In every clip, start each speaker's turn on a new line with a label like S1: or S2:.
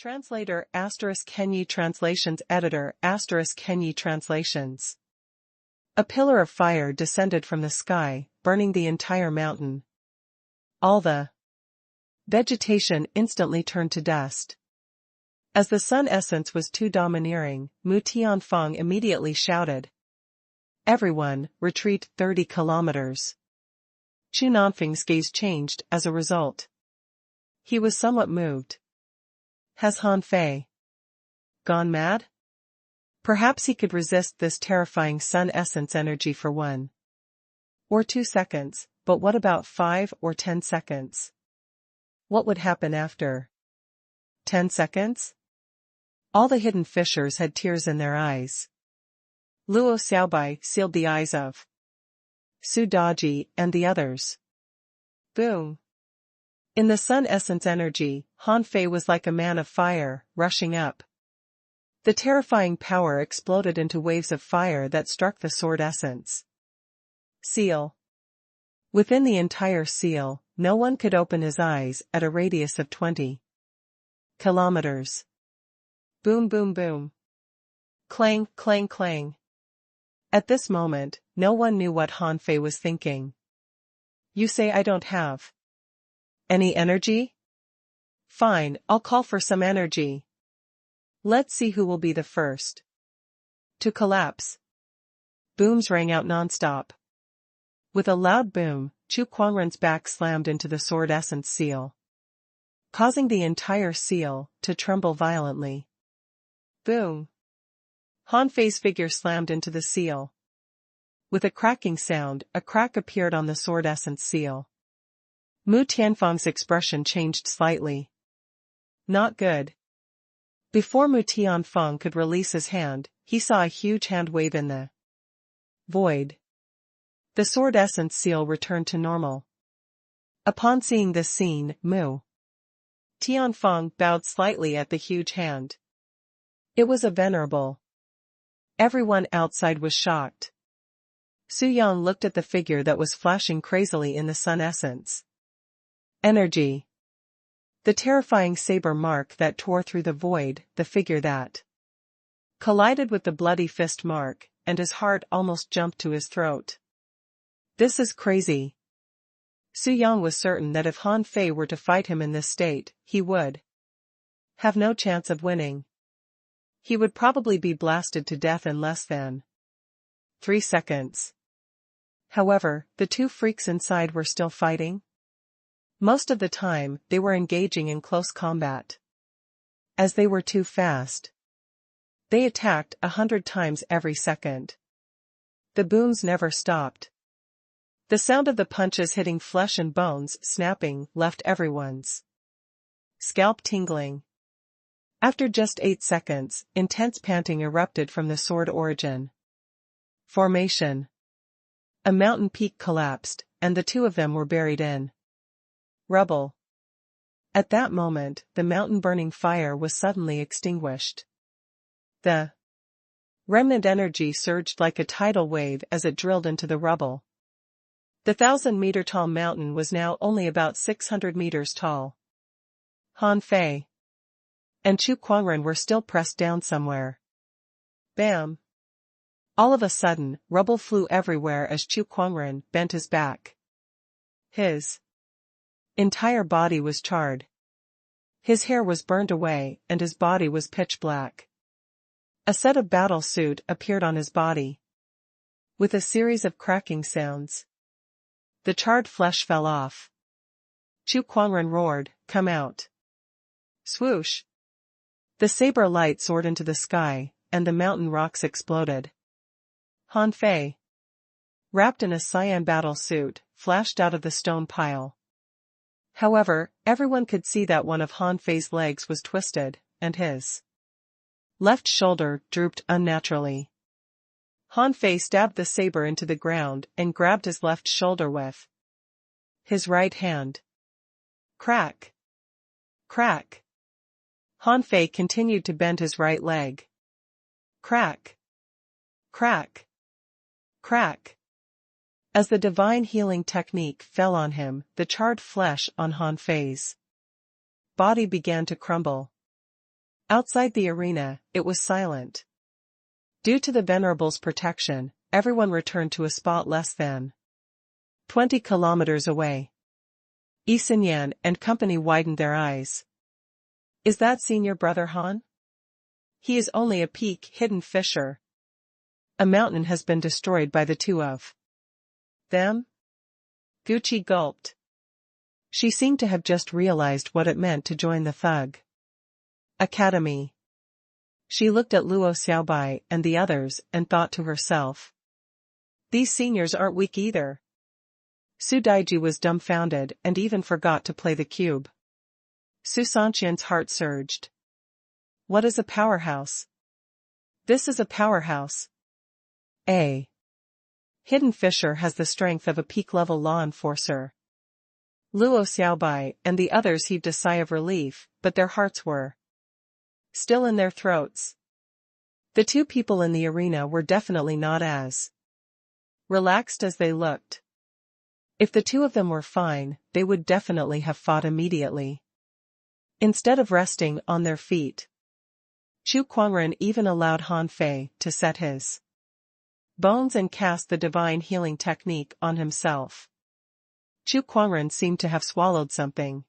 S1: Translator *Kenyi Translations Editor *Kenyi Translations. A pillar of fire descended from the sky, burning the entire mountain. All the vegetation instantly turned to dust. As the sun essence was too domineering, Mu Tianfeng immediately shouted, "Everyone, retreat 30 kilometers." Chu Nanfeng's gaze changed as a result. He was somewhat moved. Has Han Fei gone mad? Perhaps he could resist this terrifying sun essence energy for 1 or 2 seconds, but what about 5 or 10 seconds? What would happen after 10 seconds? All the hidden fishers had tears in their eyes. Luo Xiaobai sealed the eyes of Su Daji and the others. Boom. In the sun essence energy, Han Fei was like a man of fire, rushing up. The terrifying power exploded into waves of fire that struck the sword essence. Seal. Within the entire seal, no one could open his eyes at a radius of 20 kilometers. Boom boom boom. Clang, clang clang. At this moment, no one knew what Han Fei was thinking. You say I don't have any energy? Fine, I'll call for some energy. Let's see who will be the first to collapse. Booms rang out nonstop. With a loud boom, Chu Kuangren's back slammed into the sword essence seal, causing the entire seal to tremble violently. Boom. Han Fei's figure slammed into the seal. With a cracking sound, a crack appeared on the sword essence seal. Mu Tianfeng's expression changed slightly. Not good. Before Mu Tianfeng could release his hand, he saw a huge hand wave in the void. The sword essence seal returned to normal. Upon seeing this scene, Mu Tianfeng bowed slightly at the huge hand. It was a venerable. Everyone outside was shocked. Su Yang looked at the figure that was flashing crazily in the sun essence energy. The terrifying saber mark that tore through the void, the figure that collided with the bloody fist mark, and his heart almost jumped to his throat. This is crazy. Su Yang was certain that if Han Fei were to fight him in this state, he would have no chance of winning. He would probably be blasted to death in less than 3 seconds. However, the two freaks inside were still fighting. Most of the time, they were engaging in close combat. As they were too fast, they attacked 100 times every second. The booms never stopped. The sound of the punches hitting flesh and bones snapping left everyone's scalp tingling. After just 8 seconds, intense panting erupted from the sword origin formation. A mountain peak collapsed, and the two of them were buried in rubble. At that moment, the mountain-burning fire was suddenly extinguished. The remnant energy surged like a tidal wave as it drilled into the rubble. The 1,000-meter-tall mountain was now only about 600 meters tall. Han Fei and Chu Kuangren were still pressed down somewhere. Bam! All of a sudden, rubble flew everywhere as Chu Kuangren bent his back. His entire body was charred. His hair was burned away, and his body was pitch black. A set of battle suit appeared on his body. With a series of cracking sounds, the charred flesh fell off. Chu Kuangren roared, "Come out!" Swoosh! The saber light soared into the sky, and the mountain rocks exploded. Han Fei, wrapped in a cyan battle suit, flashed out of the stone pile. However, everyone could see that one of Han Fei's legs was twisted, and his left shoulder drooped unnaturally. Han Fei stabbed the saber into the ground and grabbed his left shoulder with his right hand. Crack! Crack! Han Fei continued to bend his right leg. Crack! Crack! Crack! As the divine healing technique fell on him, the charred flesh on Han Fei's body began to crumble. Outside the arena, it was silent. Due to the Venerable's protection, everyone returned to a spot less than 20 kilometers away. Yi Xinyan and company widened their eyes. Is that senior brother Han? He is only a peak hidden fissure. A mountain has been destroyed by the two of them? Gucci gulped. She seemed to have just realized what it meant to join the Thug Academy. She looked at Luo Xiaobai and the others and thought to herself. These seniors aren't weak either. Su Daiji was dumbfounded and even forgot to play the cube. Su Sanqian's heart surged. What is a powerhouse? This is a powerhouse. A hidden fissure has the strength of a peak-level law enforcer. Luo Xiaobai and the others heaved a sigh of relief, but their hearts were still in their throats. The two people in the arena were definitely not as relaxed as they looked. If the two of them were fine, they would definitely have fought immediately. Instead of resting on their feet, Chu Kuangren even allowed Han Fei to set his bones and cast the divine healing technique on himself. Chu Kuangren seemed to have swallowed something.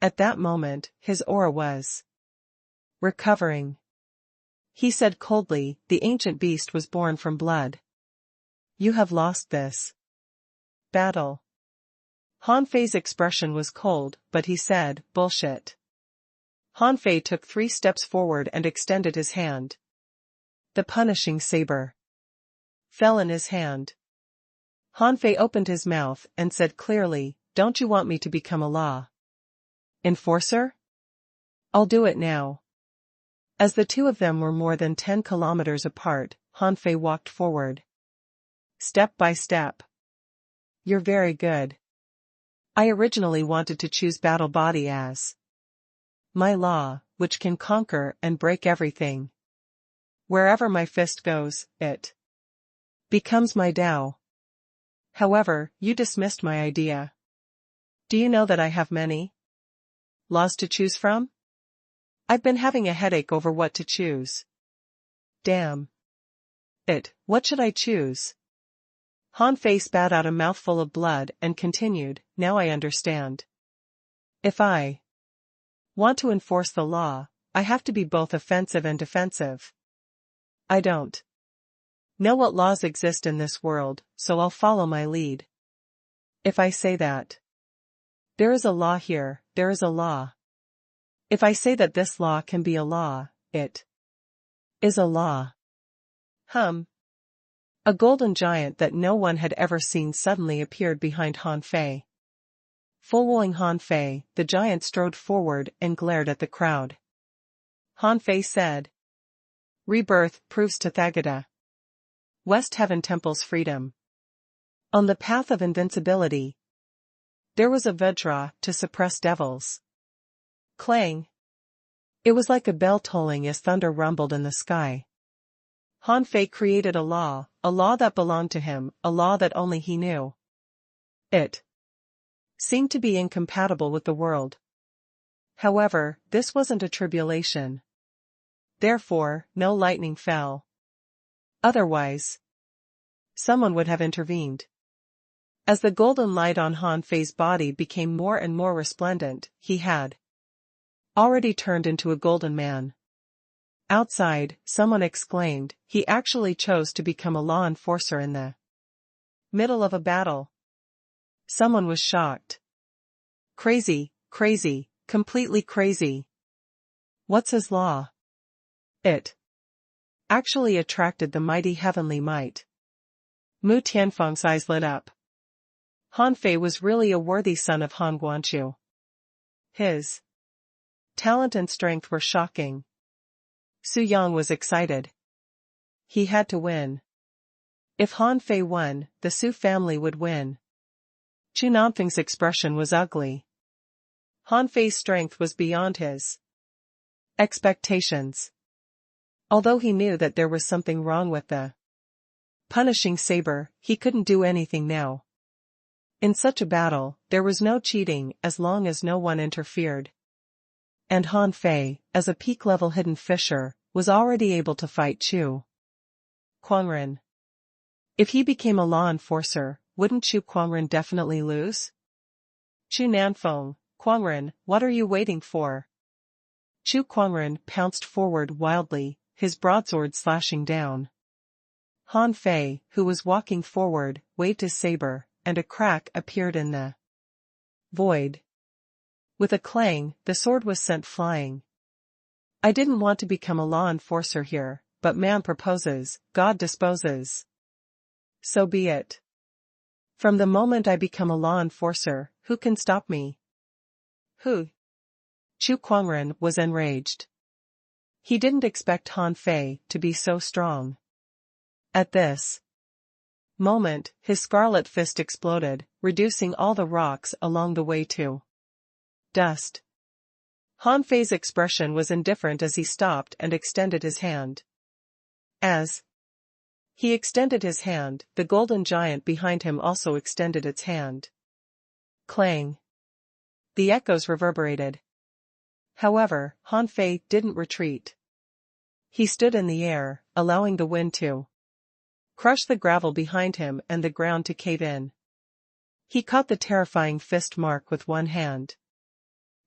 S1: At that moment, his aura was recovering. He said coldly, the ancient beast was born from blood. You have lost this battle. Han Fei's expression was cold, but he said, bullshit. Han Fei took 3 steps forward and extended his hand. The punishing saber fell in his hand. Han Fei opened his mouth and said clearly, don't you want me to become a law enforcer? I'll do it now. As the two of them were more than 10 kilometers apart, Han Fei walked forward. Step by step. You're very good. I originally wanted to choose Battle Body as my law, which can conquer and break everything. Wherever my fist goes, it becomes my Tao. However, you dismissed my idea. Do you know that I have many laws to choose from? I've been having a headache over what to choose. Damn it, what should I choose? Han Fei spat out a mouthful of blood and continued, now I understand. If I want to enforce the law, I have to be both offensive and defensive. I don't know what laws exist in this world, so I'll follow my lead. If I say that there is a law here, there is a law. If I say that this law can be a law, it is a law. A golden giant that no one had ever seen suddenly appeared behind Han Fei. Following Han Fei, the giant strode forward and glared at the crowd. Han Fei said, Rebirth proves Tathagata. West Heaven Temple's freedom. On the path of invincibility, there was a Vajra to suppress devils. Clang. It was like a bell tolling as thunder rumbled in the sky. Han Fei created a law that belonged to him, a law that only he knew. It seemed to be incompatible with the world. However, this wasn't a tribulation. Therefore, no lightning fell. Otherwise, someone would have intervened. As the golden light on Han Fei's body became more and more resplendent, he had already turned into a golden man. Outside, someone exclaimed, he actually chose to become a law enforcer in the middle of a battle. Someone was shocked. Crazy, completely crazy. What's his law? It actually attracted the mighty heavenly might. Mu Tianfeng's eyes lit up. Han Fei was really a worthy son of Han Guanqiu. His talent and strength were shocking. Su Yang was excited. He had to win. If Han Fei won, the Su family would win. Chu Nanfeng's expression was ugly. Han Fei's strength was beyond his expectations. Although he knew that there was something wrong with the punishing saber, he couldn't do anything now. In such a battle, there was no cheating as long as no one interfered. And Han Fei, as a peak-level hidden fisher, was already able to fight Chu Kuangren. If he became a law enforcer, wouldn't Chu Kuangren definitely lose? Chu Nanfeng, Kuangren, what are you waiting for? Chu Kuangren pounced forward wildly, his broadsword slashing down. Han Fei, who was walking forward, waved his saber, and a crack appeared in the void. With a clang, the sword was sent flying. I didn't want to become a law enforcer here, but man proposes, God disposes. So be it. From the moment I become a law enforcer, who can stop me? Who? Chu Kuangren was enraged. He didn't expect Han Fei to be so strong. At this moment, his scarlet fist exploded, reducing all the rocks along the way to dust. Han Fei's expression was indifferent as he stopped and extended his hand. As he extended his hand, the golden giant behind him also extended its hand. Clang. The echoes reverberated. However, Han Fei didn't retreat. He stood in the air, allowing the wind to crush the gravel behind him and the ground to cave in. He caught the terrifying fist mark with one hand.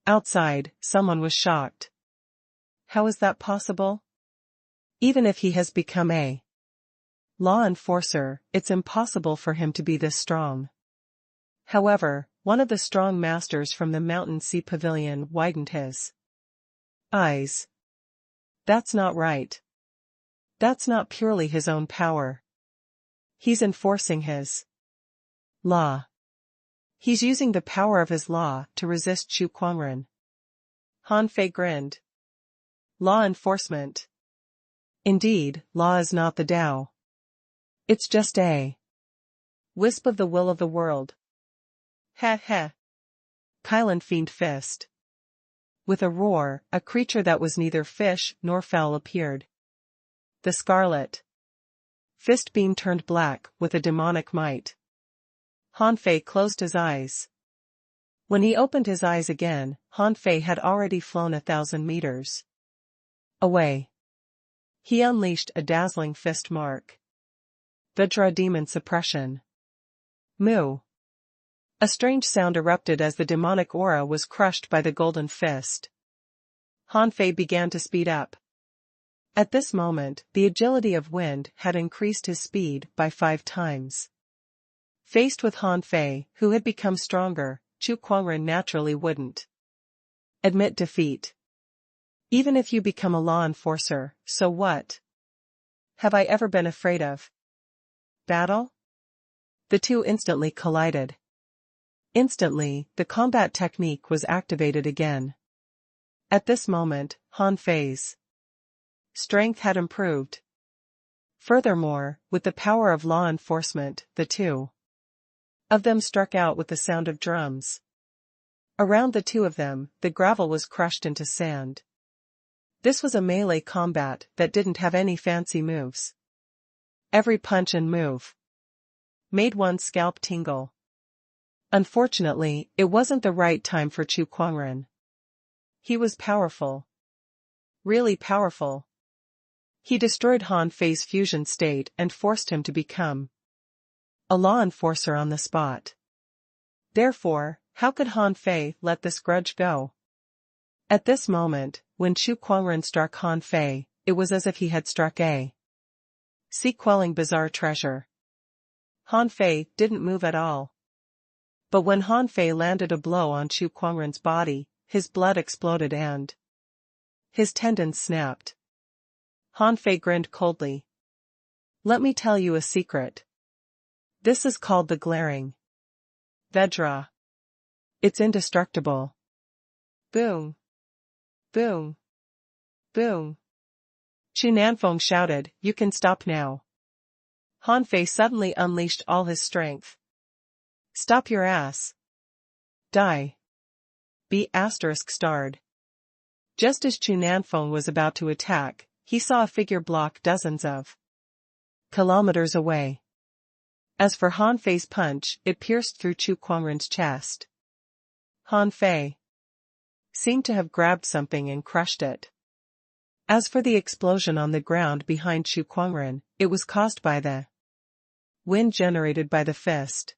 S1: Outside, someone was shocked. How is that possible? Even if he has become a law enforcer, it's impossible for him to be this strong. However, one of the strong masters from the Mountain Sea Pavilion widened his eyes. That's not right. That's not purely his own power. He's enforcing his law. He's using the power of his law to resist Chu Kuangren. Han Fei grinned. Law enforcement. Indeed, law is not the Tao. It's just a wisp of the will of the world. Heh heh. Kylan Fiend Fist. With a roar, a creature that was neither fish nor fowl appeared. The scarlet fist beam turned black with a demonic might. Han Fei closed his eyes. When he opened his eyes again, Han Fei had already flown 1,000 meters away. He unleashed a dazzling fist mark. Vajra Demon Suppression. Moo. A strange sound erupted as the demonic aura was crushed by the golden fist. Han Fei began to speed up. At this moment, the agility of wind had increased his speed by 5 times. Faced with Han Fei, who had become stronger, Chu Kuangren naturally wouldn't admit defeat. Even if you become a law enforcer, so what? Have I ever been afraid of battle? The two instantly collided. Instantly, the combat technique was activated again. At this moment, Han Fei's strength had improved. Furthermore, with the power of law enforcement, the two of them struck out with the sound of drums. Around the two of them, the gravel was crushed into sand. This was a melee combat that didn't have any fancy moves. Every punch and move made one's scalp tingle. Unfortunately, it wasn't the right time for Chu Kuangren. He was powerful. Really powerful. He destroyed Han Fei's fusion state and forced him to become a law enforcer on the spot. Therefore, how could Han Fei let this grudge go? At this moment, when Chu Kuangren struck Han Fei, it was as if he had struck a sea-quelling bizarre treasure. Han Fei didn't move at all. But when Han Fei landed a blow on Chu Kuangren's body, his blood exploded and his tendons snapped. Han Fei grinned coldly. Let me tell you a secret. This is called the glaring Vajra. It's indestructible. Boom. Boom. Boom. Chu Nanfeng shouted, you can stop now. Han Fei suddenly unleashed all his strength. Stop your ass. Die. Be ****. Just as Chu Nanfeng was about to attack, he saw a figure block dozens of kilometers away. As for Han Fei's punch, it pierced through Chu Kuangren's chest. Han Fei seemed to have grabbed something and crushed it. As for the explosion on the ground behind Chu Kuangren, it was caused by the wind generated by the fist.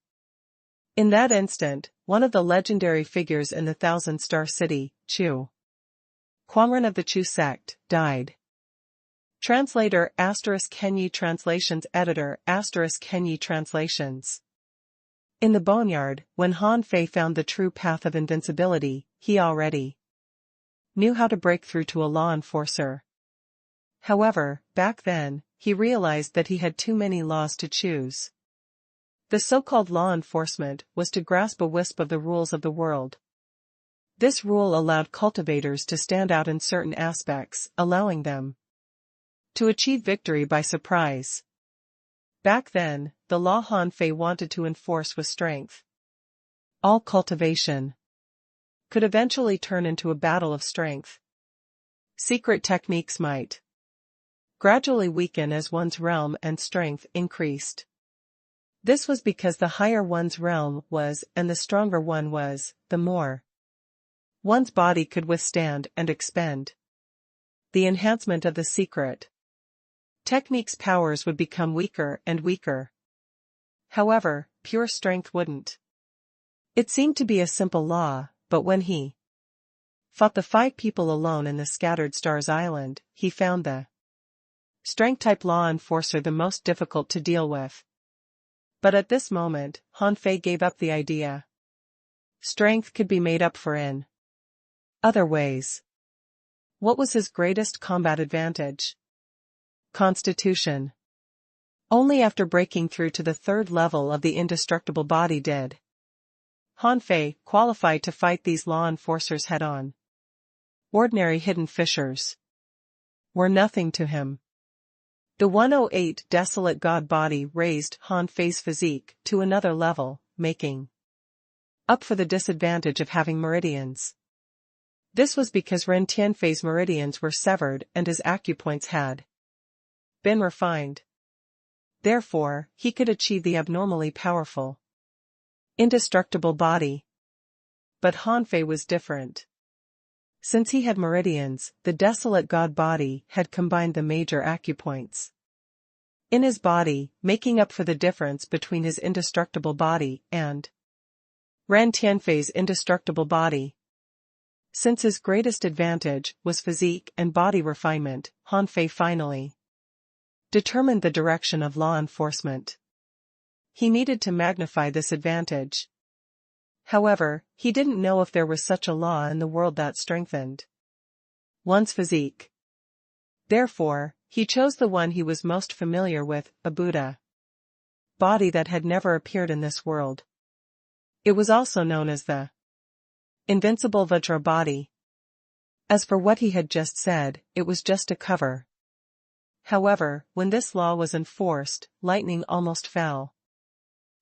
S1: In that instant, one of the legendary figures in the Thousand-Star City, Chu Kuangren of the Chu sect, died. Translator ** Kenyi Translations Editor ** Kenyi Translations. In the boneyard, when Han Fei found the true path of invincibility, he already knew how to break through to a law enforcer. However, back then, he realized that he had too many laws to choose. The so-called law enforcement was to grasp a wisp of the rules of the world. This rule allowed cultivators to stand out in certain aspects, allowing them to achieve victory by surprise. Back then, the law Han Fei wanted to enforce was strength. All cultivation could eventually turn into a battle of strength. Secret techniques might gradually weaken as one's realm and strength increased. This was because the higher one's realm was and the stronger one was, the more one's body could withstand and expend. The enhancement of the secret technique's powers would become weaker and weaker. However, pure strength wouldn't. It seemed to be a simple law, but when he fought the 5 people alone in the Scattered Stars Island, he found the strength-type law enforcer the most difficult to deal with. But at this moment, Han Fei gave up the idea. Strength could be made up for in other ways. What was his greatest combat advantage? Constitution. Only after breaking through to the 3rd level of the indestructible body did Han Fei qualify to fight these law enforcers head-on. Ordinary hidden fissures were nothing to him. The 108 desolate god body raised Han Fei's physique to another level, making up for the disadvantage of having meridians. This was because Ren Tianfei's meridians were severed and his acupoints had been refined. Therefore, he could achieve the abnormally powerful, indestructible body. But Han Fei was different. Since he had meridians, the desolate god body had combined the major acupoints in his body, making up for the difference between his indestructible body and Ren Tianfei's indestructible body. Since his greatest advantage was physique and body refinement, Han Fei finally determined the direction of law enforcement. He needed to magnify this advantage. However, he didn't know if there was such a law in the world that strengthened one's physique. Therefore, he chose the one he was most familiar with, a Buddha body that had never appeared in this world. It was also known as the invincible Vajra body. As for what he had just said, it was just a cover. However, when this law was enforced, lightning almost fell.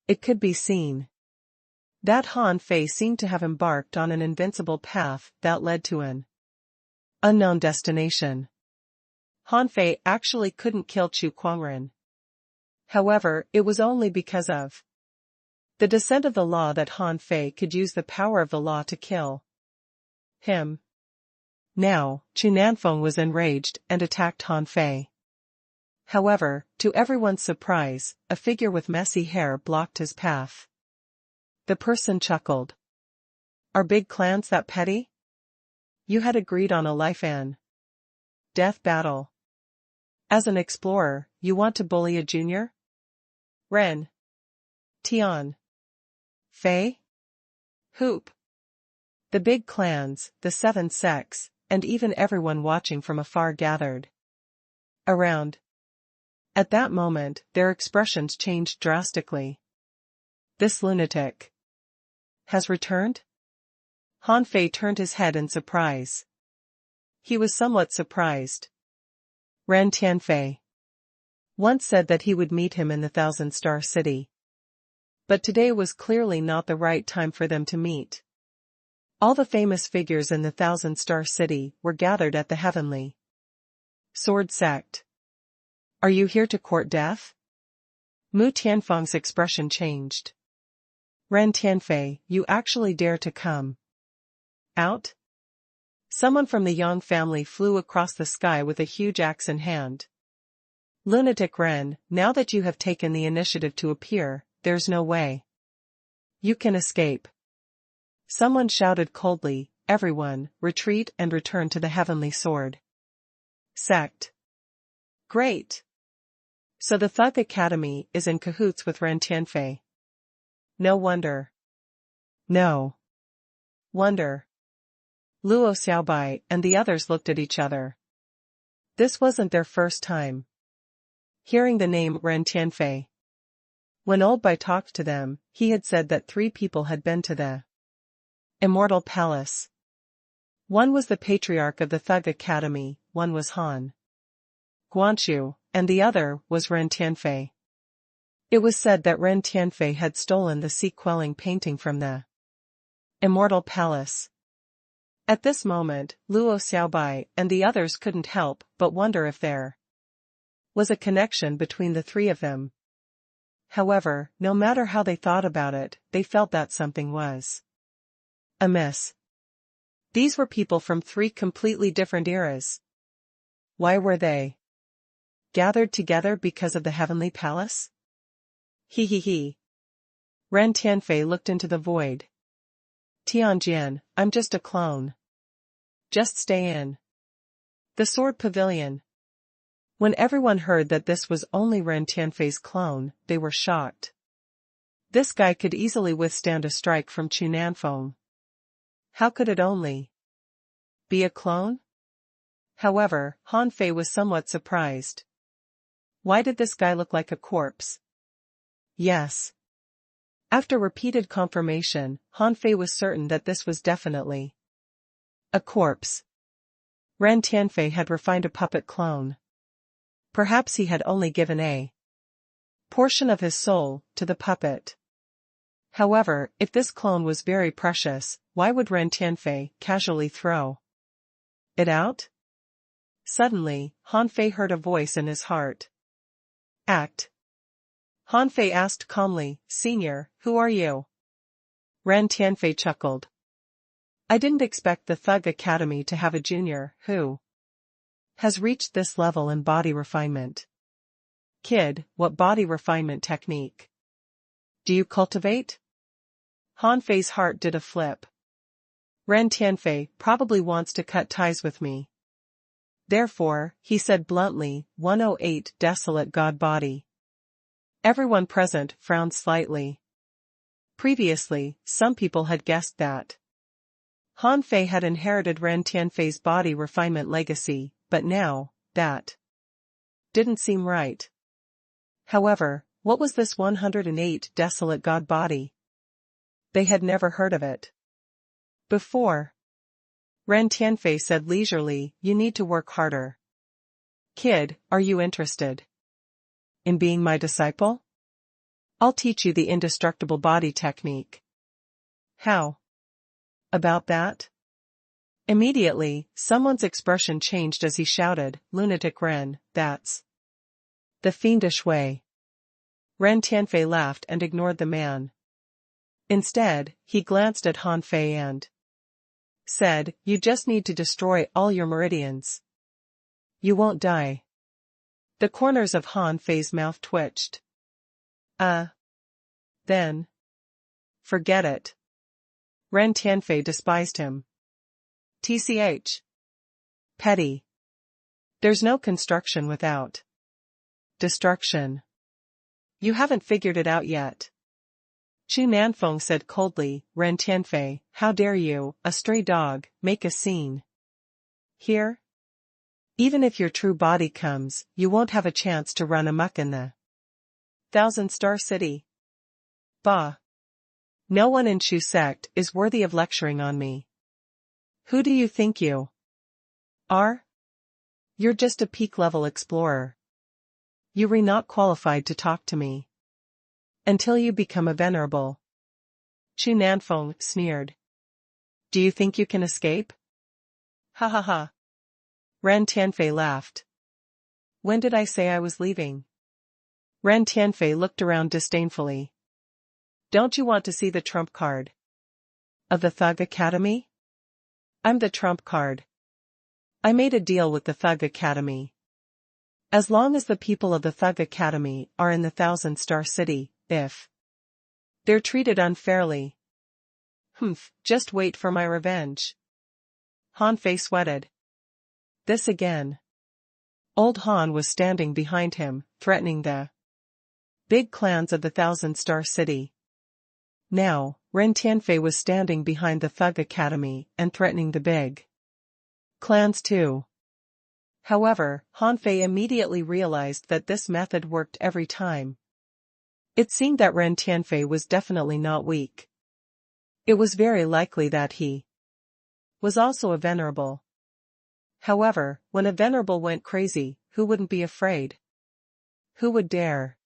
S1: It could be seen that Han Fei seemed to have embarked on an invincible path that led to an unknown destination. Han Fei actually couldn't kill Chu Kuangren. However, it was only because of the descent of the law that Han Fei could use the power of the law to kill him. Now, Chu Nanfeng was enraged and attacked Han Fei. However, to everyone's surprise, a figure with messy hair blocked his path. The person chuckled. Are big clans that petty? You had agreed on a life and death battle. As an explorer, you want to bully a junior? Ren. Tian. Fei? Hoop. The big clans, the 7 sects, and even everyone watching from afar gathered around. At that moment, their expressions changed drastically. This lunatic has returned? Han Fei turned his head in surprise. He was somewhat surprised. Ren Tianfei once said that he would meet him in the Thousand-Star City. But today was clearly not the right time for them to meet. All the famous figures in the Thousand-Star City were gathered at the Heavenly Sword Sect. Are you here to court death? Mu Tianfeng's expression changed. Ren Tianfei, you actually dare to come out? Someone from the Yang family flew across the sky with a huge axe in hand. Lunatic Ren, now that you have taken the initiative to appear, there's no way you can escape. Someone shouted coldly, everyone, retreat and return to the heavenly sword sect. Great. So the Thug Academy is in cahoots with Ren Tianfei. No wonder. No wonder. Luo Xiaobai and the others looked at each other. This wasn't their first time hearing the name Ren Tianfei. When Old Bai talked to them, he had said that 3 people had been to the Immortal Palace. One was the patriarch of the Thug Academy, one was Han Guanchu, and the other was Ren Tianfei. It was said that Ren Tianfei had stolen the sea-quelling painting from the Immortal Palace. At this moment, Luo Xiaobai and the others couldn't help but wonder if there was a connection between the 3 of them. However, no matter how they thought about it, they felt that something was amiss. These were people from 3 completely different eras. Why were they gathered together because of the Heavenly Palace? He. Ren Tianfei looked into the void. Tianjian, I'm just a clone. Just stay in the Sword Pavilion. When everyone heard that this was only Ren Tianfei's clone, they were shocked. This guy could easily withstand a strike from Chu Nanfeng. How could it only be a clone? However, Han Fei was somewhat surprised. Why did this guy look like a corpse? Yes. After repeated confirmation, Han Fei was certain that this was definitely a corpse. Ren Tianfei had refined a puppet clone. Perhaps he had only given a portion of his soul to the puppet. However, if this clone was very precious, why would Ren Tianfei casually throw it out? Suddenly, Han Fei heard a voice in his heart. Act. Han Fei asked calmly, Senior, who are you? Ren Tianfei chuckled. I didn't expect the Thug Academy to have a junior who has reached this level in body refinement. Kid, what body refinement technique do you cultivate? Han Fei's heart did a flip. Ren Tianfei probably wants to cut ties with me. Therefore, he said bluntly, 108 desolate god body. Everyone present frowned slightly. Previously, some people had guessed that Han Fei had inherited Ren Tianfei's body refinement legacy, but now, that didn't seem right. However, what was this 108 desolate god body? They had never heard of it before. Ren Tianfei said leisurely, you need to work harder. Kid, are you interested in being my disciple? I'll teach you the indestructible body technique. How about that? Immediately, someone's expression changed as he shouted, Lunatic Ren, that's the fiendish way. Ren Tianfei laughed and ignored the man. Instead, he glanced at Han Fei and said, you just need to destroy all your meridians. You won't die. The corners of Han Fei's mouth twitched. Then. Forget it. Ren Tianfei despised him. TCH. Petty. There's no construction without destruction. You haven't figured it out yet. Chu Nanfeng said coldly, Ren Tianfei, how dare you, a stray dog, make a scene here? Even if your true body comes, you won't have a chance to run amok in the 1,000-star city. Bah. No one in Chu sect is worthy of lecturing on me. Who do you think you are? You're just a peak-level explorer. You're not qualified to talk to me. Until you become a venerable. Chu Nanfeng sneered. Do you think you can escape? Ha ha ha. Ren Tianfei laughed. When did I say I was leaving? Ren Tianfei looked around disdainfully. Don't you want to see the trump card of the Thug Academy? I'm the trump card. I made a deal with the Thug Academy. As long as the people of the Thug Academy are in the 1,000-star city, if they're treated unfairly. Just wait for my revenge. Han Fei sweated. This again. Old Han was standing behind him, threatening the big clans of the 1,000-star city. Now, Ren Tianfei was standing behind the Thug Academy and threatening the big clans too. However, Han Fei immediately realized that this method worked every time. It seemed that Ren Tianfei was definitely not weak. It was very likely that he was also a venerable. However, when a venerable went crazy, who wouldn't be afraid? Who would dare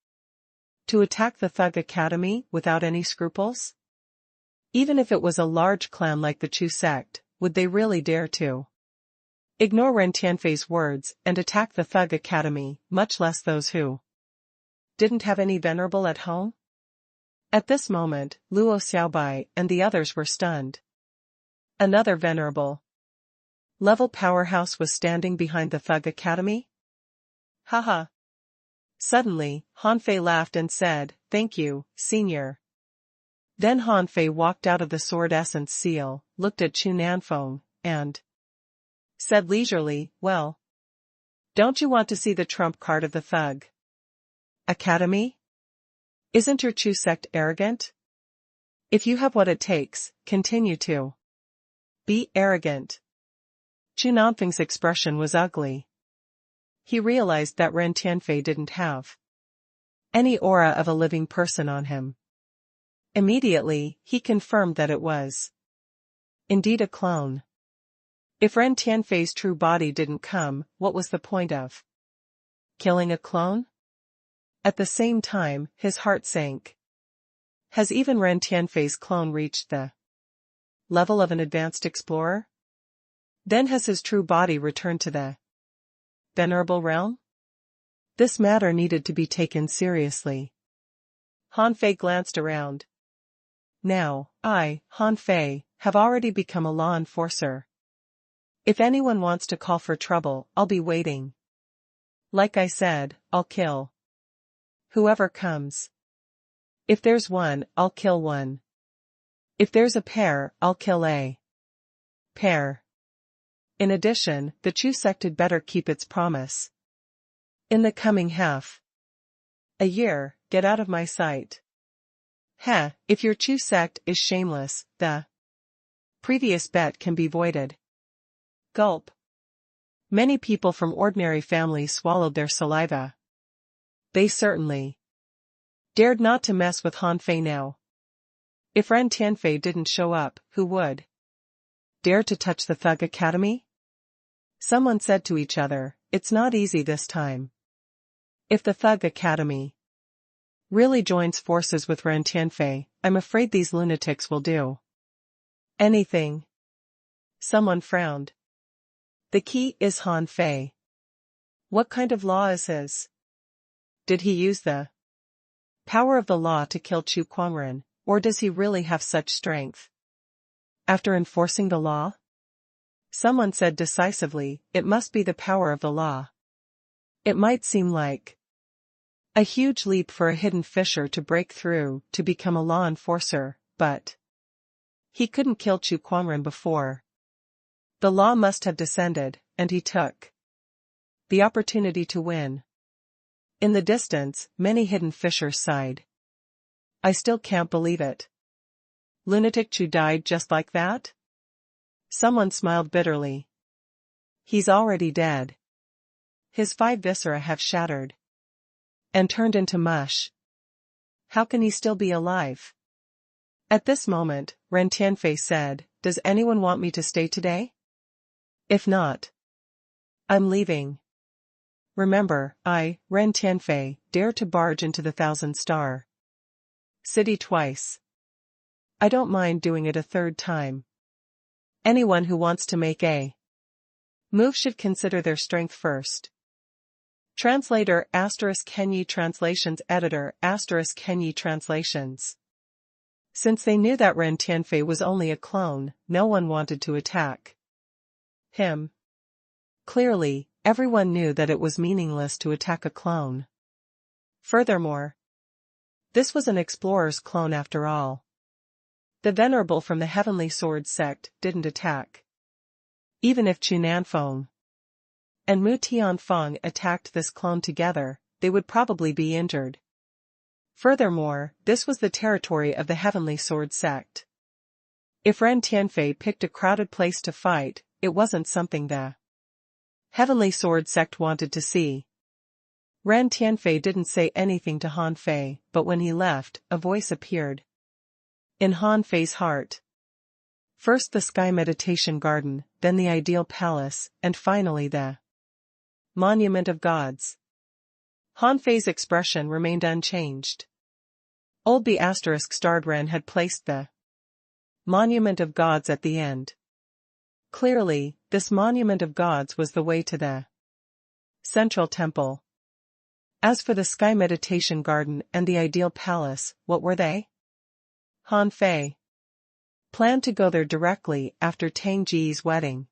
S1: to attack the Thug Academy without any scruples? Even if it was a large clan like the Chu sect, would they really dare to ignore Ren Tianfei's words and attack the Thug Academy, much less those who didn't have any venerable at home? At this moment, Luo Xiaobai and the others were stunned. Another venerable level powerhouse was standing behind the Thug Academy? Haha. Suddenly, Han Fei laughed and said, "Thank you, senior." Then Han Fei walked out of the Sword Essence Seal, looked at Chu Nanfeng, and said leisurely, "Well, don't you want to see the trump card of the Thug Academy? Isn't your Chu sect arrogant? If you have what it takes, continue to be arrogant." Chu Nanfeng's expression was ugly. He realized that Ren Tianfei didn't have any aura of a living person on him. Immediately, he confirmed that it was indeed a clone. If Ren Tianfei's true body didn't come, what was the point of killing a clone? At the same time, his heart sank. Has even Ren Tianfei's clone reached the level of an advanced explorer? Then has his true body returned to the venerable realm? This matter needed to be taken seriously. Han Fei glanced around. Now, I, Han Fei, have already become a law enforcer. If anyone wants to call for trouble, I'll be waiting. Like I said, I'll kill whoever comes. If there's one, I'll kill one. If there's a pair, I'll kill a pair. In addition, the Chu sect had better keep its promise. In the coming half a year, get out of my sight. If your Chu sect is shameless, the previous bet can be voided. Gulp. Many people from ordinary families swallowed their saliva. They certainly dared not to mess with Han Fei now. If Ren Tianfei didn't show up, who would dare to touch the Thug Academy? Someone said to each other, "It's not easy this time." If the Thug Academy really joins forces with Ren Tianfei, I'm afraid these lunatics will do anything. Someone frowned. The key is Han Fei. What kind of law is his? Did he use the power of the law to kill Chu Quangren, or does he really have such strength? After enforcing the law? Someone said decisively, it must be the power of the law. It might seem like a huge leap for a hidden fisher to break through to become a law enforcer, but he couldn't kill Chu Quangren before. The law must have descended, and he took the opportunity to win. In the distance, many hidden fishers sighed. I still can't believe it. Lunatic Chu died just like that? Someone smiled bitterly. He's already dead. His 5 viscera have shattered and turned into mush. How can he still be alive? At this moment, Ren Tianfei said, "Does anyone want me to stay today? If not, I'm leaving. Remember, I, Ren Tianfei, dare to barge into the 1,000-star city twice. I don't mind doing it a 3rd time. Anyone who wants to make a move should consider their strength first." Translator *Kenyi Translations Editor *Kenyi Translations. Since they knew that Ren Tianfei was only a clone, no one wanted to attack. him. Clearly, everyone knew that it was meaningless to attack a clone. Furthermore, this was an explorer's clone after all. The Venerable from the Heavenly Sword sect didn't attack. Even if Chunanfeng and Mu Tianfeng attacked this clone together, they would probably be injured. Furthermore, this was the territory of the Heavenly Sword sect. If Ren Tianfei picked a crowded place to fight, it wasn't something the Heavenly Sword sect wanted to see. Ren Tianfei didn't say anything to Han Fei, but when he left, a voice appeared in Han Fei's heart. First the Sky Meditation Garden, then the Ideal Palace, and finally the Monument of Gods. Han Fei's expression remained unchanged. Old the ** Ren had placed the Monument of Gods at the end. Clearly, this Monument of Gods was the way to the Central Temple. As for the Sky Meditation Garden and the Ideal Palace, what were they? Han Fei planned to go there directly after Tang Ji's wedding.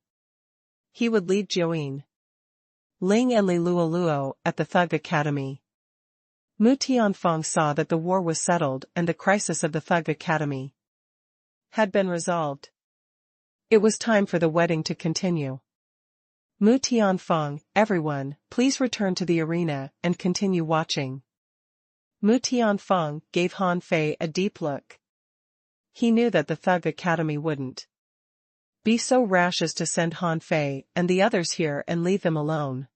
S1: He would lead Jiuyin, Ling and Li Luoluo at the Thug Academy. Mu Tianfeng saw that the war was settled and the crisis of the Thug Academy had been resolved. It was time for the wedding to continue. Mu Tianfeng, everyone, please return to the arena and continue watching. Mu Tianfeng gave Han Fei a deep look. He knew that the Thug Academy wouldn't be so rash as to send Han Fei and the others here and leave them alone.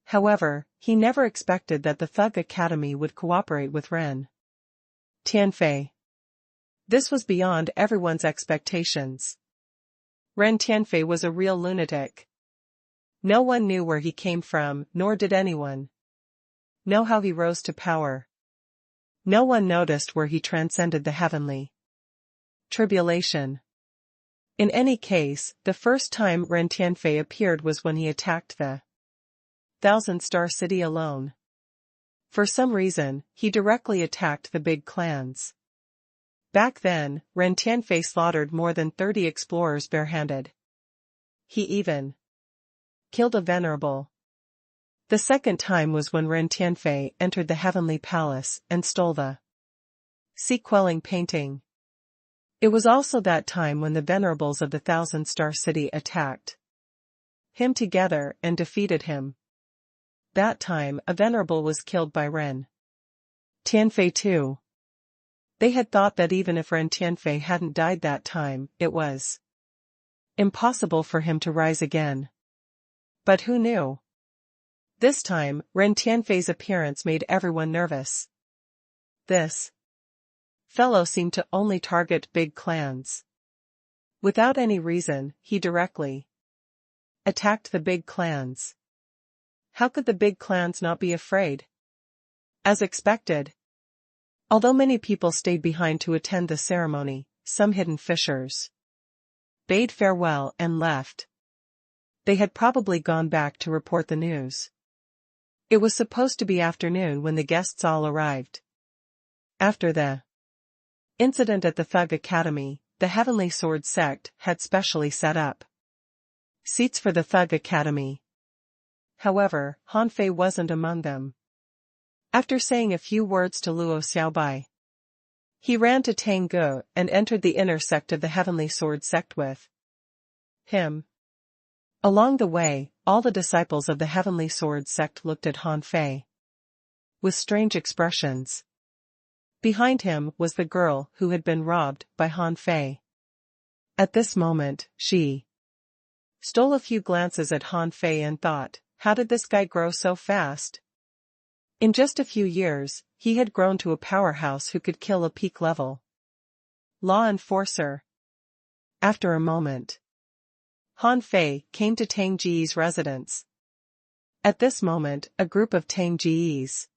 S1: However, he never expected that the Thug Academy would cooperate with Ren Tianfei. This was beyond everyone's expectations. Ren Tianfei was a real lunatic. No one knew where he came from, nor did anyone know how he rose to power. No one noticed where he transcended the heavenly tribulation. In any case, the first time Ren Tianfei appeared was when he attacked the Thousand-Star City alone. For some reason, he directly attacked the big clans. Back then, Ren Tianfei slaughtered more than 30 explorers barehanded. He even killed a venerable. The second time was when Ren Tianfei entered the Heavenly Palace and stole the sea-quelling painting. It was also that time when the venerables of the Thousand-Star City attacked him together and defeated him. That time a venerable was killed by Ren Tianfei too. They had thought that even if Ren Tianfei hadn't died that time, it was impossible for him to rise again. But who knew? This time, Ren Tianfei's appearance made everyone nervous. This fellow seemed to only target big clans. Without any reason, he directly attacked the big clans. How could the big clans not be afraid? As expected. Although many people stayed behind to attend the ceremony, some hidden fishers bade farewell and left. They had probably gone back to report the news. It was supposed to be afternoon when the guests all arrived. After the incident at the Thug Academy, the Heavenly Sword sect had specially set up seats for the Thug Academy. However, Han Fei wasn't among them. After saying a few words to Luo Xiaobai, he ran to Tang Ge and entered the inner sect of the Heavenly Sword sect with him. Along the way, all the disciples of the Heavenly Sword sect looked at Han Fei with strange expressions. Behind him was the girl who had been robbed by Han Fei. At this moment, she stole a few glances at Han Fei and thought, how did this guy grow so fast? In just a few years, he had grown to a powerhouse who could kill a peak-level law enforcer. After a moment, Han Fei came to Tang Ji's residence. At this moment, a group of Tang Ji's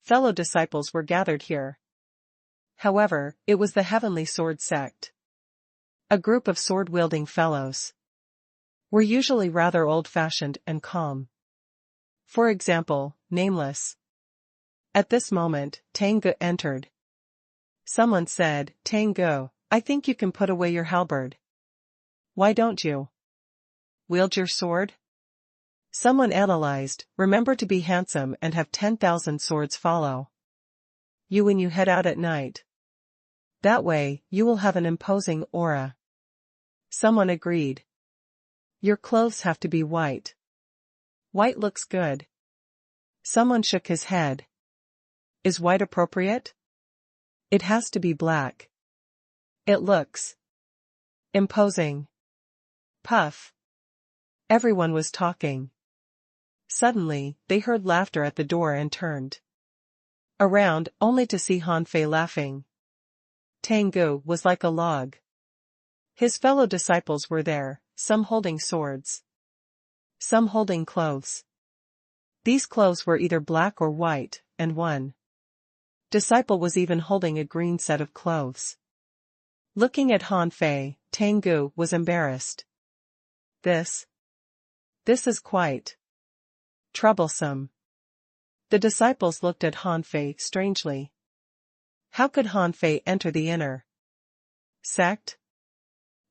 S1: fellow disciples were gathered here. However, it was the Heavenly Sword sect. A group of sword-wielding fellows were usually rather old-fashioned and calm. For example, Nameless. At this moment, Tang Ge entered. Someone said, Tang Ge, I think you can put away your halberd. Why don't you? wield your sword? Someone analyzed, remember to be handsome and have 10,000 swords follow you when you head out at night. That way, you will have an imposing aura. Someone agreed. Your clothes have to be white. White looks good. Someone shook his head. Is white appropriate? It has to be black. It looks imposing. Puff. Everyone was talking. Suddenly, they heard laughter at the door and turned around, only to see Han Fei laughing. Tengu was like a log. His fellow disciples were there, some holding swords, some holding clothes. These clothes were either black or white, and one disciple was even holding a green set of clothes. Looking at Han Fei, Tengu was embarrassed. This is quite troublesome. The disciples looked at Han Fei strangely. How could Han Fei enter the inner sect?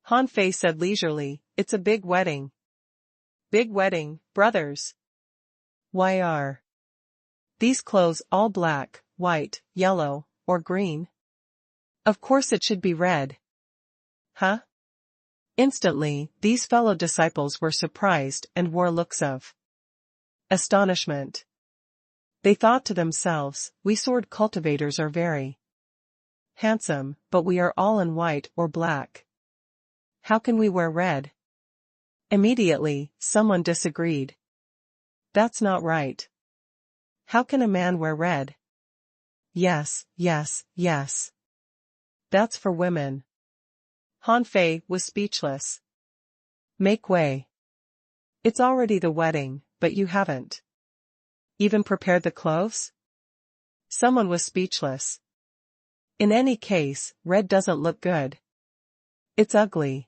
S1: Han Fei said leisurely, it's a big wedding. Big wedding, brothers. Why are these clothes all black, white, yellow, or green? Of course it should be red. Huh? Instantly, these fellow disciples were surprised and wore looks of astonishment. They thought to themselves, we sword cultivators are very handsome, but we are all in white or black. How can we wear red? Immediately, someone disagreed. That's not right. How can a man wear red? Yes, yes, yes. That's for women. Han Fei was speechless. Make way. It's already the wedding, but you haven't even prepared the clothes? Someone was speechless. In any case, red doesn't look good. It's ugly.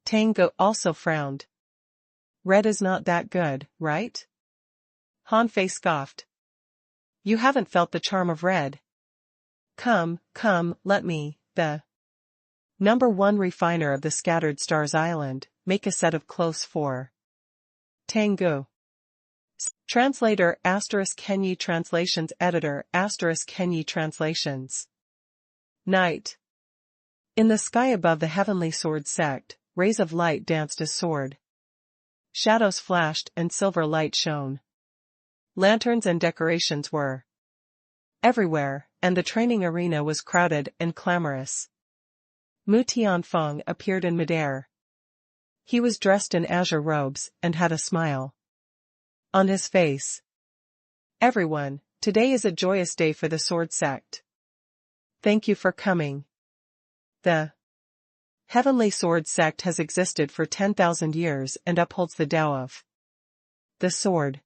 S1: Tango also frowned. Red is not that good, right? Han Fei scoffed. You haven't felt the charm of red. Come, let me, the #1 refiner of the Scattered Stars Island, make a set of clothes for Tango. Translator * Kenyi Translations Editor * Kenyi Translations. Night. In the sky above the heavenly sword sect, rays of light danced as sword shadows flashed and silver light shone. Lanterns and decorations were everywhere, and the training arena was crowded and clamorous. Mu Tianfeng appeared in midair. He was dressed in azure robes and had a smile on his face. Everyone, today is a joyous day for the sword sect. Thank you for coming. The Heavenly Sword sect has existed for 10,000 years and upholds the Tao of the sword.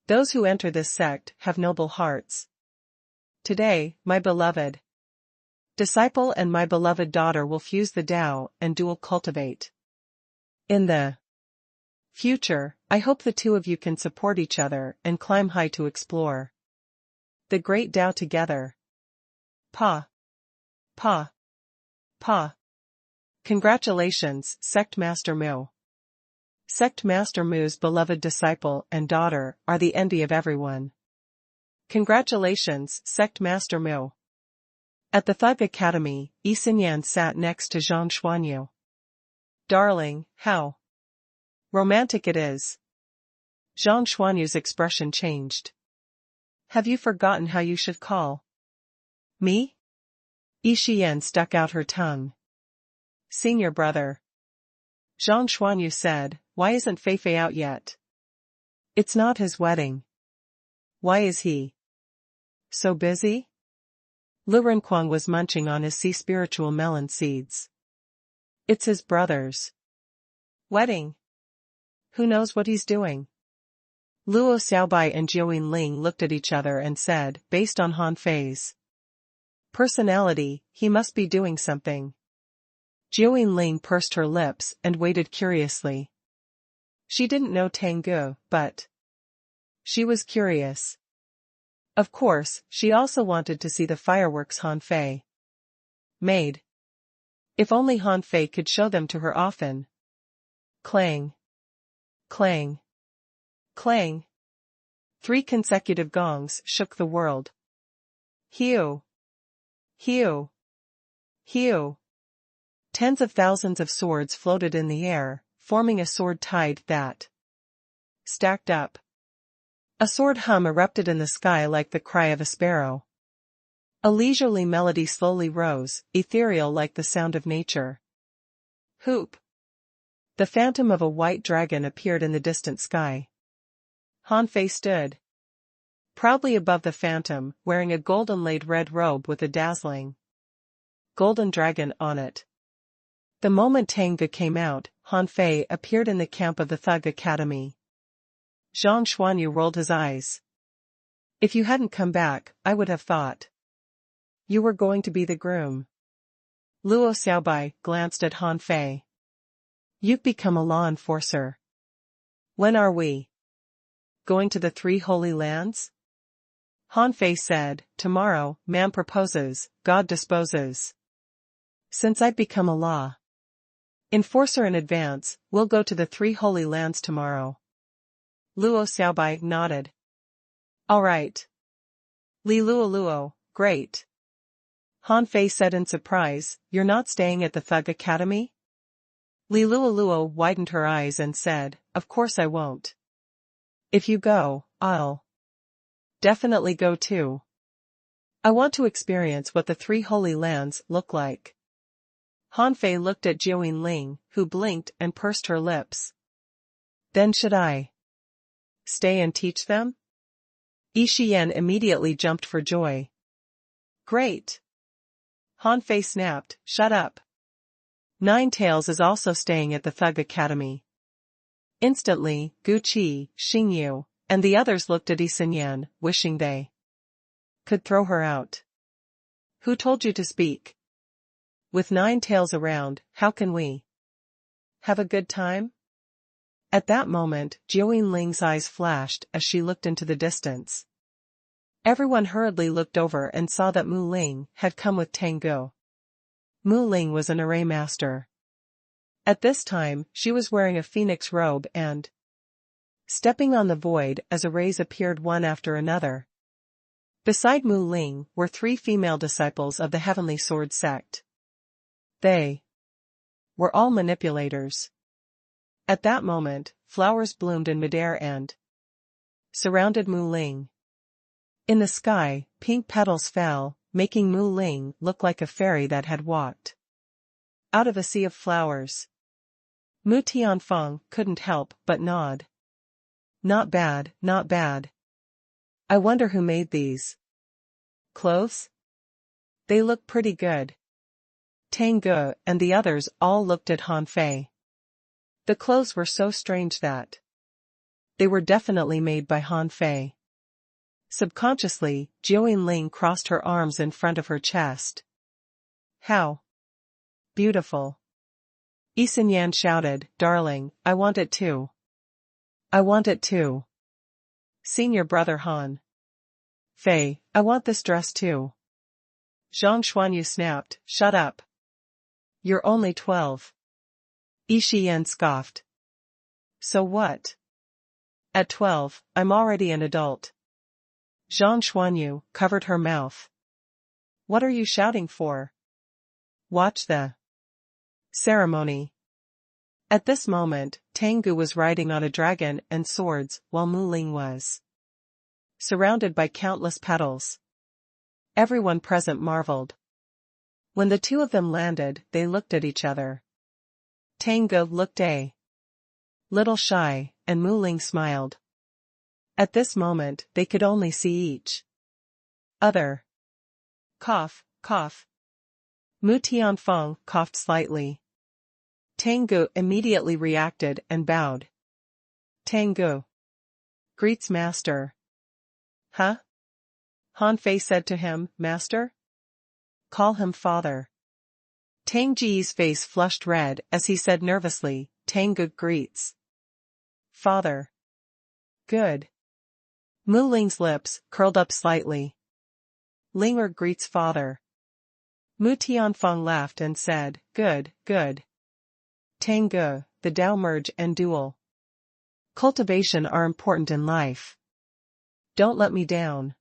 S1: Those who enter this sect have noble hearts. Today, my beloved disciple and my beloved daughter will fuse the Tao and dual cultivate. In the future, I hope the two of you can support each other and climb high to explore the great Tao together. Pa. Pa. Pa. Congratulations, Sect Master Mu. Sect Master Mu's beloved disciple and daughter are the envy of everyone. Congratulations, Sect Master Mu. At the Thug Academy, Yi Xinyan sat next to Zhang Xuanyu. Darling, how romantic it is. Zhang Xuanyu's expression changed. Have you forgotten how you should call me? Yi Xian stuck out her tongue. Senior brother. Zhang Xuanyu said, why isn't Feifei out yet? It's not his wedding. Why is he so busy? Lu Renquang was munching on his sea spiritual melon seeds. It's his brother's wedding. Who knows what he's doing? Luo Xiaobai and Jiuyin Ling looked at each other and said, based on Han Fei's personality, he must be doing something. Jiuyin Ling pursed her lips and waited curiously. She didn't know Tengu, but she was curious. Of course, she also wanted to see the fireworks Han Fei made. If only Han Fei could show them to her often. Clang. Clang. Clang. 3 consecutive gongs shook the world. Hew. Hew. Hew. Tens of thousands of swords floated in the air, forming a sword tide that stacked up. A sword hum erupted in the sky like the cry of a sparrow. A leisurely melody slowly rose, ethereal like the sound of nature. Hoop. The phantom of a white dragon appeared in the distant sky. Han Fei stood proudly above the phantom, wearing a golden-laid red robe with a dazzling golden dragon on it. The moment Tang came out, Han Fei appeared in the camp of the Thug Academy. Zhang Xuanyu rolled his eyes. If you hadn't come back, I would have thought you were going to be the groom. Luo Xiaobai glanced at Han Fei. You've become a law enforcer. When are we going to the 3 Holy Lands? Han Fei said, tomorrow, man proposes, God disposes. Since I've become a law enforcer in advance, we'll go to the 3 Holy Lands tomorrow. Luo Xiaobai nodded. All right. Li Luo, great. Han Fei said in surprise, you're not staying at the Thug Academy? Li Luo widened her eyes and said, of course I won't. If you go, I'll definitely go too. I want to experience what the 3 Holy Lands look like. Han Fei looked at Jiuyin Ling, who blinked and pursed her lips. Then should I stay and teach them? Yi Shiyan immediately jumped for joy. Great! Han Fei snapped, shut up. Nine Tails is also staying at the Thug Academy. Instantly, Gu Qi, Xing Yu, and the others looked at Yi Xinyan, wishing they could throw her out. Who told you to speak? With 9 Tails around, how can we have a good time? At that moment, Jiuyin Ling's eyes flashed as she looked into the distance. Everyone hurriedly looked over and saw that Mu Ling had come with Tang Gu. Mu Ling was an array master. At this time, she was wearing a phoenix robe and stepping on the void as arrays appeared one after another. Beside Mu Ling were 3 female disciples of the Heavenly Sword sect. They were all manipulators. At that moment, flowers bloomed in midair and surrounded Mu Ling. In the sky, pink petals fell, making Mu Ling look like a fairy that had walked out of a sea of flowers. Mu Tianfeng couldn't help but nod. Not bad, not bad. I wonder who made these clothes? They look pretty good. Tang Gu and the others all looked at Han Fei. The clothes were so strange that they were definitely made by Han Fei. Subconsciously, Jiuyin Ling crossed her arms in front of her chest. How beautiful! Yi Xinyan shouted, darling, I want it too. I want it too. Senior brother Han Fei, I want this dress too. Zhang Xuanyu snapped, shut up. You're only 12. Yi Shiyan scoffed. So what? At 12, I'm already an adult. Zhang Xuanyu covered her mouth. What are you shouting for? Watch the ceremony. At this moment, Tang Gu was riding on a dragon and swords, while Mu Ling was surrounded by countless petals. Everyone present marveled. When the 2 of them landed, they looked at each other. Tang Gu looked a little shy, and Mu Ling smiled. At this moment, they could only see each other. Cough, cough. Mu Tianfeng coughed slightly. Tang Gu immediately reacted and bowed. Tang Gu greets master. Huh? Han Fei said to him, master? Call him father. Tang Ji's face flushed red as he said nervously, Tang Gu greets father. Good. Mu Ling's lips curled up slightly. Linger greets father. Mu Tianfeng laughed and said, good, good. Tang Gu, the Tao merge and duel. Cultivation are important in life. Don't let me down.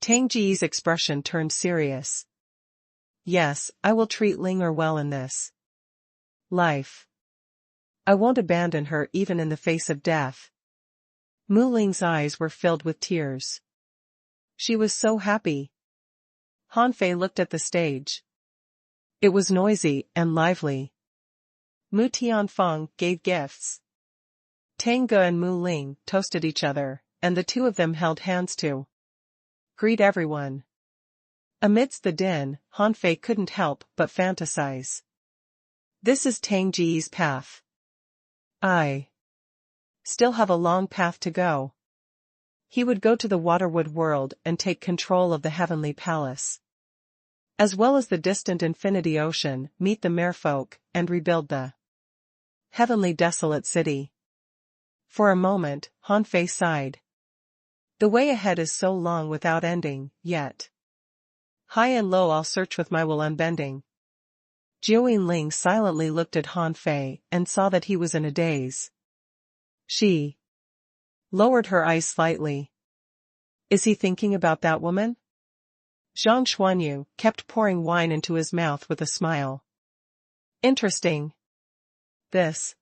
S1: Tang Ji's expression turned serious. Yes, I will treat Ling well in this life. I won't abandon her even in the face of death. Mu Ling's eyes were filled with tears. She was so happy. Han Fei looked at the stage. It was noisy and lively. Mu Tianfeng gave gifts. Tang Ge and Mu Ling toasted each other, and the two of them held hands to greet everyone. Amidst the din, Han Fei couldn't help but fantasize. This is Tang Ji's path. I still have a long path to go. He would go to the Waterwood world and take control of the Heavenly Palace, as well as the distant Infinity Ocean, meet the merfolk, and rebuild the Heavenly Desolate City. For a moment, Han Fei sighed. The way ahead is so long without ending, yet high and low I'll search with my will unbending. Jiu Ling silently looked at Han Fei and saw that he was in a daze. She lowered her eyes slightly. Is he thinking about that woman? Zhang Xuanyu kept pouring wine into his mouth with a smile. Interesting. This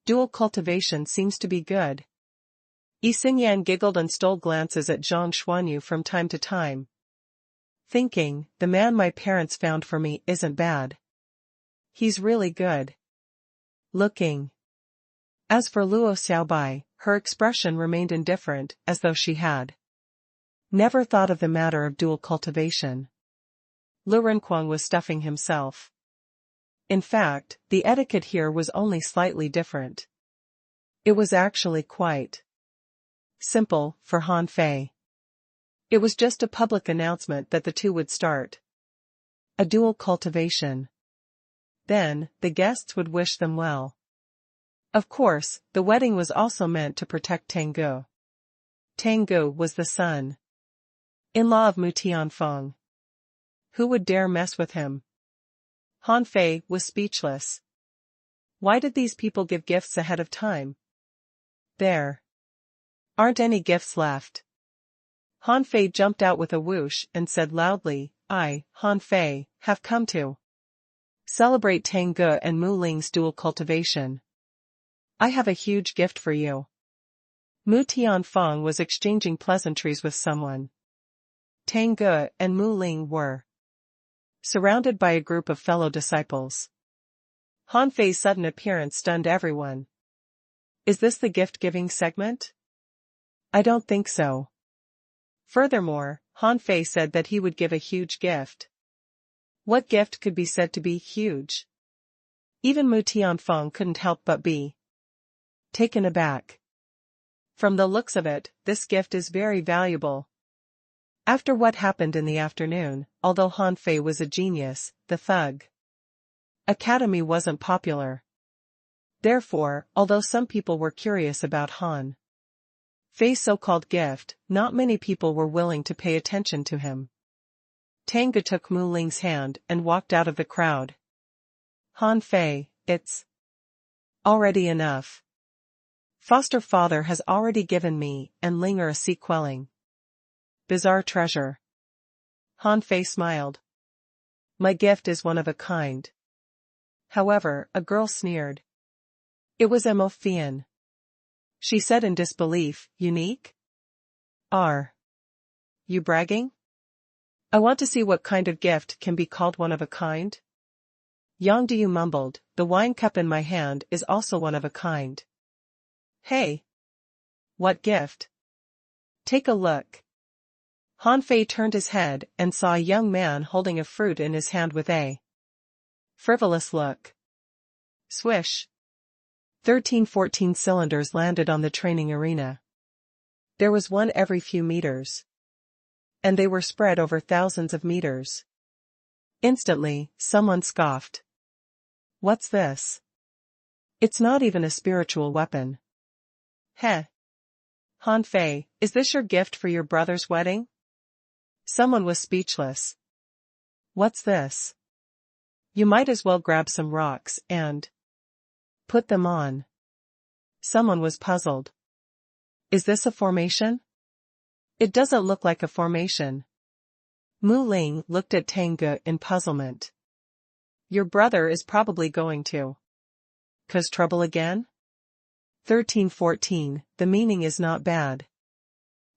S1: dual cultivation seems to be good. Yi Xingyan giggled and stole glances at Zhang Xuanyu from time to time, thinking, the man my parents found for me isn't bad. He's really good looking. As for Luo Xiaobai, her expression remained indifferent, as though she had never thought of the matter of dual cultivation. Lu Renquang was stuffing himself. In fact, the etiquette here was only slightly different. It was actually quite simple for Han Fei. It was just a public announcement that the two would start a dual cultivation. Then, the guests would wish them well. Of course, the wedding was also meant to protect Tang Ge. Tang Ge was the son-in-law of Mu Tianfeng. Who would dare mess with him? Han Fei was speechless. Why did these people give gifts ahead of time? There aren't any gifts left. Han Fei jumped out with a whoosh and said loudly, I, Han Fei, have come to celebrate Tang Ge and Mu Ling's dual cultivation. I have a huge gift for you. Mu Tianfeng was exchanging pleasantries with someone. Tang Ge and Mu Ling were surrounded by a group of fellow disciples. Han Fei's sudden appearance stunned everyone. Is this the gift-giving segment? I don't think so. Furthermore, Han Fei said that he would give a huge gift. What gift could be said to be huge? Even Mu Tianfeng couldn't help but be taken aback. From the looks of it, this gift is very valuable. After what happened in the afternoon, although Han Fei was a genius, the Thug Academy wasn't popular. Therefore, although some people were curious about Han Fei's so-called gift, not many people were willing to pay attention to him. Tang Ge took Mu Ling's hand and walked out of the crowd. Han Fei, it's already enough. Foster father has already given me and Ling a sequelling bizarre treasure. Han Fei smiled. My gift is one of a kind. However, a girl sneered. It was Emofian. She said in disbelief, unique? Are you bragging? I want to see what kind of gift can be called one of a kind. Yang Diu mumbled, the wine cup in my hand is also one of a kind. Hey! What gift? Take a look. Han Fei turned his head and saw a young man holding a fruit in his hand with a frivolous look. Swish! 13-14 cylinders landed on the training arena. There was one every few meters. And they were spread over thousands of meters. Instantly, someone scoffed. What's this? It's not even a spiritual weapon. Heh. Han Fei, is this your gift for your brother's wedding? Someone was speechless. What's this? You might as well grab some rocks and put them on. Someone was puzzled. Is this a formation? It doesn't look like a formation. Mu Ling looked at Tang Ge in puzzlement. Your brother is probably going to cause trouble again? 1314, the meaning is not bad.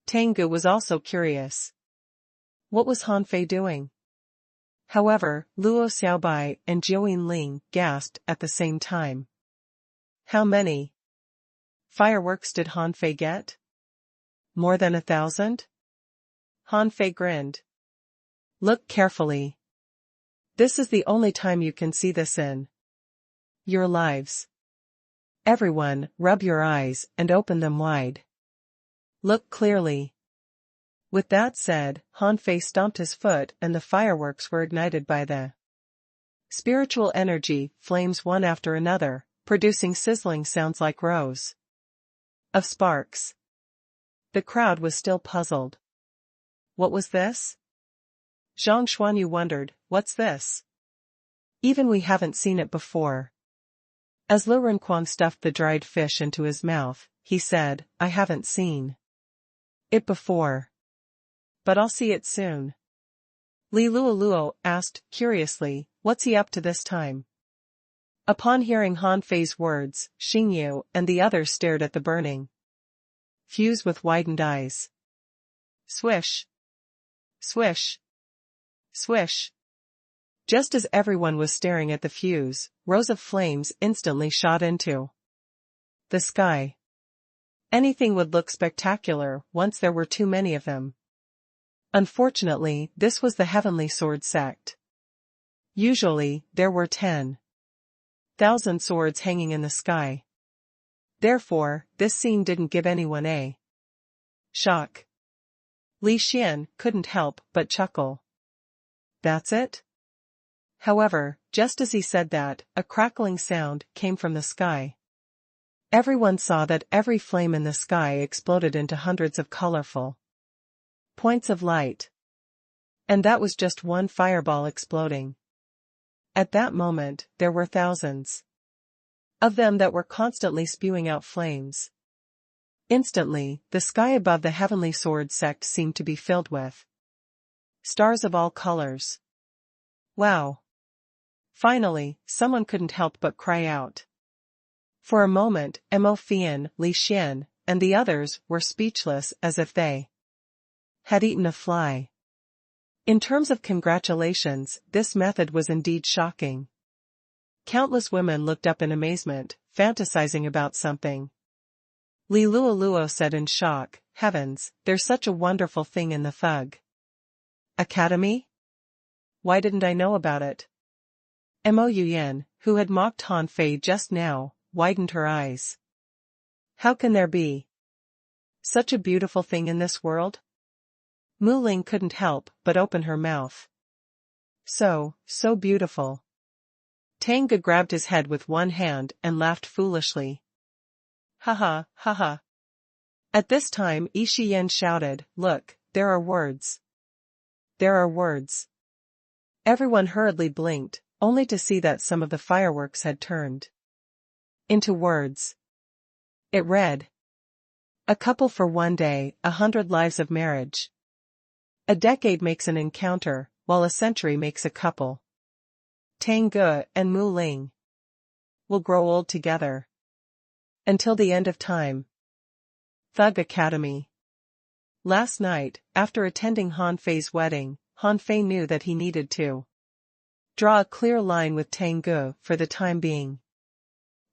S1: Tang Ge was also curious. What was Han Fei doing? However, Luo Xiaobai and Jiuyin Ling gasped at the same time. How many fireworks did Han Fei get? More than 1,000? Han Fei grinned. Look carefully. This is the only time you can see this in your lives. Everyone, rub your eyes and open them wide. Look clearly. With that said, Han Fei stomped his foot and the fireworks were ignited by the spiritual energy, flames one after another, producing sizzling sounds like rows of sparks. The crowd was still puzzled. What was this? Zhang Xuanyu wondered, what's this? Even we haven't seen it before. As Lu Renquang stuffed the dried fish into his mouth, he said, I haven't seen it before. But I'll see it soon. Li Luoluo asked, curiously, what's he up to this time? Upon hearing Han Fei's words, Xingyu and the others stared at the burning fuse with widened eyes. Swish. Swish. Swish. Just as everyone was staring at the fuse, rows of flames instantly shot into the sky. Anything would look spectacular once there were too many of them. Unfortunately, this was the Heavenly Sword sect. Usually, there were 10,000 swords hanging in the sky. Therefore, this scene didn't give anyone a shock. Li Xian couldn't help but chuckle. That's it? However, just as he said that, a crackling sound came from the sky. Everyone saw that every flame in the sky exploded into hundreds of colorful points of light. And that was just one fireball exploding. At that moment, there were thousands of them that were constantly spewing out flames. Instantly, the sky above the Heavenly Sword sect seemed to be filled with stars of all colors. Wow! Finally, someone couldn't help but cry out. For a moment, Mo Fian, Li Xian, and the others were speechless as if they had eaten a fly. In terms of congratulations, this method was indeed shocking. Countless women looked up in amazement, fantasizing about something. Li Luoluo said in shock, heavens, there's such a wonderful thing in the Thug Academy? Why didn't I know about it? Mo Yuyan, who had mocked Han Fei just now, widened her eyes. How can there be such a beautiful thing in this world? Mu Ling couldn't help but open her mouth. So beautiful. Tang Ge grabbed his head with one hand and laughed foolishly. Ha ha. At this time Yi Shiyan shouted, look, there are words. There are words. Everyone hurriedly blinked, only to see that some of the fireworks had turned into words. It read, a couple for 1 day, 100 lives of marriage. A decade makes an encounter, while a century makes a couple. Tang Ge and Mu Ling will grow old together. Until the end of time. Thug Academy. Last night, after attending Han Fei's wedding, Han Fei knew that he needed to draw a clear line with Tang Ge for the time being.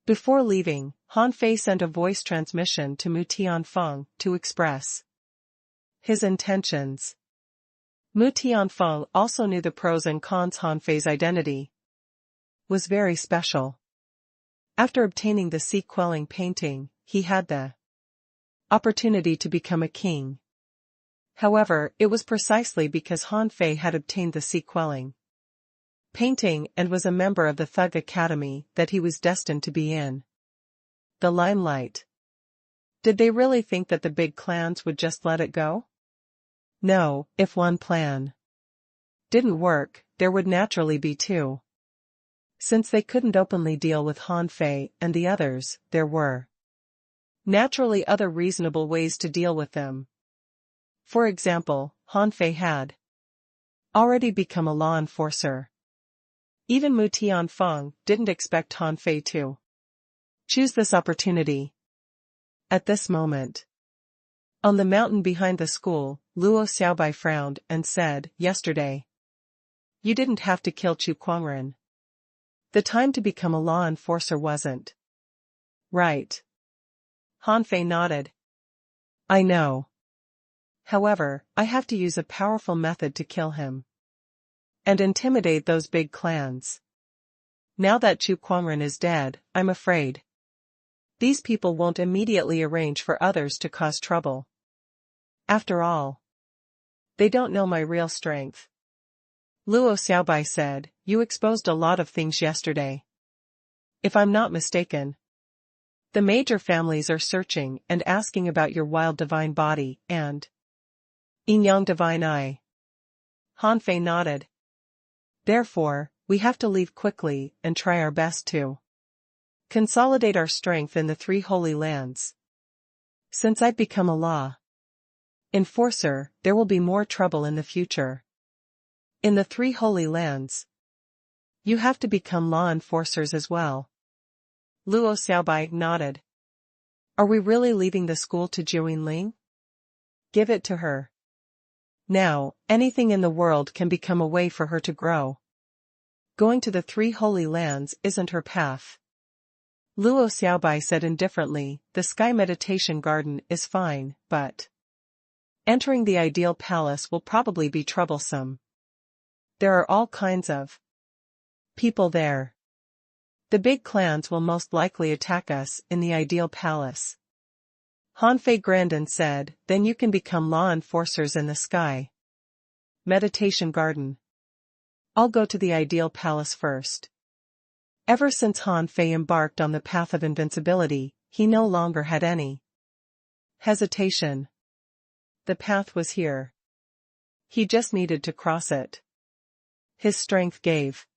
S1: Before leaving, Han Fei sent a voice transmission to Mu Tianfeng to express his intentions. Mu Tianfeng also knew the pros and cons. Han Fei's identity was very special. After obtaining the sea-quelling painting, he had the opportunity to become a king. However, it was precisely because Han Fei had obtained the sea-quelling painting and was a member of the Thug Academy that he was destined to be in the limelight. Did they really think that the big clans would just let it go? No, if one plan didn't work, there would naturally be two. Since they couldn't openly deal with Han Fei and the others, there were naturally other reasonable ways to deal with them. For example, Han Fei had already become a law enforcer. Even Mu Tianfeng didn't expect Han Fei to choose this opportunity. At this moment, on the mountain behind the school, Luo Xiaobai frowned and said, "Yesterday, you didn't have to kill Chu Kuangren. The time to become a law enforcer wasn't right." Han Fei nodded. "I know. However, I have to use a powerful method to kill him and intimidate those big clans. Now that Chu Kuangren is dead, I'm afraid these people won't immediately arrange for others to cause trouble. After all, they don't know my real strength." Luo Xiaobai said, "You exposed a lot of things yesterday. If I'm not mistaken, the major families are searching and asking about your wild divine body and yin-yang divine eye." Han Fei nodded. "Therefore, we have to leave quickly and try our best to consolidate our strength in the three holy lands. Since I've become a law enforcer, there will be more trouble in the future. In the three holy lands, you have to become law enforcers as well." Luo Xiaobai nodded. "Are we really leaving the school to Jiuyin? Give it to her. Now, anything in the world can become a way for her to grow. Going to the three holy lands isn't her path." Luo Xiaobai said indifferently, "The Sky Meditation Garden is fine, but entering the ideal palace will probably be troublesome. There are all kinds of people there. The big clans will most likely attack us in the ideal palace." Han Fei grinned and said, "Then you can become law enforcers in the Sky Meditation Garden. I'll go to the ideal palace first." Ever since Han Fei embarked on the path of invincibility, he no longer had any hesitation. The path was here. He just needed to cross it. His strength gave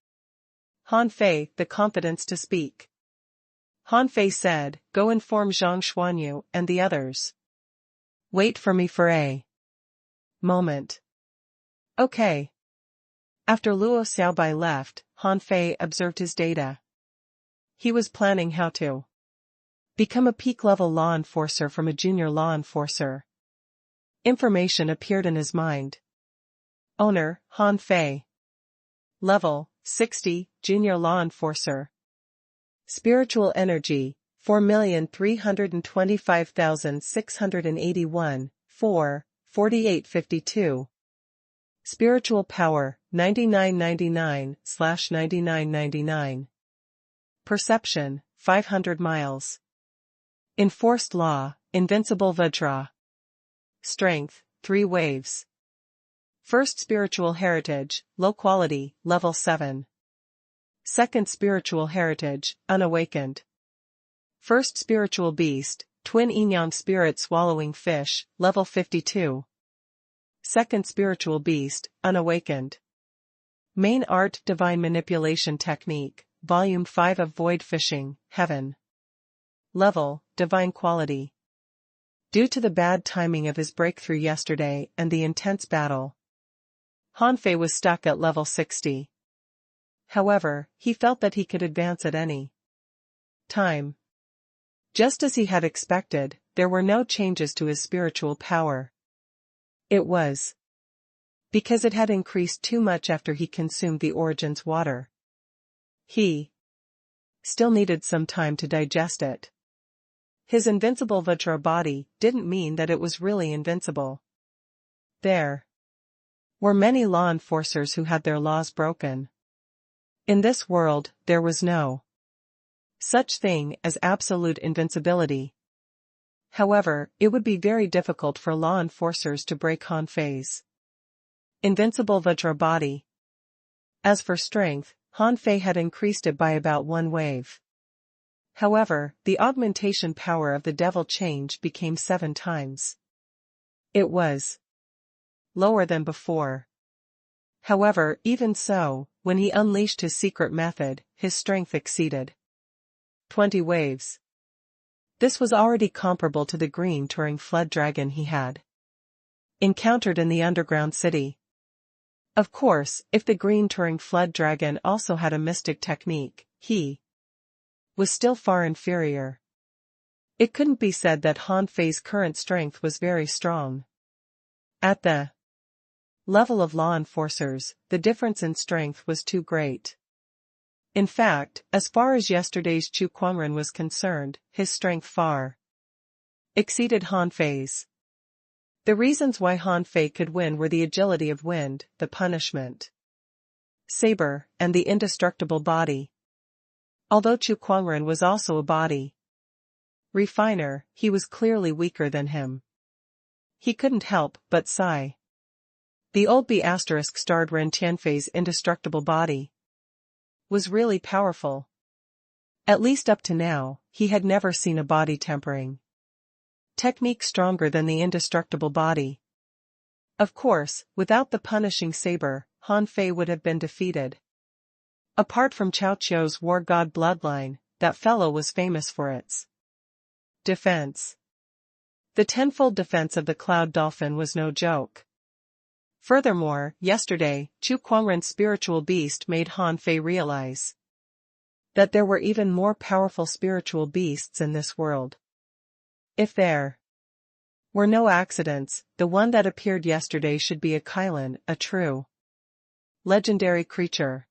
S1: Han Fei the confidence to speak. Han Fei said, "Go inform Zhang Xuanyu and the others. Wait for me for a moment." "Okay." After Luo Xiaobai left, Han Fei observed his data. He was planning how to become a peak-level law enforcer from a junior law enforcer. Information appeared in his mind. Owner, Han Fei. Level, 60, junior law enforcer. Spiritual energy, 4,325,681, 4, 4852. Spiritual power, 9999/9999. Perception, 500 miles. Enforced law, invincible Vajra. Strength, 3 waves. First spiritual heritage, low quality, level 7. Second spiritual heritage, unawakened. First spiritual beast, twin yin-yang spirit swallowing fish, level 52. Second spiritual beast, unawakened. Main art divine manipulation technique, volume 5 of void fishing, heaven. Level, divine quality. Due to the bad timing of his breakthrough yesterday and the intense battle, Han Fei was stuck at level 60. However, he felt that he could advance at any time. Just as he had expected, there were no changes to his spiritual power. It was because it had increased too much after he consumed the Origin's water. He still needed some time to digest it. His invincible Vajra body didn't mean that it was really invincible. There were many law enforcers who had their laws broken. In this world, there was no such thing as absolute invincibility. However, it would be very difficult for law enforcers to break Han Fei's invincible Vajra body. As for strength, Han Fei had increased it by about 1 wave. However, the augmentation power of the devil change became 7 times. It was lower than before. However, even so, when he unleashed his secret method, his strength exceeded 20 waves. This was already comparable to the green Turing flood dragon he had encountered in the underground city. Of course, if the green Turing flood dragon also had a mystic technique, he was still far inferior. It couldn't be said that Han Fei's current strength was very strong. At the level of law enforcers, the difference in strength was too great. In fact, as far as yesterday's Chu Kuangren was concerned, his strength far exceeded Han Fei's. The reasons why Han Fei could win were the agility of wind, the punishment saber, and the indestructible body. Although Chu Kuangren was also a body refiner, he was clearly weaker than him. He couldn't help but sigh. The old B***starred Ren Tianfei's indestructible body was really powerful. At least up to now, he had never seen a body tempering technique stronger than the indestructible body. Of course, without the punishing saber, Han Fei would have been defeated. Apart from Cao Qiu's war god bloodline, that fellow was famous for its defense. The tenfold defense of the Cloud Dolphin was no joke. Furthermore, yesterday, Chu Kuangren's spiritual beast made Han Fei realize that there were even more powerful spiritual beasts in this world. If there were no accidents, the one that appeared yesterday should be a Kailan, a true legendary creature.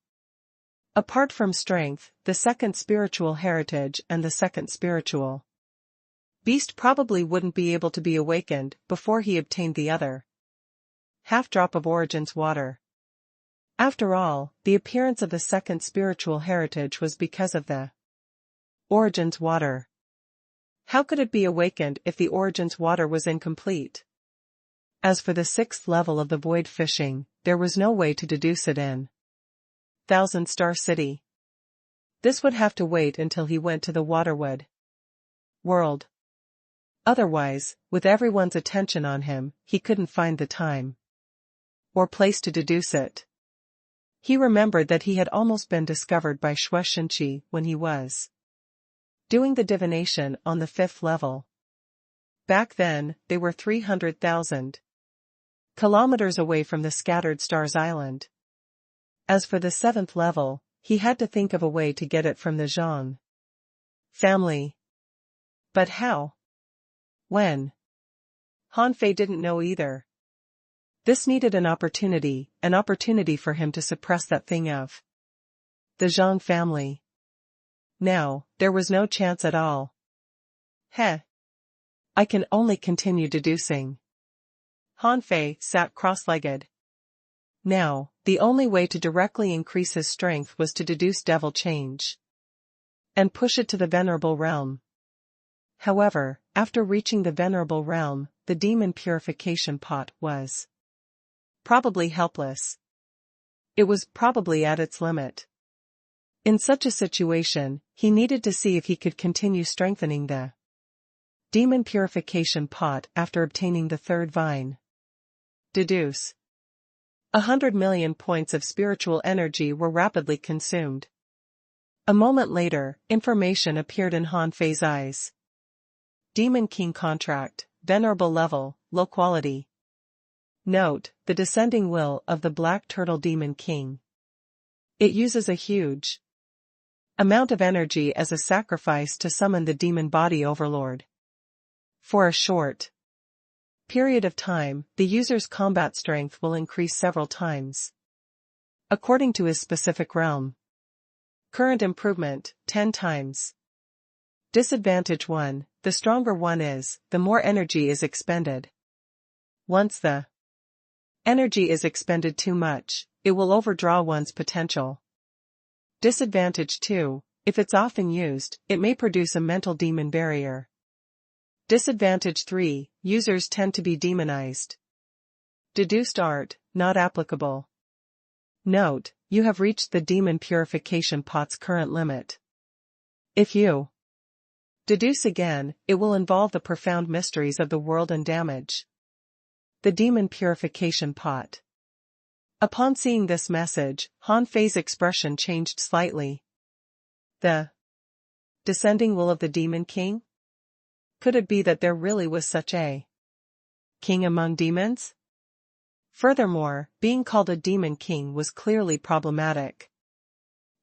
S1: Apart from strength, the second spiritual heritage and the second spiritual beast probably wouldn't be able to be awakened before he obtained the other half-drop of Origin's water. After all, the appearance of the second spiritual heritage was because of the Origin's water. How could it be awakened if the Origin's water was incomplete? As for the sixth level of the void fishing, there was no way to deduce it in Thousand Star City. This would have to wait until he went to the Waterwood world. Otherwise, with everyone's attention on him, he couldn't find the time or place to deduce it. He remembered that he had almost been discovered by Shui Shinqi when he was doing the divination on the 5th level. Back then, they were 300,000 kilometers away from the Scattered Stars Island. As for the 7th level, he had to think of a way to get it from the Zhang family. But how? When? Han Fei didn't know either. This needed an opportunity for him to suppress that thing of the Zhang family. Now, there was no chance at all. I can only continue deducing. Han Fei sat cross-legged. Now, the only way to directly increase his strength was to deduce devil change and push it to the venerable realm. However, after reaching the venerable realm, the demon purification pot was probably helpless. It was probably at its limit. In such a situation, he needed to see if he could continue strengthening the demon purification pot after obtaining the third vine. Deduce. 100 million points of spiritual energy were rapidly consumed. A moment later, information appeared in Han Fei's eyes. Demon King contract, venerable level, low quality. Note, the descending will of the Black Turtle Demon King. It uses a huge amount of energy as a sacrifice to summon the demon body overlord. For a short period of time, the user's combat strength will increase several times, according to his specific realm. Current improvement, 10 times. Disadvantage 1, the stronger one is, the more energy is expended. Once the energy is expended too much, it will overdraw one's potential. Disadvantage 2, if it's often used, it may produce a mental demon barrier. Disadvantage 3, users tend to be demonized. Deduced art, not applicable. Note, you have reached the demon purification pot's current limit. If you deduce again, it will involve the profound mysteries of the world and damage the demon purification pot. Upon seeing this message, Han Fei's expression changed slightly. The descending will of the Demon King? Could it be that there really was such a king among demons? Furthermore, being called a demon king was clearly problematic.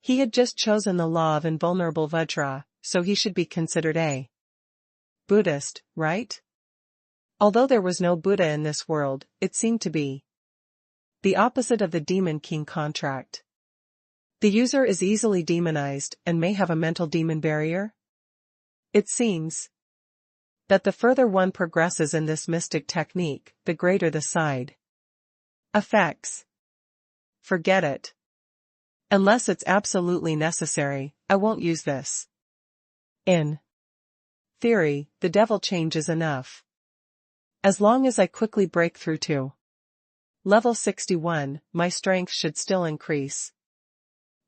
S1: He had just chosen the law of invulnerable Vajra, so he should be considered a Buddhist, right? Although there was no Buddha in this world, it seemed to be the opposite of the demon king contract. The user is easily demonized and may have a mental demon barrier. It seems that the further one progresses in this mystic technique, the greater the side effects. Forget it. Unless it's absolutely necessary, I won't use this. In theory, the devil changes enough. As long as I quickly break through to level 61, my strength should still increase.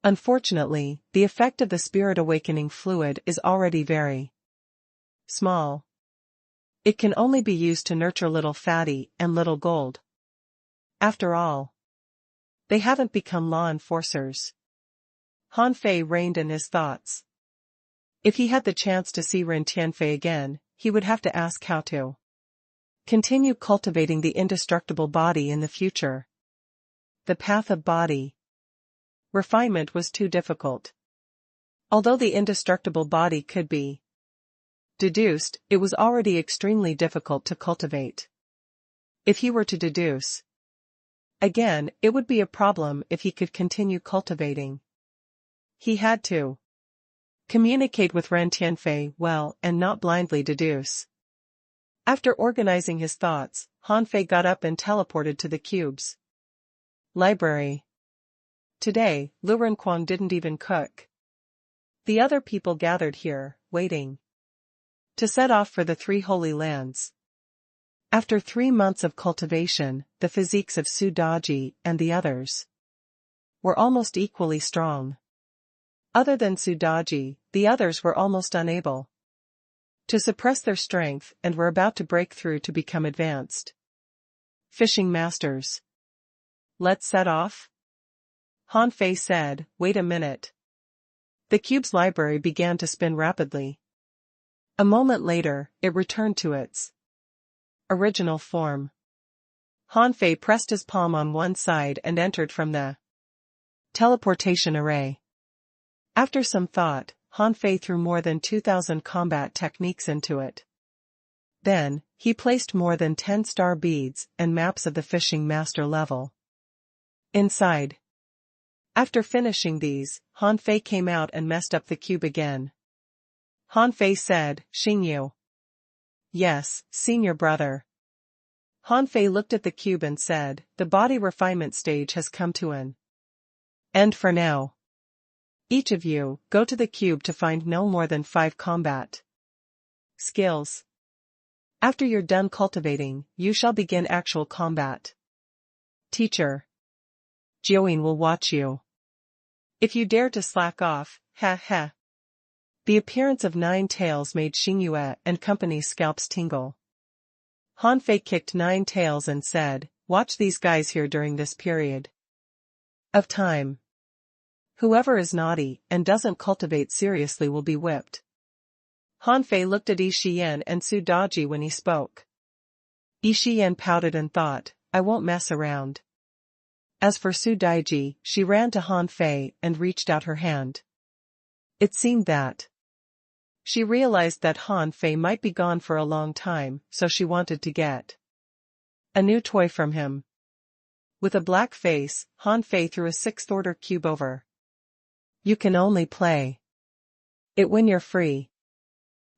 S1: Unfortunately, the effect of the spirit awakening fluid is already very small. It can only be used to nurture little fatty and little gold. After all, they haven't become law enforcers. Han Fei reined in his thoughts. If he had the chance to see Ren Tianfei again, he would have to ask how to continue cultivating the indestructible body in the future. The path of body refinement was too difficult. Although the indestructible body could be deduced, it was already extremely difficult to cultivate. If he were to deduce again, it would be a problem if he could continue cultivating. He had to communicate with Ren Tianfei well and not blindly deduce. After organizing his thoughts, Han Fei got up and teleported to the cube's library. Today, Lu Renquang didn't even cook. The other people gathered here, waiting to set off for the 3 Holy Lands. After 3 months of cultivation, the physiques of Su Daji and the others were almost equally strong. Other than Su Daji, the others were almost unable to suppress their strength and were about to break through to become advanced fishing masters. Let's set off? Han Fei said, wait a minute. The cube's library began to spin rapidly. A moment later, it returned to its original form. Han Fei pressed his palm on one side and entered from the teleportation array. After some thought, Han Fei threw more than 2,000 combat techniques into it. Then, he placed more than 10 star beads and maps of the fishing master level inside. After finishing these, Han Fei came out and messed up the cube again. Han Fei said, Xingyu. Yes, senior brother. Han Fei looked at the cube and said, the body refinement stage has come to an end for now. Each of you, go to the cube to find no more than 5 combat skills. After you're done cultivating, you shall begin actual combat. Teacher Jiuyin will watch you. If you dare to slack off, ha ha. The appearance of 9 tails made Xingyue and company's scalps tingle. Han Fei kicked 9 tails and said, watch these guys here during this period of time. Whoever is naughty and doesn't cultivate seriously will be whipped. Han Fei looked at Yi Shiyan and Su Daji when he spoke. Yi Shiyan pouted and thought, I won't mess around. As for Su Daiji, she ran to Han Fei and reached out her hand. It seemed that she realized that Han Fei might be gone for a long time, so she wanted to get a new toy from him. With a black face, Han Fei threw a 6th order cube over. You can only play it when you're free.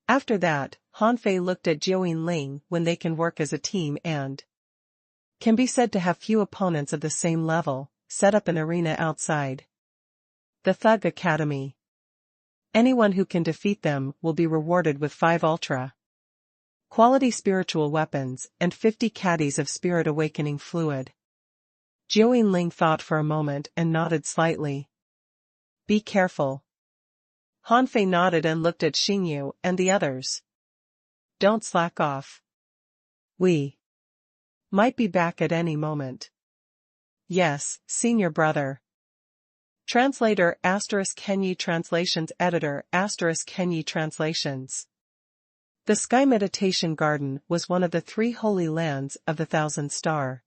S1: After that, Han Fei looked at Jiuyin Ling when they can work as a team and can be said to have few opponents of the same level, set up an arena outside the Thug Academy. Anyone who can defeat them will be rewarded with 5 ultra quality spiritual weapons and 50 caddies of spirit awakening fluid. Jiuyin Ling thought for a moment and nodded slightly. Be careful. Han Fei nodded and looked at Xingyu and the others. Don't slack off. We might be back at any moment. Yes, senior brother. Translator *Kenyi Translations Editor *Kenyi Translations The Sky Meditation Garden was one of the 3 holy lands of the Thousand-Star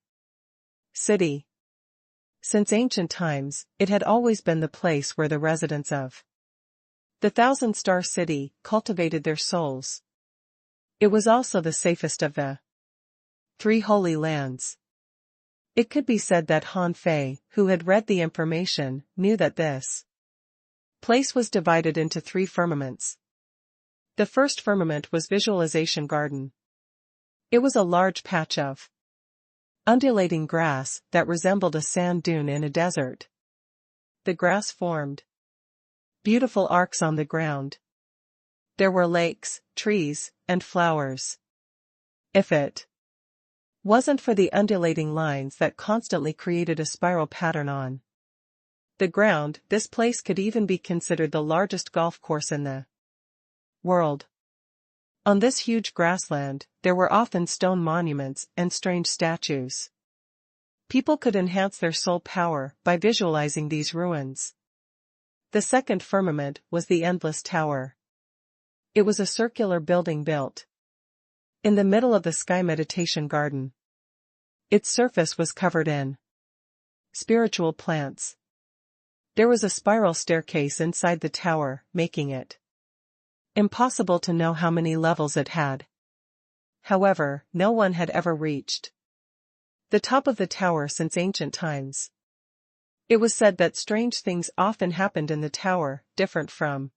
S1: City. Since ancient times, it had always been the place where the residents of the Thousand-Star City cultivated their souls. It was also the safest of the 3 holy lands. It could be said that Han Fei, who had read the information, knew that this place was divided into 3 firmaments. The first firmament was Visualization Garden. It was a large patch of undulating grass that resembled a sand dune in a desert. The grass formed beautiful arcs on the ground. There were lakes, trees, and flowers. If it wasn't for the undulating lines that constantly created a spiral pattern on the ground, this place could even be considered the largest golf course in the world. On this huge grassland, there were often stone monuments and strange statues. People could enhance their soul power by visualizing these ruins. The second firmament was the Endless Tower. It was a circular building built in the middle of the Sky Meditation Garden. Its surface was covered in spiritual plants. There was a spiral staircase inside the tower, making it impossible to know how many levels it had. However, no one had ever reached the top of the tower since ancient times. It was said that strange things often happened in the tower, different from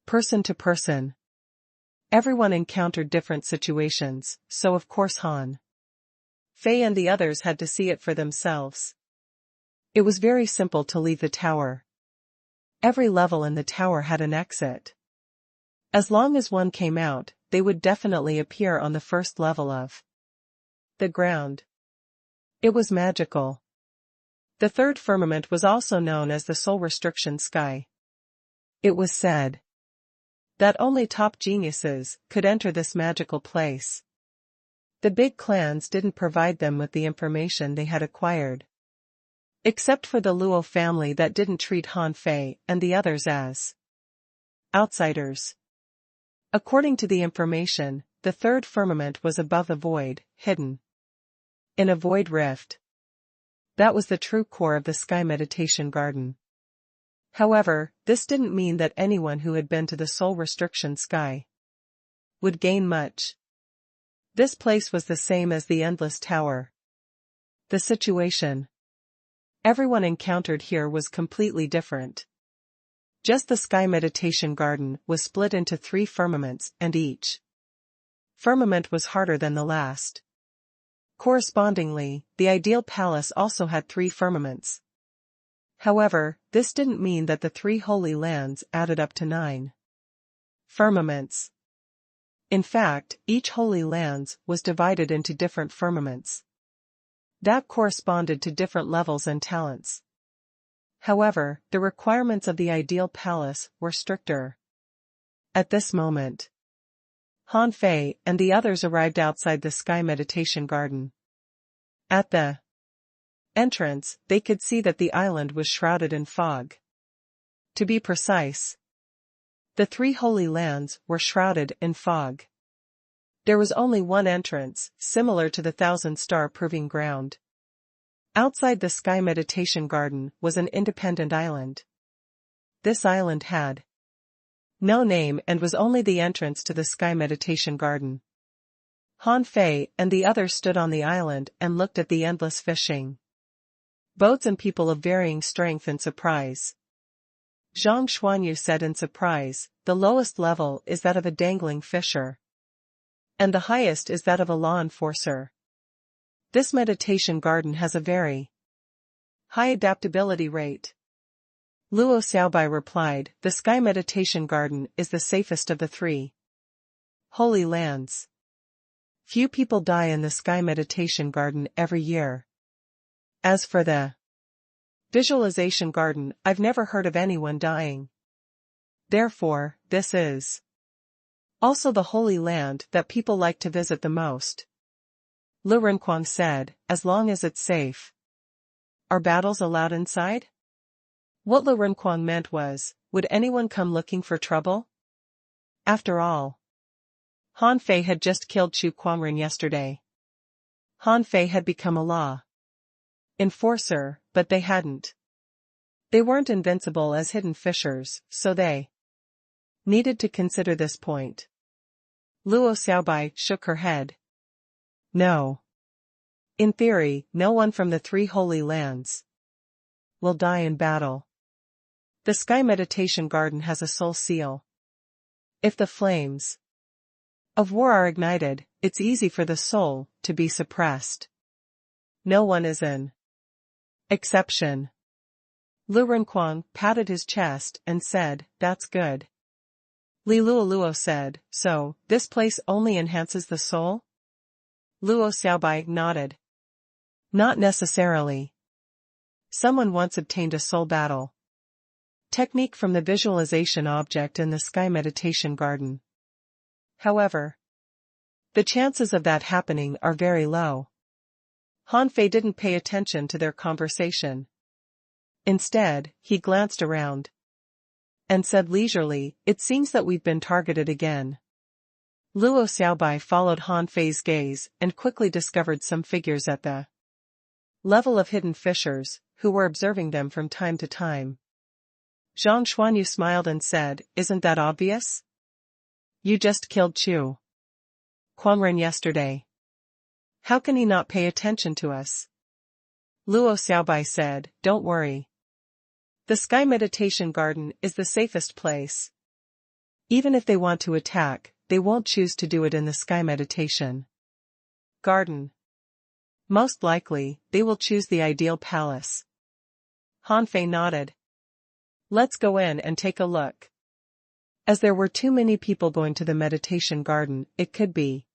S1: person to person. Everyone encountered different situations, so of course Han Fei and the others had to see it for themselves. It was very simple to leave the tower. Every level in the tower had an exit. As long as one came out, they would definitely appear on the first level of the ground. It was magical. The third firmament was also known as the Soul Restriction Sky. It was said that only top geniuses could enter this magical place. The big clans didn't provide them with the information they had acquired. Except for the Luo family that didn't treat Han Fei and the others as outsiders. According to the information, the third firmament was above the void, hidden in a void rift. That was the true core of the Sky Meditation Garden. However, this didn't mean that anyone who had been to the Soul Restriction Sky would gain much. This place was the same as the Endless Tower. The situation everyone encountered here was completely different. Just the Sky Meditation Garden was split into 3 firmaments, and each firmament was harder than the last. Correspondingly, the Ideal Palace also had 3 firmaments. However, this didn't mean that the 3 holy lands added up to 9 firmaments. In fact, each holy lands was divided into different firmaments that corresponded to different levels and talents. However, the requirements of the Ideal Palace were stricter. At this moment, Han Fei and the others arrived outside the Sky Meditation Garden. At the entrance, they could see that the island was shrouded in fog. To be precise, the 3 holy lands were shrouded in fog. There was only one entrance, similar to the Thousand-Star Proving Ground. Outside the Sky Meditation Garden was an independent island. This island had no name and was only the entrance to the Sky Meditation Garden. Han Fei and the others stood on the island and looked at the endless fishing boats and people of varying strength in surprise. Zhang Xuanyu said in surprise, "The lowest level is that of a dangling fisher, and the highest is that of a law enforcer. This meditation garden has a very high adaptability rate." Luo Xiaobai replied, "The Sky Meditation Garden is the safest of the 3 holy lands. Few people die in the Sky Meditation Garden every year. As for the Visualization Garden, I've never heard of anyone dying. Therefore, this is also the holy land that people like to visit the most." Lu Renquang said, "As long as it's safe. Are battles allowed inside?" What Lu Renquang meant was, would anyone come looking for trouble? After all, Han Fei had just killed Chu Quanren yesterday. Han Fei had become a law enforcer, but they hadn't. They weren't invincible as hidden fishers, so they needed to consider this point. Luo Xiaobai shook her head. No. In theory, no one from the three holy lands will die in battle. The Sky Meditation Garden has a soul seal. If the flames of war are ignited, it's easy for the soul to be suppressed. No one is an exception. Lu Renquan patted his chest and said, "That's good." Li Luoluo said, "So, this place only enhances the soul?" Luo Xiaobai nodded. Not necessarily. Someone once obtained a soul battle technique from the visualization object in the Sky Meditation Garden. However, the chances of that happening are very low. Han Fei didn't pay attention to their conversation. Instead, he glanced around and said leisurely, "It seems that we've been targeted again." Luo Xiaobai followed Han Fei's gaze and quickly discovered some figures at the level of hidden fishers, who were observing them from time to time. Zhang Xuanyu smiled and said, "Isn't that obvious? You just killed Chu Quanren yesterday. How can he not pay attention to us?" Luo Xiaobai said, "Don't worry. The Sky Meditation Garden is the safest place. Even if they want to attack, they won't choose to do it in the Sky Meditation Garden. Most likely, they will choose the ideal palace." Han Fei nodded. "Let's go in and take a look." As there were too many people going to the meditation garden, it could be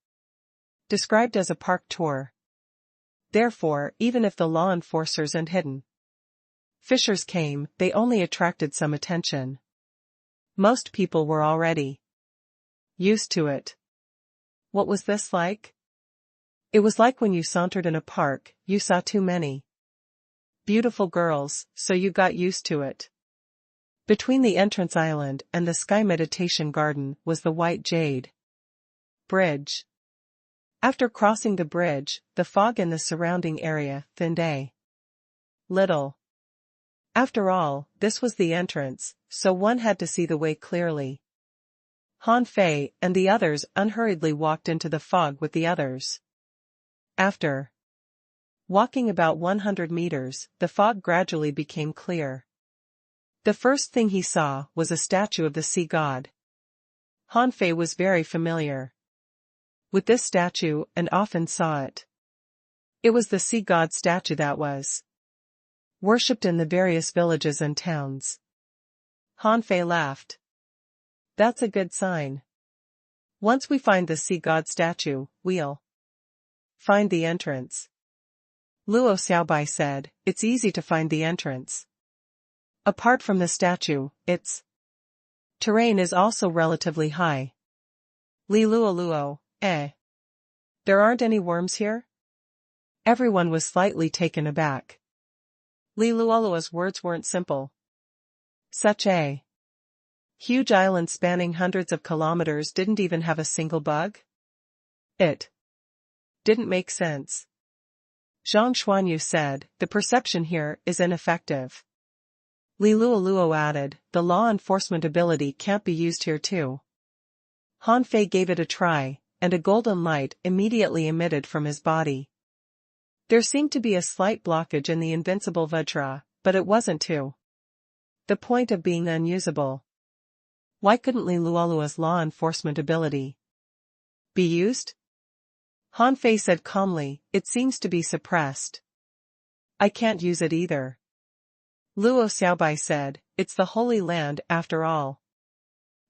S1: described as a park tour. Therefore, even if the law enforcers and hidden fishers came, they only attracted some attention. Most people were already used to it. What was this like? It was like when you sauntered in a park, you saw too many beautiful girls, so you got used to it. Between the entrance island and the Sky Meditation Garden was the White Jade Bridge. After crossing the bridge, the fog in the surrounding area thinned a little. After all, this was the entrance, so one had to see the way clearly. Han Fei and the others unhurriedly walked into the fog with the others. After walking about 100 meters, the fog gradually became clear. The first thing he saw was a statue of the sea god. Han Fei was very familiar with this statue and often saw it. It was the sea god statue that was worshipped in the various villages and towns. Han Fei laughed. "That's a good sign. Once we find the sea god statue, we'll find the entrance." Luo Xiaobai said, "It's easy to find the entrance. Apart from the statue, its terrain is also relatively high." Li Luoluo, there aren't any worms here?" Everyone was slightly taken aback. Li Luoluo's words weren't simple. Such a huge island spanning hundreds of kilometers didn't even have a single bug? It didn't make sense. Zhang Xuanyu said, "The perception here is ineffective." Li Luoluo added, "The law enforcement ability can't be used here too." Han Fei gave it a try, and a golden light immediately emitted from his body. There seemed to be a slight blockage in the invincible Vajra, but it wasn't to the point of being unusable. Why couldn't Li Luoluo's law enforcement ability be used? Han Fei said calmly, "It seems to be suppressed. I can't use it either." Luo Xiaobai said, "It's the Holy Land after all.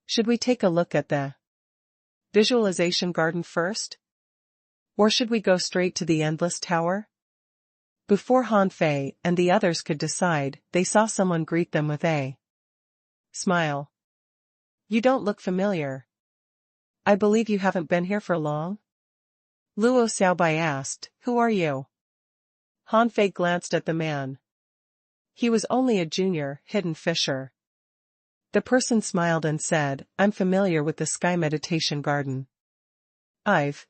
S1: Should we take a look at the visualization garden first? Or should we go straight to the Endless Tower?" Before Han Fei and the others could decide, they saw someone greet them with a smile. "You don't look familiar. I believe you haven't been here for long?" Luo Xiaobai asked, "Who are you?" Han Fei glanced at the man. He was only a junior, hidden fisher. The person smiled and said, "I'm familiar with the Sky Meditation Garden. I've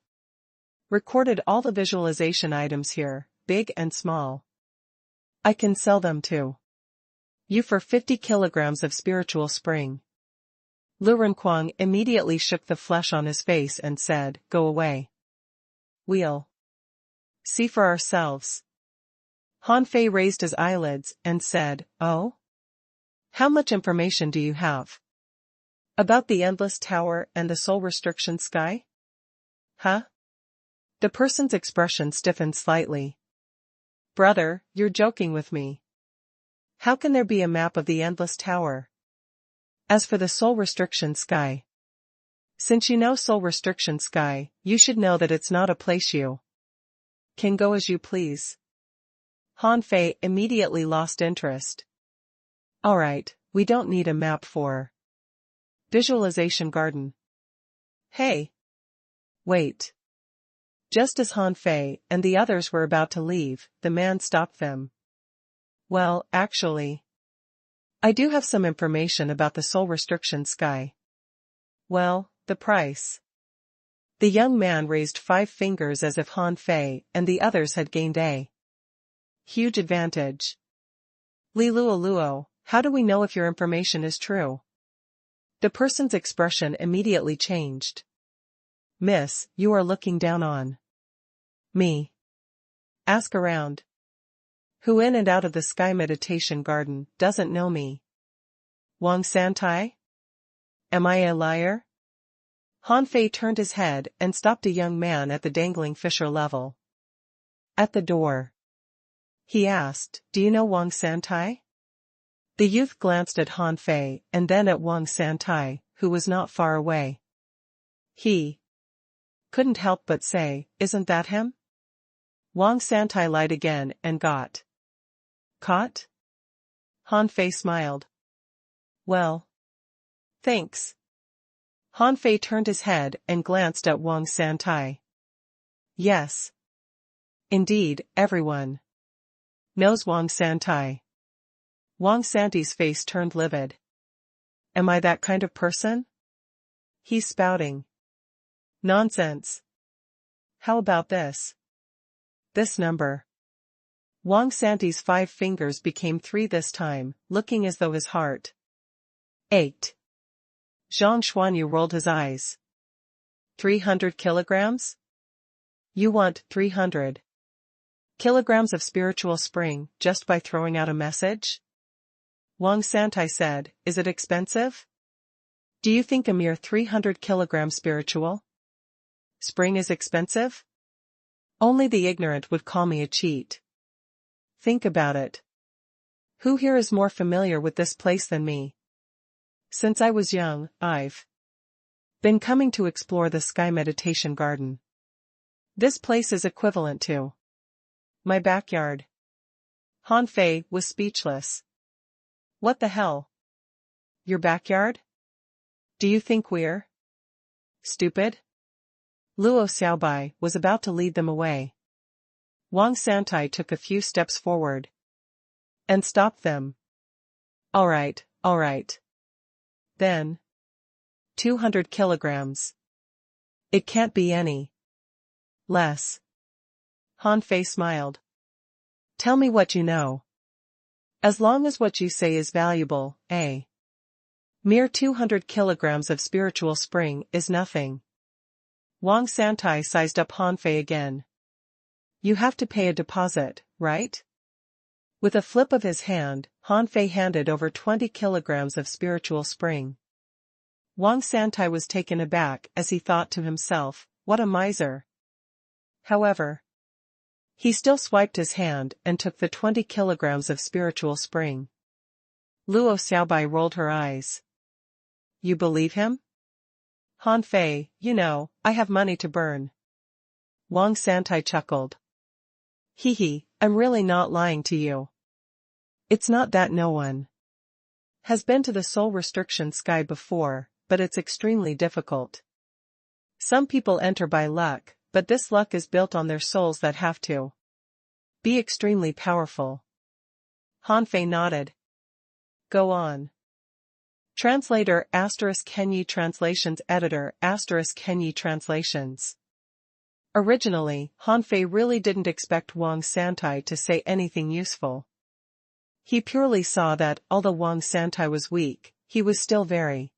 S1: recorded all the visualization items here, big and small. I can sell them to you for 50 kilograms of spiritual spring. Lu Renquang immediately shook the flesh on his face and said, "Go away. We'll see for ourselves." Han Fei raised his eyelids and said, "Oh? How much information do you have about the Endless Tower and the Soul Restriction Sky?" Huh? The person's expression stiffened slightly. "Brother, you're joking with me. How can there be a map of the Endless Tower? As for the Soul Restriction Sky, since you know Soul Restriction Sky, you should know that it's not a place you can go as you please." Han Fei immediately lost interest. "Alright, we don't need a map for Visualization Garden." "Hey! Wait." Just as Han Fei and the others were about to leave, the man stopped them. "Well, actually, I do have some information about the Soul Restriction Sky." "Well, the price." The young man raised 5 fingers as if Han Fei and the others had gained a huge advantage. "Li Luo Luo, how do we know if your information is true?" The person's expression immediately changed. "Miss, you are looking down on me. Ask around. Who in and out of the Sky Meditation Garden doesn't know me? Wang Santai? Am I a liar?" Han Fei turned his head and stopped a young man at the dangling fisher level. At the door, he asked, "Do you know Wang Santai?" The youth glanced at Han Fei and then at Wang Santai, who was not far away. He couldn't help but say, "Isn't that him?" Wang Santai lied again and got caught? Han Fei smiled. "Well, thanks." Han Fei turned his head and glanced at Wang Santai. "Yes. Indeed, everyone knows Wang Santai." Wang Santai's face turned livid. "Am I that kind of person?" he's spouting. "Nonsense. How about this? This number." Wang Santai's 5 fingers became 3 this time, looking as though his heart ached. Zhang Xuanyu rolled his eyes. 300 kilograms? You want 300 kilograms of spiritual spring just by throwing out a message? Wang Santai said, "Is it expensive? Do you think a mere 300 kilograms spiritual spring is expensive? Only the ignorant would call me a cheat. Think about it. Who here is more familiar with this place than me? Since I was young, I've been coming to explore the Sky Meditation Garden. This place is equivalent to my backyard." Han Fei was speechless. "What the hell? Your backyard? Do you think we're stupid?" Luo Xiaobai was about to lead them away. Wang Santai took a few steps forward and stopped them. All right. Then 200 kilograms. It can't be any less." Han Fei smiled. "Tell me what you know. As long as what you say is valuable, a mere 200 kilograms of spiritual spring is nothing." Wang Santai sized up Han Fei again. "You have to pay a deposit, right?" With a flip of his hand, Han Fei handed over 20 kilograms of spiritual spring. Wang Santai was taken aback as he thought to himself, "What a miser." However, he still swiped his hand and took the 20 kilograms of spiritual spring. Luo Xiaobai rolled her eyes. "You believe him?" "Han Fei, you know, I have money to burn." Wang Santai chuckled. Hee, I'm really not lying to you. It's not that no one has been to the Soul Restriction Sky before, but it's extremely difficult. Some people enter by luck, but this luck is built on their souls that have to be extremely powerful. Han Fei nodded. Go on. Translator *Kenyi Translations Editor *Kenyi Translations Originally, Han Fei really didn't expect Wang Santai to say anything useful. He purely saw that, although Wang Santai was weak, he was still very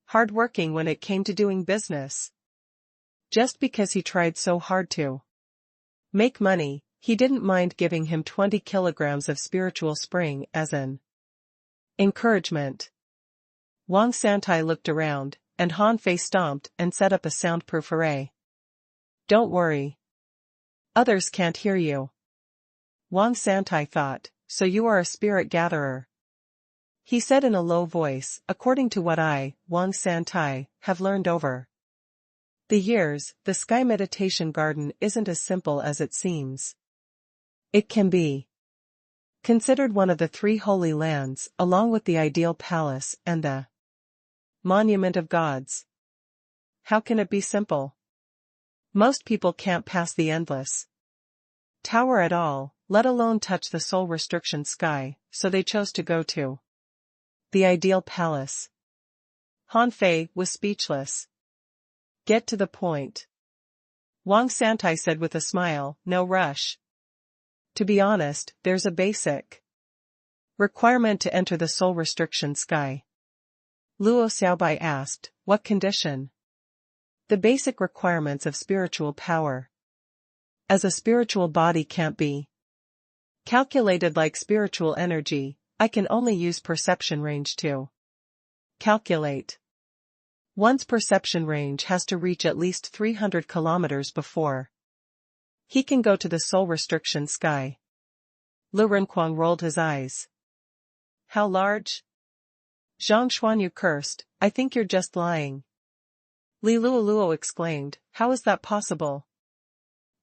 S1: hard-working when it came to doing business. Just because he tried so hard to make money, he didn't mind giving him 20 kilograms of spiritual spring as an encouragement. Wang Santai looked around, and Han Fei stomped and set up a soundproof array. Don't worry. Others can't hear you. Wang Santai thought, so you are a spirit gatherer. He said in a low voice, according to what I, Wang Santai, have learned over the years, the Sky Meditation Garden isn't as simple as it seems. It can be considered one of the 3 holy lands, along with the ideal palace and the monument of gods. How can it be simple? Most people can't pass the endless tower at all, let alone touch the soul restriction sky, so they chose to go to the ideal palace. Han Fei was speechless. Get to the point. Wang Santai said with a smile, no rush. To be honest, there's a basic requirement to enter the soul restriction sky. Luo Xiaobai asked, what condition? The basic requirements of spiritual power. As a spiritual body can't be calculated like spiritual energy, I can only use perception range to calculate. One's perception range has to reach at least 300 kilometers before he can go to the soul restriction sky. Lu Renquang rolled his eyes. How large? Zhang Xuanyu cursed, I think you're just lying. Li Luoluo exclaimed, how is that possible?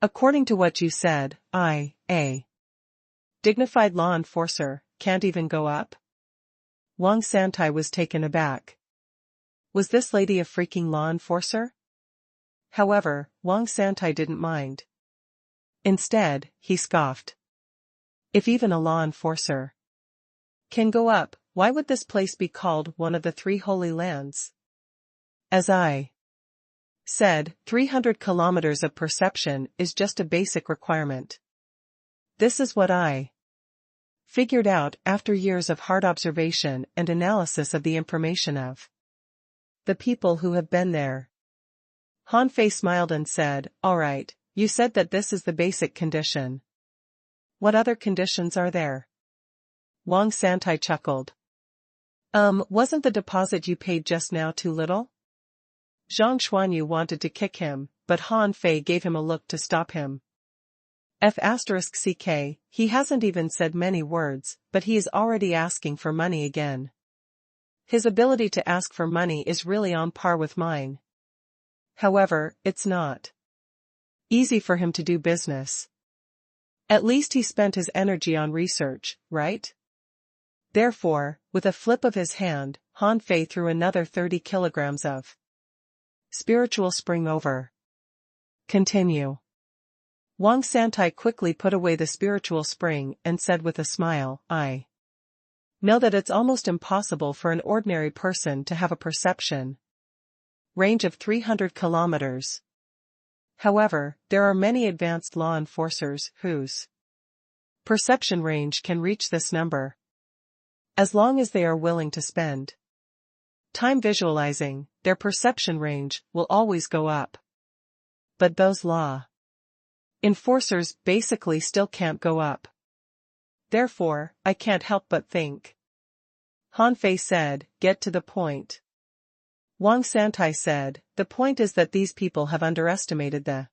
S1: According to what you said, a dignified law enforcer, can't even go up? Wang Santai was taken aback. Was this lady a freaking law enforcer? However, Wang Santai didn't mind. Instead, he scoffed. If even a law enforcer can go up, why would this place be called one of the 3 holy lands? As I said, 300 kilometers of perception is just a basic requirement. This is what I figured out after years of hard observation and analysis of the information of the people who have been there. Han Fei smiled and said, all right, you said that this is the basic condition. What other conditions are there? Wang Santai chuckled. Wasn't the deposit you paid just now too little? Zhang Xuanyu wanted to kick him, but Han Fei gave him a look to stop him. F***ck, he hasn't even said many words, but he is already asking for money again. His ability to ask for money is really on par with mine. However, it's not easy for him to do business. At least he spent his energy on research, right? Therefore, with a flip of his hand, Han Fei threw another 30 kilograms of spiritual spring over. Continue. Wang Santai quickly put away the spiritual spring and said with a smile, I know that it's almost impossible for an ordinary person to have a perception range of 300 kilometers. However, there are many advanced law enforcers whose perception range can reach this number. As long as they are willing to spend time visualizing, their perception range will always go up. But those law enforcers basically still can't go up. Therefore, I can't help but think. Han Fei said, get to the point. Wang Santai said, the point is that these people have underestimated the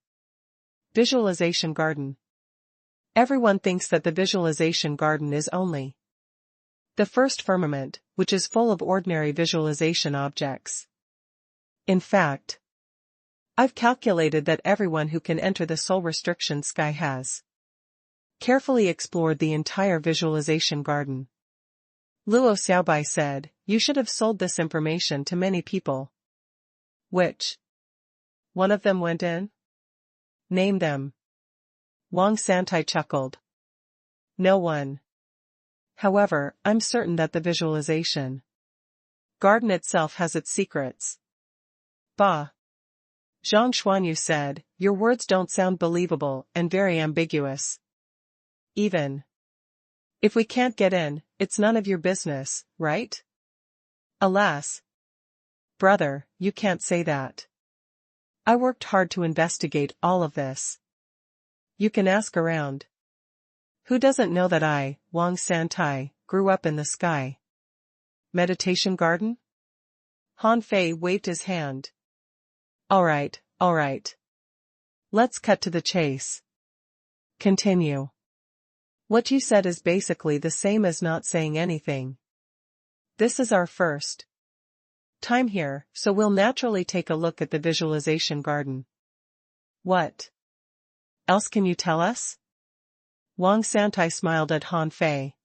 S1: visualization garden. Everyone thinks that the visualization garden is only the first firmament, which is full of ordinary visualization objects. In fact, I've calculated that everyone who can enter the soul restriction sky has carefully explored the entire visualization garden. Luo Xiaobai said, you should have sold this information to many people. Which one of them went in? Name them. Wang Santai chuckled. No one. However, I'm certain that the visualization garden itself has its secrets. Bah. Zhang Xuanyu said, your words don't sound believable and very ambiguous. Even if we can't get in, it's none of your business, right? Alas. Brother, you can't say that. I worked hard to investigate all of this. You can ask around. Who doesn't know that I, Wang Santai, grew up in the sky? Meditation garden? Han Fei waved his hand. All right. Let's cut to the chase. Continue. What you said is basically the same as not saying anything. This is our first time here, so we'll naturally take a look at the visualization garden. What else can you tell us? Wang Santai smiled at Han Fei.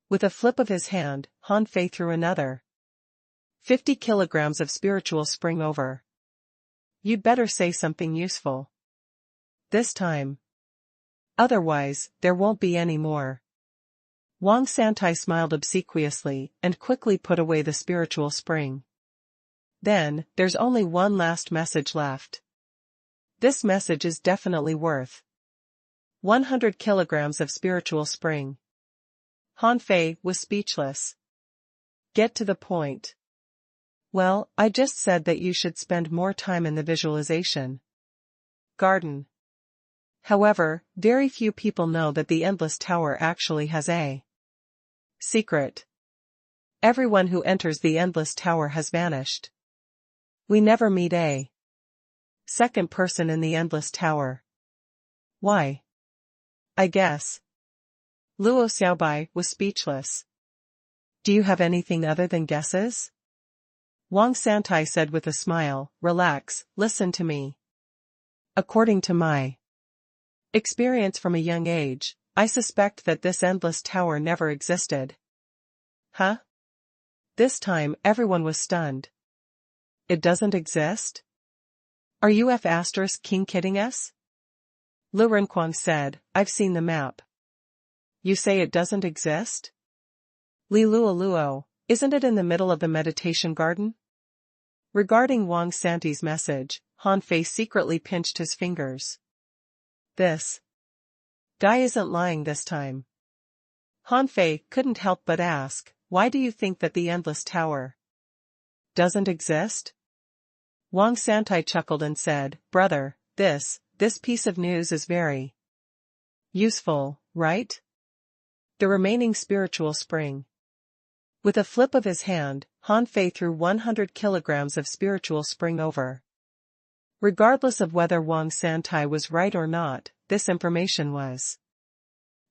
S1: With a flip of his hand, Han Fei threw another 50 kilograms of spiritual spring over. You'd better say something useful this time. Otherwise, there won't be any more. Wang Santai smiled obsequiously and quickly put away the spiritual spring. Then, there's only one last message left. This message is definitely worth 100 kilograms of spiritual spring. Han Fei was speechless. Get to the point. Well, I just said that you should spend more time in the visualization garden. However, very few people know that the Endless Tower actually has a secret. Everyone who enters the Endless Tower has vanished. We never meet a second person in the Endless Tower. Why? I guess. Luo Xiaobai was speechless. Do you have anything other than guesses? Wang Santai said with a smile, relax, listen to me. According to my experience from a young age, I suspect that this Endless Tower never existed. Huh? This time everyone was stunned. It doesn't exist? Are you King kidding us? Lu Renquang said, I've seen the map. You say it doesn't exist? Li Luo, isn't it in the middle of the meditation garden? Regarding Wang Santai's message, Han Fei secretly pinched his fingers. This guy isn't lying this time. Han Fei couldn't help but ask, why do you think that the Endless Tower doesn't exist? Wang Santai chuckled and said, brother, this piece of news is very useful, right? The remaining spiritual spring. With a flip of his hand, Han Fei threw 100 kilograms of spiritual spring over. Regardless of whether Wang Santai was right or not, this information was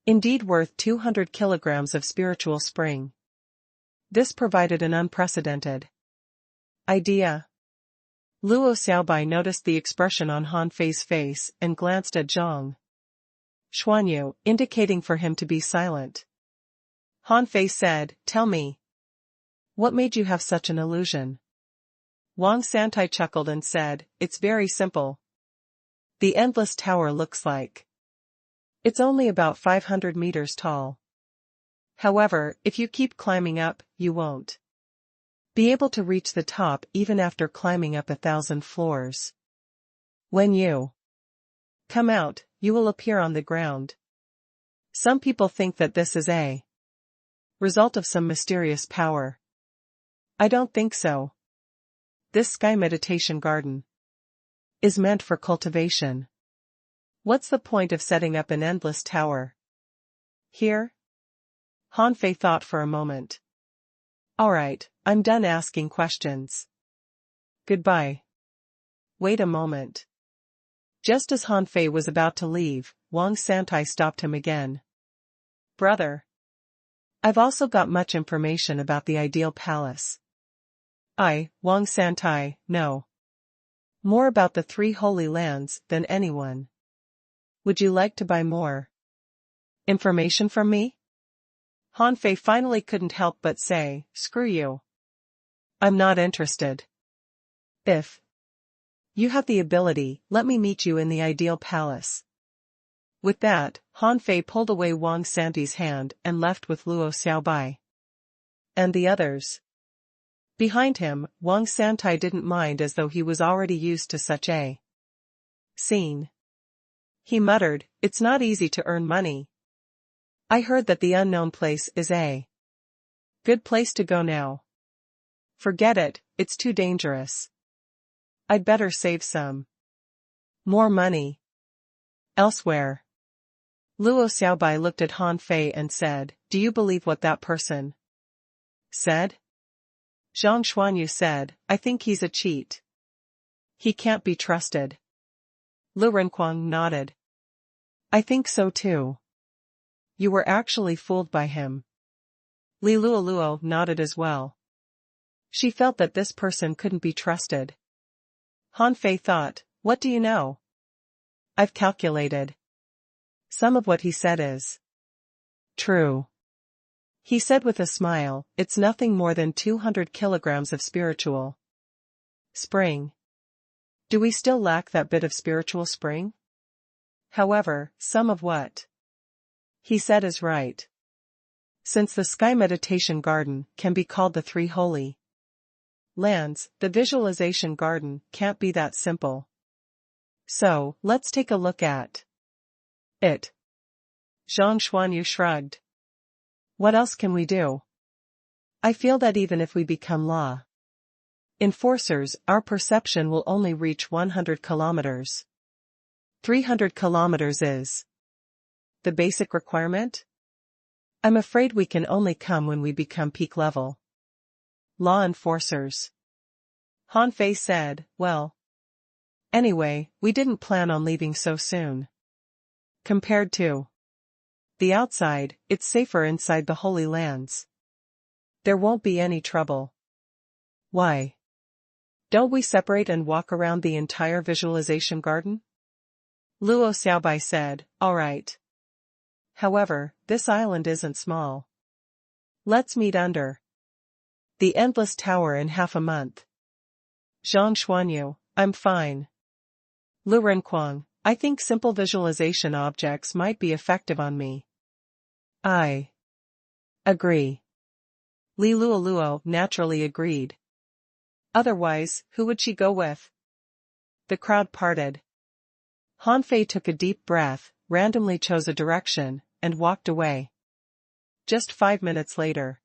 S1: indeed worth 200 kilograms of spiritual spring. This provided an unprecedented idea. Luo Xiaobai noticed the expression on Han Fei's face and glanced at Zhang Xuanyu, indicating for him to be silent. Han Fei said, tell me. What made you have such an illusion? Wang Santai chuckled and said, it's very simple. The Endless Tower looks like it's only about 500 meters tall. However, if you keep climbing up, you won't be able to reach the top even after climbing up 1,000 floors. When you come out, you will appear on the ground. Some people think that this is a result of some mysterious power. I don't think so. This sky meditation garden is meant for cultivation. What's the point of setting up an endless tower here? Han Fei thought for a moment. Alright, I'm done asking questions. Goodbye. Wait a moment. Just as Han Fei was about to leave, Wang Santai stopped him again. Brother. I've also got much information about the ideal palace. Wang Santai, know more about the 3 holy lands than anyone. Would you like to buy more information from me? Han Fei finally couldn't help but say, screw you. I'm not interested. If you have the ability, let me meet you in the ideal palace. With that, Han Fei pulled away Wang Santai's hand and left with Luo Xiaobai and the others. Behind him, Wang Santai didn't mind as though he was already used to such a scene. He muttered, "It's not easy to earn money. I heard that the unknown place is a good place to go now." "Forget it, it's too dangerous. I'd better save some more money elsewhere." Luo Xiaobai looked at Han Fei and said, "Do you believe what that person said?" Zhang Xuanyu said, "I think he's a cheat. He can't be trusted." Lu Renquang nodded. "I think so too. You were actually fooled by him." Li Luoluo nodded as well. She felt that this person couldn't be trusted. Han Fei thought, "What do you know? I've calculated. Some of what he said is true." He said with a smile, "It's nothing more than 200 kilograms of spiritual spring. Do we still lack that bit of spiritual spring? However, some of what he said is right. Since the Sky Meditation Garden can be called the Three Holy Lands, the Visualization Garden can't be that simple. So, let's take a look at it." Zhang Xuanyu shrugged. "What else can we do? I feel that even if we become law enforcers, our perception will only reach 100 kilometers. 300 kilometers is the basic requirement? I'm afraid we can only come when we become peak level law enforcers." Han Fei said, "Well, anyway, we didn't plan on leaving so soon. Compared to the outside, it's safer inside the Holy Lands. There won't be any trouble. Why don't we separate and walk around the entire visualization garden?" Luo Xiaobai said, "All right. However, this island isn't small. Let's meet under the Endless Tower in half a month." Zhang Xuanyu, "I'm fine." Lu Renquang, "I think simple visualization objects might be effective on me." "I agree." Li Luoluo naturally agreed. Otherwise, who would she go with? The crowd parted. Han Fei took a deep breath, randomly chose a direction, and walked away. Just 5 minutes later,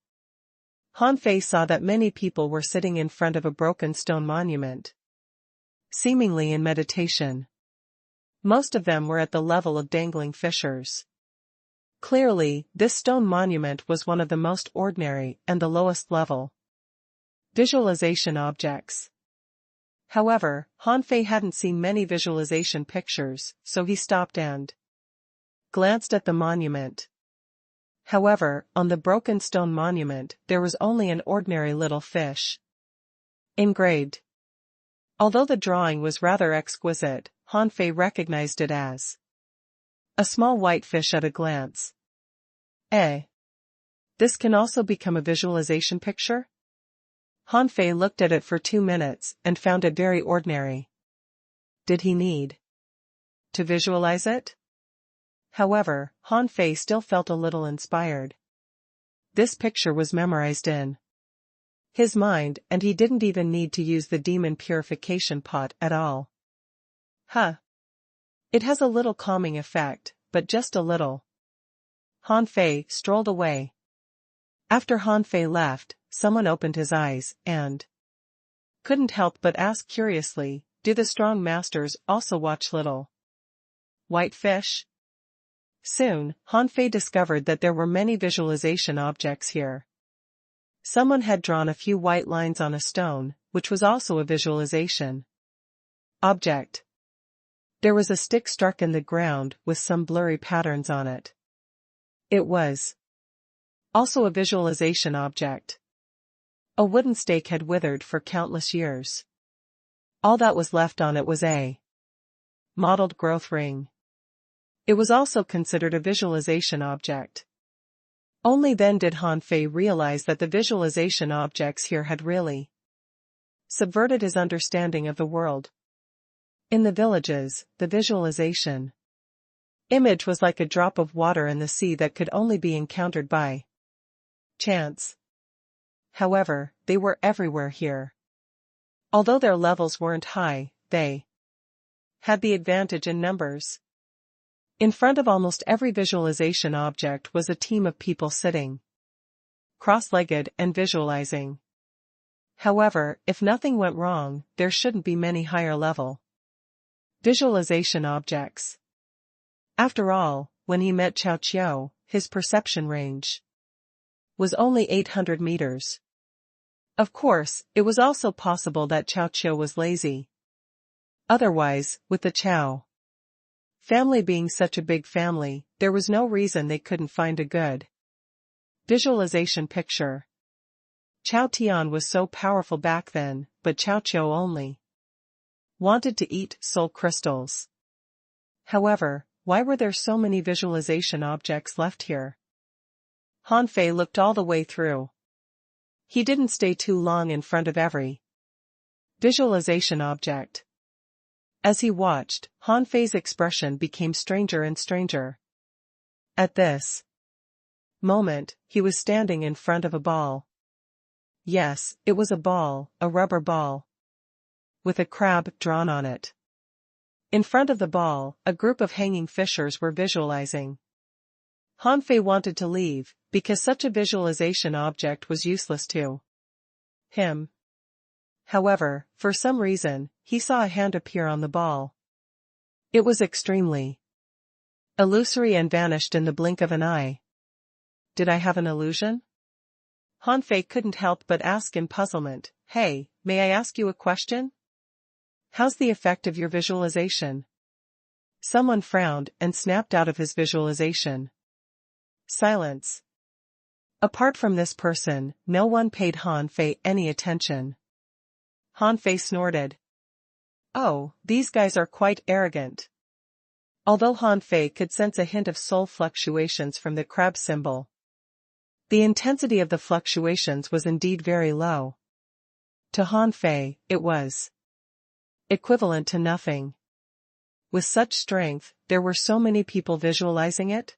S1: Han Fei saw that many people were sitting in front of a broken stone monument, seemingly in meditation. Most of them were at the level of dangling fishers. Clearly, this stone monument was one of the most ordinary and the lowest level visualization objects. However, Han Fei hadn't seen many visualization pictures, so he stopped and glanced at the monument. However, on the broken stone monument there was only an ordinary little fish engraved. Although the drawing was rather exquisite, Han Fei recognized it as a small white fish at a glance. This can also become a visualization picture? Han Fei looked at it for 2 minutes and found it very ordinary. Did he need to visualize it? However, Han Fei still felt a little inspired. This picture was memorized in his mind, and he didn't even need to use the demon purification pot at all. It has a little calming effect, but just a little. Han Fei strolled away. After Han Fei left, someone opened his eyes, and couldn't help but ask curiously, "Do the strong masters also watch little white fish?" Soon, Han Fei discovered that there were many visualization objects here. Someone had drawn a few white lines on a stone, which was also a visualization object. There was a stick struck in the ground with some blurry patterns on it. It was also a visualization object. A wooden stake had withered for countless years. All that was left on it was a mottled growth ring. It was also considered a visualization object. Only then did Han Fei realize that the visualization objects here had really subverted his understanding of the world. In the villages, the visualization image was like a drop of water in the sea that could only be encountered by chance. However, they were everywhere here. Although their levels weren't high, they had the advantage in numbers. In front of almost every visualization object was a team of people sitting cross-legged and visualizing. However, if nothing went wrong, there shouldn't be many higher-level visualization objects. After all, when he met Qiao Qiao, his perception range was only 800 meters. Of course, it was also possible that Qiao Qiao was lazy. Otherwise, with the Qiao family being such a big family, there was no reason they couldn't find a good visualization picture. Qiao Tian was so powerful back then, but Qiao Qiao only wanted to eat soul crystals. However, why were there so many visualization objects left here? Han Fei looked all the way through. He didn't stay too long in front of every visualization object. As he watched, Han Fei's expression became stranger and stranger. At this moment, he was standing in front of a ball. Yes, it was a ball, a rubber ball, with a crab drawn on it. In front of the ball, a group of hanging fishers were visualizing. Han Fei wanted to leave, because such a visualization object was useless to him. However, for some reason, he saw a hand appear on the ball. It was extremely illusory and vanished in the blink of an eye. Did I have an illusion? Han Fei couldn't help but ask in puzzlement, "Hey, may I ask you a question? How's the effect of your visualization?" Someone frowned and snapped out of his visualization. Silence. Apart from this person, no one paid Han Fei any attention. Han Fei snorted. Oh, these guys are quite arrogant. Although Han Fei could sense a hint of soul fluctuations from the crab symbol, the intensity of the fluctuations was indeed very low. To Han Fei, it was equivalent to nothing. With such strength, there were so many people visualizing it.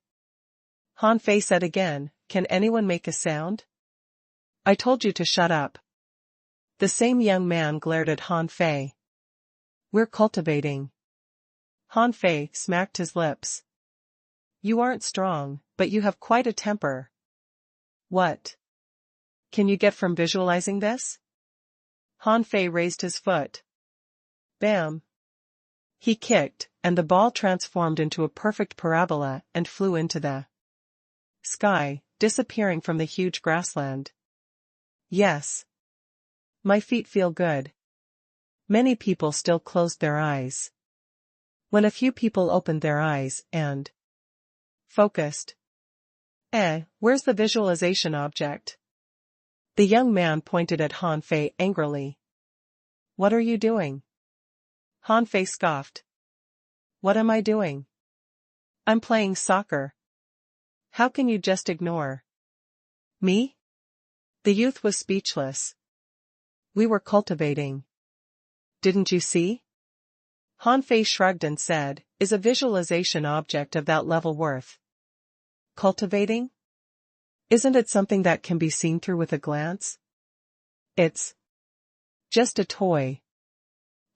S1: Han Fei said again, "Can anyone make a sound? I told you to shut up." The same young man glared at Han Fei. "We're cultivating." Han Fei smacked his lips. "You aren't strong, but you have quite a temper. What can you get from visualizing this?" Han Fei raised his foot. Bam! He kicked, and the ball transformed into a perfect parabola and flew into the sky, disappearing from the huge grassland. Yes. My feet feel good. Many people still closed their eyes. When a few people opened their eyes and focused. Where's the visualization object? The young man pointed at Han Fei angrily. What are you doing? Han Fei scoffed. What am I doing? I'm playing soccer. How can you just ignore me? The youth was speechless. We were cultivating. Didn't you see? Han Fei shrugged and said, Is a visualization object of that level worth cultivating? Isn't it something that can be seen through with a glance? It's just a toy.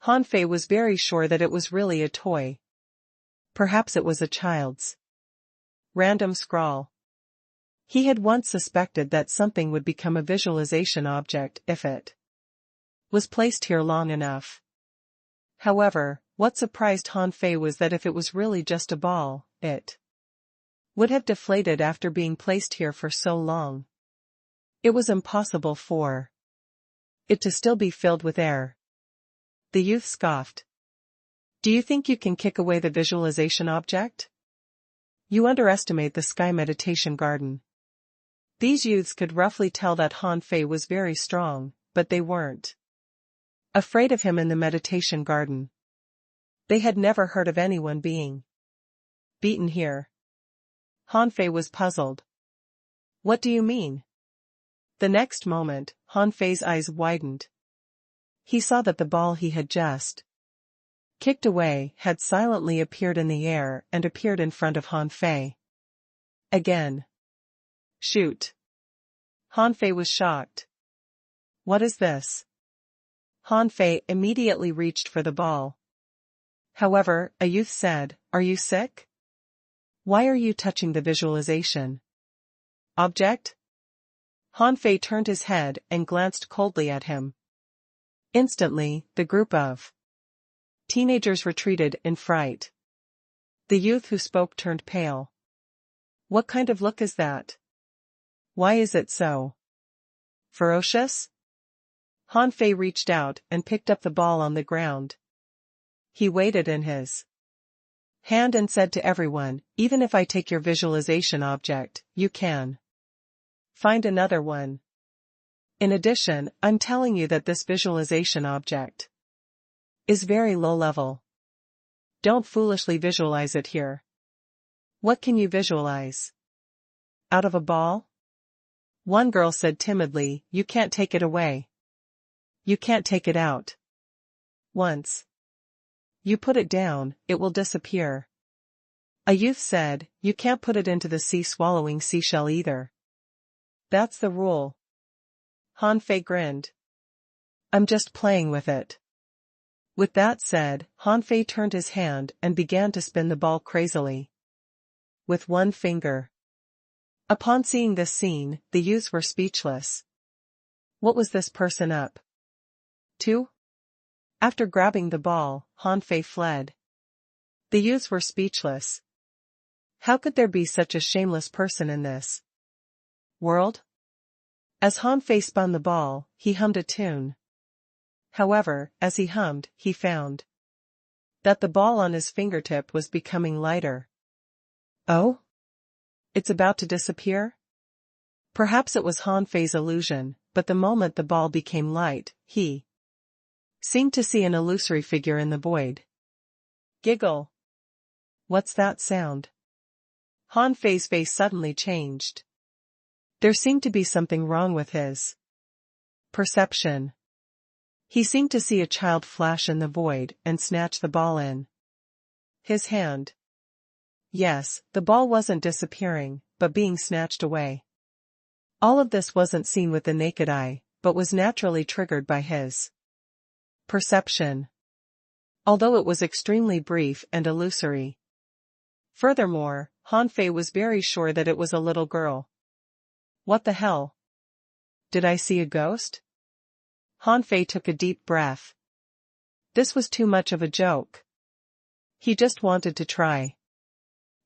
S1: Han Fei was very sure that it was really a toy. Perhaps it was a child's random scrawl. He had once suspected that something would become a visualization object if it was placed here long enough. However, what surprised Han Fei was that if it was really just a ball, it would have deflated after being placed here for so long. It was impossible for it to still be filled with air. The youth scoffed. Do you think you can kick away the visualization object? You underestimate the Sky Meditation Garden. These youths could roughly tell that Han Fei was very strong, but they weren't afraid of him in the meditation garden. They had never heard of anyone being beaten here. Han Fei was puzzled. What do you mean? The next moment, Han Fei's eyes widened. He saw that the ball he had just kicked away had silently appeared in the air and appeared in front of Han Fei. Again. Shoot. Han Fei was shocked. What is this? Han Fei immediately reached for the ball. However, a youth said, "Are you sick? Why are you touching the visualization object?" Han Fei turned his head and glanced coldly at him. Instantly, the group of teenagers retreated in fright. The youth who spoke turned pale. What kind of look is that? Why is it so ferocious? Han Fei reached out and picked up the ball on the ground. He weighed it in his hand and said to everyone, "Even if I take your visualization object, you can find another one. In addition, I'm telling you that this visualization object is very low level. Don't foolishly visualize it here." "What can you visualize? Out of a ball?" One girl said timidly, "You can't take it away. You can't take it out. Once you put it down, it will disappear." A youth said, "You can't put it into the sea-swallowing seashell either. That's the rule." Han Fei grinned. "I'm just playing with it." With that said, Han Fei turned his hand and began to spin the ball crazily with one finger. Upon seeing this scene, the youths were speechless. What was this person up to? After grabbing the ball, Han Fei fled. The youths were speechless. How could there be such a shameless person in this world? As Han Fei spun the ball, he hummed a tune. However, as he hummed, he found that the ball on his fingertip was becoming lighter. Oh? It's about to disappear? Perhaps it was Han Fei's illusion, but the moment the ball became light, he seemed to see an illusory figure in the void. Giggle. What's that sound? Han Fei's face suddenly changed. There seemed to be something wrong with his perception. He seemed to see a child flash in the void and snatch the ball in his hand. Yes, the ball wasn't disappearing, but being snatched away. All of this wasn't seen with the naked eye, but was naturally triggered by his perception, although it was extremely brief and illusory. Furthermore, Han Fei was very sure that it was a little girl. What the hell? Did I see a ghost? Han Fei took a deep breath. This was too much of a joke. He just wanted to try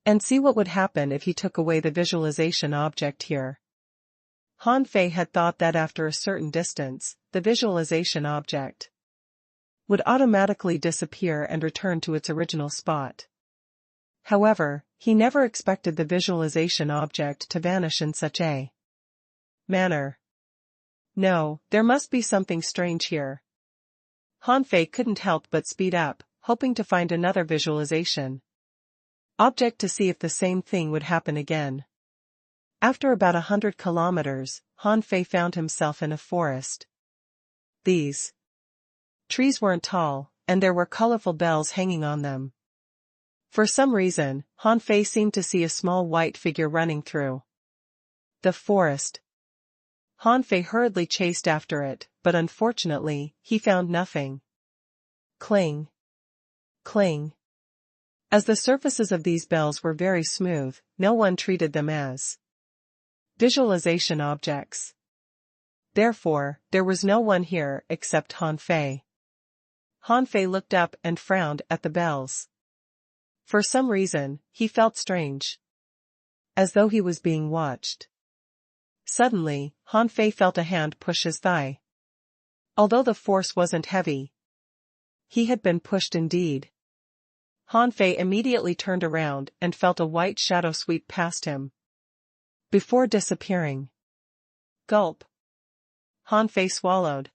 S1: and see what would happen if he took away the visualization object here. Han Fei had thought that after a certain distance, the visualization object would automatically disappear and return to its original spot. However, he never expected the visualization object to vanish in such a manner. No, there must be something strange here. Han Fei couldn't help but speed up, hoping to find another visualization object to see if the same thing would happen again. After about 100 kilometers, Han Fei found himself in a forest. These trees weren't tall, and there were colorful bells hanging on them. For some reason, Han Fei seemed to see a small white figure running through the forest. Han Fei hurriedly chased after it, but unfortunately, he found nothing. Cling. Cling. As the surfaces of these bells were very smooth, no one treated them as visualization objects. Therefore, there was no one here except Han Fei. Han Fei looked up and frowned at the bells. For some reason, he felt strange, as though he was being watched. Suddenly, Han Fei felt a hand push his thigh. Although the force wasn't heavy, he had been pushed indeed. Han Fei immediately turned around and felt a white shadow sweep past him before disappearing. Gulp. Han Fei swallowed.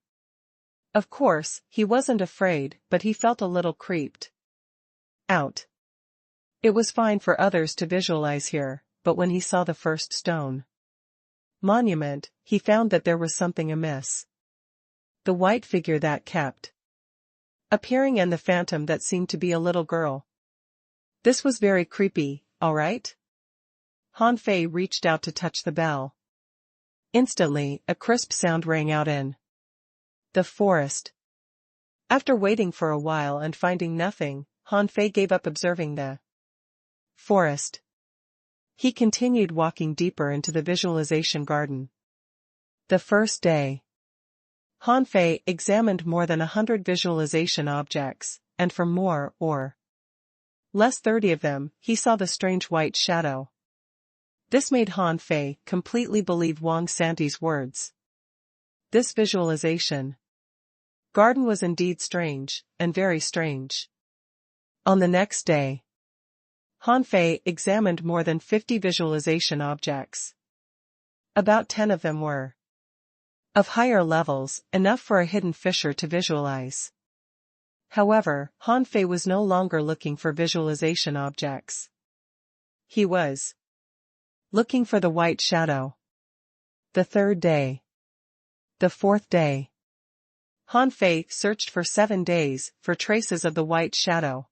S1: Of course, he wasn't afraid, but he felt a little creeped out. It was fine for others to visualize here, but when he saw the first stone monument, he found that there was something amiss. The white figure that kept appearing and the phantom that seemed to be a little girl. This was very creepy, all right? Han Fei reached out to touch the bell. Instantly, a crisp sound rang out in The forest. After waiting for a while and finding nothing, Han Fei gave up observing the forest. He continued walking deeper into the visualization garden. The first day. Han Fei examined more than 100 visualization objects, and from more or less 30 of them, he saw the strange white shadow. This made Han Fei completely believe Wang Santi's words. This visualization garden was indeed strange, and very strange. On the next day, Han Fei examined more than 50 visualization objects. About 10 of them were of higher levels, enough for a hidden fisher to visualize. However, Han Fei was no longer looking for visualization objects. He was looking for the white shadow. The third day. The fourth day. Han Fei searched for 7 days for traces of the white shadow.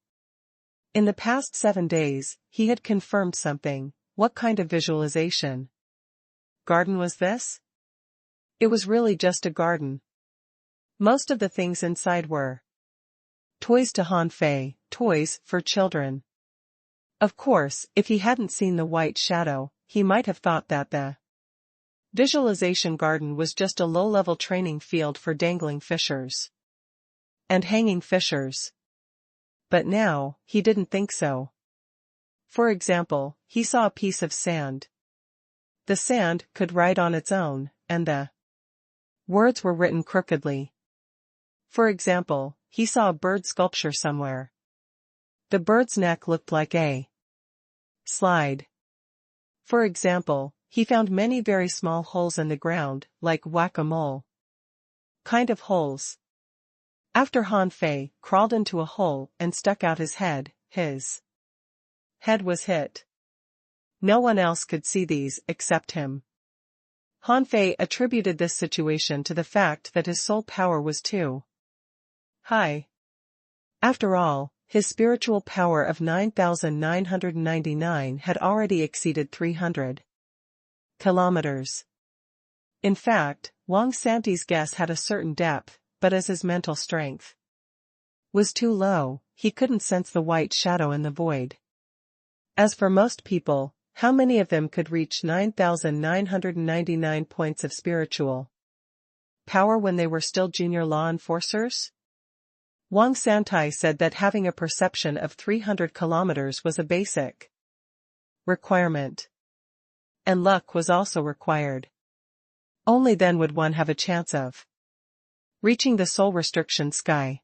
S1: In the past 7 days, he had confirmed something. What kind of visualization garden was this? It was really just a garden. Most of the things inside were toys to Han Fei, toys for children. Of course, if he hadn't seen the white shadow, he might have thought that the visualization garden was just a low-level training field for dangling fishers and hanging fishers. But now, he didn't think so. For example, he saw a piece of sand. The sand could write on its own, and the words were written crookedly. For example, he saw a bird sculpture somewhere. The bird's neck looked like a slide. For example, he found many very small holes in the ground, like whack-a-mole kind of holes. After Han Fei crawled into a hole and stuck out his head was hit. No one else could see these except him. Han Fei attributed this situation to the fact that his soul power was too high. After all, his spiritual power of 9,999 had already exceeded 300 kilometers. In fact, Wang Santi's guess had a certain depth, but as his mental strength was too low, he couldn't sense the white shadow in the void. As for most people, how many of them could reach 9,999 points of spiritual power when they were still junior law enforcers? Wang Santai said that having a perception of 300 kilometers was a basic requirement. And luck was also required. Only then would one have a chance of reaching the soul restriction sky.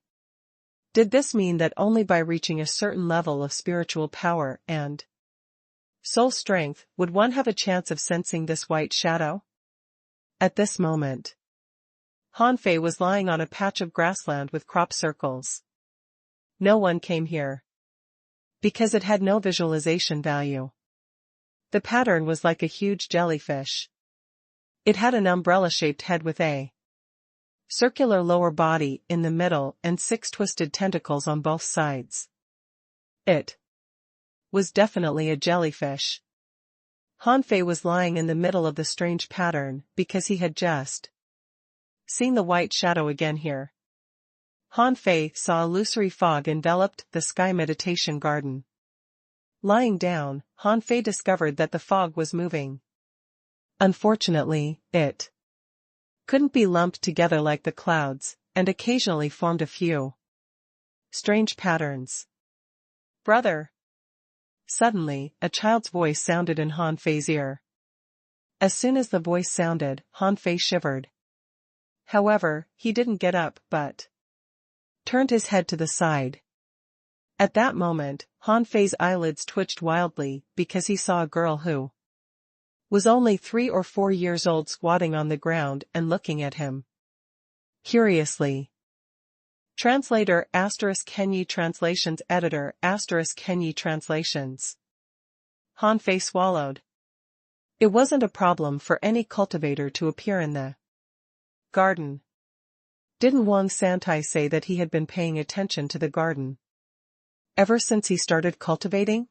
S1: Did this mean that only by reaching a certain level of spiritual power and soul strength would one have a chance of sensing this white shadow? At this moment, Han Fei was lying on a patch of grassland with crop circles. No one came here, because it had no visualization value. The pattern was like a huge jellyfish. It had an umbrella-shaped head with a circular lower body in the middle and 6 twisted tentacles on both sides. It was definitely a jellyfish. Han Fei was lying in the middle of the strange pattern because he had just seen the white shadow again here. Han Fei saw illusory fog enveloped the sky meditation garden. Lying down, Han Fei discovered that the fog was moving. Unfortunately, it couldn't be lumped together like the clouds, and occasionally formed a few strange patterns. "Brother!" Suddenly, a child's voice sounded in Han Fei's ear. As soon as the voice sounded, Han Fei shivered. However, he didn't get up but turned his head to the side. At that moment, Han Fei's eyelids twitched wildly because he saw a girl who was only 3 or 4 years old squatting on the ground and looking at him curiously. Translator * Kenyi Translations Editor * Kenyi Translations. Han Fei swallowed. It wasn't a problem for any cultivator to appear in the garden. Didn't Wang Santai say that he had been paying attention to the garden ever since he started cultivating?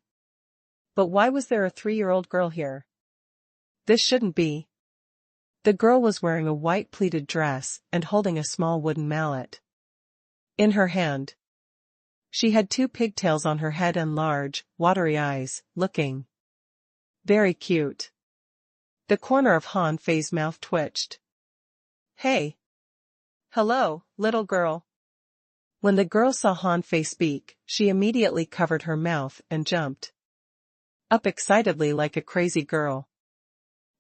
S1: But why was there a 3-year-old girl here? This shouldn't be. The girl was wearing a white pleated dress and holding a small wooden mallet in her hand. She had 2 pigtails on her head and large, watery eyes, looking very cute. The corner of Han Fei's mouth twitched. Hey. Hello, little girl. When the girl saw Han Fei speak, she immediately covered her mouth and jumped up excitedly like a crazy girl.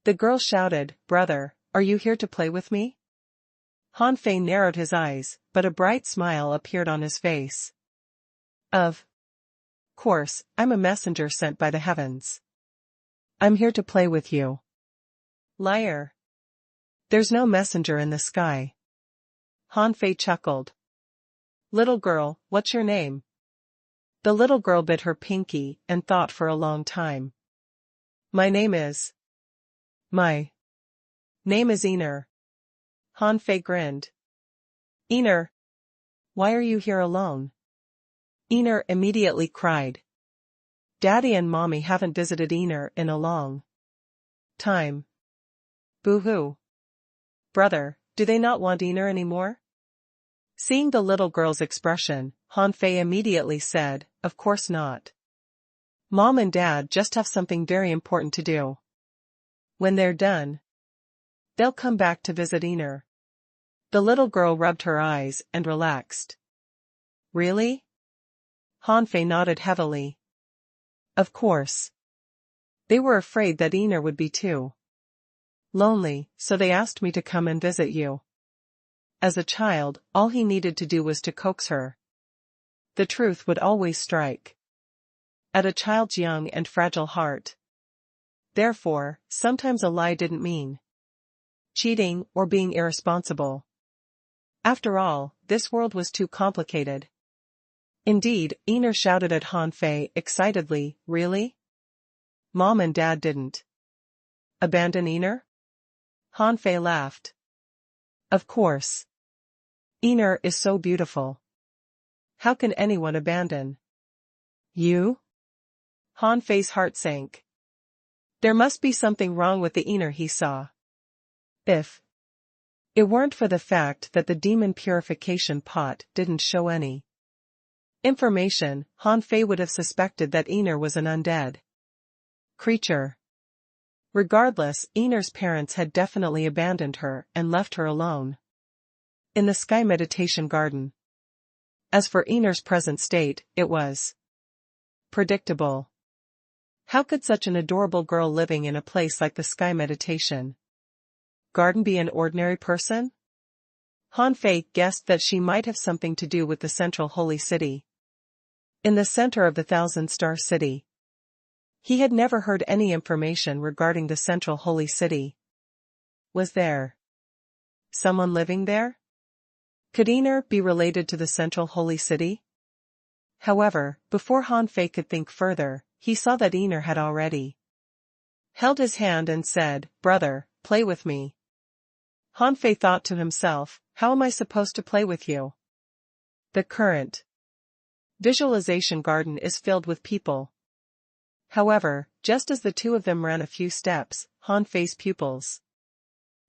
S1: The girl shouted, "Brother, are you here to play with me?" Han Fei narrowed his eyes, but a bright smile appeared on his face. Of course, I'm a messenger sent by the heavens. I'm here to play with you. Liar. There's no messenger in the sky. Han Fei chuckled. Little girl, what's your name? The little girl bit her pinky and thought for a long time. My name is Einer. Han Fei grinned. Einer. Why are you here alone? Einer immediately cried. Daddy and Mommy haven't visited Einer in a long time. Boo-hoo. Brother, do they not want Einer anymore? Seeing the little girl's expression, Han Fei immediately said, Of course not. Mom and Dad just have something very important to do. When they're done, they'll come back to visit Einer. The little girl rubbed her eyes and relaxed. Really? Han Fei nodded heavily. Of course. They were afraid that Einer would be too lonely, so they asked me to come and visit you. As a child, all he needed to do was to coax her. The truth would always strike at a child's young and fragile heart. Therefore, sometimes a lie didn't mean cheating or being irresponsible. After all, this world was too complicated. Indeed, Einer shouted at Han Fei excitedly, Really? Mom and Dad didn't abandon Einer? Han Fei laughed. Of course. Einer is so beautiful. How can anyone abandon you? Han Fei's heart sank. There must be something wrong with the Einer he saw. If it weren't for the fact that the demon purification pot didn't show any information, Han Fei would have suspected that Einer was an undead creature. Regardless, Einer's parents had definitely abandoned her and left her alone in the Sky Meditation Garden. As for Einer's present state, it was predictable. How could such an adorable girl living in a place like the Sky Meditation Garden be an ordinary person? Han Fei guessed that she might have something to do with the central holy city. In the center of the thousand-star city. He had never heard any information regarding the central holy city. Was there someone living there? Could Einer be related to the central holy city? However, before Han Fei could think further, he saw that Einer had already held his hand and said, Brother, play with me. Han Fei thought to himself, How am I supposed to play with you? The current visualization garden is filled with people. However, just as the two of them ran a few steps, Han Fei's pupils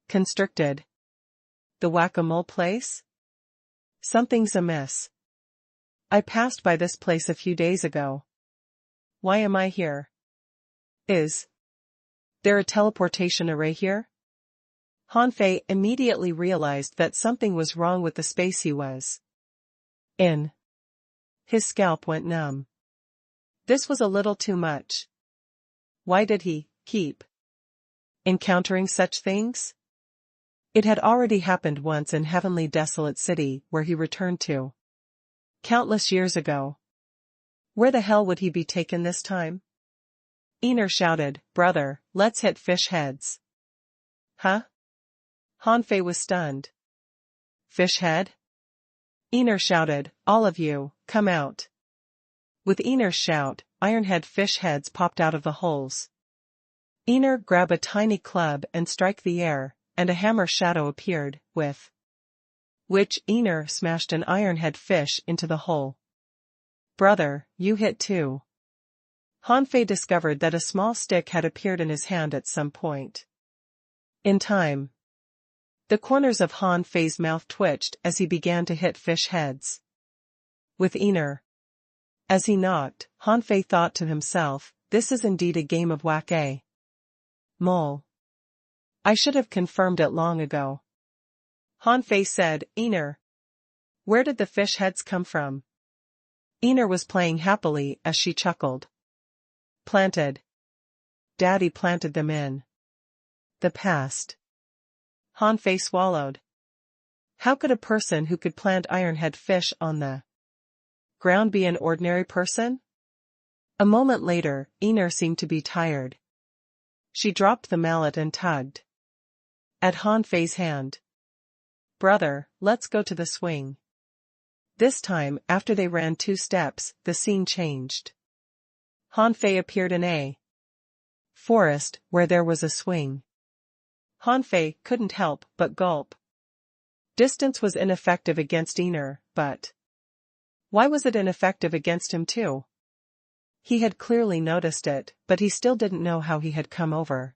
S1: constricted. The whack-a-mole place? Something's amiss. I passed by this place a few days ago. Why am I here? Is there a teleportation array here? Han Fei immediately realized that something was wrong with the space he was in. His scalp went numb. This was a little too much. Why did he keep encountering such things? It had already happened once in Heavenly Desolate City, where he returned to countless years ago. Where the hell would he be taken this time? Einer shouted, Brother, let's hit fish heads. Huh? Han Fei was stunned. Fish head? Einer shouted, All of you, come out. With Einer's shout, ironhead fish heads popped out of the holes. Einer grabbed a tiny club and struck the air, and a hammer shadow appeared, with which Einer smashed an ironhead fish into the hole. Brother, you hit too. Han Fei discovered that a small stick had appeared in his hand at some point in time. The corners of Han Fei's mouth twitched as he began to hit fish heads with Einer. As he knocked, Han Fei thought to himself, this is indeed a game of whack-a-mole. I should have confirmed it long ago. Han Fei said, Einer. Where did the fish heads come from? Einer was playing happily as she chuckled. Planted. Daddy planted them in the past. Han Fei swallowed. How could a person who could plant ironhead fish on the ground be an ordinary person? A moment later, Einer seemed to be tired. She dropped the mallet and tugged at Han Fei's hand. Brother, let's go to the swing. This time, after they ran 2 steps, the scene changed. Han Fei appeared in a forest where there was a swing. Han Fei couldn't help but gulp. Distance was ineffective against Einer, but why was it ineffective against him too? He had clearly noticed it, but he still didn't know how he had come over.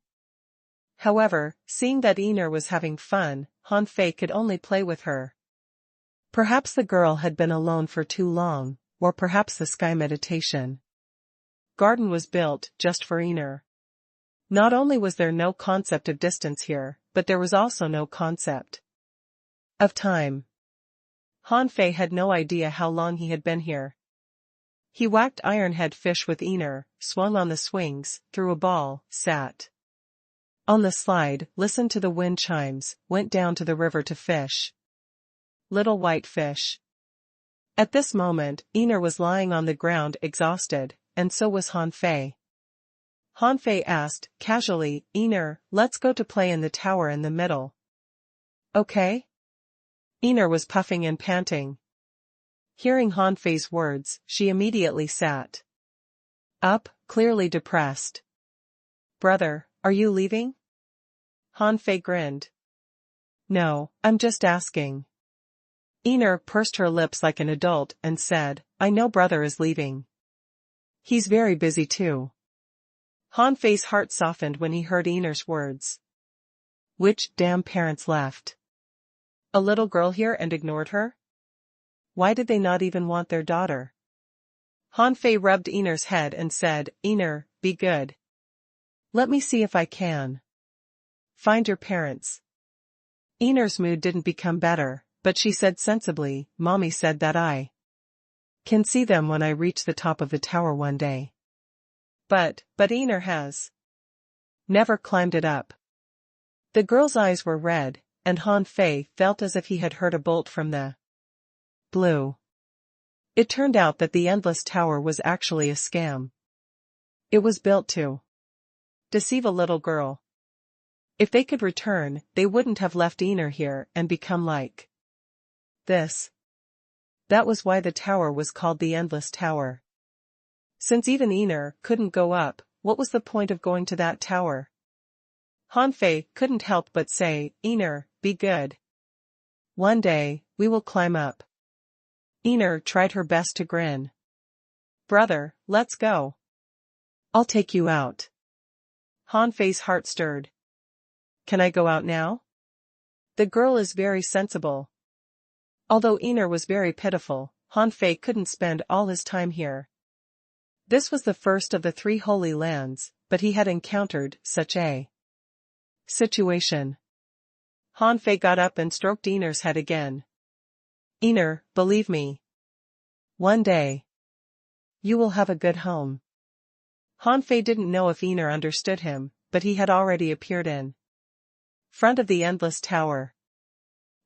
S1: However, seeing that Einer was having fun, Han Fei could only play with her. Perhaps the girl had been alone for too long, or perhaps the sky meditation garden was built just for Einer. Not only was there no concept of distance here, but there was also no concept of time. Han Fei had no idea how long he had been here. He whacked ironhead fish with Einer, swung on the swings, threw a ball, sat on the slide, listened to the wind chimes, went down to the river to fish little white fish. At this moment, Einer was lying on the ground exhausted, and so was Han Fei. Han Fei asked, casually, Einer, let's go to play in the tower in the middle. Okay? Einer was puffing and panting. Hearing Han Fei's words, she immediately sat up, clearly depressed. Brother, are you leaving? Han Fei grinned. No, I'm just asking. Einer pursed her lips like an adult and said, I know brother is leaving. He's very busy too. Han Fei's heart softened when he heard Einer's words. Which damn parents left a little girl here and ignored her? Why did they not even want their daughter? Han Fei rubbed Einer's head and said, Einer, be good. Let me see if I can find your parents. Einer's mood didn't become better, but she said sensibly, Mommy said that I can see them when I reach the top of the tower one day. But Einer has never climbed it up. The girl's eyes were red, and Han Fei felt as if he had heard a bolt from the blue. It turned out that the Endless Tower was actually a scam. It was built to deceive a little girl. If they could return, they wouldn't have left Einer here and become like this. That was why the tower was called the Endless Tower. Since even Einer couldn't go up, what was the point of going to that tower? Han Fei couldn't help but say, Einer, be good. One day, we will climb up. Einer tried her best to grin. Brother, let's go. I'll take you out. Han Fei's heart stirred. Can I go out now? The girl is very sensible. Although Einer was very pitiful, Han Fei couldn't spend all his time here. This was the first of the 3 Holy Lands, but he had encountered such a situation. Han Fei got up and stroked Einer's head again. Einer, believe me. One day, you will have a good home. Han Fei didn't know if Einer understood him, but he had already appeared in front of the Endless Tower.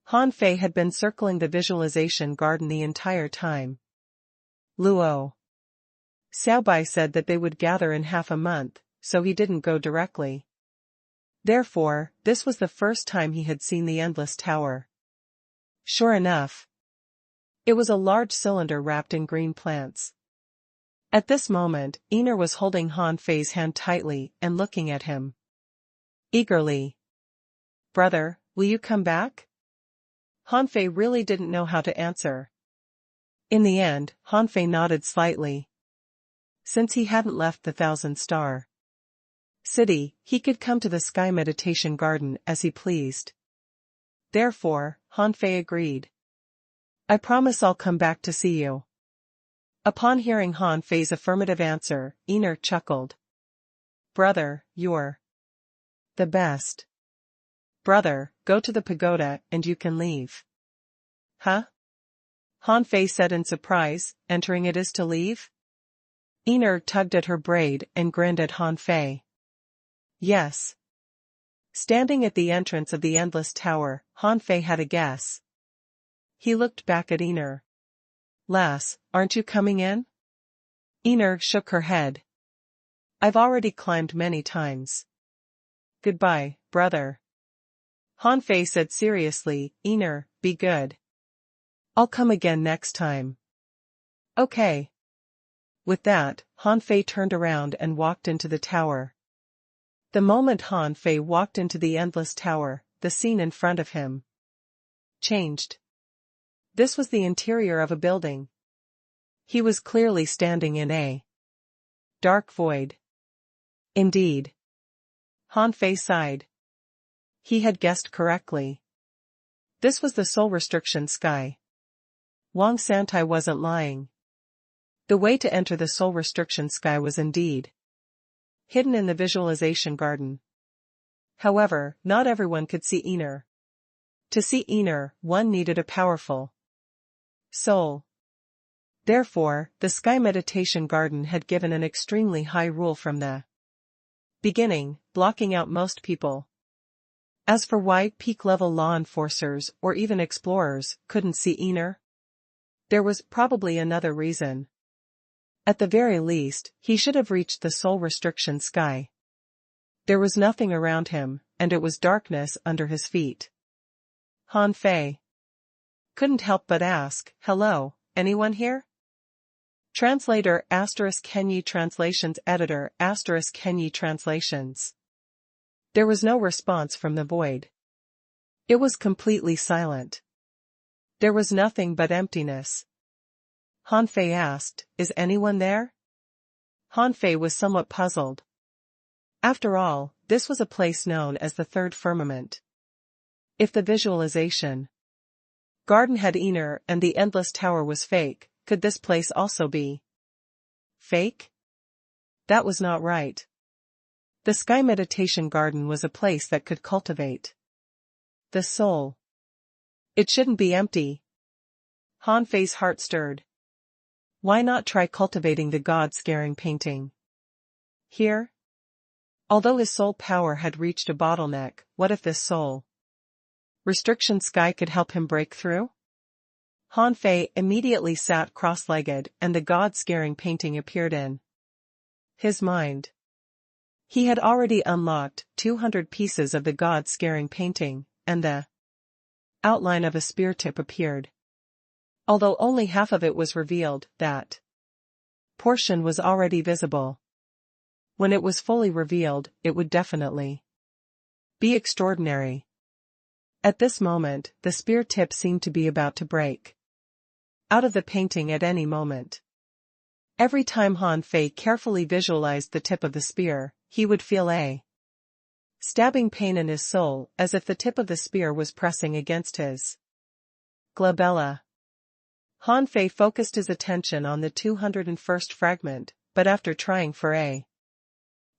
S1: Han Fei had been circling the visualization garden the entire time. Luo Xiaobai said that they would gather in half a month, so he didn't go directly. Therefore, this was the first time he had seen the Endless Tower. Sure enough, it was a large cylinder wrapped in green plants. At this moment, Einer was holding Han Fei's hand tightly and looking at him eagerly. Brother, will you come back? Han Fei really didn't know how to answer. In the end, Han Fei nodded slightly. Since he hadn't left the Thousand-Star City, he could come to the Sky Meditation Garden as he pleased. Therefore, Han Fei agreed. I promise I'll come back to see you. Upon hearing Han Fei's affirmative answer, Iner chuckled. Brother, you're the best. Brother, go to the pagoda and you can leave. Huh? Han Fei said in surprise, entering it is to leave? Iner tugged at her braid and grinned at Han Fei. Yes. Standing at the entrance of the Endless Tower, Han Fei had a guess. He looked back at Iner. Lass, aren't you coming in? Iner shook her head. I've already climbed many times. Goodbye, brother. Han Fei said seriously, Iner, be good. I'll come again next time. Okay. With that, Han Fei turned around and walked into the tower. The moment Han Fei walked into the Endless Tower, the scene in front of him changed. This was the interior of a building. He was clearly standing in a dark void. Indeed. Han Fei sighed. He had guessed correctly. This was the soul restriction sky. Wang Santai wasn't lying. The way to enter the soul restriction sky was indeed hidden in the visualization garden. However, not everyone could see Iner. To see Iner, one needed a powerful soul. Therefore, the Sky Meditation Garden had given an extremely high rule from the beginning, blocking out most people. As for why peak-level law enforcers or even explorers couldn't see Iner, there was probably another reason. At the very least, he should have reached the soul restriction sky. There was nothing around him, and it was darkness under his feet. Han Fei couldn't help but ask, hello, anyone here? Translator *Kenyi Translations Editor *Kenyi Translations. There was no response from the void. It was completely silent. There was nothing but emptiness. Han Fei asked, is anyone there? Han Fei was somewhat puzzled. After all, this was a place known as the Third Firmament. If the visualization garden had Iner and the Endless Tower was fake, could this place also be fake? That was not right. The Sky Meditation Garden was a place that could cultivate the soul. It shouldn't be empty. Han Fei's heart stirred. Why not try cultivating the God-scaring painting here? Although his soul power had reached a bottleneck, what if this soul restriction sky could help him break through? Han Fei immediately sat cross-legged and the God-scaring painting appeared in his mind. He had already unlocked 200 pieces of the God-scaring painting, and the outline of a spear tip appeared. Although only half of it was revealed, that portion was already visible. When it was fully revealed, it would definitely be extraordinary. At this moment, the spear tip seemed to be about to break out of the painting at any moment. Every time Han Fei carefully visualized the tip of the spear, he would feel a stabbing pain in his soul, as if the tip of the spear was pressing against his glabella. Han Fei focused his attention on the 201st fragment, but after trying for a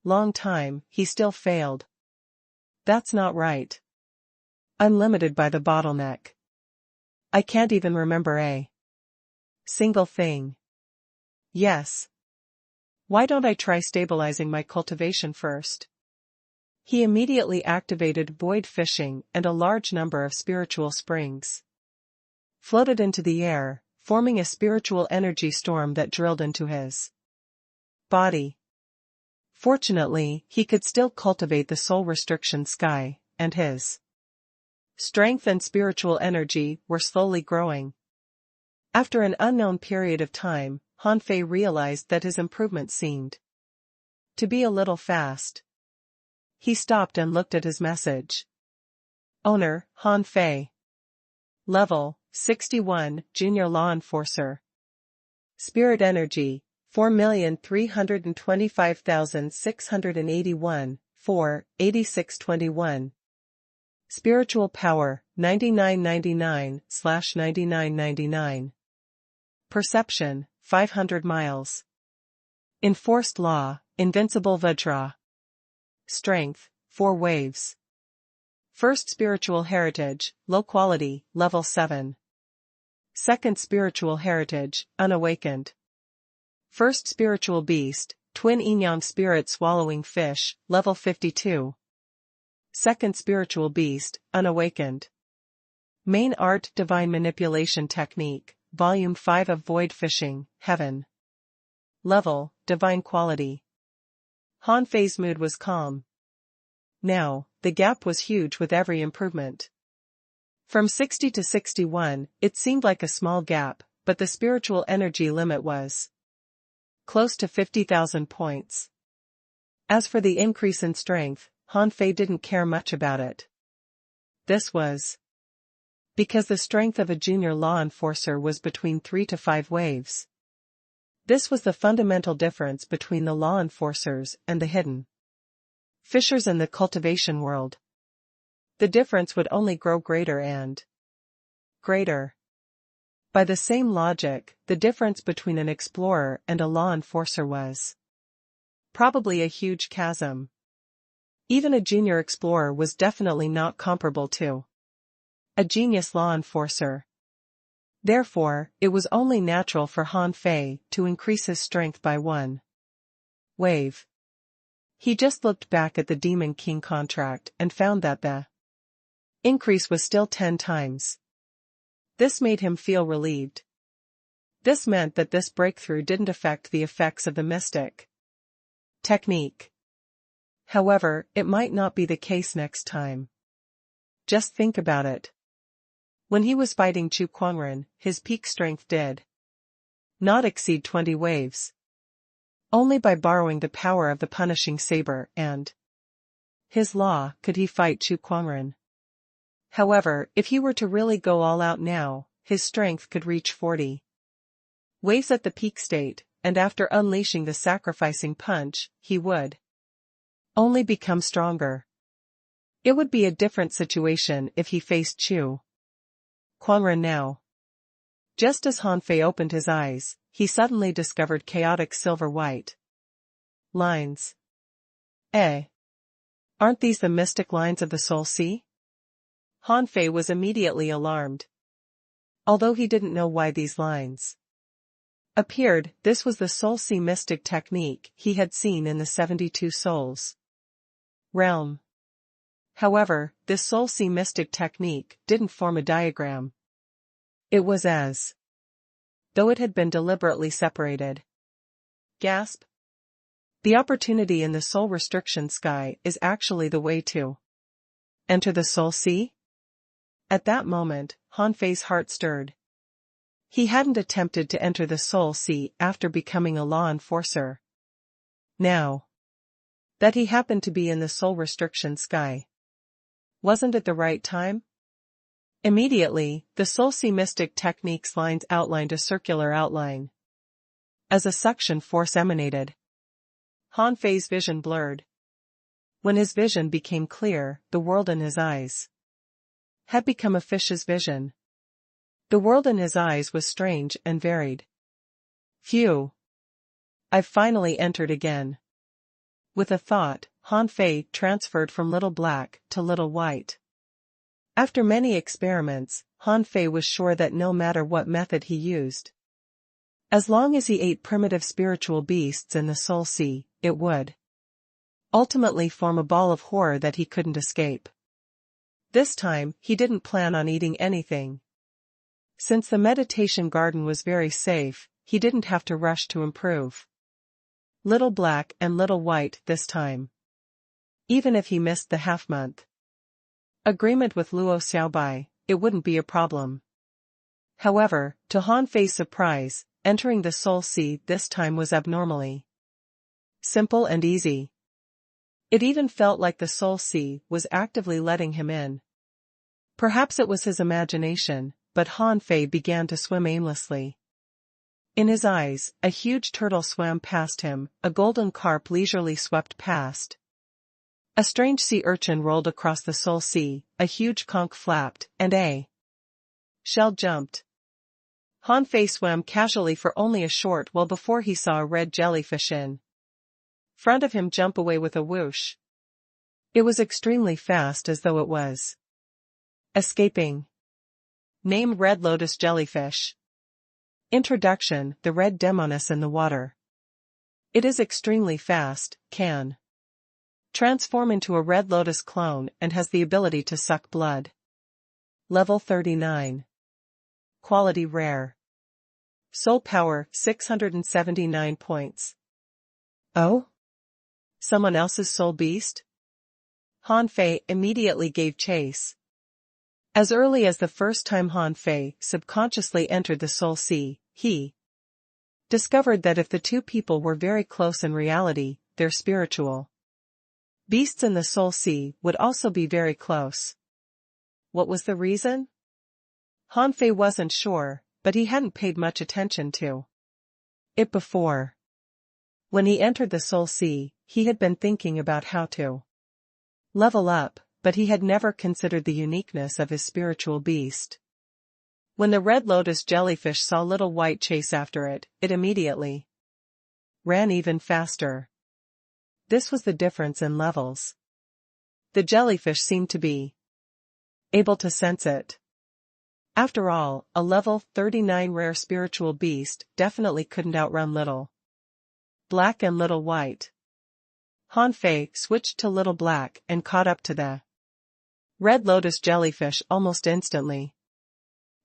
S1: long time, he still failed. That's not right. I'm limited by the bottleneck. I can't even remember a single thing. Yes. Why don't I try stabilizing my cultivation first? He immediately activated void fishing, and a large number of spiritual springs floated into the air, forming a spiritual energy storm that drilled into his body. Fortunately, he could still cultivate the soul restriction sky, and his strength and spiritual energy were slowly growing. After an unknown period of time, Han Fei realized that his improvement seemed to be a little fast. He stopped and looked at his message. Owner, Han Fei. Level, 61, Junior Law Enforcer. Spirit Energy, 4,325,681, 4, 8621. Spiritual Power, 9999/9999. Perception, 500 miles. Enforced law, invincible Vajra. Strength, 4 waves. First spiritual heritage, low quality, level 7. Second spiritual heritage, unawakened. First spiritual beast, twin yin-yang spirit swallowing fish, level 52. Second spiritual beast, unawakened. Main art divine manipulation technique, volume 5 of void fishing, heaven. Level, divine quality. Han Fei's mood was calm. Now, the gap was huge with every improvement. From 60 to 61, it seemed like a small gap, but the spiritual energy limit was close to 50,000 points. As for the increase in strength, Han Fei didn't care much about it. This was because the strength of a junior law enforcer was between 3 to 5 waves. This was the fundamental difference between the law enforcers and the hidden fishers in the cultivation world. The difference would only grow greater and greater. By the same logic, the difference between an explorer and a law enforcer was probably a huge chasm. Even a junior explorer was definitely not comparable to a genius law enforcer. Therefore, it was only natural for Han Fei to increase his strength by 1 wave. He just looked back at the Demon King contract and found that the increase was still 10 times. This made him feel relieved. This meant that this breakthrough didn't affect the effects of the mystic technique. However, it might not be the case next time. Just think about it. When he was fighting Chu Quanren, his peak strength did not exceed 20 waves. Only by borrowing the power of the punishing saber and his law could he fight Chu Quanren. However, if he were to really go all out now, his strength could reach 40 waves at the peak state, and after unleashing the sacrificing punch, he would only become stronger. It would be a different situation if he faced Chu Quanren now. Just as Han Fei opened his eyes, he suddenly discovered chaotic silver-white lines. Aren't these the mystic lines of the Soul Sea? Han Fei was immediately alarmed. Although he didn't know why these lines appeared, this was the Soul Sea mystic technique he had seen in the 72 Souls realm. However, this Soul Sea mystic technique didn't form a diagram. It was as though it had been deliberately separated. Gasp. The opportunity in the soul restriction sky is actually the way to enter the Soul Sea? At that moment, Han Fei's heart stirred. He hadn't attempted to enter the Soul Sea after becoming a law enforcer. Now that he happened to be in the soul restriction sky, wasn't it the right time? Immediately, the Soul Sea mystic technique's lines outlined a circular outline. As a suction force emanated, Han Fei's vision blurred. When his vision became clear, the world in his eyes had become a fish's vision. The world in his eyes was strange and varied. Phew! I've finally entered again. With a thought, Han Fei transferred from little black to little white. After many experiments, Han Fei was sure that no matter what method he used, as long as he ate primitive spiritual beasts in the Soul Sea, it would ultimately form a ball of horror that he couldn't escape. This time, he didn't plan on eating anything. Since the meditation garden was very safe, he didn't have to rush to improve. Little black and little white this time. Even if he missed the half-month agreement with Luo Xiaobai, it wouldn't be a problem. However, to Han Fei's surprise, entering the Soul Sea this time was abnormally simple and easy. It even felt like the Soul Sea was actively letting him in. Perhaps it was his imagination, but Han Fei began to swim aimlessly. In his eyes, a huge turtle swam past him, a golden carp leisurely swept past. A strange sea urchin rolled across the Soul Sea, a huge conch flapped, and a shell jumped. Han Fei swam casually for only a short while before he saw a red jellyfish in front of him jump away with a whoosh. It was extremely fast, as though it was escaping. Name: Red Lotus Jellyfish. Introduction: The red demoness in the water. It is extremely fast, can transform into a red lotus clone, and has the ability to suck blood. Level 39. Quality Rare. Soul Power 679 points. Oh? Someone else's soul beast? Han Fei immediately gave chase. As early as the first time Han Fei subconsciously entered the Soul Sea, he discovered that if the two people were very close in reality, their spiritual beasts in the Soul Sea would also be very close. What was the reason? Han Fei wasn't sure, but he hadn't paid much attention to it before. When he entered the Soul Sea, he had been thinking about how to level up, but he had never considered the uniqueness of his spiritual beast. When the red lotus jellyfish saw Little White chase after it, it immediately ran even faster. This was the difference in levels. The jellyfish seemed to be able to sense it. After all, a level 39 rare spiritual beast definitely couldn't outrun Little Black and Little White. Han Fei switched to Little Black and caught up to the red lotus jellyfish almost instantly.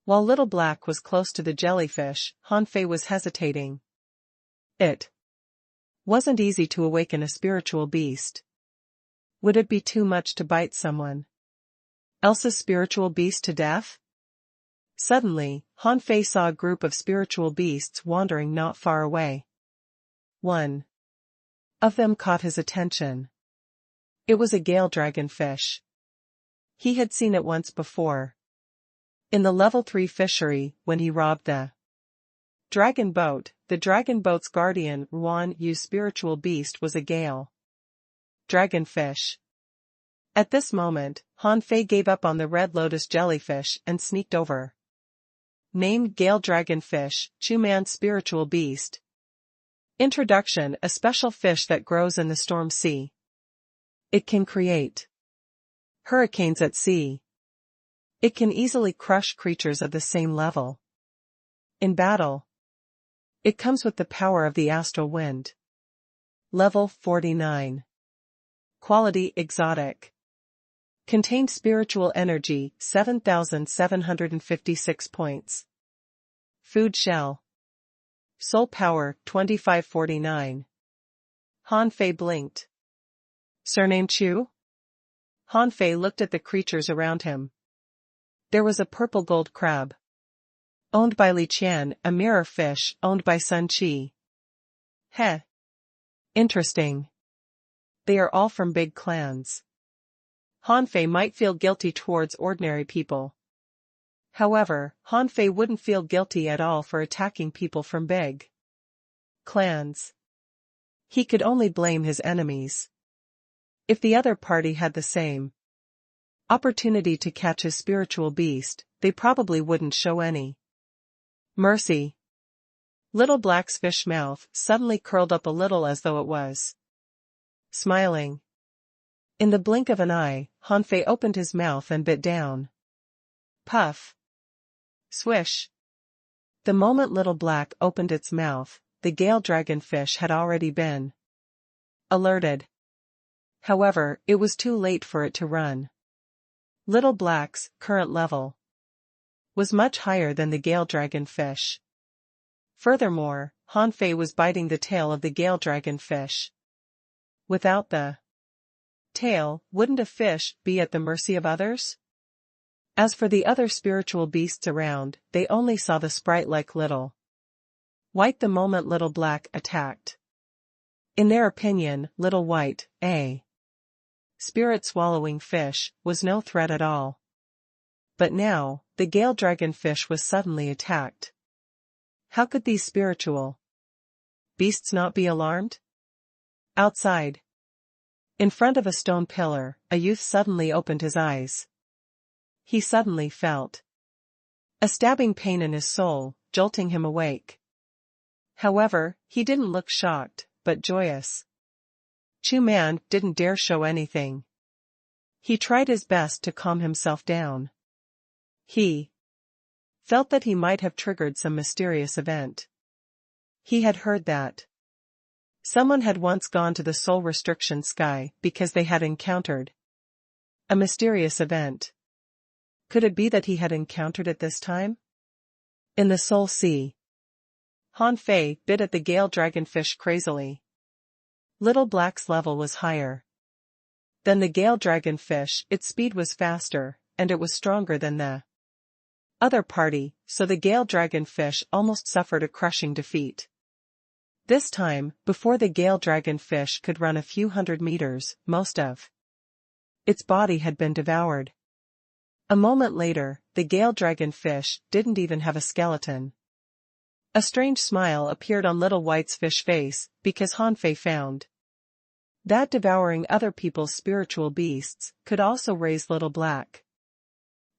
S1: While Little Black was close to the jellyfish, Han Fei was hesitating. It wasn't easy to awaken a spiritual beast. Would it be too much to bite someone else's spiritual beast to death? Suddenly, Han Fei saw a group of spiritual beasts wandering not far away. One of them caught his attention. It was a gale dragonfish. He had seen it once before. In the level 3 fishery, when he robbed the dragon boat, the dragon boat's guardian Ruan Yu's spiritual beast was a gale dragonfish. At this moment, Han Fei gave up on the red lotus jellyfish and sneaked over. Named Gale Dragonfish, Chu-Man's spiritual beast. Introduction: A special fish that grows in the storm sea. It can create hurricanes at sea. It can easily crush creatures of the same level. In battle, it comes with the power of the astral wind. Level 49. Quality Exotic. Contained spiritual energy 7,756 points. Food Shell. Soul Power 2549. Han Fei blinked. Surname Chu? Han Fei looked at the creatures around him. There was a purple gold crab, owned by Li Qian, a mirror fish owned by Sun Qi. Heh. Interesting. They are all from big clans. Han Fei might feel guilty towards ordinary people. However, Han Fei wouldn't feel guilty at all for attacking people from big clans. He could only blame his enemies. If the other party had the same opportunity to catch his spiritual beast, they probably wouldn't show any mercy. Little Black's fish mouth suddenly curled up a little as though it was smiling. In the blink of an eye, Han Fei opened his mouth and bit down. Puff. Swish. The moment Little Black opened its mouth, the gale dragonfish had already been alerted. However, it was too late for it to run. Little Black's current level was much higher than the gale dragonfish. Furthermore, Han Fei was biting the tail of the gale dragonfish. Without the tail, wouldn't a fish be at the mercy of others? As for the other spiritual beasts around, they only saw the sprite-like Little White the moment Little Black attacked. In their opinion, Little White, a spirit-swallowing fish, was no threat at all. But now, the gale dragonfish was suddenly attacked. How could these spiritual beasts not be alarmed? Outside, In front of a stone pillar, a youth suddenly opened his eyes. He suddenly felt a stabbing pain in his soul, jolting him awake. However, he didn't look shocked, but joyous. Chu-man didn't dare show anything. He tried his best to calm himself down. He felt that he might have triggered some mysterious event. He had heard that someone had once gone to the soul restriction sky because they had encountered a mysterious event. Could it be that he had encountered it this time? In the Soul Sea. Han Fei bit at the gale dragonfish crazily. Little Black's level was higher than the gale dragonfish, its speed was faster, and it was stronger than the other party, so the gale dragonfish almost suffered a crushing defeat. This time, before the gale dragonfish could run a few hundred meters, most of its body had been devoured. A moment later, the gale dragonfish didn't even have a skeleton. A strange smile appeared on Little White's fish face, because Han Fei found that devouring other people's spiritual beasts could also raise Little Black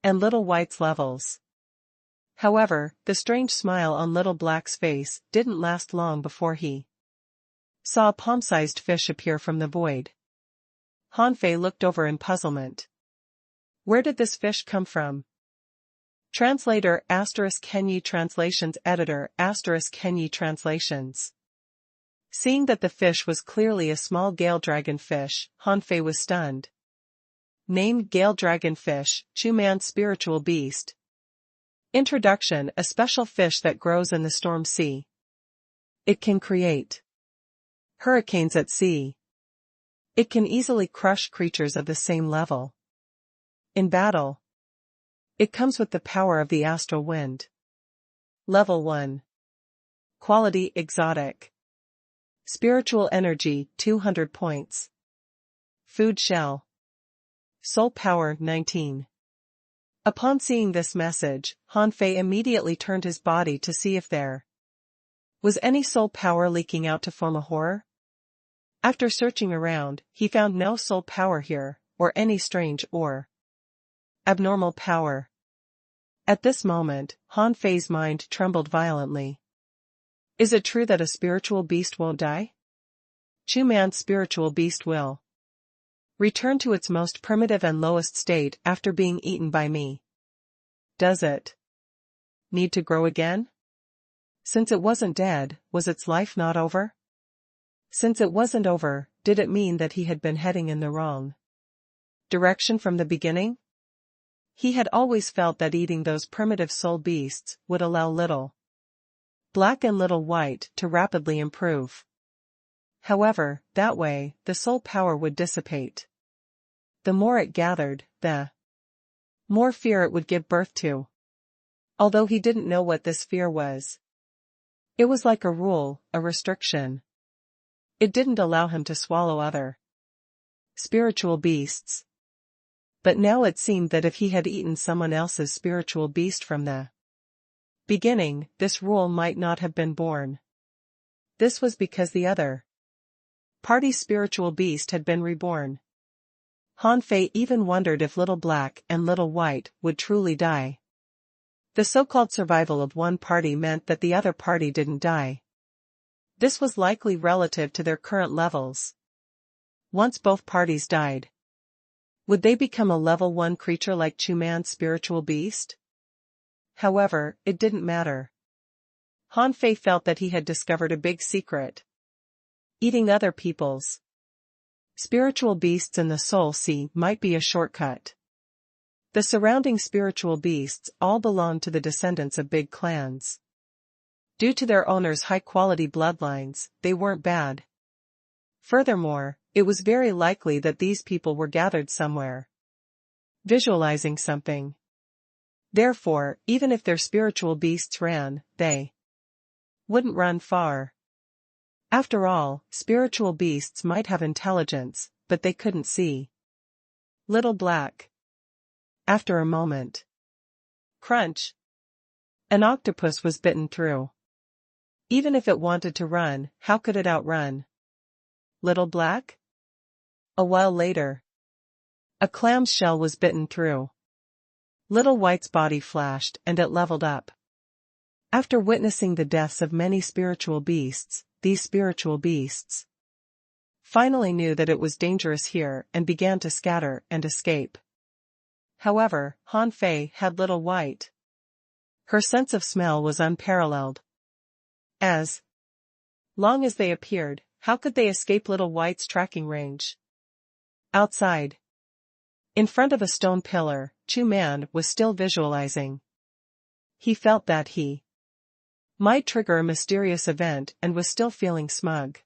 S1: and Little White's levels. However, the strange smile on Little Black's face didn't last long before he saw a palm-sized fish appear from the void. Han Fei looked over in puzzlement. Where did this fish come from? Translator ** Kenyi Translations Editor ** Kenyi Translations. Seeing that the fish was clearly a small gale dragonfish, Han Fei was stunned. Named Gale Dragonfish, Chu-man Spiritual Beast. Introduction: a special fish that grows in the storm sea. It can create hurricanes at sea. It can easily crush creatures of the same level. In battle, it comes with the power of the astral wind. Level 1. Quality: exotic. Spiritual energy: 200 points. Food shell. Soul power: 19. Upon seeing this message, Han Fei immediately turned his body to see if there was any soul power leaking out to form a horror. After searching around, he found no soul power here, or any strange or abnormal power. At this moment, Han Fei's mind trembled violently. Is it true that a spiritual beast won't die? Chu-man's spiritual beast will return to its most primitive and lowest state after being eaten by me. Does it need to grow again? Since it wasn't dead, was its life not over? Since it wasn't over, did it mean that he had been heading in the wrong direction from the beginning? He had always felt that eating those primitive soul beasts would allow Little Black and Little White to rapidly improve. However, that way, the soul power would dissipate. The more it gathered, the more fear it would give birth to. Although he didn't know what this fear was. It was like a rule, a restriction. It didn't allow him to swallow other spiritual beasts. But now it seemed that if he had eaten someone else's spiritual beast from the beginning, this rule might not have been born. This was because the other party's spiritual beast had been reborn. Han Fei even wondered if Little Black and Little White would truly die. The so-called survival of one party meant that the other party didn't die. This was likely relative to their current levels. Once both parties died, would they become a level 1 creature like Chu-man's spiritual beast? However, it didn't matter. Han Fei felt that he had discovered a big secret. Eating other people's spiritual beasts in the Soul Sea might be a shortcut. The surrounding spiritual beasts all belonged to the descendants of big clans. Due to their owners' high-quality bloodlines, they weren't bad. Furthermore, it was very likely that these people were gathered somewhere, visualizing something. Therefore, even if their spiritual beasts ran, they wouldn't run far. After all, spiritual beasts might have intelligence, but they couldn't see. Little Black. After a moment. Crunch. An octopus was bitten through. Even if it wanted to run, how could it outrun Little Black? A while later, a clam's shell was bitten through. Little White's body flashed and it leveled up. After witnessing the deaths of many spiritual beasts, these spiritual beasts finally knew that it was dangerous here and began to scatter and escape. However, Han Fei had Little White. Her sense of smell was unparalleled. As long as they appeared, how could they escape Little White's tracking range? Outside, in front of a stone pillar, Chu Man was still visualizing. He felt that he might trigger a mysterious event and was still feeling smug.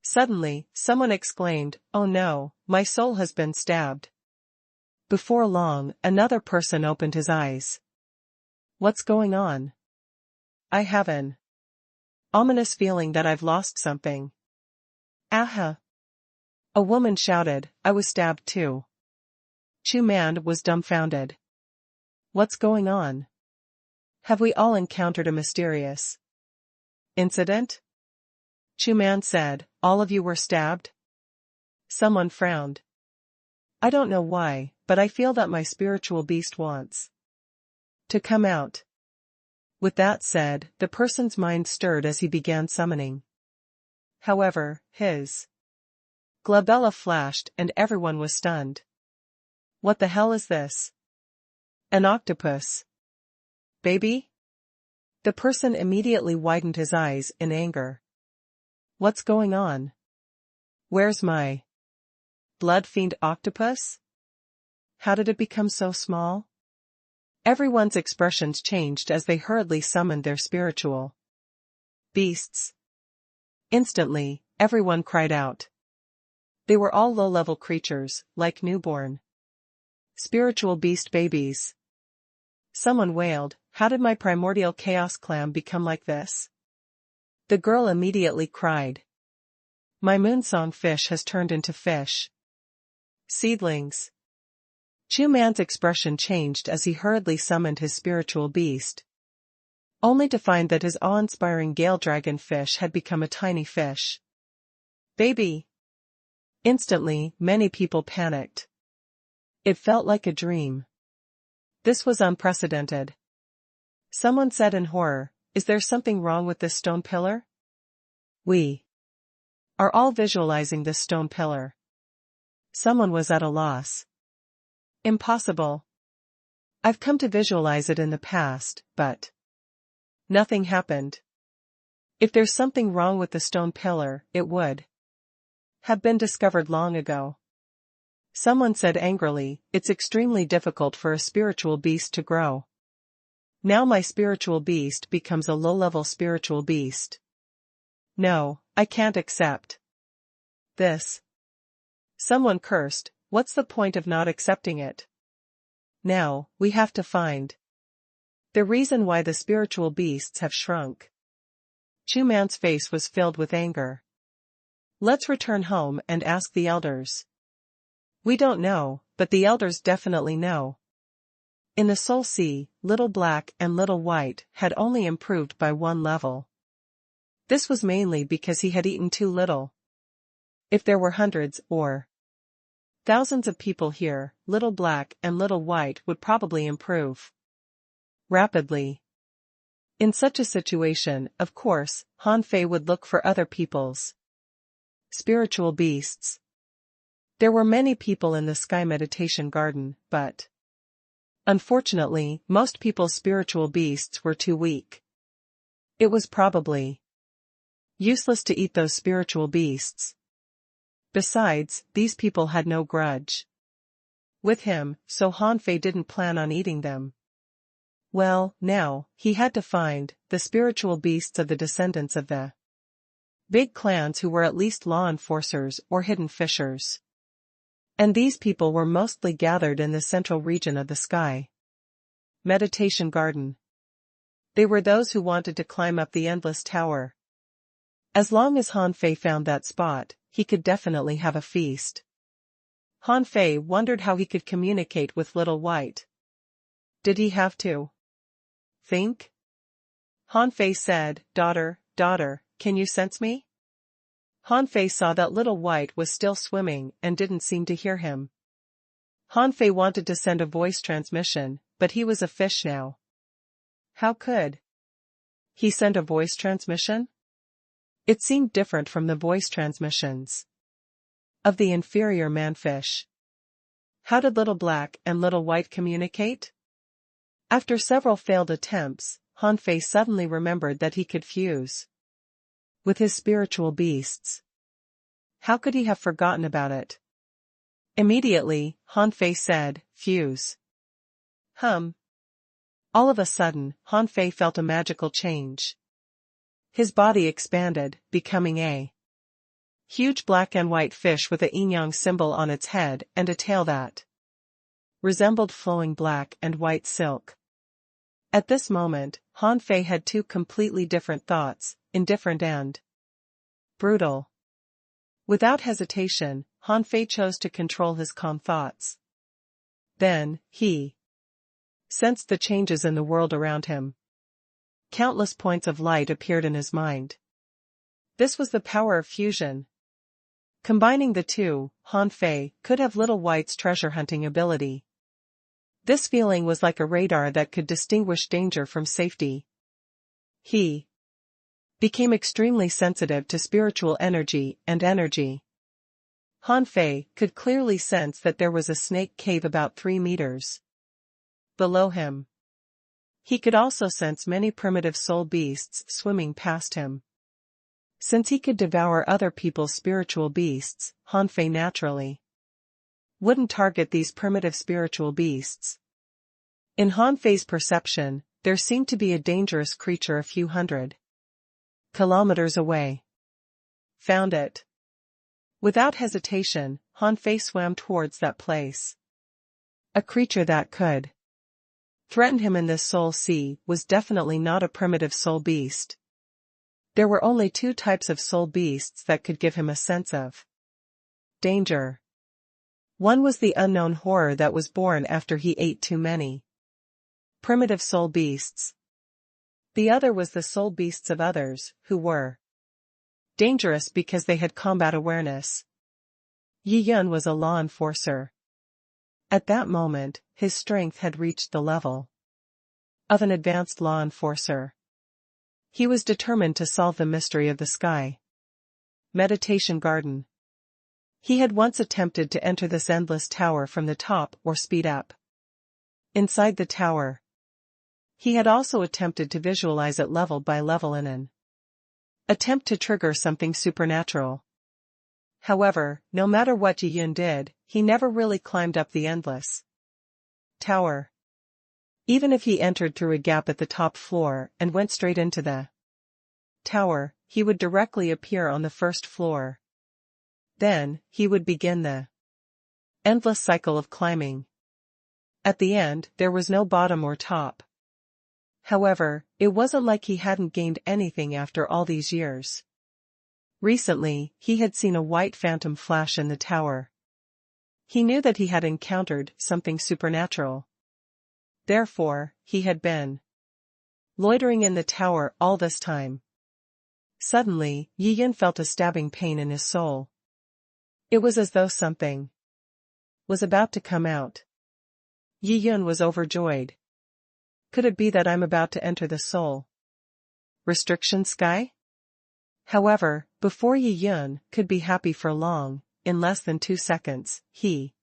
S1: Suddenly, someone exclaimed, "Oh no, my soul has been stabbed." Before long, another person opened his eyes. "What's going on?" "I have an ominous feeling that I've lost something." "Aha!" a woman shouted, "I was stabbed too." Chu Man was dumbfounded. "What's going on? Have we all encountered a mysterious incident?" Chu Man said, "All of you were stabbed?" Someone frowned. "I don't know why, but I feel that my spiritual beast wants to come out." With that said, the person's mind stirred as he began summoning. However, his glabella flashed and everyone was stunned. "What the hell is this? An octopus? Baby?" The person immediately widened his eyes in anger. "What's going on? Where's my blood fiend octopus? How did it become so small?" Everyone's expressions changed as they hurriedly summoned their spiritual beasts. Instantly, everyone cried out. They were all low-level creatures, like newborn spiritual beast babies. Someone wailed, "How did my primordial chaos clam become like this?" The girl immediately cried, "My moonsong fish has turned into fish seedlings." Chu Man's expression changed as he hurriedly summoned his spiritual beast, only to find that his awe-inspiring gale dragon fish had become a tiny fish baby. Instantly, many people panicked. It felt like a dream. This was unprecedented. Someone said in horror, "Is there something wrong with this stone pillar?" "We are all visualizing this stone pillar." Someone was at a loss. "Impossible. I've come to visualize it in the past, but nothing happened. If there's something wrong with the stone pillar, it would have been discovered long ago." Someone said angrily, "It's extremely difficult for a spiritual beast to grow. Now my spiritual beast becomes a low-level spiritual beast. No, I can't accept this." Someone cursed, "What's the point of not accepting it? Now, we have to find the reason why the spiritual beasts have shrunk." Chu Man's face was filled with anger. "Let's return home and ask the elders." "We don't know, but the elders definitely know." In the Soul Sea, Little Black and Little White had only improved by 1 level. This was mainly because he had eaten too little. If there were hundreds or thousands of people here, Little Black and Little White would probably improve rapidly. In such a situation, of course, Han Fei would look for other people's spiritual beasts. There were many people in the Sky Meditation Garden, but unfortunately, most people's spiritual beasts were too weak. It was probably useless to eat those spiritual beasts. Besides, these people had no grudge with him, so Han Fei didn't plan on eating them. Well, now, he had to find the spiritual beasts of the descendants of the big clans who were at least law enforcers or hidden fishers. And these people were mostly gathered in the central region of the Sky Meditation Garden. They were those who wanted to climb up the endless tower. As long as Han Fei found that spot, he could definitely have a feast. Han Fei wondered how he could communicate with Little White. Did he have to think? Han Fei said, daughter, can you sense me?" Han Fei saw that little white was still swimming and didn't seem to hear him. Han Fei wanted to send a voice transmission, but he was a fish now. How could he send a voice transmission? It seemed different from the voice transmissions of the inferior manfish. How did little black and little white communicate? After several failed attempts, Han Fei suddenly remembered that he could fuse with his spiritual beasts. How could he have forgotten about it? Immediately, Han Fei said, "Fuse." All of a sudden, Han Fei felt a magical change. His body expanded, becoming a huge black and white fish with a yin-yang symbol on its head and a tail that resembled flowing black and white silk. At this moment, Han Fei had two completely different thoughts, indifferent and brutal. Without hesitation, Han Fei chose to control his calm thoughts. Then, he sensed the changes in the world around him. Countless points of light appeared in his mind. This was the power of fusion. Combining the two, Han Fei could have Little White's treasure hunting ability. This feeling was like a radar that could distinguish danger from safety. He became extremely sensitive to spiritual energy and energy. Han Fei could clearly sense that there was a snake cave about 3 meters below him. He could also sense many primitive soul beasts swimming past him. Since he could devour other people's spiritual beasts, Han Fei naturally wouldn't target these primitive spiritual beasts. In Han Fei's perception, there seemed to be a dangerous creature a few hundred kilometers away. Found it. Without hesitation, Han Fei swam towards that place. A creature that could threaten him in this soul sea was definitely not a primitive soul beast. There were only 2 types of soul beasts that could give him a sense of danger. One was the unknown horror that was born after he ate too many primitive soul beasts. The other was the soul beasts of others, who were dangerous because they had combat awareness. Yi Yun was a law enforcer. At that moment, his strength had reached the level of an advanced law enforcer. He was determined to solve the mystery of the sky meditation garden. He had once attempted to enter this endless tower from the top or speed up inside the tower. He had also attempted to visualize it level by level in an attempt to trigger something supernatural. However, no matter what Yi Yun did, he never really climbed up the endless tower. Even if he entered through a gap at the top floor and went straight into the tower, he would directly appear on the first floor. Then, he would begin the endless cycle of climbing. At the end, there was no bottom or top. However, it wasn't like he hadn't gained anything after all these years. Recently, he had seen a white phantom flash in the tower. He knew that he had encountered something supernatural. Therefore, he had been loitering in the tower all this time. Suddenly, Yi Yun felt a stabbing pain in his soul. It was as though something was about to come out. Yi Yun was overjoyed. Could it be that I'm about to enter the soul restriction sky? However, before Yi Yun could be happy for long, in less than 2 seconds, he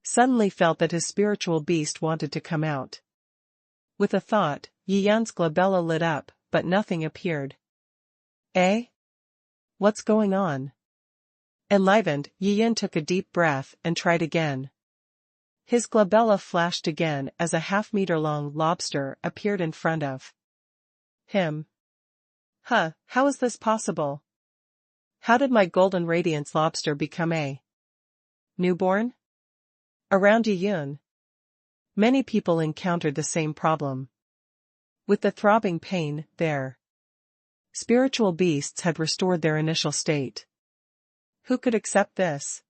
S1: suddenly felt that his spiritual beast wanted to come out. With a thought, Yi Yun's glabella lit up, but nothing appeared. Eh? What's going on? Enlivened, Yi Yun took a deep breath and tried again. His glabella flashed again as a half-meter-long lobster appeared in front of him. How is this possible? How did my golden radiance lobster become a newborn? Around Yi Yun, many people encountered the same problem. With the throbbing pain, their spiritual beasts had restored their initial state. Who could accept this?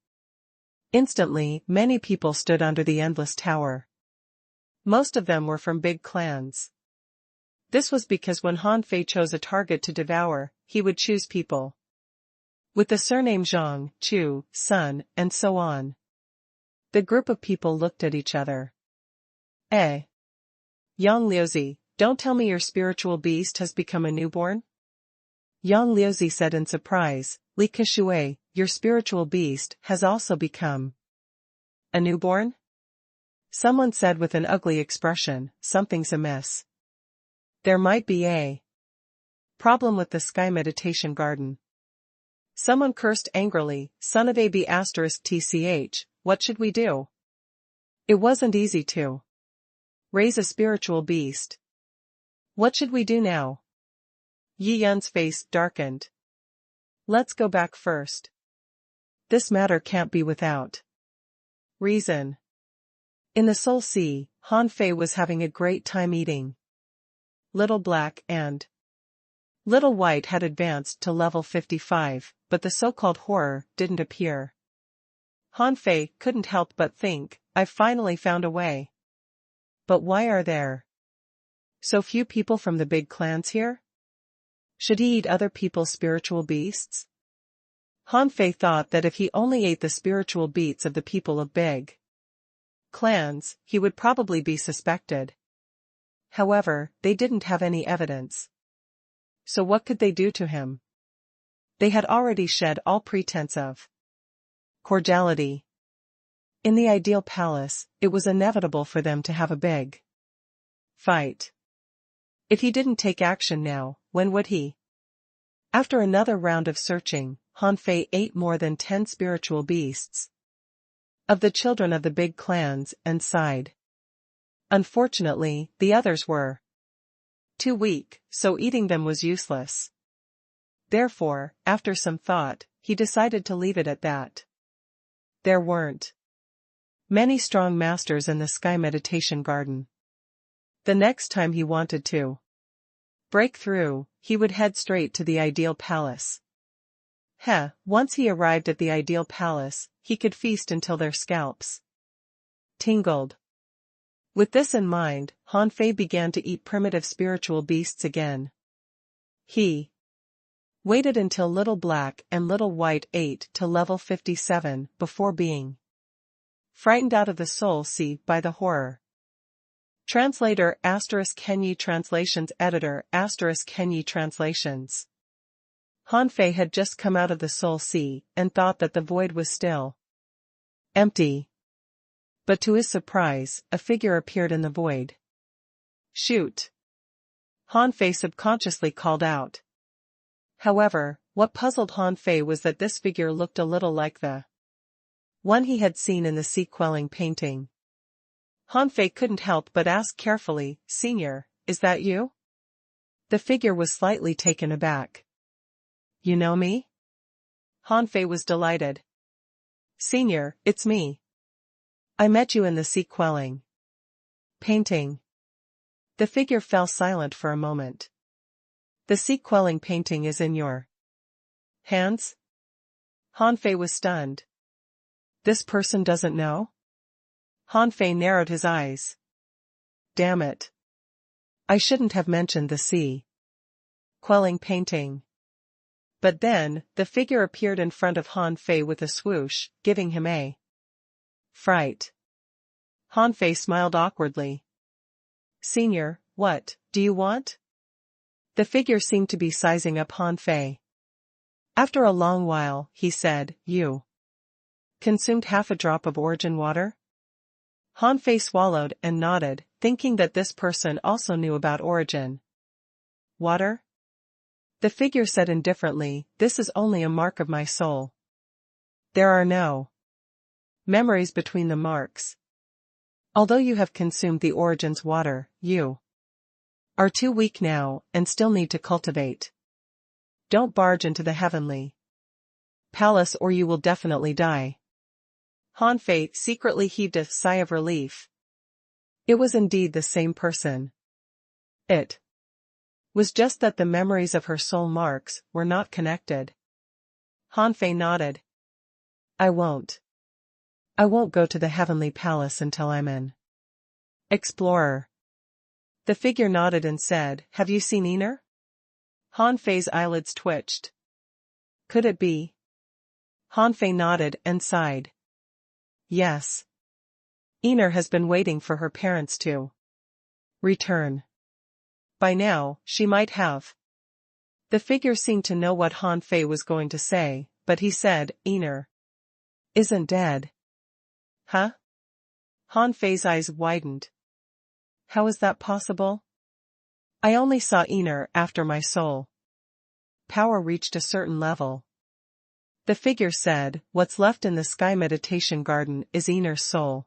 S1: Instantly, many people stood under the endless tower. Most of them were from big clans. This was because when Han Fei chose a target to devour, he would choose people with the surname Zhang, Chu, Sun, and so on. The group of people looked at each other. Yang Liuzi, don't tell me your spiritual beast has become a newborn? Yang Liuzi said in surprise, Li Kishui, your spiritual beast has also become a newborn? Someone said with an ugly expression, something's amiss. There might be a problem with the Sky Meditation Garden. Someone cursed angrily, son of AB *tch, what should we do? It wasn't easy to raise a spiritual beast. What should we do now? Yi Yun's face darkened. Let's go back first. This matter can't be without reason. In the Soul Sea, Han Fei was having a great time eating. Little Black and Little White had advanced to level 55, but the so-called horror didn't appear. Han Fei couldn't help but think, I've finally found a way. But why are there so few people from the big clans here? Should he eat other people's spiritual beasts? Han Fei thought that if he only ate the spiritual beasts of the people of big clans, he would probably be suspected. However, they didn't have any evidence. So what could they do to him? They had already shed all pretense of cordiality. In the ideal palace, it was inevitable for them to have a big fight. If he didn't take action now, when would he? After another round of searching, Han Fei ate more than 10 spiritual beasts of the children of the big clans and sighed. Unfortunately, the others were too weak, so eating them was useless. Therefore, after some thought, he decided to leave it at that. There weren't many strong masters in the Sky Meditation Garden. The next time he wanted to break through, he would head straight to the ideal palace. Once he arrived at the ideal palace, he could feast until their scalps tingled. With this in mind, Han Fei began to eat primitive spiritual beasts again. He waited until Little Black and Little White ate to level 57 before being frightened out of the Soul Sea by the horror. Translator *Kenyi Translations Editor *Kenyi Translations. Han Fei had just come out of the Soul Sea and thought that the void was still empty. But to his surprise, a figure appeared in the void. Shoot! Han Fei subconsciously called out. However, what puzzled Han Fei was that this figure looked a little like the one he had seen in the sea quelling painting. Han Fei couldn't help but ask carefully, Senior, is that you? The figure was slightly taken aback. You know me? Han Fei was delighted. Senior, it's me. I met you in the sea quelling painting. The figure fell silent for a moment. The sea quelling painting is in your hands? Han Fei was stunned. This person doesn't know? Han Fei narrowed his eyes. Damn it. I shouldn't have mentioned the sea quelling painting. But then, the figure appeared in front of Han Fei with a swoosh, giving him a fright. Han Fei smiled awkwardly. Senior, what do you want? The figure seemed to be sizing up Han Fei. After a long while, he said, You consumed half a drop of origin water? Han Fei swallowed and nodded, thinking that this person also knew about origin water. The figure said indifferently, This is only a mark of my soul. There are no memories between the marks. Although you have consumed the origin's water, you are too weak now and still need to cultivate. Don't barge into the heavenly palace or you will definitely die. Han Fei secretly heaved a sigh of relief. It was indeed the same person. It was just that the memories of her soul marks were not connected. Han Fei nodded. I won't go to the heavenly palace until I'm an explorer. The figure nodded and said, Have you seen Ener? Han Fei's eyelids twitched. Could it be Hanfei nodded and sighed. Yes. Einar has been waiting for her parents to return. By now, she might have. The figure seemed to know what Hanfei was going to say, but he said, Einar isn't dead. Huh? Hanfei's eyes widened. How is that possible? I only saw Einar after my soul power reached a certain level. The figure said, what's left in the sky meditation garden is Einar's soul.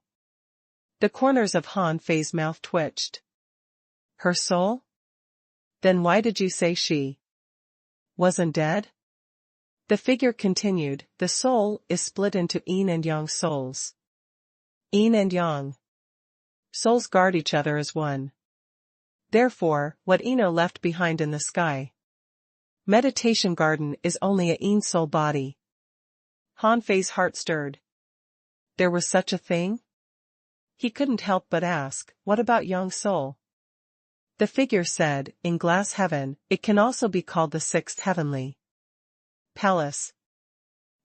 S1: The corners of Hanfei's mouth twitched. Her soul? Then why did you say she wasn't dead? The figure continued, the soul is split into yin and yang souls. Yin and yang souls guard each other as one. Therefore, what Ino left behind in the sky meditation garden is only a yin soul body. Hanfei's heart stirred. There was such a thing? He couldn't help but ask, what about yang soul? The figure said, in glass heaven, it can also be called the sixth heavenly palace.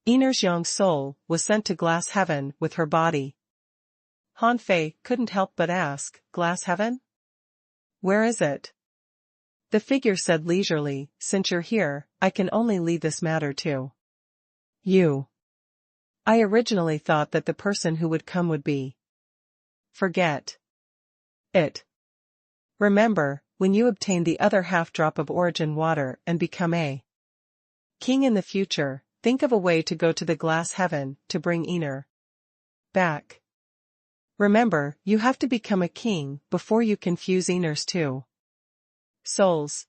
S1: Einar's yang soul was sent to glass heaven with her body. Hanfei couldn't help but ask, glass heaven? Where is it? The figure said leisurely, since you're here, I can only leave this matter to you. I originally thought that the person who would come would be. Forget it. Remember, when you obtain the other half drop of origin water and become a king in the future, think of a way to go to the glass heaven to bring Einar back. Remember, you have to become a king before you can fuse Einar's two souls.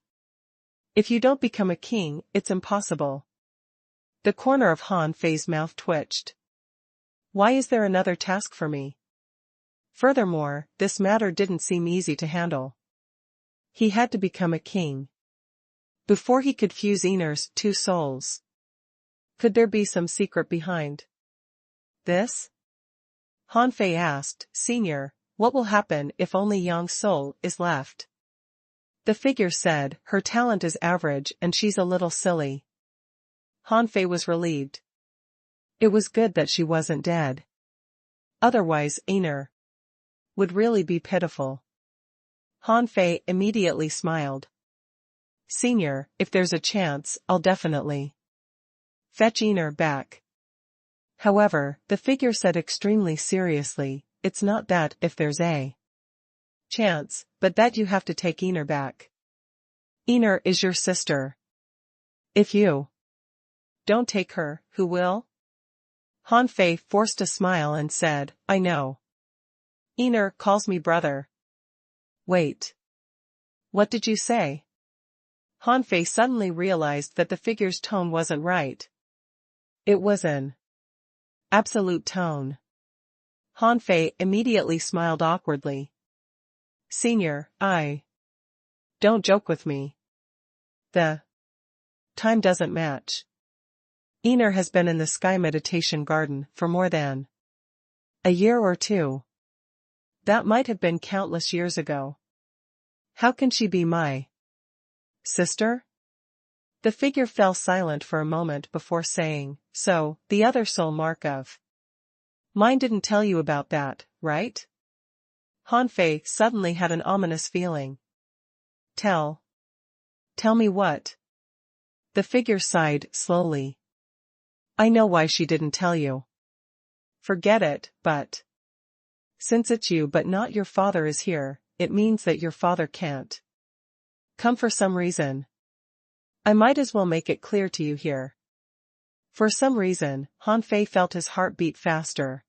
S1: If you don't become a king, it's impossible. The corner of Hanfei's mouth twitched. Why is there another task for me? Furthermore, this matter didn't seem easy to handle. He had to become a king before he could fuse Einar's two souls. Could there be some secret behind this? Hanfei asked, Senior, what will happen if only Yang's soul is left? The figure said, her talent is average and she's a little silly. Hanfei was relieved. It was good that she wasn't dead. Otherwise, Einar would really be pitiful. Hanfei immediately smiled. Senior, if there's a chance, I'll definitely fetch Einar back. However, the figure said extremely seriously, it's not that if there's a chance, but that you have to take Einar back. Einar is your sister. If you don't take her, who will? Hanfei forced a smile and said, I know. Einar calls me brother. Wait. What did you say? Hanfei suddenly realized that the figure's tone wasn't right. It was an absolute tone. Hanfei immediately smiled awkwardly. Senior, don't joke with me. The time doesn't match. Einar has been in the sky meditation garden for more than a year or two. That might have been countless years ago. How can she be my sister? The figure fell silent for a moment before saying, so, the other soul mark of mine didn't tell you about that, right? Hanfei suddenly had an ominous feeling. Tell me what? The figure sighed slowly. I know why she didn't tell you. Forget it, but since it's you but not your father is here, it means that your father can't come for some reason. I might as well make it clear to you here. For some reason, Hanfei felt his heart beat faster.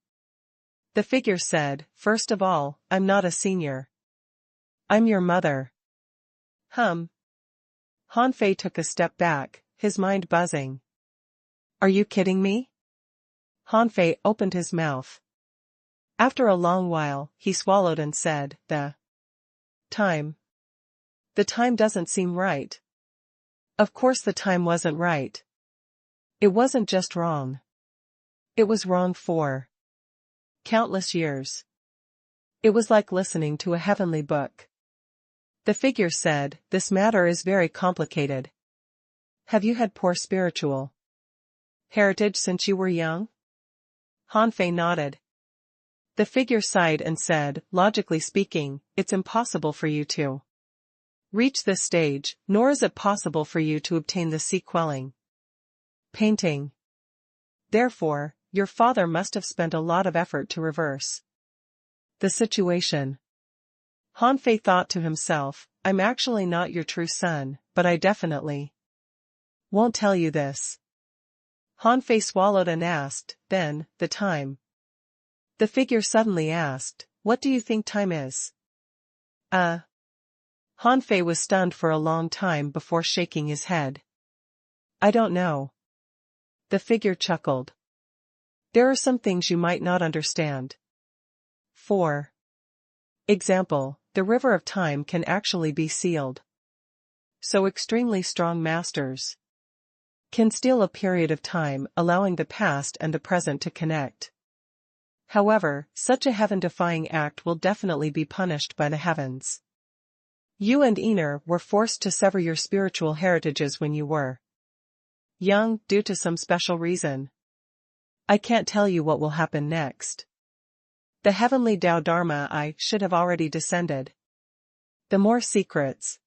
S1: The figure said, first of all, I'm not a senior. I'm your mother. Hanfei took a step back, his mind buzzing. Are you kidding me? Hanfei opened his mouth. After a long while, he swallowed and said, The time doesn't seem right. Of course the time wasn't right. It wasn't just wrong. It was wrong for countless years. It was like listening to a heavenly book. The figure said, this matter is very complicated. Have you had poor spiritual Heritage since you were young? Hanfei nodded. The figure sighed and said, logically speaking, it's impossible for you to reach this stage, nor is it possible for you to obtain the sea quelling painting. Therefore, your father must have spent a lot of effort to reverse the situation. Hanfei thought to himself, I'm actually not your true son, but I definitely won't tell you this. Hanfei swallowed and asked, then, the time. The figure suddenly asked, what do you think time is? Hanfei was stunned for a long time before shaking his head. I don't know. The figure chuckled. There are some things you might not understand. For example, the river of time can actually be sealed. So extremely strong masters can steal a period of time, allowing the past and the present to connect. However, such a heaven-defying act will definitely be punished by the heavens. You and Iner were forced to sever your spiritual heritages when you were young, due to some special reason. I can't tell you what will happen next. The heavenly Tao Dharma I should have already descended. The more secrets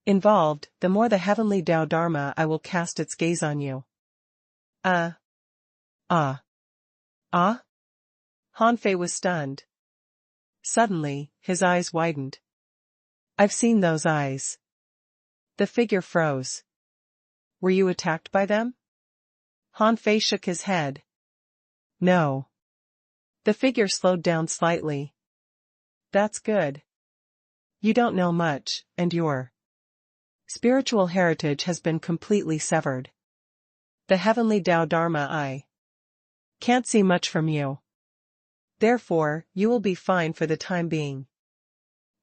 S1: involved, the more the heavenly Tao Dharma I will cast its gaze on you. Hanfei was stunned. Suddenly, his eyes widened. I've seen those eyes. The figure froze. Were you attacked by them? Hanfei shook his head. No. The figure slowed down slightly. That's good. You don't know much, and your spiritual heritage has been completely severed. The heavenly Tao Dharma I can't see much from you. Therefore, you will be fine for the time being.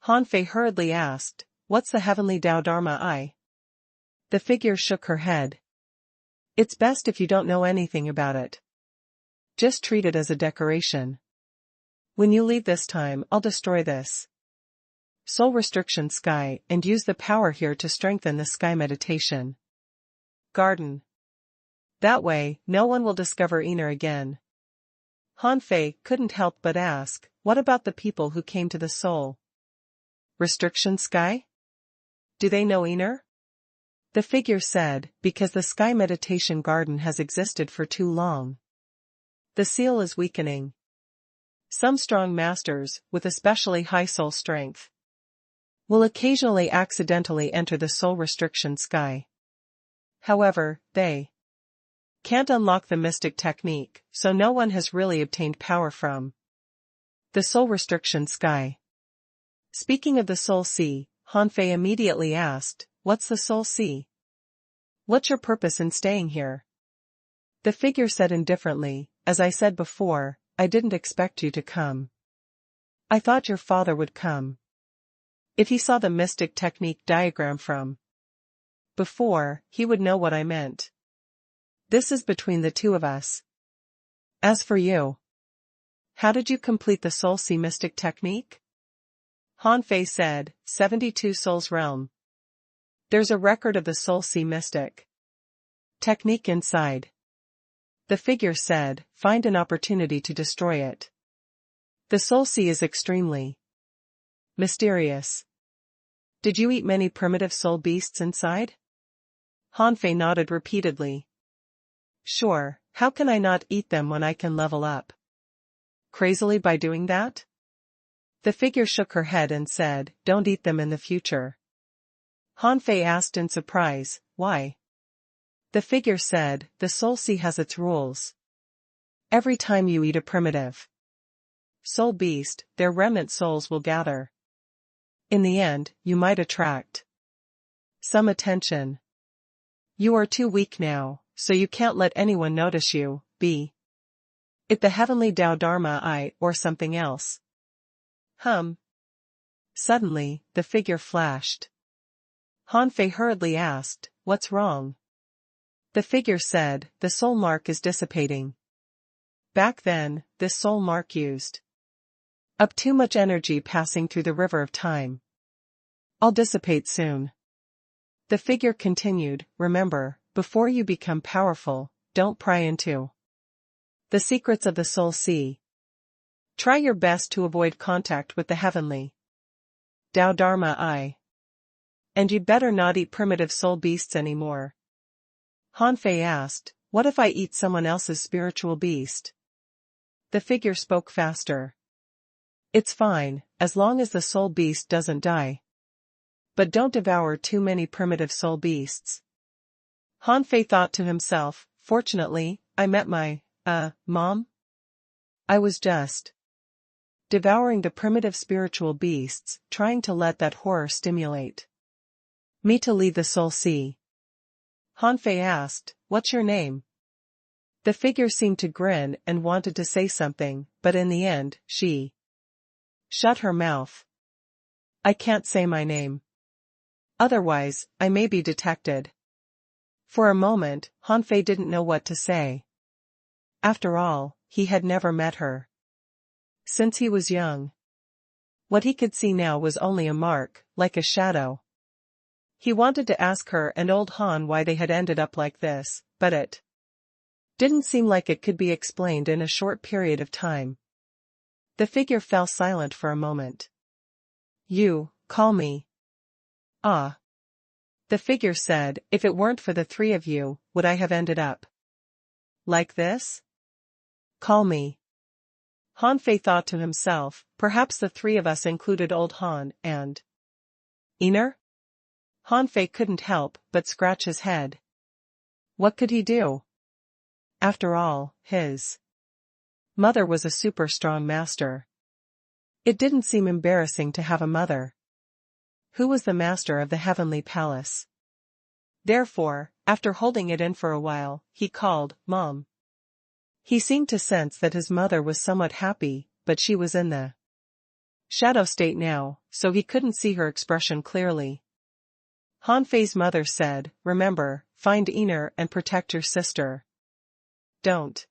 S1: Hanfei hurriedly asked, what's the heavenly Tao Dharma I? The figure shook her head. It's best if you don't know anything about it. Just treat it as a decoration. When you leave this time, I'll destroy this soul restriction sky and use the power here to strengthen the sky meditation garden. That way, no one will discover Iner again. Hanfei couldn't help but ask, what about the people who came to the soul restriction sky? Do they know Iner? The figure said, because the sky meditation garden has existed for too long. The seal is weakening. Some strong masters, with especially high soul strength, will occasionally accidentally enter the soul restriction sky. However, they can't unlock the mystic technique, so no one has really obtained power from the soul restriction sky. Speaking of the soul sea, Hanfei immediately asked, what's the soul sea? What's your purpose in staying here? The figure said indifferently, as I said before, I didn't expect you to come. I thought your father would come. If he saw the mystic technique diagram from before, he would know what I meant. This is between the two of us. As for you, how did you complete the soul sea mystic technique? Hanfei said, 72 souls realm. There's a record of the soul sea mystic technique inside. The figure said, find an opportunity to destroy it. The soul sea is extremely mysterious. Did you eat many primitive soul beasts inside? Hanfei nodded repeatedly. Sure, how can I not eat them when I can level up crazily by doing that? The figure shook her head and said, don't eat them in the future. Hanfei asked in surprise, why? The figure said, the soul sea has its rules. Every time you eat a primitive soul beast, their remnant souls will gather. In the end, you might attract some attention. You are too weak now, so you can't let anyone notice you, be it the heavenly Tao Dharma I or something else. Suddenly, the figure flashed. Hanfei hurriedly asked, what's wrong? The figure said, the soul mark is dissipating. Back then, this soul mark used up too much energy passing through the river of time. I'll dissipate soon. The figure continued, remember, before you become powerful, don't pry into the secrets of the soul sea. Try your best to avoid contact with the heavenly Tao Dharma I. And you'd better not eat primitive soul beasts anymore. Han Fei asked, what if I eat someone else's spiritual beast? The figure spoke faster. It's fine, as long as the soul beast doesn't die. But don't devour too many primitive soul beasts. Han Fei thought to himself, fortunately, I met my, mom? I was just devouring the primitive spiritual beasts, trying to let that horror stimulate me to leave the soul sea. Han Fei asked, what's your name? The figure seemed to grin and wanted to say something, but in the end, she shut her mouth. I can't say my name. Otherwise, I may be detected. For a moment, Han Fei didn't know what to say. After all, he had never met her since he was young. What he could see now was only a mark, like a shadow. He wanted to ask her and old Han why they had ended up like this, but it didn't seem like it could be explained in a short period of time. The figure fell silent for a moment. You, call me. Ah. The figure said, if it weren't for the three of you, would I have ended up like this? Call me. Han Fei thought to himself, perhaps the three of us included old Han and Iner? Han Fei couldn't help but scratch his head. What could he do? After all, his mother was a super strong master. It didn't seem embarrassing to have a mother who was the master of the heavenly palace. Therefore, after holding it in for a while, he called, Mom. He seemed to sense that his mother was somewhat happy, but she was in the shadow state now, so he couldn't see her expression clearly. Han Fei's mother said, remember, find Iner and protect your sister. Don't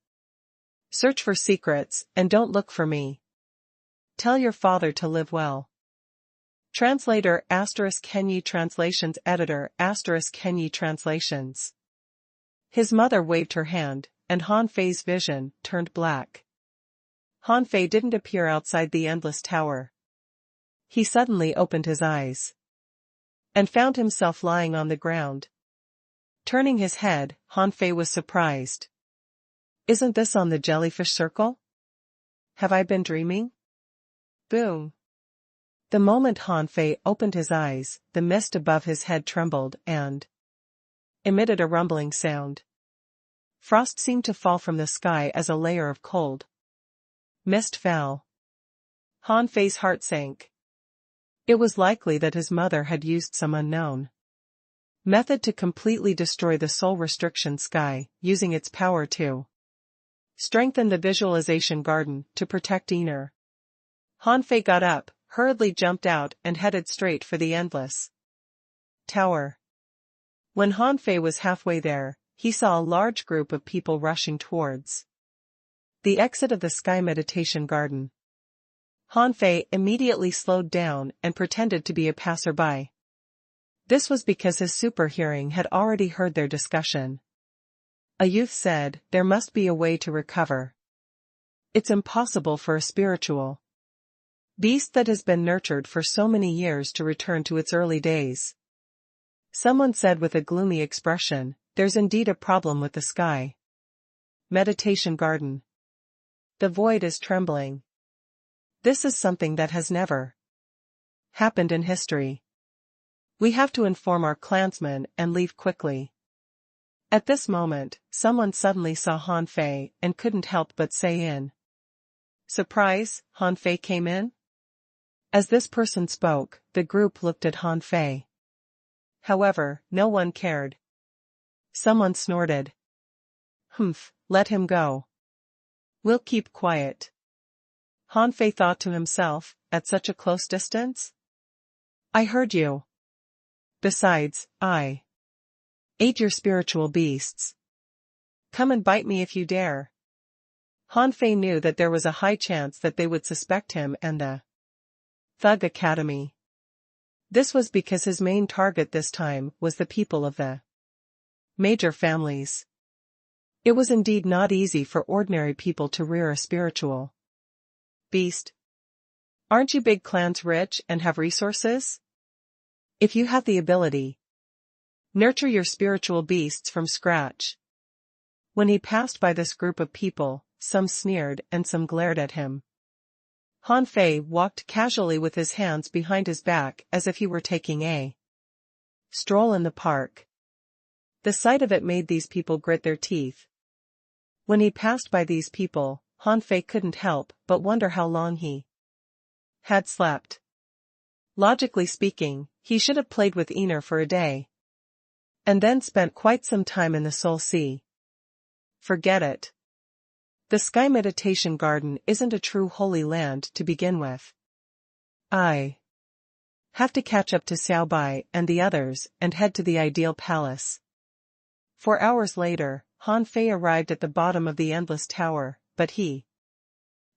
S1: search for secrets, and don't look for me. Tell your father to live well. Translator *Kenyi Translations Editor *Kenyi Translations. His mother waved her hand, and Han Fei's vision turned black. Han Fei didn't appear outside the endless tower. He suddenly opened his eyes and found himself lying on the ground. Turning his head, Han Fei was surprised. Isn't this on the jellyfish circle? Have I been dreaming? Boom. The moment Han Fei opened his eyes, the mist above his head trembled and emitted a rumbling sound. Frost seemed to fall from the sky as a layer of cold mist fell. Han Fei's heart sank. It was likely that his mother had used some unknown method to completely destroy the soul restriction sky, using its power to strengthen the visualization garden to protect Iner. Han Fei got up, hurriedly jumped out and headed straight for the endless tower. When Han Fei was halfway there, he saw a large group of people rushing towards the exit of the Sky Meditation Garden. Han Fei immediately slowed down and pretended to be a passerby. This was because his super hearing had already heard their discussion. A youth said, there must be a way to recover. It's impossible for a spiritual beast that has been nurtured for so many years to return to its early days. Someone said with a gloomy expression, there's indeed a problem with the Sky Meditation Garden. The void is trembling. This is something that has never happened in history. We have to inform our clansmen and leave quickly. At this moment, someone suddenly saw Han Fei and couldn't help but say in surprise, Han Fei came in? As this person spoke, the group looked at Han Fei. However, no one cared. Someone snorted. Humph, let him go. We'll keep quiet. Han Fei thought to himself, at such a close distance? I heard you. Besides, I ate your spiritual beasts. Come and bite me if you dare. Han Fei knew that there was a high chance that they would suspect him and the Thug Academy. This was because his main target this time was the people of the major families. It was indeed not easy for ordinary people to rear a spiritual beast. Aren't you big clans rich and have resources? If you have the ability, nurture your spiritual beasts from scratch. When he passed by this group of people, some sneered and some glared at him. Han Fei walked casually with his hands behind his back as if he were taking a stroll in the park. The sight of it made these people grit their teeth. When he passed by these people, Han Fei couldn't help but wonder how long he had slept. Logically speaking, he should have played with Ener for a day, and then spent quite some time in the Soul Sea. Forget it. The Sky Meditation Garden isn't a true holy land to begin with. I have to catch up to Xiao Bai and the others and head to the ideal palace. 4 hours later, Han Fei arrived at the bottom of the endless tower, but he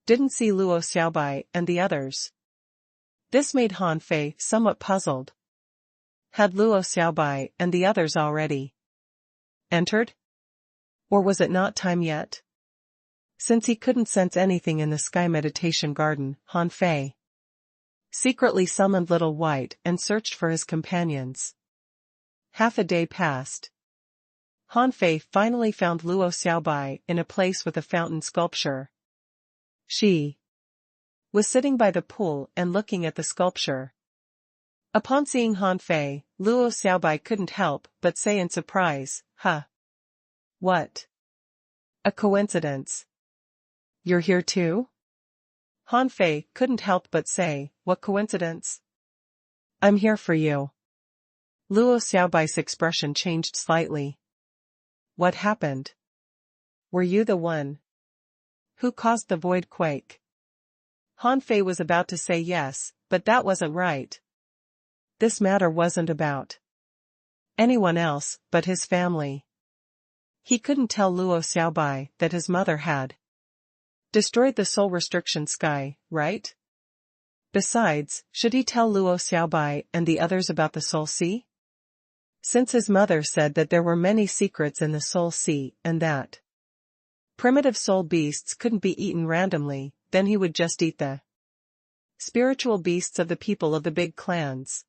S1: didn't see Luo Xiaobai and the others. This made Han Fei somewhat puzzled. Had Luo Xiaobai and the others already entered? Or was it not time yet? Since he couldn't sense anything in the Sky Meditation Garden, Han Fei secretly summoned Little White and searched for his companions. Half a day passed. Han Fei finally found Luo Xiaobai in a place with a fountain sculpture. She was sitting by the pool and looking at the sculpture. Upon seeing Han Fei, Luo Xiaobai couldn't help but say in surprise, "Huh. What a coincidence. You're here too?" Han Fei couldn't help but say, "What coincidence? I'm here for you." Luo Xiaobai's expression changed slightly. "What happened? Were you the one who caused the void quake?" Han Fei was about to say yes, but that wasn't right. This matter wasn't about anyone else but his family. He couldn't tell Luo Xiaobai that his mother had destroyed the soul restriction sky, right? Besides, should he tell Luo Xiaobai and the others about the Soul Sea? Since his mother said that there were many secrets in the Soul Sea and that primitive soul beasts couldn't be eaten randomly, then he would just eat the spiritual beasts of the people of the big clans.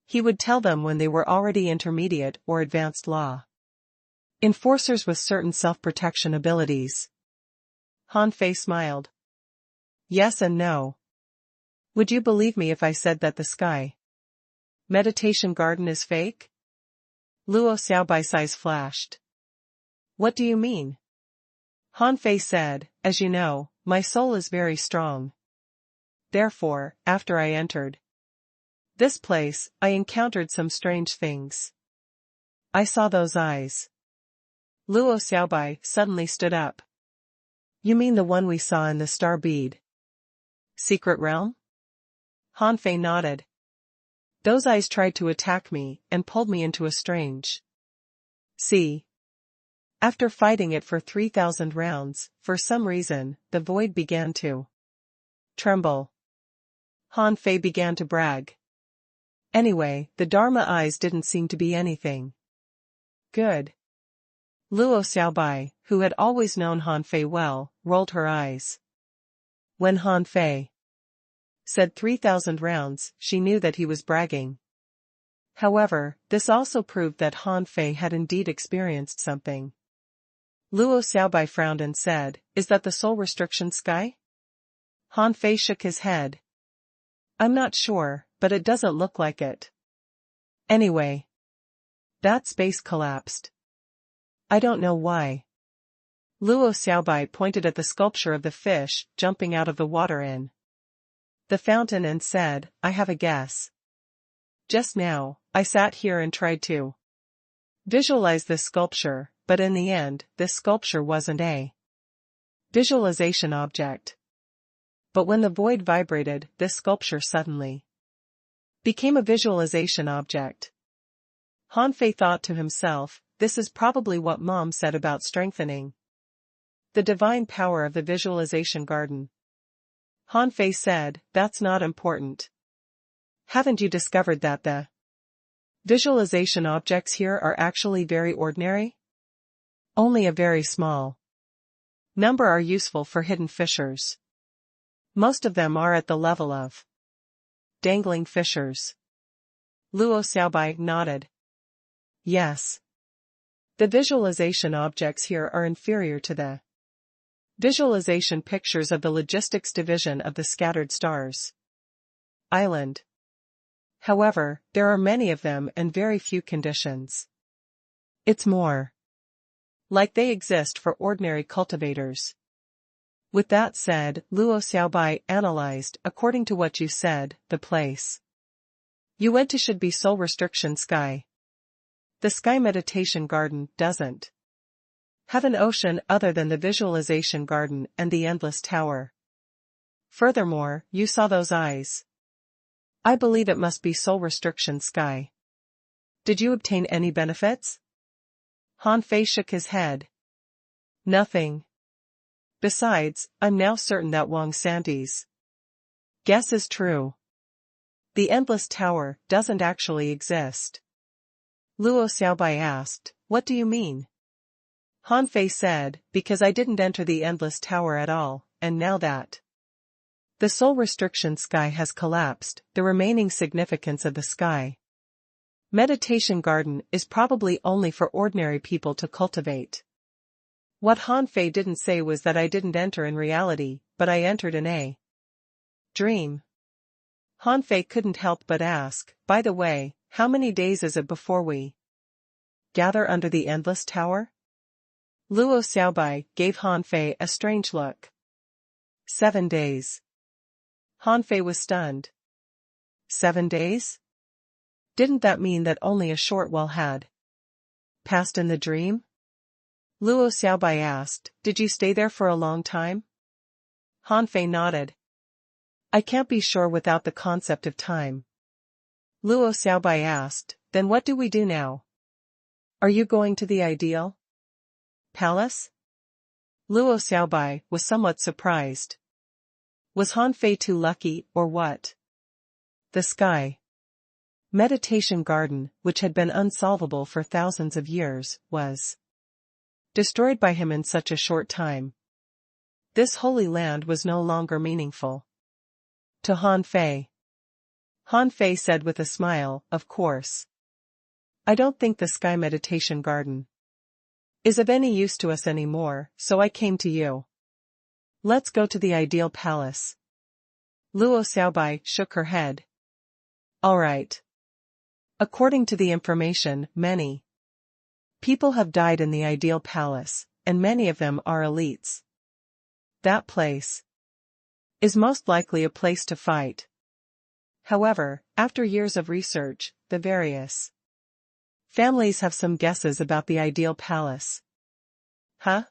S1: He would tell them when they were already intermediate or advanced law enforcers with certain self-protection abilities. Han Fei smiled. Yes and no. Would you believe me if I said that the Sky Meditation Garden is fake? Luo Xiaobai's eyes flashed. What do you mean? Han Fei said, as you know, my soul is very strong. Therefore, after I entered this place, I encountered some strange things. I saw those eyes. Luo Xiaobai suddenly stood up. You mean the one we saw in the star bead secret realm? Han Fei nodded. Those eyes tried to attack me and pulled me into a strange sea. After fighting it for 3,000 rounds, for some reason, the void began to tremble. Han Fei began to brag. Anyway, the Dharma eyes didn't seem to be anything good. Luo Xiaobai, who had always known Han Fei well, rolled her eyes. When Han Fei said 3,000 rounds, she knew that he was bragging. However, this also proved that Han Fei had indeed experienced something. Luo Xiaobai frowned and said, Is that the soul restriction sky? Han Fei shook his head. I'm not sure, but it doesn't look like it. Anyway, that space collapsed. I don't know why. Luo Xiaobai pointed at the sculpture of the fish jumping out of the water in the fountain and said, I have a guess. Just now, I sat here and tried to visualize this sculpture, but in the end, this sculpture wasn't a visualization object. But when the void vibrated, this sculpture suddenly became a visualization object. Han Fei thought to himself, this is probably what Mom said about strengthening the divine power of the visualization garden. Han Fei said, that's not important. Haven't you discovered that the visualization objects here are actually very ordinary? Only a very small number are useful for hidden fissures. Most of them are at the level of dangling fissures. Luo Xiaobai nodded. Yes. The visualization objects here are inferior to the visualization pictures of the logistics division of the scattered stars island. However, there are many of them and very few conditions. It's more like they exist for ordinary cultivators. With that said, Luo Xiaobai analyzed, according to what you said, the place you went to should be soul restriction sky. The sky meditation garden doesn't have an ocean other than the visualization garden and the endless tower. Furthermore, you saw those eyes. I believe it must be soul restriction sky. Did you obtain any benefits? Han Fei shook his head. Nothing. Besides, I'm now certain that Wang Santi's guess is true. The endless tower doesn't actually exist. Luo Xiaobai asked, what do you mean? Han Fei said, because I didn't enter the endless tower at all, and now that the soul restriction sky has collapsed, the remaining significance of the sky meditation garden is probably only for ordinary people to cultivate. What Han Fei didn't say was that I didn't enter in reality, but I entered in a dream. Han Fei couldn't help but ask, by the way, how many days is it before we gather under the endless tower? Luo Xiaobai gave Han Fei a strange look. 7 days. Han Fei was stunned. 7 days? Didn't that mean that only a short while had passed in the dream? Luo Xiaobai asked, did you stay there for a long time? Han Fei nodded. I can't be sure without the concept of time. Luo Xiaobai asked, then what do we do now? Are you going to the ideal palace? Luo Xiaobai was somewhat surprised. Was Han Fei too lucky, or what? The sky meditation garden, which had been unsolvable for thousands of years, was destroyed by him in such a short time. This holy land was no longer meaningful to Han Fei. Han Fei said with a smile, of course. I don't think the sky meditation garden is of any use to us anymore, so I came to you. Let's go to the ideal palace. Luo Xiaobai shook her head. All right. According to the information, many people have died in the ideal palace, and many of them are elites. That place is most likely a place to fight. However, after years of research, the various families have some guesses about the ideal palace. Huh?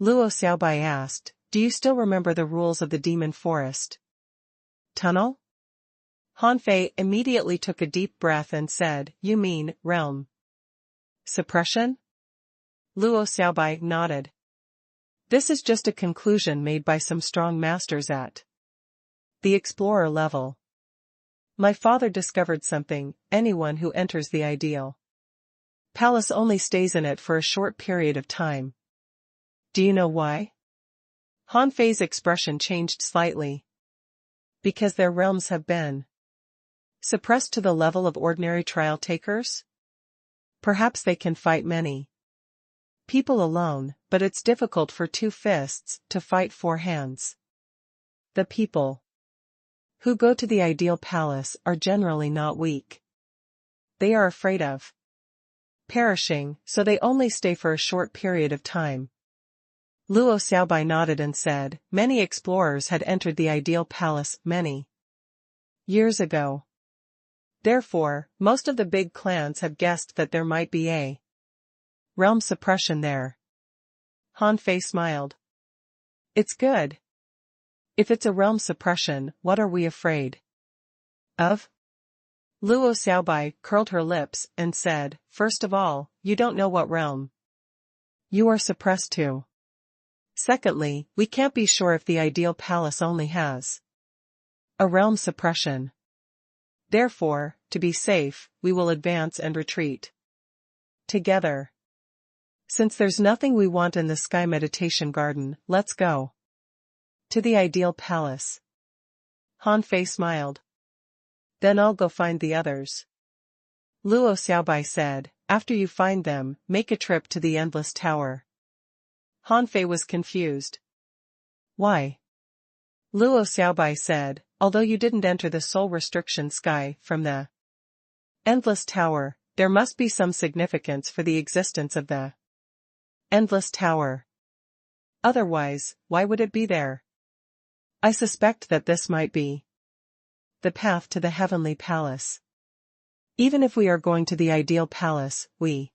S1: Luo Xiaobai asked, do you still remember the rules of the demon forest tunnel? Han Fei immediately took a deep breath and said, you mean, realm suppression? Luo Xiaobai nodded. This is just a conclusion made by some strong masters at the explorer level. My father discovered something, anyone who enters the ideal palace only stays in it for a short period of time. Do you know why? Han Fei's expression changed slightly. Because their realms have been suppressed to the level of ordinary trial takers? Perhaps they can fight many people alone, but it's difficult for 2 fists to fight 4 hands. The people who go to the ideal palace are generally not weak. They are afraid of perishing, so they only stay for a short period of time. Luo Xiaobai nodded and said, many explorers had entered the ideal palace many years ago. Therefore, most of the big clans have guessed that there might be a realm suppression there. Han Fei smiled. It's good. If it's a realm suppression, what are we afraid of? Luo Xiaobai curled her lips and said, first of all, you don't know what realm you are suppressed to. Secondly, we can't be sure if the ideal palace only has a realm suppression. Therefore, to be safe, we will advance and retreat together. Since there's nothing we want in the sky meditation garden, let's go to the ideal palace. Han Fei smiled. Then I'll go find the others. Luo Xiaobai said, after you find them, make a trip to the endless tower. Han Fei was confused. Why? Luo Xiaobai said, although you didn't enter the soul restriction sky from the endless tower, there must be some significance for the existence of the endless tower. Otherwise, why would it be there? I suspect that this might be the path to the heavenly palace. Even if we are going to the ideal palace, we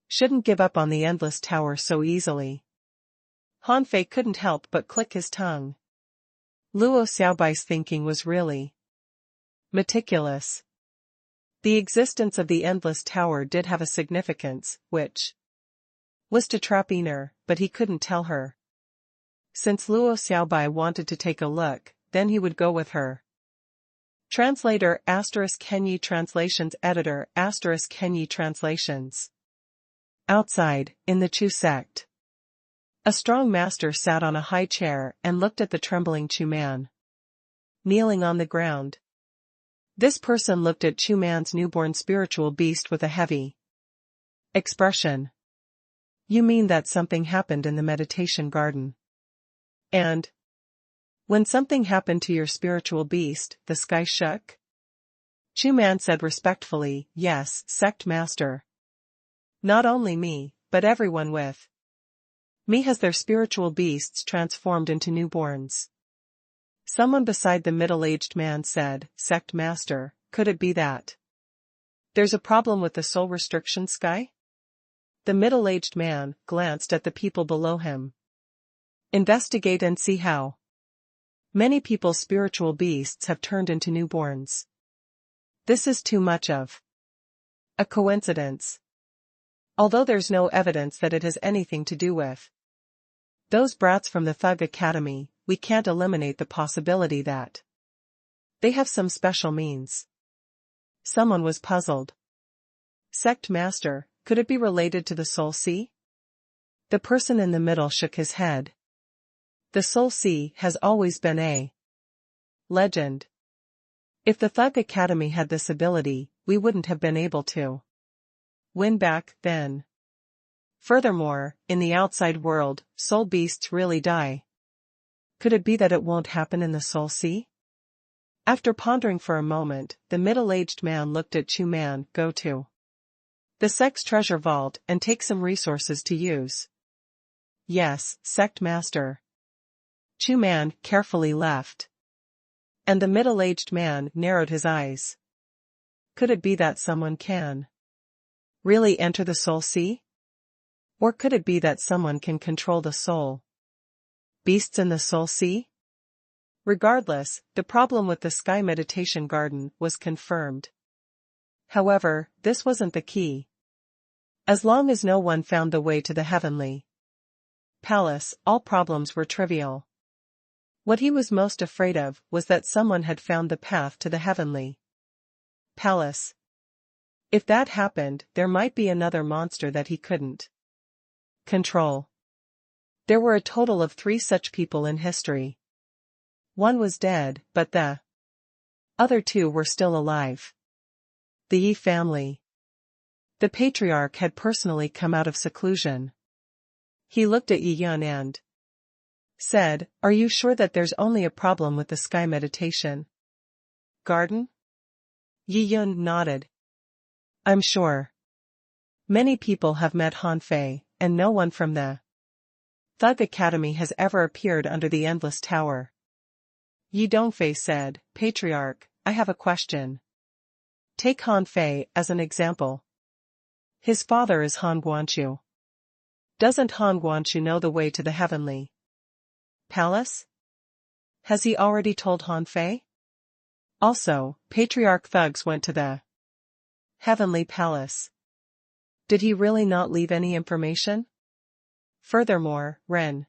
S1: shouldn't give up on the endless tower so easily. Han Fei couldn't help but click his tongue. Luo Xiaobai's thinking was really meticulous. The existence of the endless tower did have a significance, which was to trap Iner, but he couldn't tell her. Since Luo Xiaobai wanted to take a look, then he would go with her. Translator ** Kenyi Translations Editor ** Kenyi Translations. Outside, in the Chu sect. A strong master sat on a high chair and looked at the trembling Chu man kneeling on the ground. This person looked at Chu man's newborn spiritual beast with a heavy expression. You mean that something happened in the meditation garden? And when something happened to your spiritual beast, the sky shook? Chu man said respectfully, yes, sect master. Not only me, but everyone with me has their spiritual beasts transformed into newborns. Someone beside the middle-aged man said, sect master, could it be that there's a problem with the soul restriction sky? The middle-aged man glanced at the people below him. Investigate and see how many people's spiritual beasts have turned into newborns. This is too much of a coincidence. Although there's no evidence that it has anything to do with those brats from the Thug Academy, we can't eliminate the possibility that they have some special means. Someone was puzzled. Sect master, could it be related to the Soul Sea? The person in the middle shook his head. The Soul Sea has always been a legend. If the Thug Academy had this ability, we wouldn't have been able to win back then. Furthermore, in the outside world, soul beasts really die. Could it be that it won't happen in the Soul Sea? After pondering for a moment, the middle-aged man looked at Chu man, go to the sect's treasure vault and take some resources to use. Yes, sect master. Chu man carefully left. And the middle-aged man narrowed his eyes. Could it be that someone can really enter the Soul Sea? Or could it be that someone can control the soul beasts in the Soul Sea? Regardless, the problem with the Sky Meditation Garden was confirmed. However, this wasn't the key. As long as no one found the way to the heavenly palace, all problems were trivial. What he was most afraid of was that someone had found the path to the heavenly palace. If that happened, there might be another monster that he couldn't control. There were a total of 3 such people in history. One was dead, but the other 2 were still alive. The Yi family. The patriarch had personally come out of seclusion. He looked at Yi Yun and said, are you sure that there's only a problem with the Sky Meditation Garden? Yi Yun nodded. I'm sure. Many people have met Han Fei, and no one from the Thug Academy has ever appeared under the Endless Tower. Yi Dongfei said, Patriarch, I have a question. Take Han Fei as an example. His father is Han Guanchu. Doesn't Han Guanchu know the way to the heavenly palace? Has he already told Han Fei? Also, Patriarch Thugs went to the heavenly palace. Did he really not leave any information? Furthermore, Ren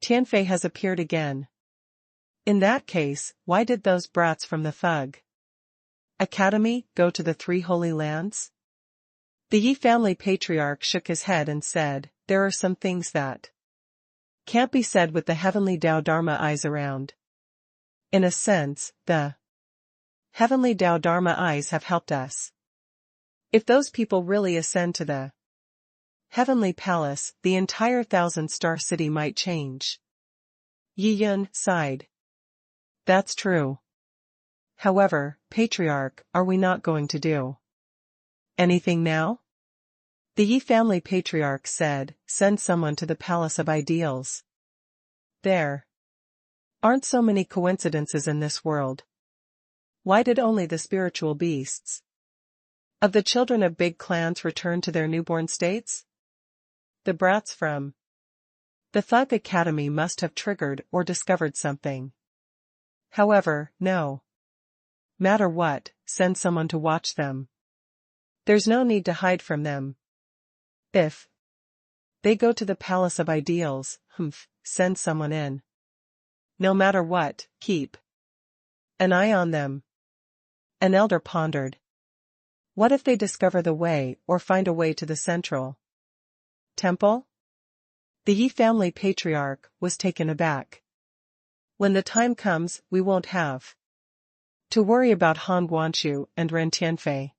S1: Tianfei has appeared again. In that case, why did those brats from the Thug Academy go to the 3 Holy Lands? The Yi family patriarch shook his head and said, there are some things that can't be said with the heavenly Tao Dharma eyes around. In a sense, the heavenly Tao Dharma eyes have helped us. If those people really ascend to the heavenly palace, the entire 1,000-star city might change. Yi Yun sighed. That's true. However, Patriarch, are we not going to do anything now? The Yi family patriarch said, send someone to the Palace of Ideals. There aren't so many coincidences in this world. Why did only the spiritual beasts of the children of big clans return to their newborn states? The brats from the Thug Academy must have triggered or discovered something. However, no matter what, send someone to watch them. There's no need to hide from them. If they go to the Palace of Ideals, send someone in. No matter what, keep an eye on them. An elder pondered. What if they discover the way or find a way to the central temple? The Yi family patriarch was taken aback. When the time comes, we won't have to worry about Han Guanshu and Ren Tianfei.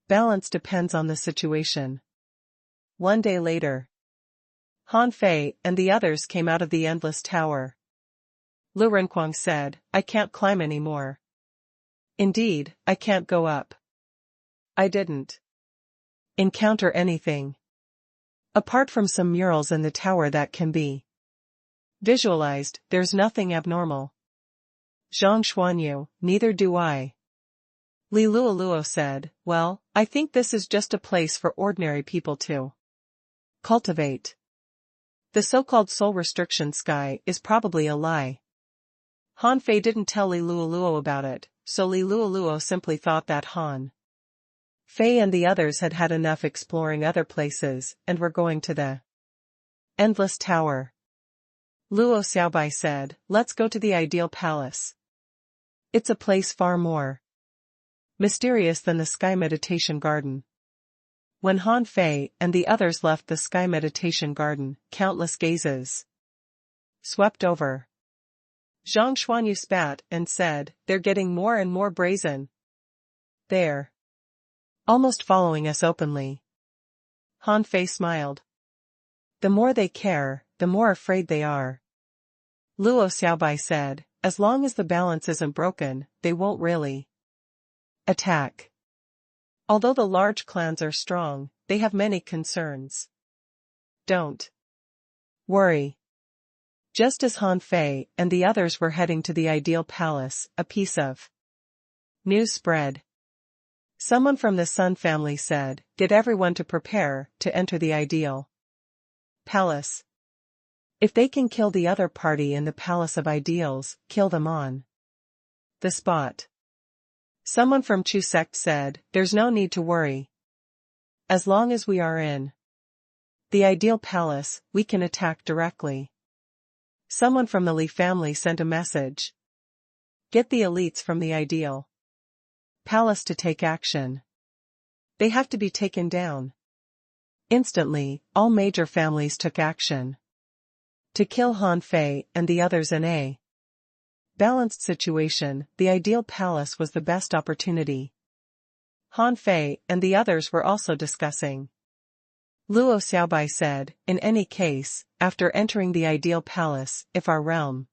S1: Balance depends on the situation. One day later, Han Fei and the others came out of the endless tower. Lu Renquang said, I can't climb anymore. Indeed, I can't go up. I didn't encounter anything apart from some murals in the tower that can be visualized. There's nothing abnormal. Zhang Xuanyu, neither do I. Li Luoluo said, well, I think this is just a place for ordinary people to cultivate. The so-called soul restriction sky is probably a lie. Han Fei didn't tell Li Luoluo about it, so Li Luoluo simply thought that Han Fei and the others had had enough exploring other places and were going to the endless tower. Luo Xiaobai said, let's go to the ideal palace. It's a place far more mysterious than the Sky Meditation Garden. When Han Fei and the others left the Sky Meditation Garden, countless gazes swept over. Zhang Xuanyu spat and said, they're getting more and more brazen. They're almost following us openly. Han Fei smiled. The more they care, the more afraid they are. Luo Xiaobai said, as long as the balance isn't broken, they won't really attack. Although the large clans are strong, they have many concerns. Don't worry. Just as Han Fei and the others were heading to the ideal palace, a piece of news spread. Someone from the Sun family said, get everyone to prepare to enter the ideal palace. If they can kill the other party in the Palace of Ideals, kill them on the spot. Someone from Chu sect said, there's no need to worry. As long as we are in the ideal palace, we can attack directly. Someone from the Li family sent a message. Get the elites from the ideal palace to take action. They have to be taken down. Instantly, all major families took action to kill Han Fei and the others in a balanced situation. The ideal palace was the best opportunity. Han Fei and the others were also discussing. Luo Xiaobai said, in any case, after entering the ideal palace, if our realm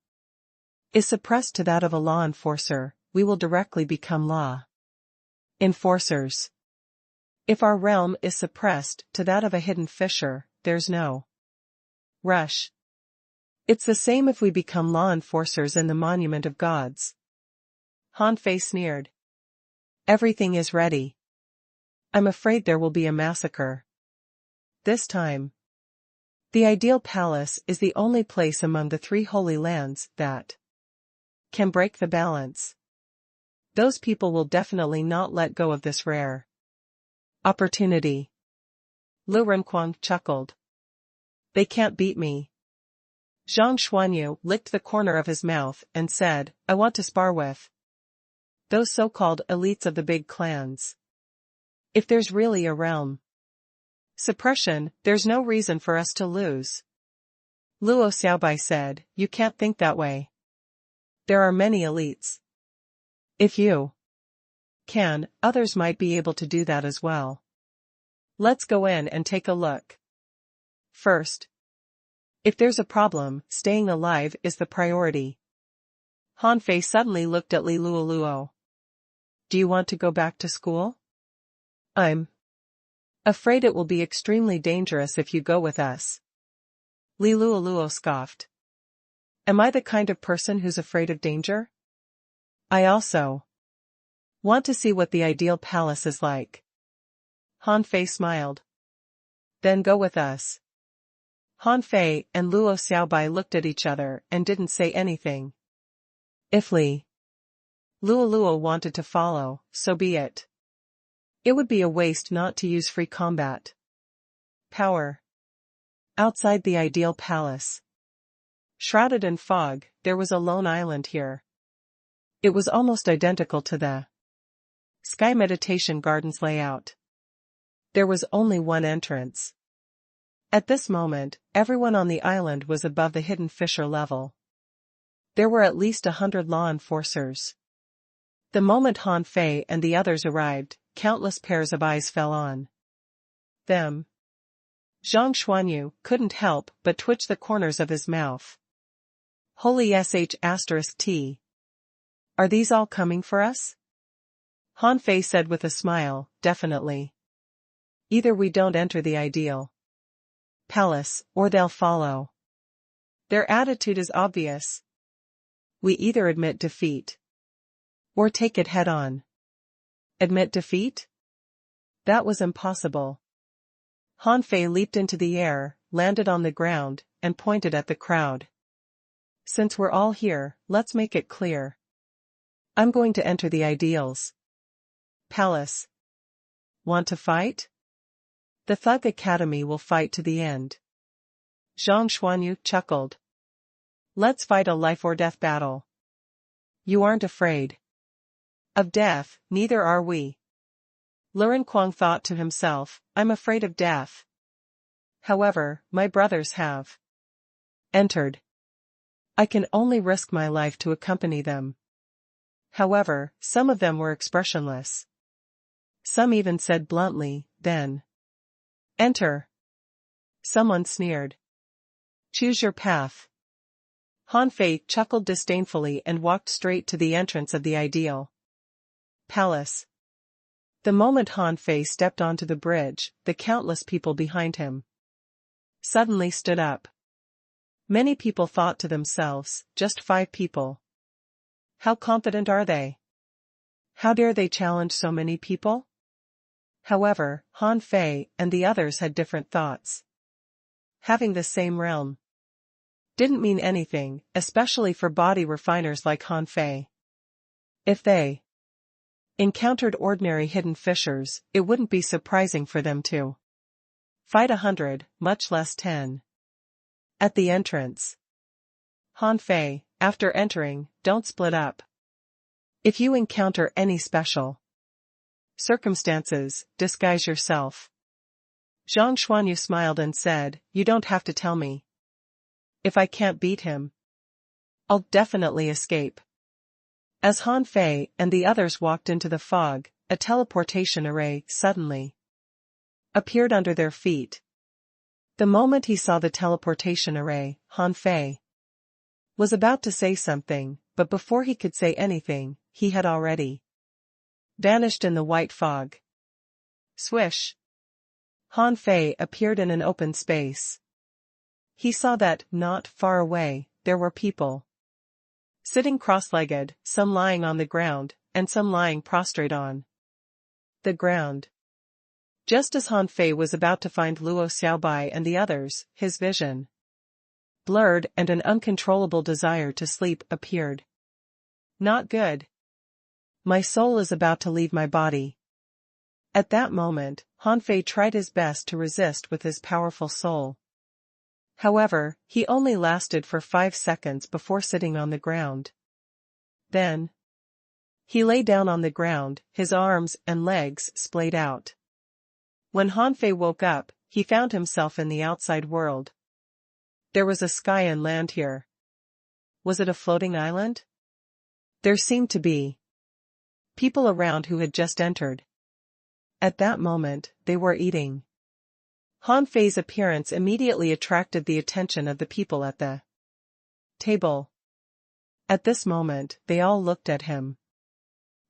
S1: is suppressed to that of a law enforcer, we will directly become law enforcers. If our realm is suppressed to that of a hidden fisher, there's no rush. It's the same if we become law enforcers in the Monument of Gods. Han Fei sneered. Everything is ready. I'm afraid there will be a massacre. This time. The ideal palace is the only place among the 3 holy lands that can break the balance. Those people will definitely not let go of this rare opportunity. Lu Renquang chuckled. They can't beat me. Zhang Xuanyu licked the corner of his mouth and said, I want to spar with those so-called elites of the big clans. If there's really a realm suppression, there's no reason for us to lose. Luo Xiaobai said, you can't think that way. There are many elites. If you can, others might be able to do that as well. Let's go in and take a look. First, if there's a problem, staying alive is the priority. Han Fei suddenly looked at Li Luoluo. Do you want to go back to school? I'm afraid it will be extremely dangerous if you go with us. Li Luoluo scoffed. Am I the kind of person who's afraid of danger? I also want to see what the ideal palace is like. Han Fei smiled. Then go with us. Han Fei and Luo Xiaobai looked at each other and didn't say anything. If Li Luoluo wanted to follow, so be it. It would be a waste not to use free combat power outside the ideal palace. Shrouded in fog, there was a lone island here. It was almost identical to the Sky Meditation Gardens layout. There was only one entrance. At this moment, everyone on the island was above the hidden fissure level. There were at least 100 law enforcers. The moment Han Fei and the others arrived, countless pairs of eyes fell on them. Zhang Xuanyu couldn't help but twitch the corners of his mouth. Holy sh*t. Are these all coming for us? Han Fei said with a smile, definitely. Either we don't enter the ideal palace, or they'll follow. Their attitude is obvious. We either admit defeat or take it head on. Admit defeat? That was impossible. Han Fei leaped into the air, landed on the ground, and pointed at the crowd. Since we're all here, let's make it clear. I'm going to enter the ideals palace. Want to fight? The Thug Academy will fight to the end. Zhang Xuanyu chuckled. Let's fight a life-or-death battle. You aren't afraid of death, neither are we. Luren Kuang thought to himself, I'm afraid of death. However, my brothers have entered. I can only risk my life to accompany them. However, some of them were expressionless. Some even said bluntly, then enter. Someone sneered. Choose your path. Han Fei chuckled disdainfully and walked straight to the entrance of the ideal palace. The moment Han Fei stepped onto the bridge, the countless people behind him suddenly stood up. Many people thought to themselves, just 5 people. How confident are they? How dare they challenge so many people? However, Han Fei and the others had different thoughts. Having the same realm didn't mean anything, especially for body refiners like Han Fei. If they encountered ordinary hidden fissures, it wouldn't be surprising for them to fight 100, much less 10. At the entrance. Han Fei, after entering, don't split up. If you encounter any special circumstances, disguise yourself. Zhang Xuanyu smiled and said, you don't have to tell me. If I can't beat him, I'll definitely escape. As Han Fei and the others walked into the fog, a teleportation array suddenly appeared under their feet. The moment he saw the teleportation array, Han Fei was about to say something, but before he could say anything, he had already vanished in the white fog. Swish! Han Fei appeared in an open space. He saw that, not far away, there were people sitting cross-legged, some lying on the ground, and some lying prostrate on the ground. Just as Han Fei was about to find Luo Xiaobai and the others, his vision blurred and an uncontrollable desire to sleep appeared. Not good. My soul is about to leave my body. At that moment, Han Fei tried his best to resist with his powerful soul. However, he only lasted for 5 seconds before sitting on the ground. Then he lay down on the ground, his arms and legs splayed out. When Han Fei woke up, he found himself in the outside world. There was a sky and land here. Was it a floating island? There seemed to be people around who had just entered. At that moment, they were eating. Han Fei's appearance immediately attracted the attention of the people at the table. At this moment, they all looked at him.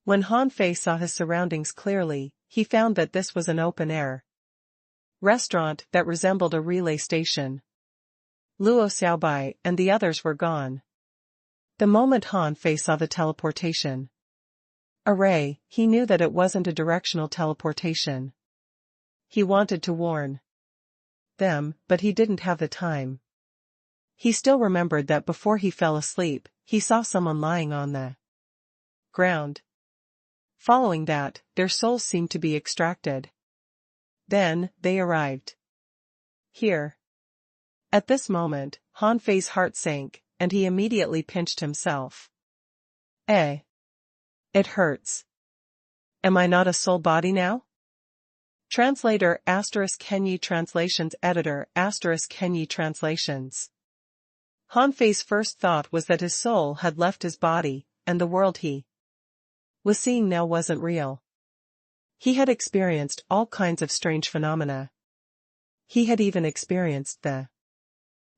S1: When Han Fei saw his surroundings clearly, he found that this was an open-air restaurant that resembled a relay station. Luo Xiaobai and the others were gone. The moment Han Fei saw the teleportation array, he knew that it wasn't a directional teleportation. He wanted to warn them, but he didn't have the time. He still remembered that before he fell asleep, he saw someone lying on the ground. Following that, their souls seemed to be extracted. Then, they arrived here. At this moment, Han Fei's heart sank, and he immediately pinched himself. It hurts. Am I not a soul body now? Translator * Kenyi Translations Editor * Kenyi Translations. Han Fei's first thought was that his soul had left his body, and the world he was seeing now wasn't real. He had experienced all kinds of strange phenomena. He had even experienced the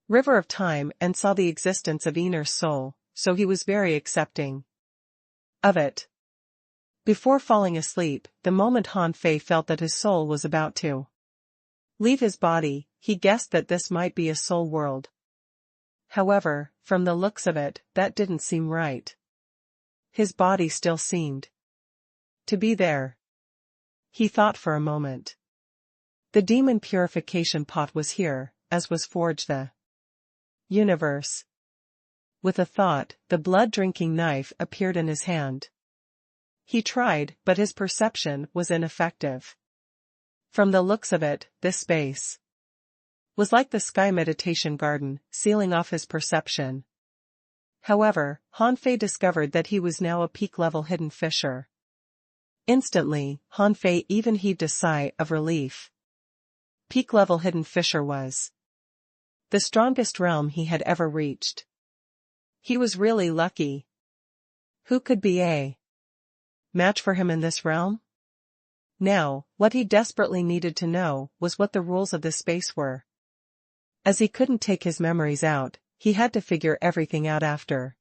S1: river of time and saw the existence of inner soul, so he was very accepting of it. Before falling asleep, the moment Han Fei felt that his soul was about to leave his body, he guessed that this might be a soul world. However, from the looks of it, that didn't seem right. His body still seemed to be there. He thought for a moment. The demon purification pot was here, as was forged the universe. With a thought, the blood-drinking knife appeared in his hand. He tried, but his perception was ineffective. From the looks of it, this space was like the sky meditation garden, sealing off his perception. However, Han Fei discovered that he was now a peak-level hidden fisher. Instantly, Han Fei even heaved a sigh of relief. Peak-level hidden fisher was the strongest realm he had ever reached. He was really lucky. Who could be a match for him in this realm? Now, what he desperately needed to know was what the rules of this space were. As he couldn't take his memories out, he had to figure everything out after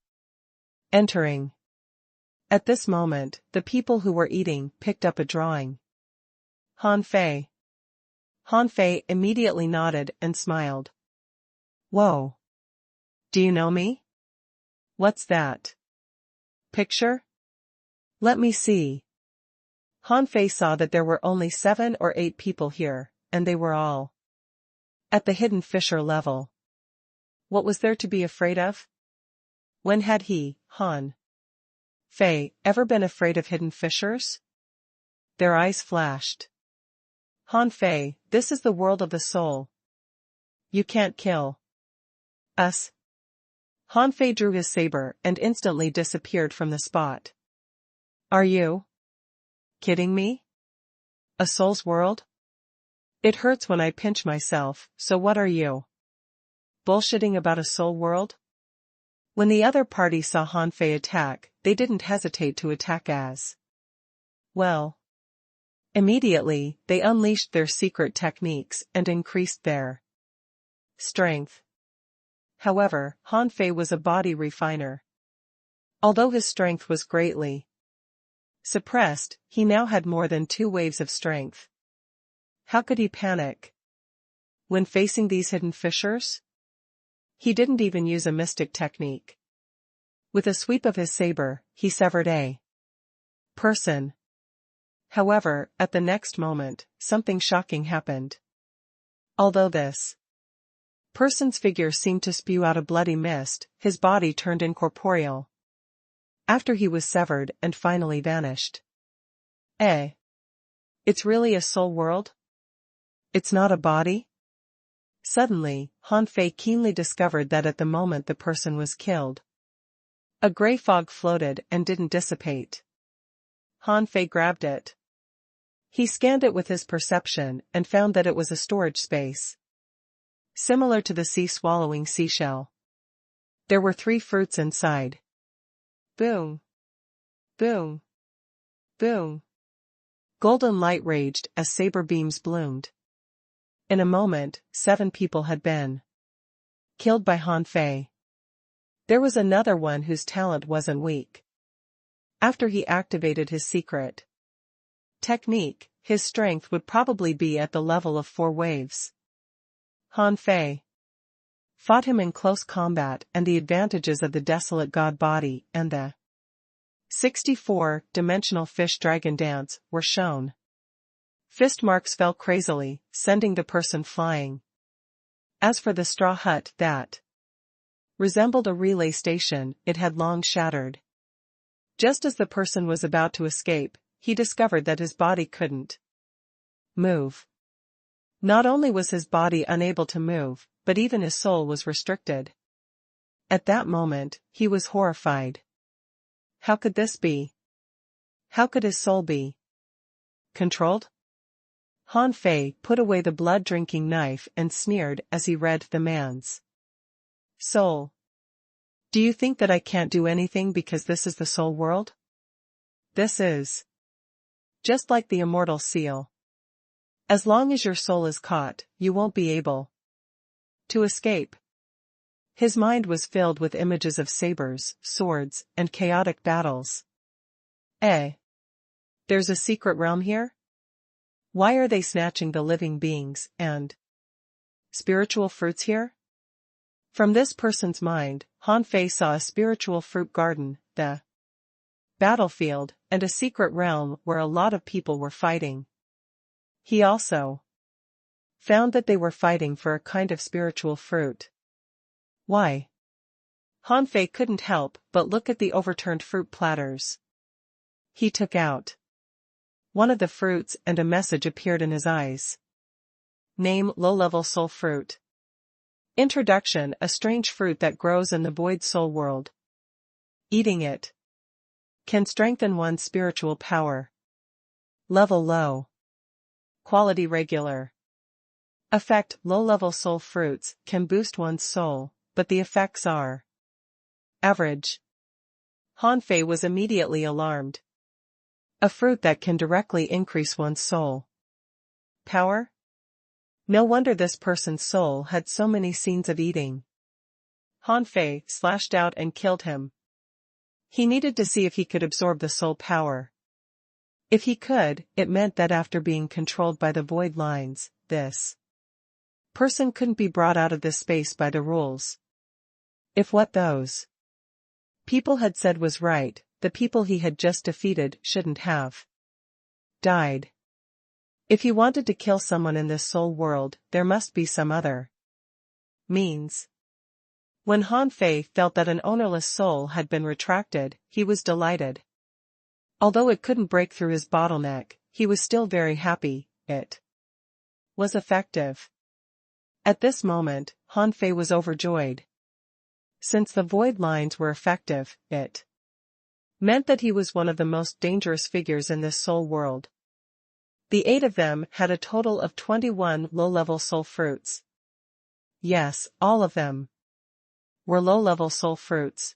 S1: entering. At this moment, the people who were eating picked up a drawing. Han Fei. Han Fei immediately nodded and smiled. Whoa. Do you know me? What's that? Picture? Let me see. Han Fei saw that there were only 7 or 8 people here, and they were all at the hidden fisher level. What was there to be afraid of? When had he, Han Fei, ever been afraid of hidden fishers? Their eyes flashed. Han Fei, this is the world of the soul. You can't kill us. Han Fei drew his saber and instantly disappeared from the spot. Are you kidding me? A soul's world? It hurts when I pinch myself, so what are you bullshitting about a soul world? When the other party saw Han Fei attack, they didn't hesitate to attack as well. Immediately, they unleashed their secret techniques and increased their strength. However, Han Fei was a body refiner. Although his strength was greatly suppressed, he now had more than 2 waves of strength. How could he panic when facing these hidden fishers? He didn't even use a mystic technique. With a sweep of his saber, he severed a person. However, at the next moment, something shocking happened. Although this person's figure seemed to spew out a bloody mist, his body turned incorporeal. After he was severed and finally vanished. It's really a soul world? It's not a body? Suddenly, Han Fei keenly discovered that at the moment the person was killed, a gray fog floated and didn't dissipate. Han Fei grabbed it. He scanned it with his perception and found that it was a storage space, similar to the sea-swallowing seashell. There were 3 fruits inside. Boom. Boom. Boom. Golden light raged as saber beams bloomed. In a moment, 7 people had been killed by Han Fei. There was another one whose talent wasn't weak. After he activated his secret technique, his strength would probably be at the level of 4 waves. Han Fei fought him in close combat, and the advantages of the desolate god body and the 64-dimensional fish dragon dance were shown. Fist marks fell crazily, sending the person flying. As for the straw hut that resembled a relay station, it had long shattered. Just as the person was about to escape, he discovered that his body couldn't move. Not only was his body unable to move, but even his soul was restricted. At that moment, he was horrified. How could this be? How could his soul be controlled? Han Fei put away the blood-drinking knife and sneered as he read the man's soul. Do you think that I can't do anything because this is the soul world? This is just like the immortal seal. As long as your soul is caught, you won't be able to escape. His mind was filled with images of sabers, swords, and chaotic battles. There's a secret realm here? Why are they snatching the living beings and spiritual fruits here? From this person's mind, Han Fei saw a spiritual fruit garden, the battlefield, and a secret realm where a lot of people were fighting. He also found that they were fighting for a kind of spiritual fruit. Why? Han Fei couldn't help but look at the overturned fruit platters. He took out one of the fruits and a message appeared in his eyes. Name: low-level soul fruit. Introduction: a strange fruit that grows in the void soul world. Eating it can strengthen one's spiritual power. Level low. Quality regular. Effect: low-level soul fruits can boost one's soul, but the effects are average. Han Fei was immediately alarmed. A fruit that can directly increase one's soul power? No wonder this person's soul had so many scenes of eating. Han Fei slashed out and killed him. He needed to see if he could absorb the soul power. If he could, it meant that after being controlled by the void lines, this person couldn't be brought out of this space by the rules. If what those people had said was right, the people he had just defeated shouldn't have died. If he wanted to kill someone in this soul world, there must be some other means. When Han Fei felt that an ownerless soul had been retracted, he was delighted. Although it couldn't break through his bottleneck, he was still very happy. It was effective. At this moment, Han Fei was overjoyed. Since the void lines were effective, it meant that he was one of the most dangerous figures in this soul world. The 8 of them had a total of 21 low-level soul fruits. Yes, all of them were low-level soul fruits.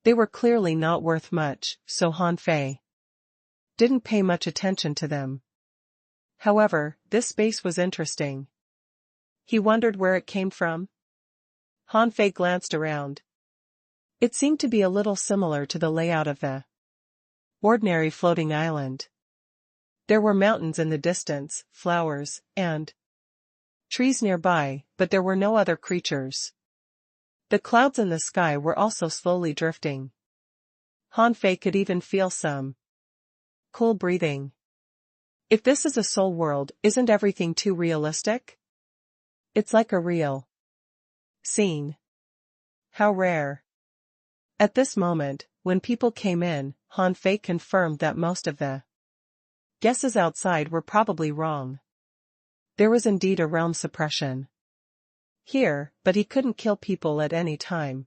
S1: They were clearly not worth much, so Han Fei didn't pay much attention to them. However, this space was interesting. He wondered where it came from. Han Fei glanced around. It seemed to be a little similar to the layout of the ordinary floating island. There were mountains in the distance, flowers, and trees nearby, but there were no other creatures. The clouds in the sky were also slowly drifting. Han Fei could even feel some cool breathing. If this is a soul world, isn't everything too realistic? It's like a real scene. How rare. At this moment, when people came in, Han Fei confirmed that most of the guesses outside were probably wrong. There was indeed a realm suppression here, but he couldn't kill people at any time.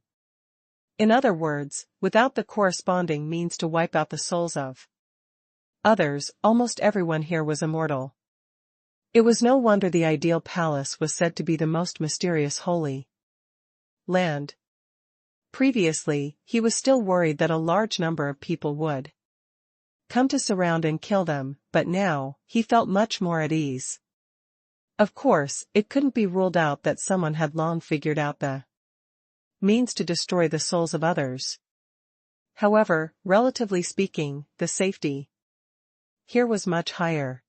S1: In other words, without the corresponding means to wipe out the souls of Others, almost everyone here was immortal. It was no wonder the ideal palace was said to be the most mysterious holy land. Previously, he was still worried that a large number of people would come to surround and kill them, but now, he felt much more at ease. Of course, it couldn't be ruled out that someone had long figured out the means to destroy the souls of others. However, relatively speaking, the safety here was much higher.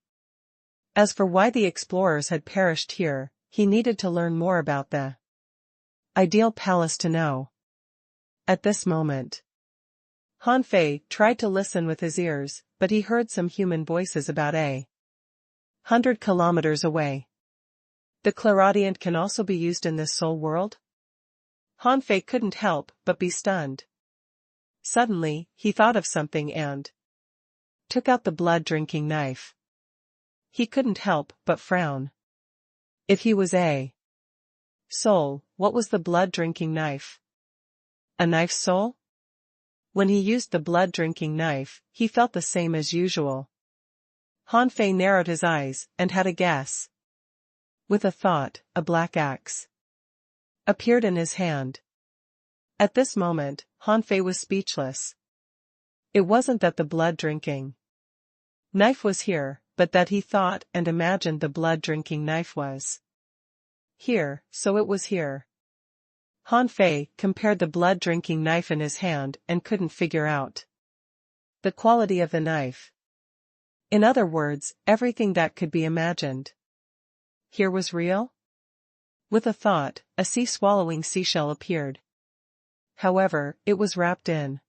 S1: As for why the explorers had perished here, he needed to learn more about the ideal palace to know. At this moment, Han Fei tried to listen with his ears, but he heard some human voices about 100 kilometers away. The clairaudient can also be used in this soul world? Han Fei couldn't help but be stunned. Suddenly, he thought of something and took out the blood-drinking knife. He couldn't help but frown. If he was a soul, what was the blood-drinking knife? A knife soul? When he used the blood-drinking knife, he felt the same as usual. Han Fei narrowed his eyes and had a guess. With a thought, a black axe appeared in his hand. At this moment, Han Fei was speechless. It wasn't that the blood-drinking knife was here, but that he thought and imagined the blood-drinking knife was here, so it was here. Han Fei compared the blood-drinking knife in his hand and couldn't figure out the quality of the knife. In other words, everything that could be imagined here was real? With a thought, a sea-swallowing seashell appeared. However, it was wrapped in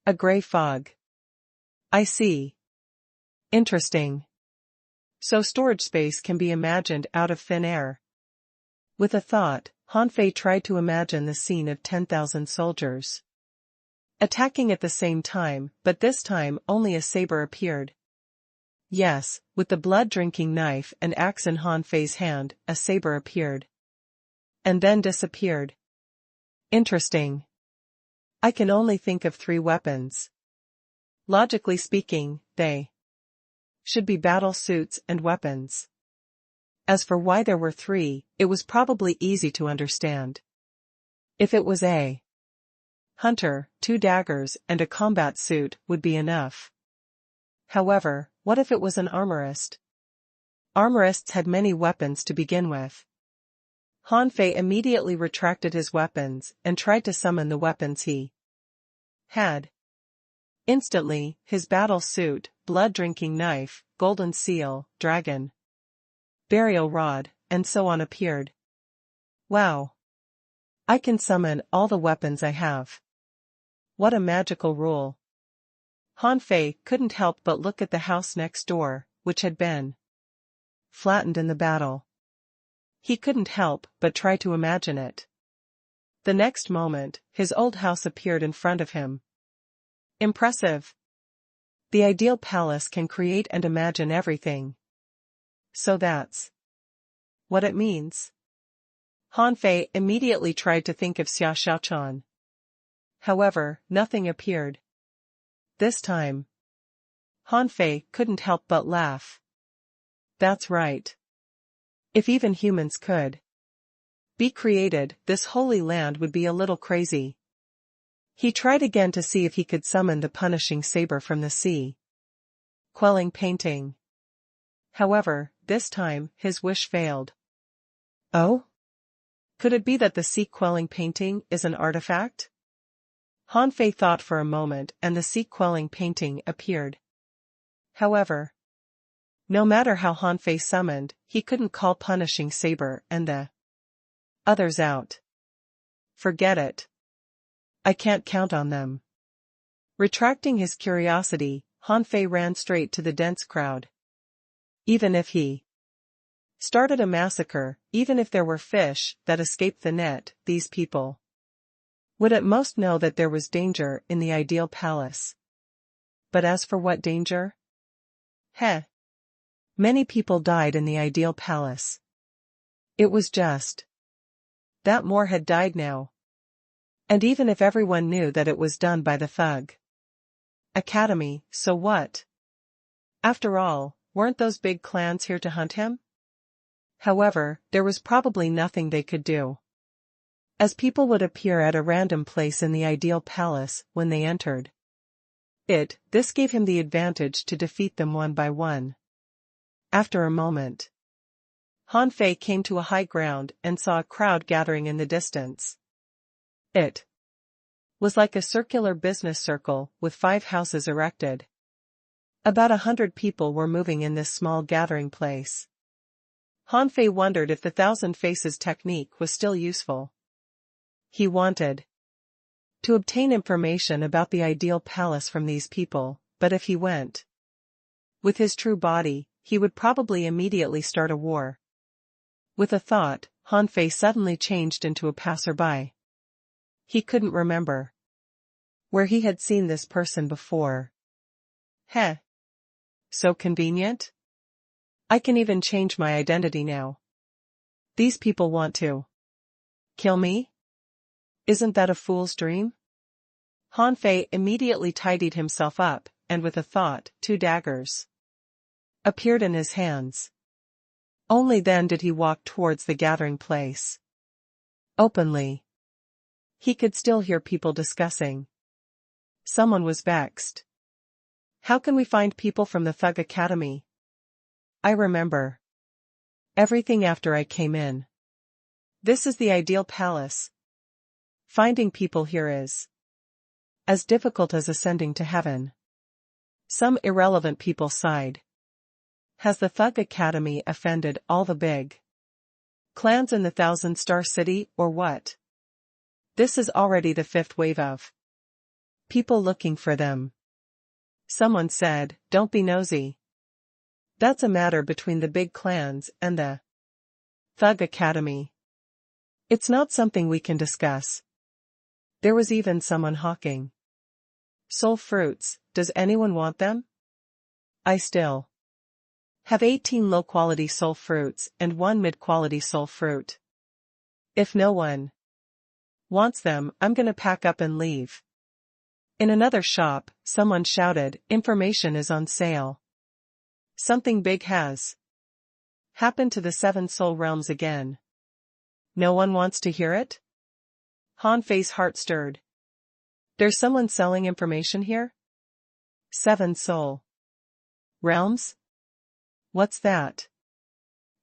S1: a gray fog. I see. Interesting. So storage space can be imagined out of thin air. With a thought, Han Fei tried to imagine the scene of 10,000 soldiers attacking at the same time, but this time only a saber appeared. Yes, with the blood-drinking knife and axe in Han Fei's hand, a saber appeared. And then disappeared. Interesting. I can only think of 3 weapons. Logically speaking, they should be battle suits and weapons. As for why there were 3, it was probably easy to understand. If it was a hunter, 2 daggers and a combat suit would be enough. However, what if it was an armorist? Armorists had many weapons to begin with. Han Fei immediately retracted his weapons and tried to summon the weapons he had. Instantly, his battle suit, blood-drinking knife, golden seal, dragon, burial rod, and so on appeared. Wow! I can summon all the weapons I have. What a magical rule! Han Fei couldn't help but look at the house next door, which had been flattened in the battle. He couldn't help but try to imagine it. The next moment, his old house appeared in front of him. Impressive. The ideal palace can create and imagine everything. So that's what it means. Han Fei immediately tried to think of Xia Xiaochan. However, nothing appeared. This time, Han Fei couldn't help but laugh. That's right. If even humans could be created, this holy land would be a little crazy. He tried again to see if he could summon the punishing saber from the sea quelling painting. However, this time, his wish failed. Oh? Could it be that the sea quelling painting is an artifact? Han Fei thought for a moment and the sea quelling painting appeared. However, no matter how Han Fei summoned, he couldn't call punishing saber and the others out. Forget it. I can't count on them. Retracting his curiosity, Han Fei ran straight to the dense crowd. Even if he started a massacre, even if there were fish that escaped the net, these people would at most know that there was danger in the ideal palace. But as for what danger? Many people died in the ideal palace. It was just that more had died now. And even if everyone knew that it was done by the Thug Academy, so what? After all, weren't those big clans here to hunt him? However, there was probably nothing they could do, as people would appear at a random place in the ideal palace when they entered. This gave him the advantage to defeat them one by one. After a moment, Han Fei came to a high ground and saw a crowd gathering in the distance. It was like a circular business circle with 5 houses erected. About 100 people were moving in this small gathering place. Han Fei wondered if the 1,000 faces technique was still useful. He wanted to obtain information about the ideal palace from these people, but if he went with his true body, he would probably immediately start a war. With a thought, Han Fei suddenly changed into a passerby. He couldn't remember where he had seen this person before. Heh. So convenient? I can even change my identity now. These people want to kill me? Isn't that a fool's dream? Han Fei immediately tidied himself up, and with a thought, 2 daggers appeared in his hands. Only then did he walk towards the gathering place. Openly. He could still hear people discussing. Someone was vexed. How can we find people from the Thug Academy? I remember everything after I came in. This is the ideal palace. Finding people here is as difficult as ascending to heaven. Some irrelevant people sighed. Has the Thug Academy offended all the big clans in the 1,000-star city, or what? This is already the 5th wave of people looking for them. Someone said, don't be nosy. That's a matter between the big clans and the Thug Academy. It's not something we can discuss. There was even someone hawking soul fruits. Does anyone want them? I still have 18 low-quality soul fruits and 1 mid-quality soul fruit. If no one wants them, I'm gonna pack up and leave. In another shop, someone shouted, information is on sale. Something big has happened to the 7 soul realms again. No one wants to hear it? Han Fei's heart stirred. There's someone selling information here? 7 soul realms? What's that?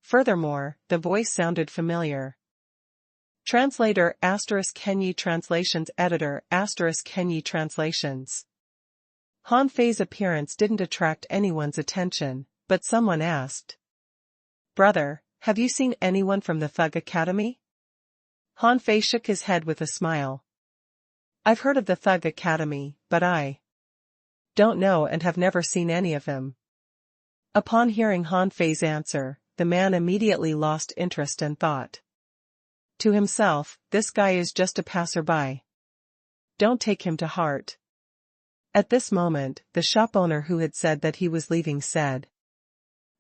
S1: Furthermore, the voice sounded familiar. Translator * Kenyi Translations Editor * Kenyi Translations. Han Fei's appearance didn't attract anyone's attention, but someone asked, Brother, have you seen anyone from the Thug Academy? Han Fei shook his head with a smile. I've heard of the Thug Academy, but I don't know and have never seen any of them. Upon hearing Han Fei's answer, the man immediately lost interest and thought to himself, this guy is just a passerby. Don't take him to heart. At this moment, the shop owner who had said that he was leaving said,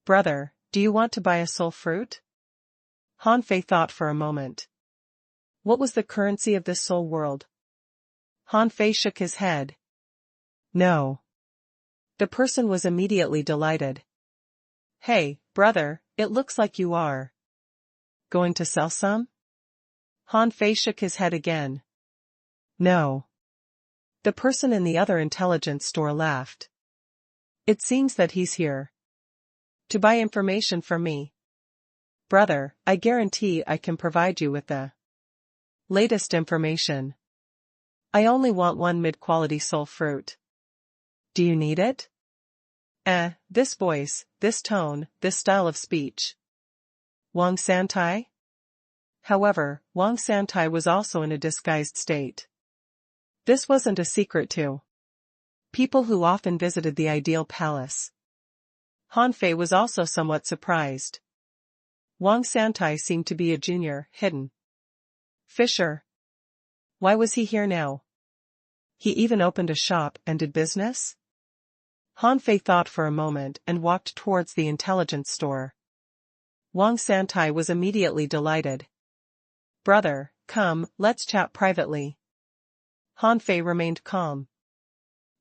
S1: Brother, do you want to buy a soul fruit? Han Fei thought for a moment. What was the currency of this soul world? Han Fei shook his head. No. The person was immediately delighted. Hey, brother, it looks like you are going to sell some? Han Fei shook his head again. No. The person in the other intelligence store laughed. It seems that he's here to buy information from me. Brother, I guarantee I can provide you with the latest information. I only want 1 mid-quality soul fruit. Do you need it? This voice, this tone, this style of speech. Wang Santai? However, Wang Santai was also in a disguised state. This wasn't a secret to people who often visited the ideal palace. Han Fei was also somewhat surprised. Wang Santai seemed to be a junior, hidden fisher. Why was he here now? He even opened a shop and did business? Han Fei thought for a moment and walked towards the intelligence store. Wang Santai was immediately delighted. Brother, come, let's chat privately. Han Fei remained calm.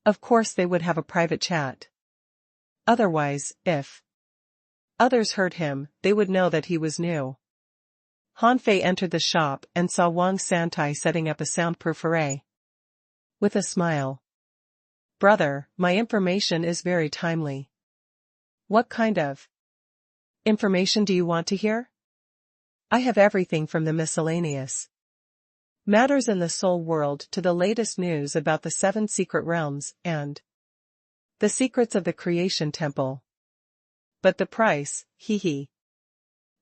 S1: Of course they would have a private chat. Otherwise, if others heard him, they would know that he was new. Han Fei entered the shop and saw Wang Santai setting up a soundproof array. With a smile. Brother, my information is very timely. What kind of information do you want to hear? I have everything from the miscellaneous matters in the soul world to the latest news about the 7 secret realms and the secrets of the creation temple. But the price, hee.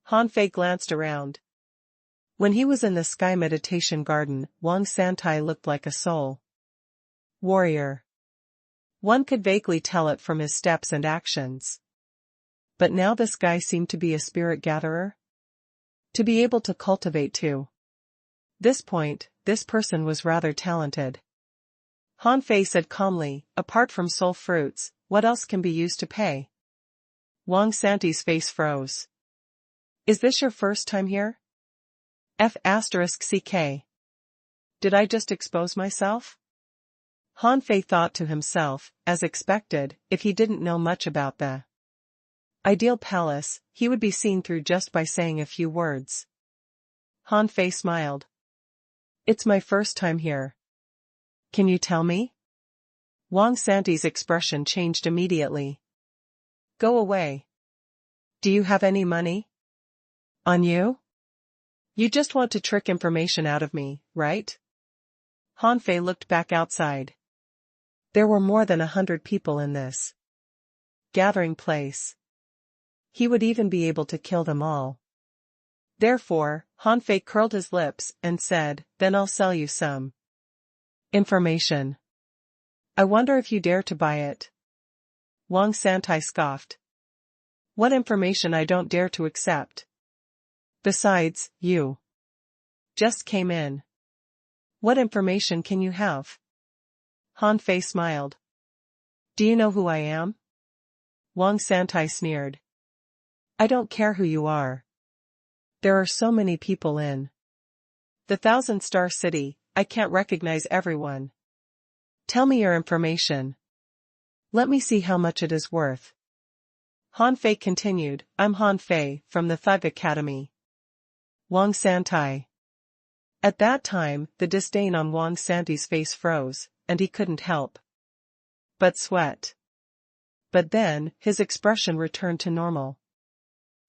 S1: Han Fei glanced around. When he was in the Sky Meditation Garden, Wang Santai looked like a soul warrior. One could vaguely tell it from his steps and actions. But now this guy seemed to be a spirit gatherer. To be able to cultivate to this point, this person was rather talented. Han Fei said calmly, apart from soul fruits, what else can be used to pay? Wang Santai's face froze. Is this your first time here? F***ck. Did I just expose myself? Han Fei thought to himself, as expected, if he didn't know much about the ideal palace, he would be seen through just by saying a few words. Han Fei smiled. It's my first time here. Can you tell me? Wang Santai's expression changed immediately. Go away. Do you have any money on you? You just want to trick information out of me, right? Han Fei looked back outside. There were more than 100 people in this gathering place. He would even be able to kill them all. Therefore, Han Fei curled his lips and said, then I'll sell you some information. I wonder if you dare to buy it. Wang Santai scoffed. What information I don't dare to accept? Besides, you just came in. What information can you have? Han Fei smiled. Do you know who I am? Wang Santai sneered. I don't care who you are. There are so many people in the 1,000-star city, I can't recognize everyone. Tell me your information. Let me see how much it is worth. Han Fei continued, I'm Han Fei, from the Thug Academy. Wang Santai. At that time, the disdain on Wang Santai's face froze, and he couldn't help but sweat. But then, his expression returned to normal.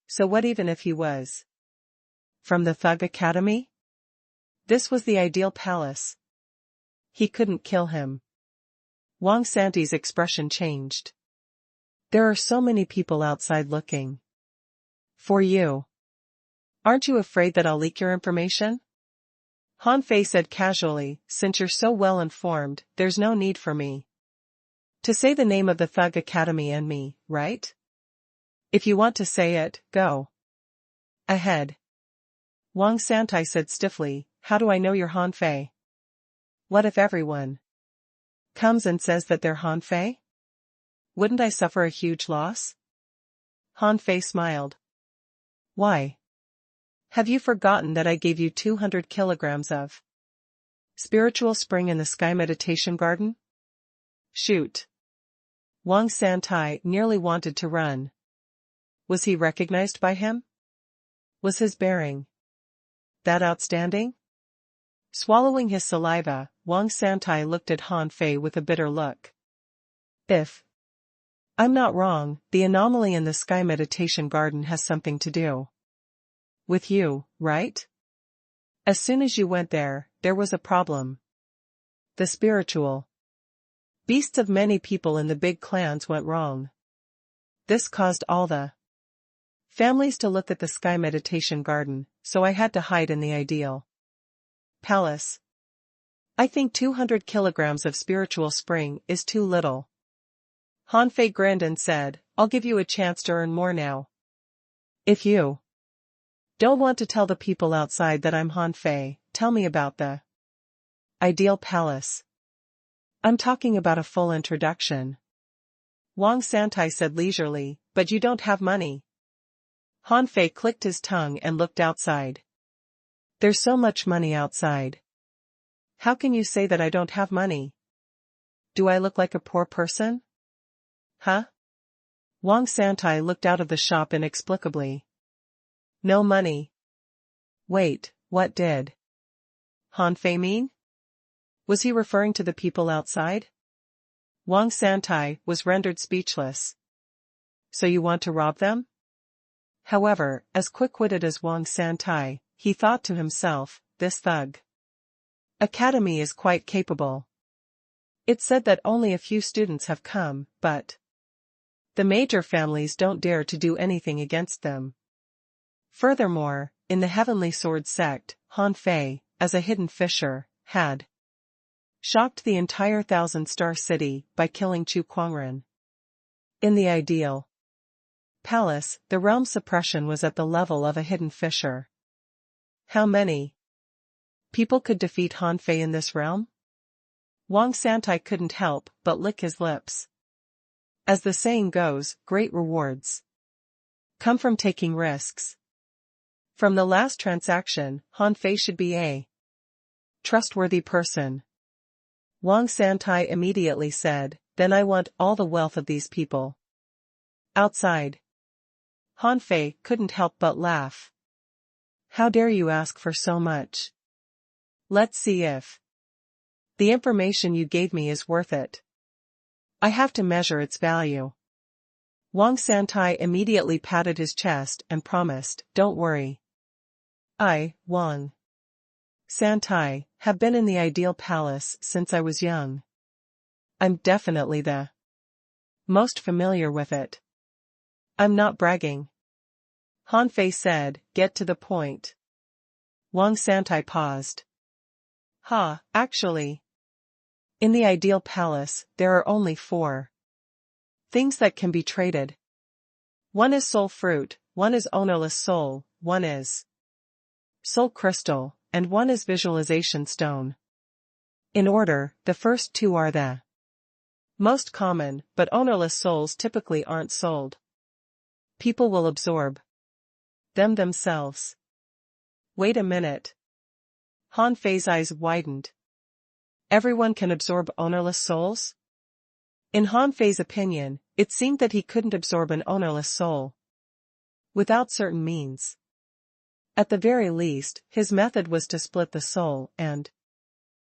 S1: So what even if he was from the Thug Academy? This was the ideal palace. He couldn't kill him. Wang Santai's expression changed. There are so many people outside looking for you. Aren't you afraid that I'll leak your information? Han Fei said casually, since you're so well informed, there's no need for me to say the name of the Thug Academy and me, right? If you want to say it, go ahead. Wang Santai said stiffly, how do I know you're Han Fei? What if everyone comes and says that they're Han Fei? Wouldn't I suffer a huge loss? Han Fei smiled. Why? Have you forgotten that I gave you 200 kilograms of spiritual spring in the Sky Meditation Garden? Shoot. Wang Santai nearly wanted to run. Was he recognized by him? Was his bearing that outstanding? Swallowing his saliva, Wang Santai looked at Han Fei with a bitter look. If I'm not wrong, the anomaly in the Sky Meditation Garden has something to do with you, right? As soon as you went there, there was a problem. The spiritual beasts of many people in the big clans went wrong. This caused all the families to look at the Sky Meditation Garden, so I had to hide in the ideal palace. I think 200 kilograms of spiritual spring is too little. Han Fei grinned and said, I'll give you a chance to earn more now. If you don't want to tell the people outside that I'm Han Fei, tell me about the ideal palace. I'm talking about a full introduction. Wang Santai said leisurely, but you don't have money. Han Fei clicked his tongue and looked outside. There's so much money outside. How can you say that I don't have money? Do I look like a poor person? Huh? Wang Santai looked out of the shop inexplicably. No money. Wait, what did Han Fei mean? Was he referring to the people outside? Wang Santai was rendered speechless. So you want to rob them? However, as quick-witted as Wang Santai, he thought to himself, this thug academy is quite capable. It's said that only a few students have come, but the major families don't dare to do anything against them. Furthermore, in the Heavenly Sword sect, Han Fei, as a hidden fisher, had shocked the entire Thousand-Star City by killing Chu Kuangren. In the ideal palace, the realm suppression was at the level of a hidden fisher. How many people could defeat Han Fei in this realm? Wang Santai couldn't help but lick his lips. As the saying goes, great rewards come from taking risks. From the last transaction, Han Fei should be a trustworthy person. Wang Santai immediately said, then I want all the wealth of these people. Outside, Han Fei couldn't help but laugh. How dare you ask for so much? Let's see if the information you gave me is worth it. I have to measure its value. Wang Santai immediately patted his chest and promised, don't worry. I, Wang Santai, have been in the ideal palace since I was young. I'm definitely the most familiar with it. I'm not bragging. Han Fei said, get to the point. Wang Santai paused. Actually. In the ideal palace, there are only 4 things that can be traded. One is soul fruit, one is ownerless soul, one is soul crystal, and one is visualization stone. In order, the first 2 are the most common, but ownerless souls typically aren't sold. People will absorb them themselves. Wait a minute. Han Fei's eyes widened. Everyone can absorb ownerless souls? In Han Fei's opinion, it seemed that he couldn't absorb an ownerless soul without certain means. At the very least, his method was to split the soul and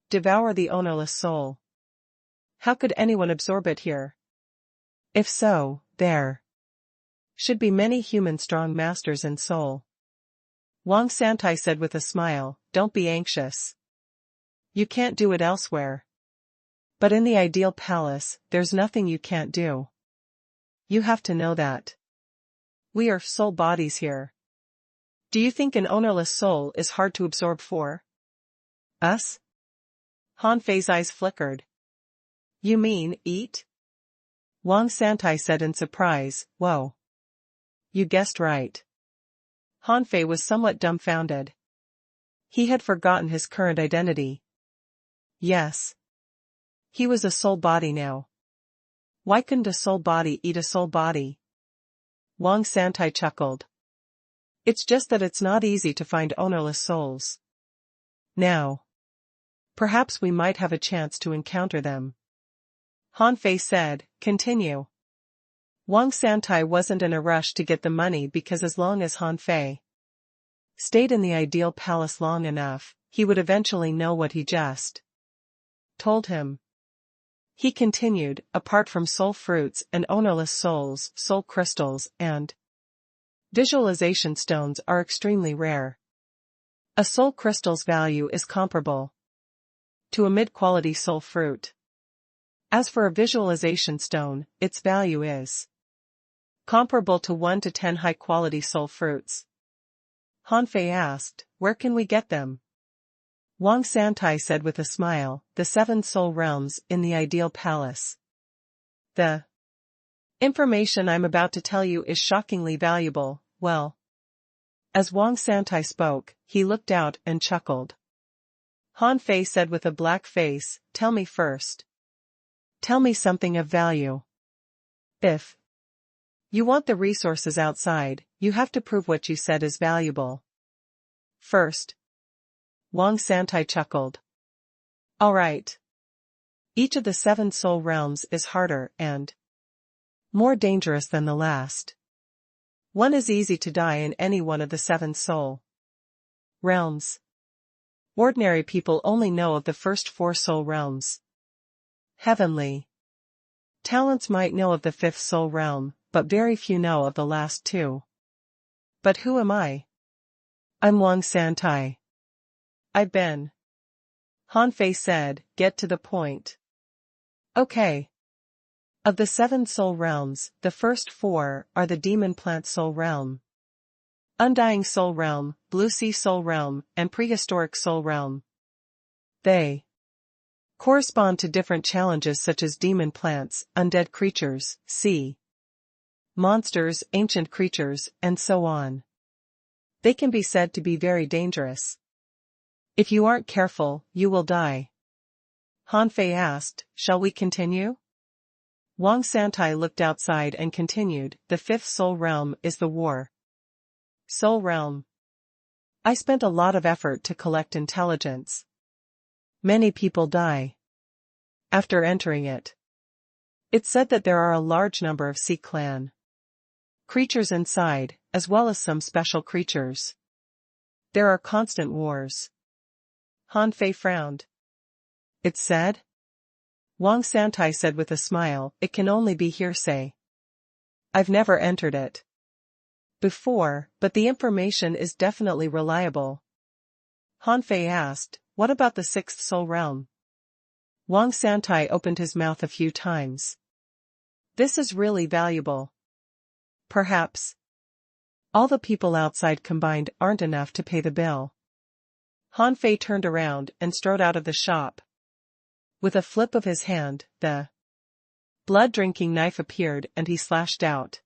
S1: devour the ownerless soul. How could anyone absorb it here? If so, there should be many human strong masters in soul. Wang Santai said with a smile, don't be anxious. You can't do it elsewhere. But in the ideal palace, there's nothing you can't do. You have to know that. We are soul bodies here. Do you think an ownerless soul is hard to absorb for us? Han Fei's eyes flickered. You mean, eat? Wang Santai said in surprise, whoa. You guessed right. Han Fei was somewhat dumbfounded. He had forgotten his current identity. Yes. He was a soul body now. Why couldn't a soul body eat a soul body? Wang Santai chuckled. It's just that it's not easy to find ownerless souls. Now, perhaps we might have a chance to encounter them. Han Fei said, continue. Wang Santai wasn't in a rush to get the money because as long as Han Fei stayed in the ideal palace long enough, he would eventually know what he just told him. He continued, apart from soul fruits and ownerless souls, soul crystals and visualization stones are extremely rare. A soul crystal's value is comparable to a mid-quality soul fruit. As for a visualization stone, its value is comparable to 1 to 10 high-quality soul fruits. Han Fei asked, where can we get them? Wang Santai said with a smile, the 7 soul realms in the ideal palace. The information I'm about to tell you is shockingly valuable, well. As Wang Santai spoke, he looked out and chuckled. Han Fei said with a black face, tell me first. Tell me something of value. If you want the resources outside, you have to prove what you said is valuable. First. Wang Santai chuckled. All right. Each of the 7 soul realms is harder and More dangerous than the last. One is easy to die in any one of the 7 soul realms. Ordinary people only know of the first 4 soul realms. Heavenly talents might know of the 5th soul realm, but very few know of the last 2. But who am I? I'm Wang Santai. I've been. Han Fei said, get to the point. Okay. Of the 7 soul realms, the first 4 are the demon plant soul realm, undying soul realm, blue sea soul realm, and prehistoric soul realm. They correspond to different challenges such as demon plants, undead creatures, sea monsters, ancient creatures, and so on. They can be said to be very dangerous. If you aren't careful, you will die. Han Fei asked, shall we continue? Wang Santai looked outside and continued, the 5th soul realm is the war soul realm. I spent a lot of effort to collect intelligence. Many people die after entering it. It's said that there are a large number of sea clan creatures inside, as well as some special creatures. There are constant wars. Han Fei frowned. It's said? Wang Santai said with a smile, it can only be hearsay. I've never entered it before, but the information is definitely reliable. Han Fei asked, what about the 6th soul realm? Wang Santai opened his mouth a few times. This is really valuable. Perhaps all the people outside combined aren't enough to pay the bill. Han Fei turned around and strode out of the shop. With a flip of his hand, the blood-drinking knife appeared and he slashed out.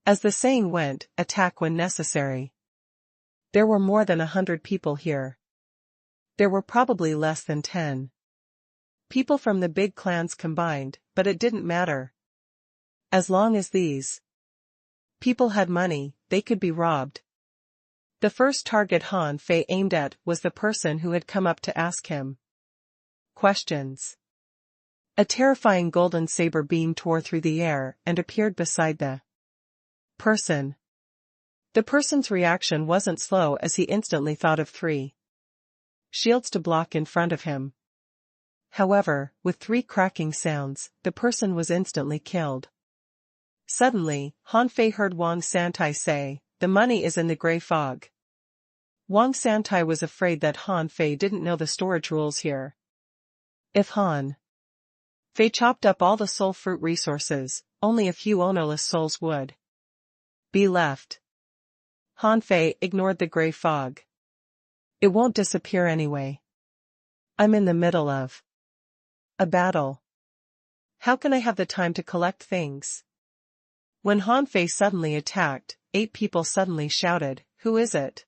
S1: As the saying went, attack when necessary. There were more than 100 people here. There were probably less than 10 people from the big clans combined, but it didn't matter. As long as these people had money, they could be robbed. The first target Han Fei aimed at was the person who had come up to ask him questions. A terrifying golden saber beam tore through the air and appeared beside the person. The person's reaction wasn't slow as he instantly thought of 3 shields to block in front of him. However, with 3 cracking sounds, the person was instantly killed. Suddenly, Han Fei heard Wang Santai say, the money is in the gray fog. Wang Santai was afraid that Han Fei didn't know the storage rules here. If Han Fei chopped up all the soul fruit resources, only a few ownerless souls would be left. Han Fei ignored the gray fog. It won't disappear anyway. I'm in the middle of a battle. How can I have the time to collect things? When Han Fei suddenly attacked, 8 people suddenly shouted, who is it?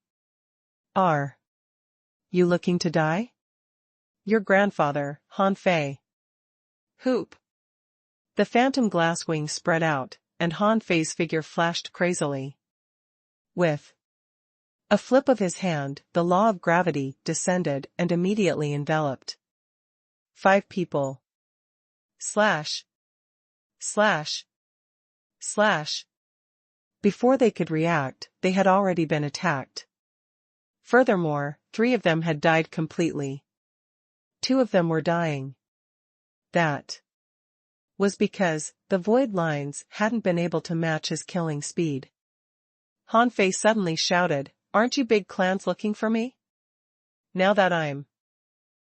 S1: Are you looking to die? Your grandfather, Han Fei. Hoop. The phantom glass wings spread out, and Han Fei's figure flashed crazily. With a flip of his hand, the law of gravity descended and immediately enveloped 5 people. Slash. Slash. Slash. Before they could react, they had already been attacked. Furthermore, 3 of them had died completely. 2 of them were dying. That was because the void lines hadn't been able to match his killing speed. Han Fei suddenly shouted, aren't you big clans looking for me? Now that I'm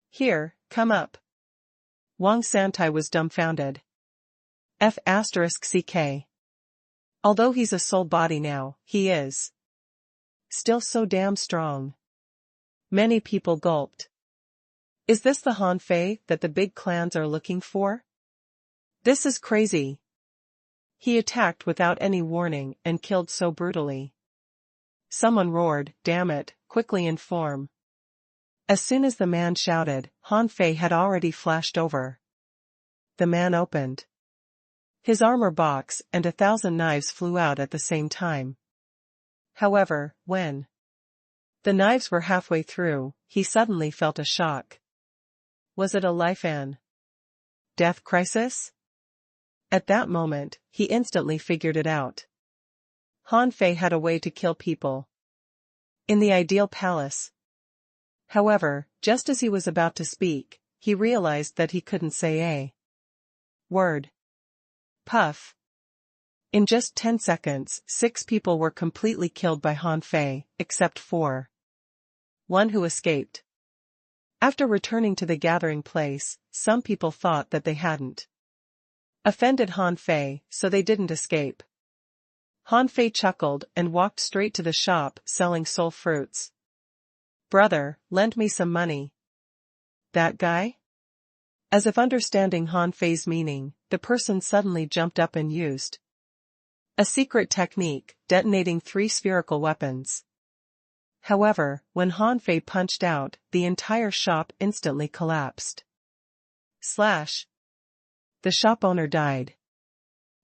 S1: here, come up. Wang Santai was dumbfounded. F***ck. Although he's a soul body now, he is still so damn strong. Many people gulped. Is this the Han Fei that the big clans are looking for? This is crazy. He attacked without any warning and killed so brutally. Someone roared, damn it, quickly inform. As soon as the man shouted, Han Fei had already flashed over. The man opened his armor box and 1,000 knives flew out at the same time. However, when the knives were halfway through, he suddenly felt a shock. Was it a life and death crisis? At that moment, he instantly figured it out. Han Fei had a way to kill people. In the ideal palace. However, just as he was about to speak, he realized that he couldn't say a word. Puff. In just 10 seconds, 6 people were completely killed by Han Fei, except for one who escaped. After returning to the gathering place, some people thought that they hadn't offended Han Fei, so they didn't escape. Han Fei chuckled and walked straight to the shop selling soul fruits. "Brother, lend me some money." "That guy?" As if understanding Han Fei's meaning, the person suddenly jumped up and used a secret technique, detonating 3 spherical weapons. However, when Han Fei punched out, the entire shop instantly collapsed. Slash. The shop owner died.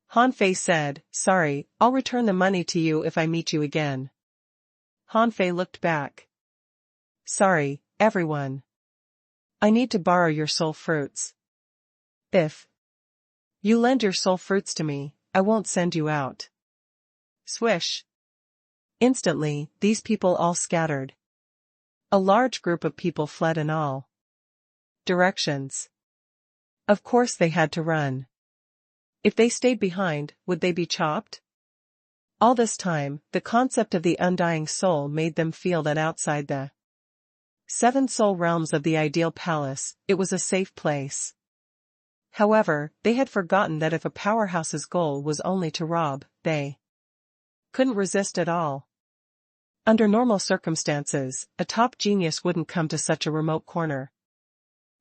S1: Han Fei said, "Sorry, I'll return the money to you if I meet you again." Han Fei looked back. "Sorry, everyone. I need to borrow your soul fruits. If you lend your soul fruits to me, I won't send you out." Swish. Instantly, these people all scattered. A large group of people fled in all directions. Of course they had to run. If they stayed behind, would they be chopped? All this time, the concept of the undying soul made them feel that outside the 7 soul realms of the ideal palace, it was a safe place. However, they had forgotten that if a powerhouse's goal was only to rob, they couldn't resist at all. Under normal circumstances, a top genius wouldn't come to such a remote corner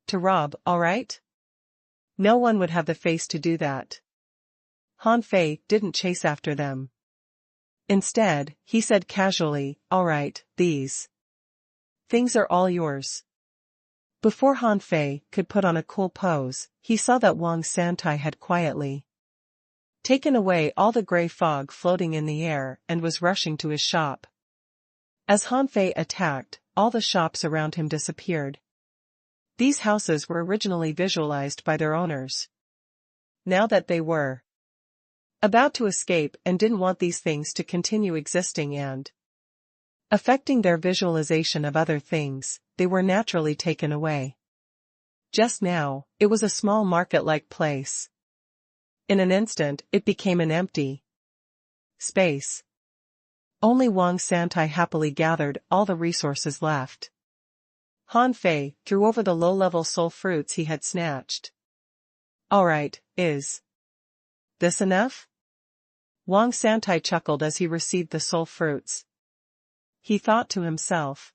S1: to rob, alright? No one would have the face to do that. Han Fei didn't chase after them. Instead, he said casually, "Alright, these things are all yours." Before Han Fei could put on a cool pose, he saw that Wang Santai had quietly taken away all the gray fog floating in the air and was rushing to his shop. As Han Fei attacked, all the shops around him disappeared. These houses were originally visualized by their owners. Now that they were about to escape and didn't want these things to continue existing and affecting their visualization of other things, they were naturally taken away. Just now, it was a small market-like place. In an instant, it became an empty space. Only Wang Santai happily gathered all the resources left. Han Fei threw over the low-level soul fruits he had snatched. "Alright, is this enough?" Wang Santai chuckled as he received the soul fruits. He thought to himself.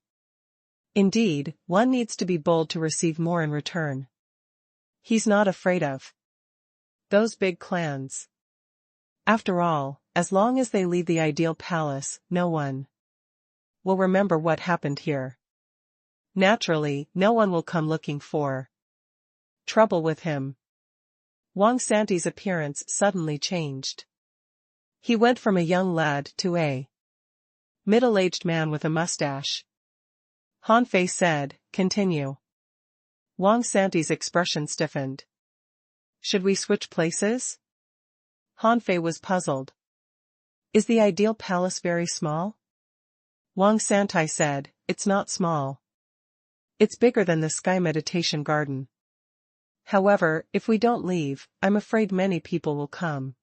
S1: Indeed, one needs to be bold to receive more in return. He's not afraid of those big clans. After all, as long as they leave the ideal palace, no one will remember what happened here. Naturally, no one will come looking for trouble with him. Wang Santai's appearance suddenly changed. He went from a young lad to a middle-aged man with a mustache. Han Fei said, "Continue." Wang Santai's expression stiffened. "Should we switch places?" Han Fei was puzzled. "Is the ideal palace very small?" Wang Santai said, "It's not small. It's bigger than the Sky Meditation Garden. However, if we don't leave, I'm afraid many people will come."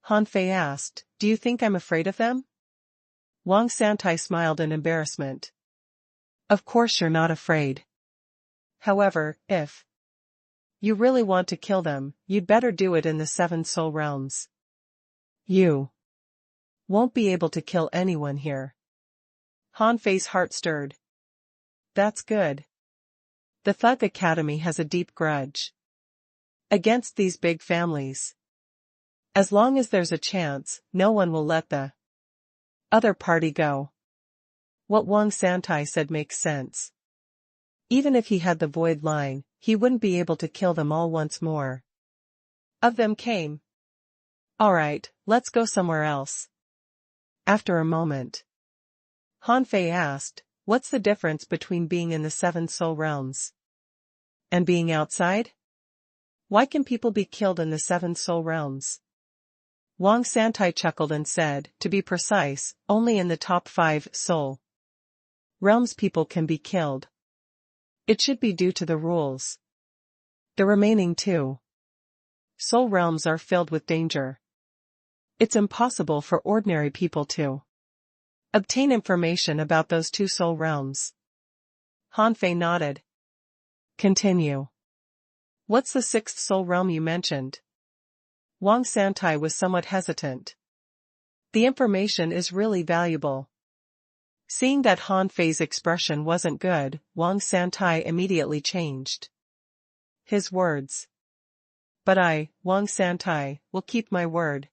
S1: Han Fei asked, "Do you think I'm afraid of them?" Wang Santai smiled in embarrassment. "Of course you're not afraid. However, if you really want to kill them, you'd better do it in the 7 soul realms. You won't be able to kill anyone here." Han Fei's heart stirred. That's good. The Thug Academy has a deep grudge against these big families. As long as there's a chance, no one will let the other party go. What Wang Santai said makes sense. Even if he had the void line, he wouldn't be able to kill them all once more. Of them came. "Alright, let's go somewhere else." After a moment, Han Fei asked, "What's the difference between being in the 7 soul realms and being outside?" Why can people be killed in the 7 soul realms? Wang Santai chuckled and said, to be precise, only in the top 5 soul realms people can be killed. It should be due to the rules. The remaining 2 soul realms are filled with danger. It's impossible for ordinary people to obtain information about those 2 soul realms. Han Fei nodded. Continue. What's the 6th soul realm you mentioned? Wang Santai was somewhat hesitant. The information is really valuable. Seeing that Han Fei's expression wasn't good, Wang Santai immediately changed his words. But I, Wang Santai, will keep my word.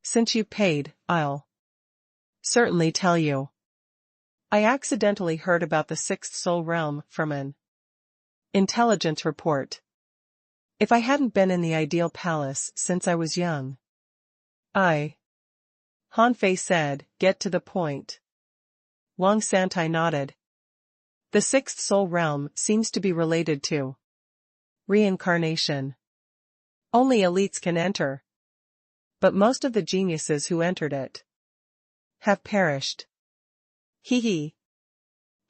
S1: Since you paid, I'll certainly tell you. I accidentally heard about the 6th soul realm from an intelligence report. If I hadn't been in the ideal palace since I was young, Han Fei said, get to the point. Wang Santai nodded. The 6th soul realm seems to be related to reincarnation. Only elites can enter. But most of the geniuses who entered it have perished. Hee.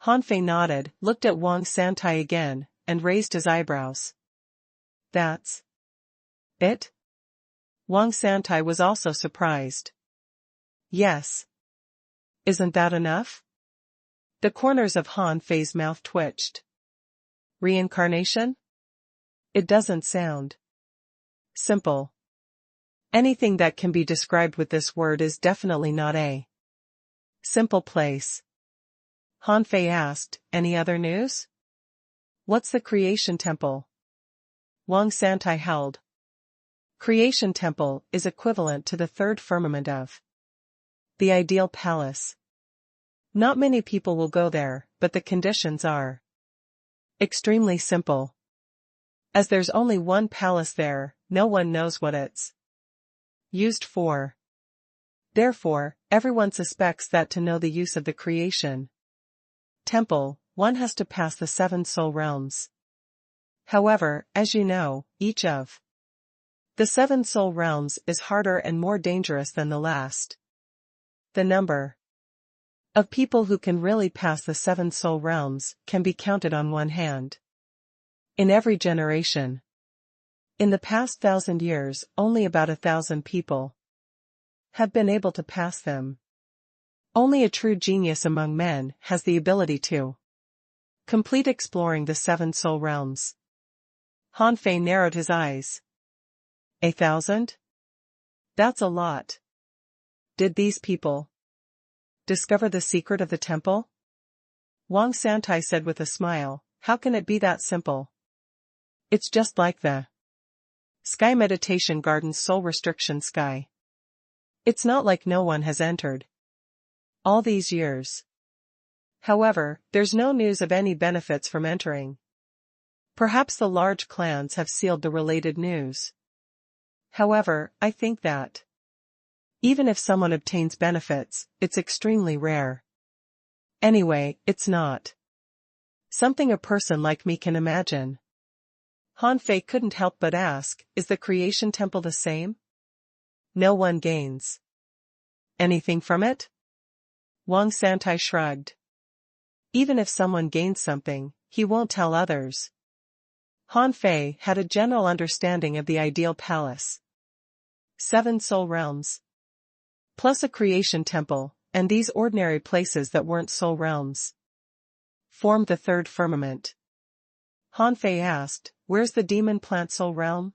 S1: Han Fei nodded, looked at Wang Santai again, and raised his eyebrows. That's it? Wang Santai was also surprised. Yes. Isn't that enough? The corners of Han Fei's mouth twitched. Reincarnation? It doesn't sound simple. Anything that can be described with this word is definitely not a simple place. Han Fei asked, any other news? What's the Creation Temple? Wang Santai held. Creation Temple is equivalent to the 3rd firmament of the ideal palace. Not many people will go there, but the conditions are extremely simple. As there's only one palace there, no one knows what it's used for. Therefore, everyone suspects that to know the use of the Creation Temple, one has to pass the 7 soul realms. However, as you know, each of the 7 soul realms is harder and more dangerous than the last. The number of people who can really pass the 7 soul realms can be counted on one hand. In every generation. In the past 1,000 years, only about 1,000 people have been able to pass them. Only a true genius among men has the ability to complete exploring the 7 soul realms. Han Fei narrowed his eyes. 1,000? That's a lot. Did these people discover the secret of the temple? Wang Santai said with a smile, how can it be that simple? It's just like the Sky Meditation Garden's soul restriction sky. It's not like no one has entered all these years. However, there's no news of any benefits from entering. Perhaps the large clans have sealed the related news. However, I think that even if someone obtains benefits, it's extremely rare. Anyway, it's not something a person like me can imagine. Han Fei couldn't help but ask, is the Creation Temple the same? No one gains anything from it? Wang Santai shrugged. Even if someone gains something, he won't tell others. Han Fei had a general understanding of the ideal palace. 7 soul realms. Plus a creation temple, and these ordinary places that weren't soul realms formed the 3rd firmament. Han Fei asked, where's the demon plant soul realm?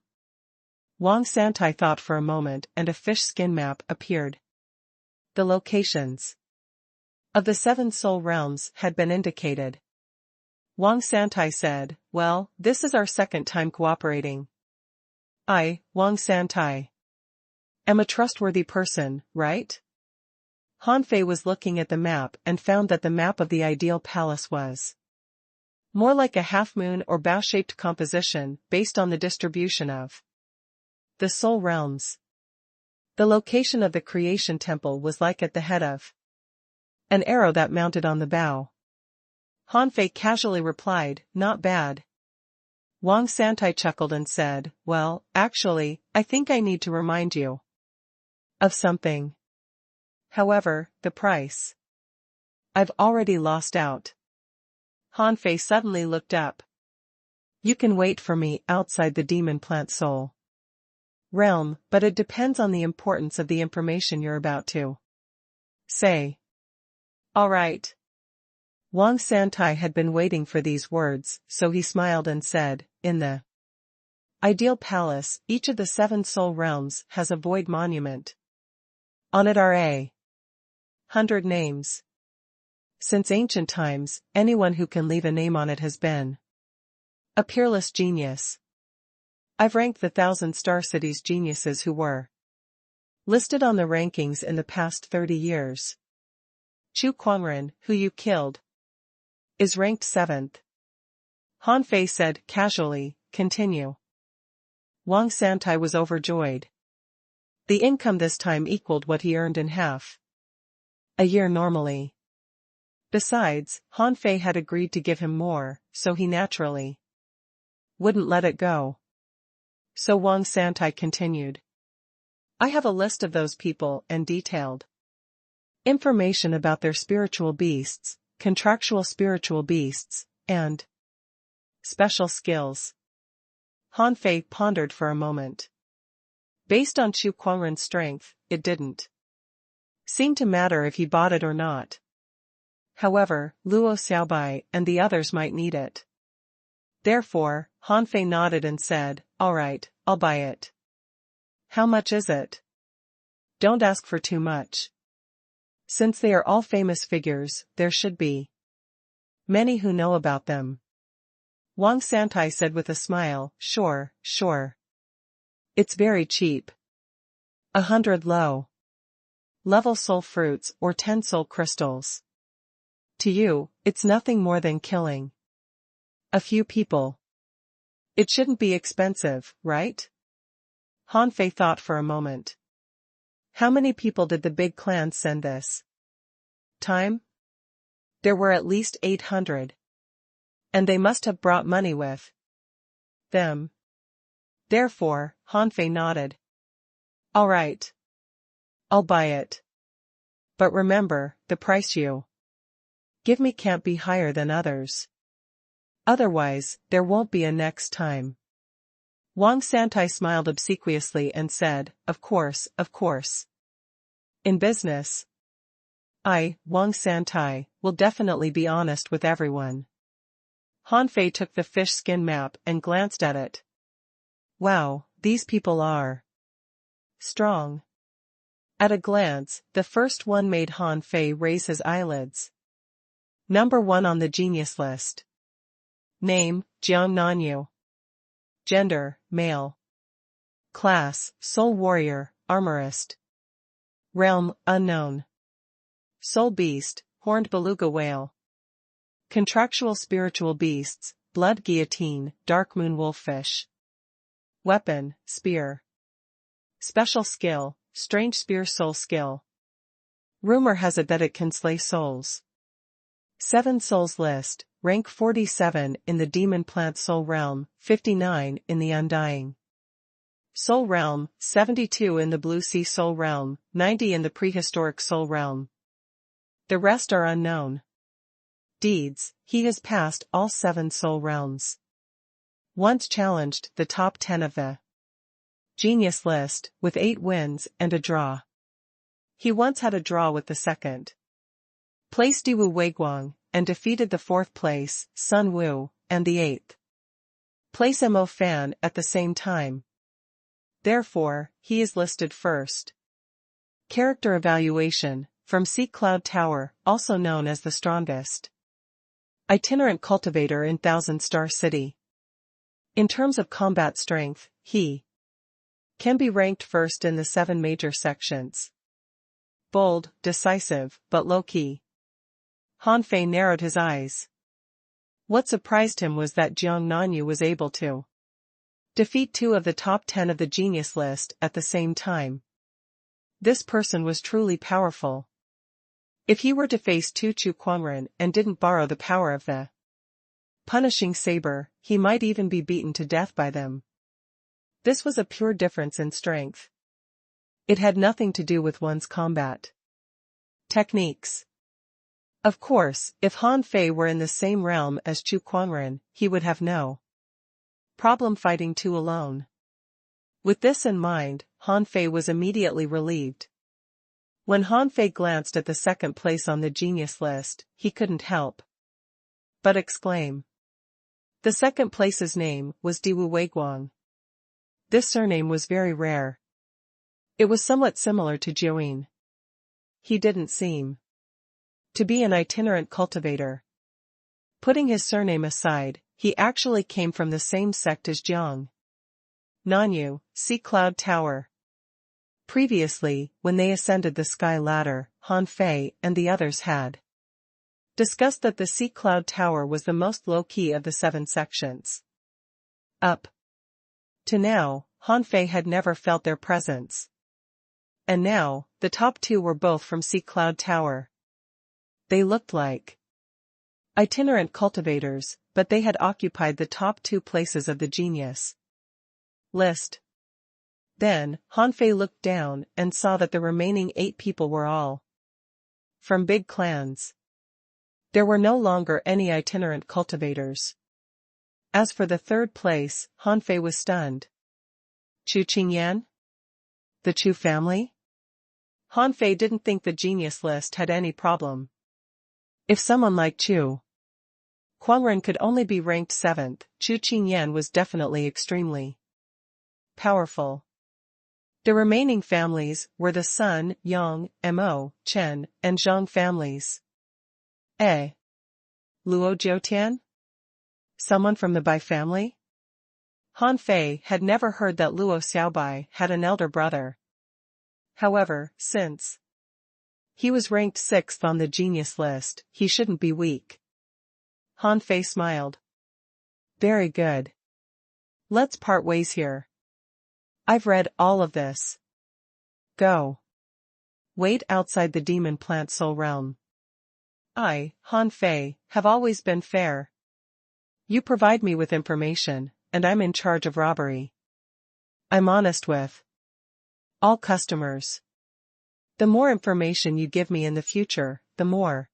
S1: Wang Santai thought for a moment and a fish skin map appeared. The locations of the 7 soul realms had been indicated. Wang Santai said, well, this is our 2nd time cooperating. I, Wang Santai, am a trustworthy person, right? Han Fei was looking at the map and found that the map of the ideal palace was more like a half-moon or bow-shaped composition based on the distribution of the soul realms. The location of the creation temple was like at the head of an arrow that mounted on the bow. Han Fei casually replied, not bad. Wang Santai chuckled and said, well, actually, I think I need to remind you of something. However, the price. I've already lost out. Han Fei suddenly looked up. You can wait for me outside the demon plant soul realm, but it depends on the importance of the information you're about to say. All right. Wang Santai had been waiting for these words, so he smiled and said, in the ideal palace, each of the 7 soul realms has a void monument. On it are 100 names. Since ancient times, anyone who can leave a name on it has been a peerless genius. I've ranked the 1,000-star cities geniuses who were listed on the rankings in the past 30 years. Chu Kuangren, who you killed, is ranked 7th. Han Fei said casually, continue. Wang Santai was overjoyed. The income this time equaled what he earned in half a year normally. Besides, Han Fei had agreed to give him more, so he naturally wouldn't let it go. So Wang Santai continued. I have a list of those people and detailed information about their spiritual beasts, contractual spiritual beasts, and special skills. Han Fei pondered for a moment. Based on Chu Kuangren's strength, it didn't seem to matter if he bought it or not. However, Luo Xiaobai and the others might need it. Therefore, Han Fei nodded and said, all right, I'll buy it. How much is it? Don't ask for too much. Since they are all famous figures, there should be many who know about them. Wang Santai said with a smile, sure. It's very cheap. 100 low-level soul fruits or 10 soul crystals. To you, it's nothing more than killing a few people. It shouldn't be expensive, right? Han Fei thought for a moment. How many people did the big clans send this time? There were at least 800. And they must have brought money with them. Therefore, Han Fei nodded. All right. I'll buy it. But remember, the price you give me can't be higher than others. Otherwise, there won't be a next time. Wang Santai smiled obsequiously and said, of course. In business, I, Wang Santai, will definitely be honest with everyone. Han Fei took the fish skin map and glanced at it. Wow, these people are strong. At a glance, the first one made Han Fei raise his eyelids. Number 1 on the genius list. Name, Jiang Nanyu. Gender, male. Class, soul warrior, armorist. Realm, unknown. Soul beast, horned beluga whale. Contractual spiritual beasts, blood guillotine, dark moon wolffish. Weapon, spear. Special skill, strange spear soul skill. Rumor has it that it can slay souls. 7 souls list, rank 47 in the demon plant soul realm, 59 in the undying soul realm, 72 in the blue sea soul realm, 90 in the prehistoric soul realm. The rest are unknown. Deeds, he has passed all 7 soul realms. Once challenged the top 10 of the genius list, with 8 wins and a draw. He once had a draw with the second place Diwu Weiguang, and defeated the 4th place, Sun Wu, and the 8th place Mo Fan at the same time. Therefore, he is listed first. Character evaluation, from Sea Cloud Tower, also known as the strongest itinerant cultivator in 1,000-star city. In terms of combat strength, he can be ranked first in the 7 major sections. Bold, decisive, but low-key. Han Fei narrowed his eyes. What surprised him was that Jiang Nanyu was able to defeat 2 of the top 10 of the genius list at the same time. This person was truly powerful. If he were to face Chu Kuangren and didn't borrow the power of the punishing saber, he might even be beaten to death by them. This was a pure difference in strength. It had nothing to do with one's combat techniques. Of course, if Han Fei were in the same realm as Chu Kuangren, he would have no problem fighting two alone. With this in mind, Han Fei was immediately relieved. When Han Fei glanced at the second place on the genius list, he couldn't help but exclaim. The second place's name was Diwu Weiguang. This surname was very rare. It was somewhat similar to Jiuyin. He didn't seem to be an itinerant cultivator. Putting his surname aside, he actually came from the same sect as Jiang Nanyu, Sea Cloud Tower. Previously, when they ascended the sky ladder, Han Fei and the others had discussed that the Sea Cloud Tower was the most low-key of the 7 sections. Up to now, Han Fei had never felt their presence. And now, the top 2 were both from Sea Cloud Tower. They looked like itinerant cultivators, but they had occupied the top 2 places of the genius list. Then, Han Fei looked down and saw that the remaining 8 people were all from big clans. There were no longer any itinerant cultivators. As for the third place, Han Fei was stunned. Chu Qingyan? The Chu family? Han Fei didn't think the genius list had any problem. If someone like Chu Kuangren could only be ranked 7th, Chu Qingyan was definitely extremely powerful. The remaining families were the Sun, Yang, Mo, Chen, and Zhang families. Luo Jiutian? Someone from the Bai family? Han Fei had never heard that Luo Xiaobai had an elder brother. However, since he was ranked 6th on the genius list, he shouldn't be weak. Han Fei smiled. Very good. Let's part ways here. I've read all of this. Go. Wait outside the demon plant soul realm. I, Han Fei, have always been fair. You provide me with information, and I'm in charge of robbery. I'm honest with all customers. The more information you give me in the future, the more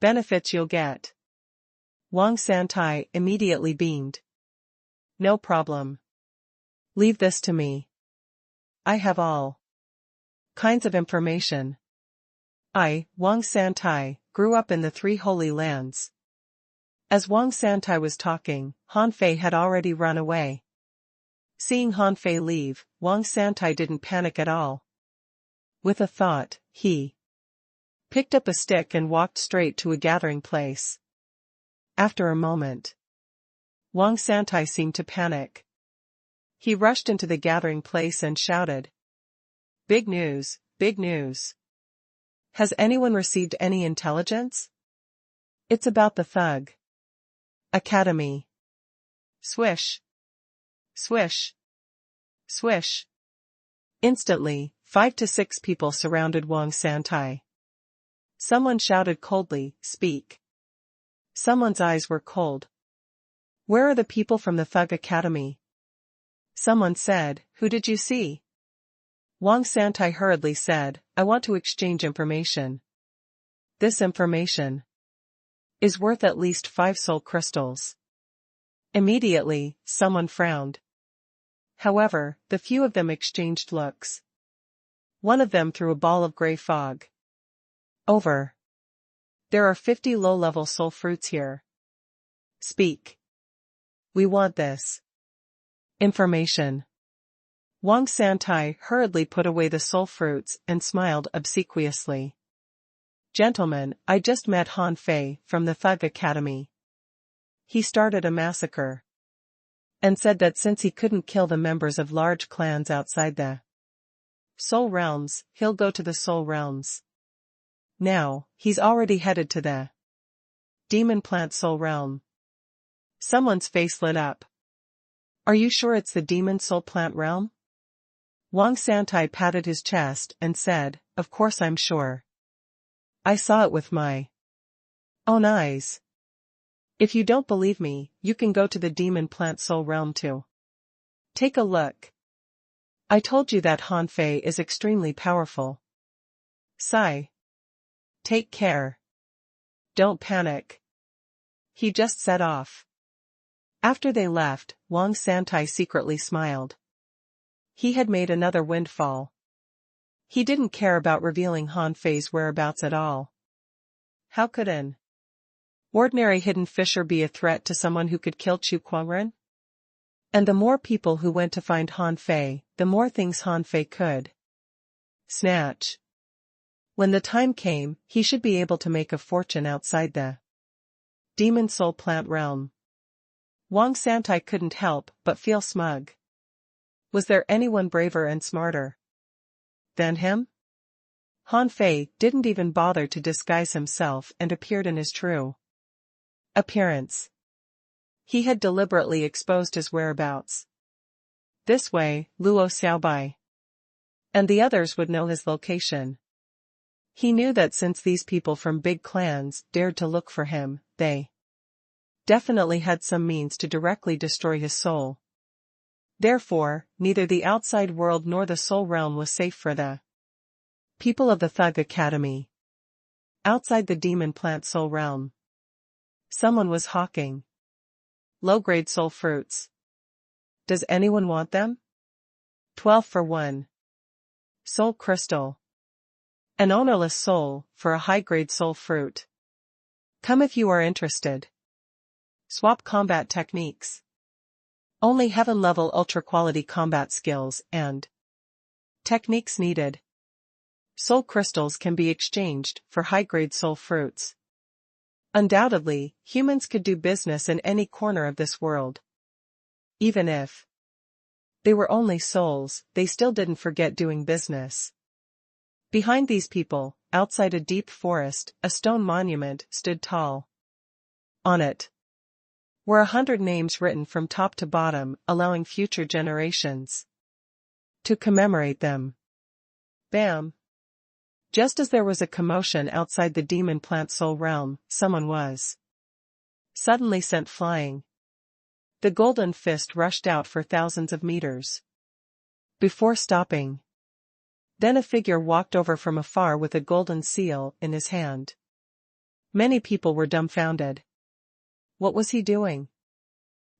S1: benefits you'll get. Wang Santai immediately beamed. No problem. Leave this to me. I have all kinds of information. I, Wang Santai, grew up in the 3 Holy Lands. As Wang Santai was talking, Han Fei had already run away. Seeing Han Fei leave, Wang Santai didn't panic at all. With a thought, he picked up a stick and walked straight to a gathering place. After a moment, Wang Santai seemed to panic. He rushed into the gathering place and shouted. Big news, big news. Has anyone received any intelligence? It's about the Thug Academy. Swish. Swish. Swish. Instantly, 5 to 6 people surrounded Wang Santai. Someone shouted coldly, speak. Someone's eyes were cold. Where are the people from the Thug Academy? Someone said, who did you see? Wang Santai hurriedly said, I want to exchange information. This information is worth at least 5 soul crystals. Immediately, someone frowned. However, the few of them exchanged looks. One of them threw a ball of gray fog. Over. There are 50 low-level soul fruits here. Speak. We want this information. Wang Santai hurriedly put away the soul fruits and smiled obsequiously. Gentlemen, I just met Han Fei from the Thug Academy. He started a massacre and said that since he couldn't kill the members of large clans outside the Soul Realms, he'll go to the Soul Realms. Now, he's already headed to the Demon Plant Soul Realm. Someone's face lit up. Are you sure it's the Demon Soul Plant Realm? Wang Santai patted his chest and said, of course I'm sure. I saw it with my own eyes. If you don't believe me, you can go to the demon plant soul realm too. Take a look. I told you that Han Fei is extremely powerful. Sigh. Take care. Don't panic. He just set off. After they left, Wang Santai secretly smiled. He had made another windfall. He didn't care about revealing Han Fei's whereabouts at all. How could an ordinary hidden fisher be a threat to someone who could kill Chu Kuangren? And the more people who went to find Han Fei, the more things Han Fei could snatch. When the time came, he should be able to make a fortune outside the demon soul plant realm. Wang Santai couldn't help but feel smug. Was there anyone braver and smarter than him? Han Fei didn't even bother to disguise himself and appeared in his true appearance. He had deliberately exposed his whereabouts. This way, Luo Xiaobai and the others would know his location. He knew that since these people from big clans dared to look for him, they definitely had some means to directly destroy his soul. Therefore, neither the outside world nor the soul realm was safe for the people of the Thug Academy. Outside the demon plant soul realm, someone was hawking low-grade soul fruits. Does anyone want them? 12 for 1. Soul crystal. An ownerless soul for a high-grade soul fruit. Come if you are interested. Swap combat techniques. Only heaven-level ultra-quality combat skills and techniques needed. Soul crystals can be exchanged for high-grade soul fruits. Undoubtedly, humans could do business in any corner of this world. Even if they were only souls, they still didn't forget doing business. Behind these people, outside a deep forest, a stone monument stood tall. On it were 100 names written from top to bottom, allowing future generations to commemorate them. Bam! Just as there was a commotion outside the demon plant soul realm, someone was suddenly sent flying. The golden fist rushed out for thousands of meters before stopping. Then a figure walked over from afar with a golden seal in his hand. Many people were dumbfounded. What was he doing?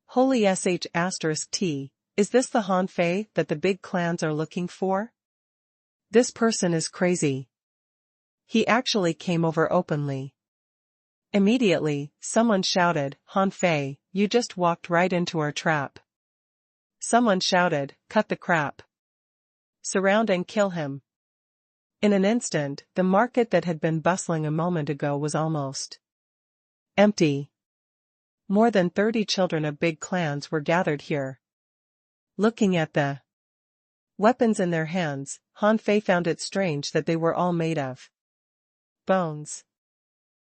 S1: Holy sh*T, is this the Han Fei that the big clans are looking for? This person is crazy. He actually came over openly. Immediately, someone shouted, Han Fei, you just walked right into our trap. Someone shouted, cut the crap. Surround and kill him. In an instant, the market that had been bustling a moment ago was almost empty. More than 30 children of big clans were gathered here. Looking at the weapons in their hands, Han Fei found it strange that they were all made of bones.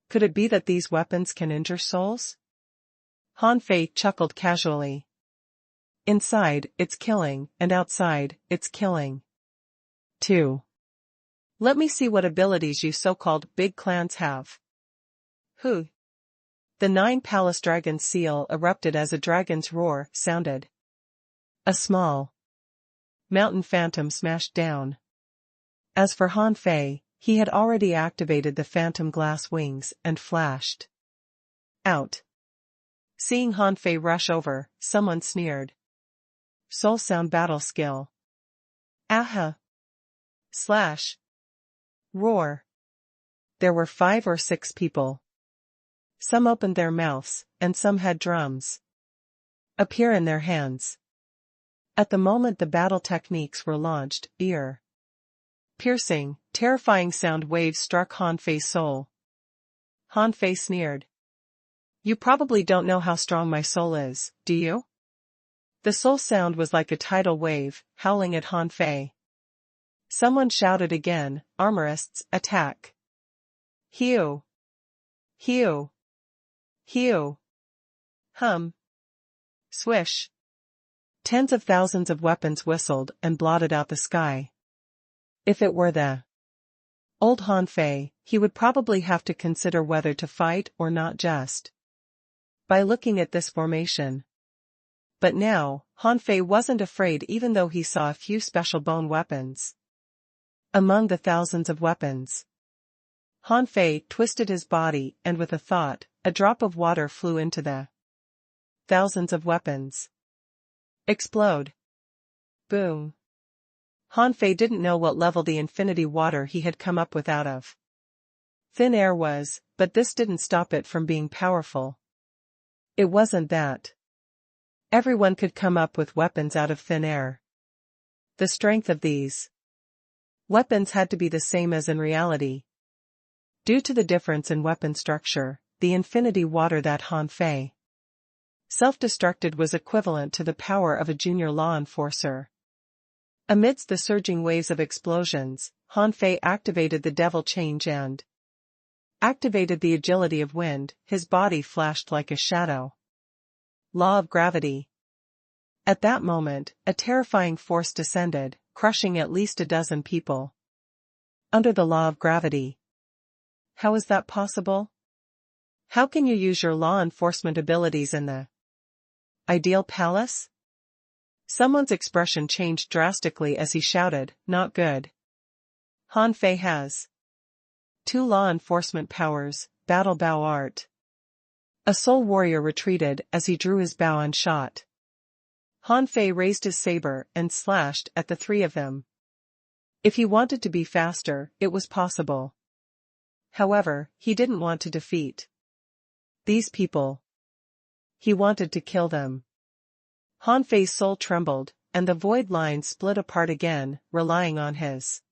S1: Could it be that these weapons can injure souls? Han Fei chuckled casually. Inside, it's killing, and outside, it's killing. 2. Let me see what abilities you so-called big clans have. Who? The 9 palace dragon seal erupted as a dragon's roar sounded. A small mountain phantom smashed down. As for Han Fei, he had already activated the phantom glass wings and flashed out. Seeing Han Fei rush over, someone sneered. Soul sound battle skill. Aha! Slash! Roar! There were 5 or 6 people. Some opened their mouths, and some had drums appear in their hands. At the moment the battle techniques were launched, piercing, terrifying sound waves struck Han Fei's soul. Han Fei sneered. You probably don't know how strong my soul is, do you? The soul sound was like a tidal wave, howling at Han Fei. Someone shouted again, armorists, attack. Hew! Hew! Hew! Hum! Swish! Tens of thousands of weapons whistled and blotted out the sky. If it were the old Han Fei, he would probably have to consider whether to fight or not just by looking at this formation. But now, Han Fei wasn't afraid even though he saw a few special bone weapons. Among the thousands of weapons, Han Fei twisted his body and with a thought, a drop of water flew into the thousands of weapons. Explode. Boom. Han Fei didn't know what level the infinity water he had come up with out of thin air was, but this didn't stop it from being powerful. It wasn't that everyone could come up with weapons out of thin air. The strength of these weapons had to be the same as in reality. Due to the difference in weapon structure, the infinity water that Han Fei self-destructed was equivalent to the power of a junior law enforcer. Amidst the surging waves of explosions, Han Fei activated the devil change and activated the agility of wind. His body flashed like a shadow. Law of gravity. At that moment, a terrifying force descended, crushing at least a dozen people. Under the law of gravity. How is that possible? How can you use your law enforcement abilities in the ideal palace? Someone's expression changed drastically as he shouted, "Not good." Han Fei has 2 law enforcement powers, battle bow art. A soul warrior retreated as he drew his bow and shot. Han Fei raised his saber and slashed at the 3 of them. If he wanted to be faster, it was possible. However, he didn't want to defeat these people. He wanted to kill them. Han Fei's soul trembled, and the void line split apart again, relying on his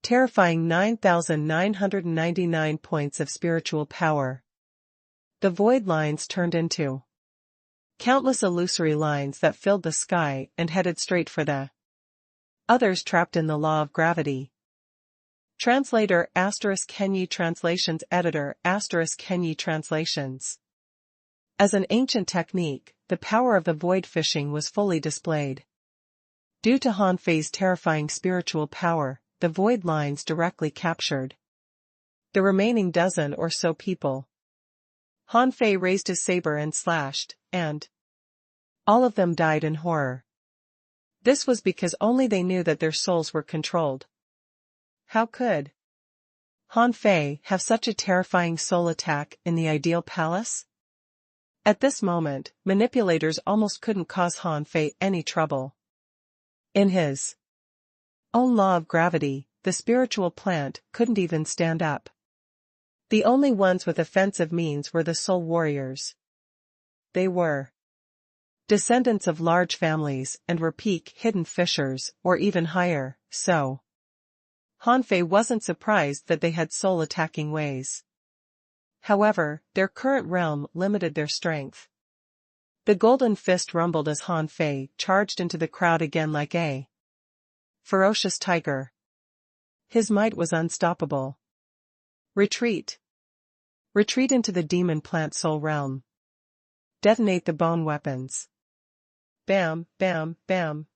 S1: terrifying 9,999 points of spiritual power. The void lines turned into countless illusory lines that filled the sky and headed straight for the others trapped in the law of gravity. Translator ** Kenyi Translations Editor ** Kenyi Translations. As an ancient technique, the power of the void fishing was fully displayed. Due to Han Fei's terrifying spiritual power, the void lines directly captured the remaining dozen or so people. Han Fei raised his saber and slashed, and all of them died in horror. This was because only they knew that their souls were controlled. How could Han Fei have such a terrifying soul attack in the ideal palace? At this moment, manipulators almost couldn't cause Han Fei any trouble. In his own law of gravity, the spiritual plant couldn't even stand up. The only ones with offensive means were the soul warriors. They were descendants of large families and were peak hidden fishers, or even higher, so Han Fei wasn't surprised that they had soul-attacking ways. However, their current realm limited their strength. The golden fist rumbled as Han Fei charged into the crowd again like a ferocious tiger. His might was unstoppable. Retreat. Retreat into the demon plant soul realm. Detonate the bone weapons. Bam, bam, bam.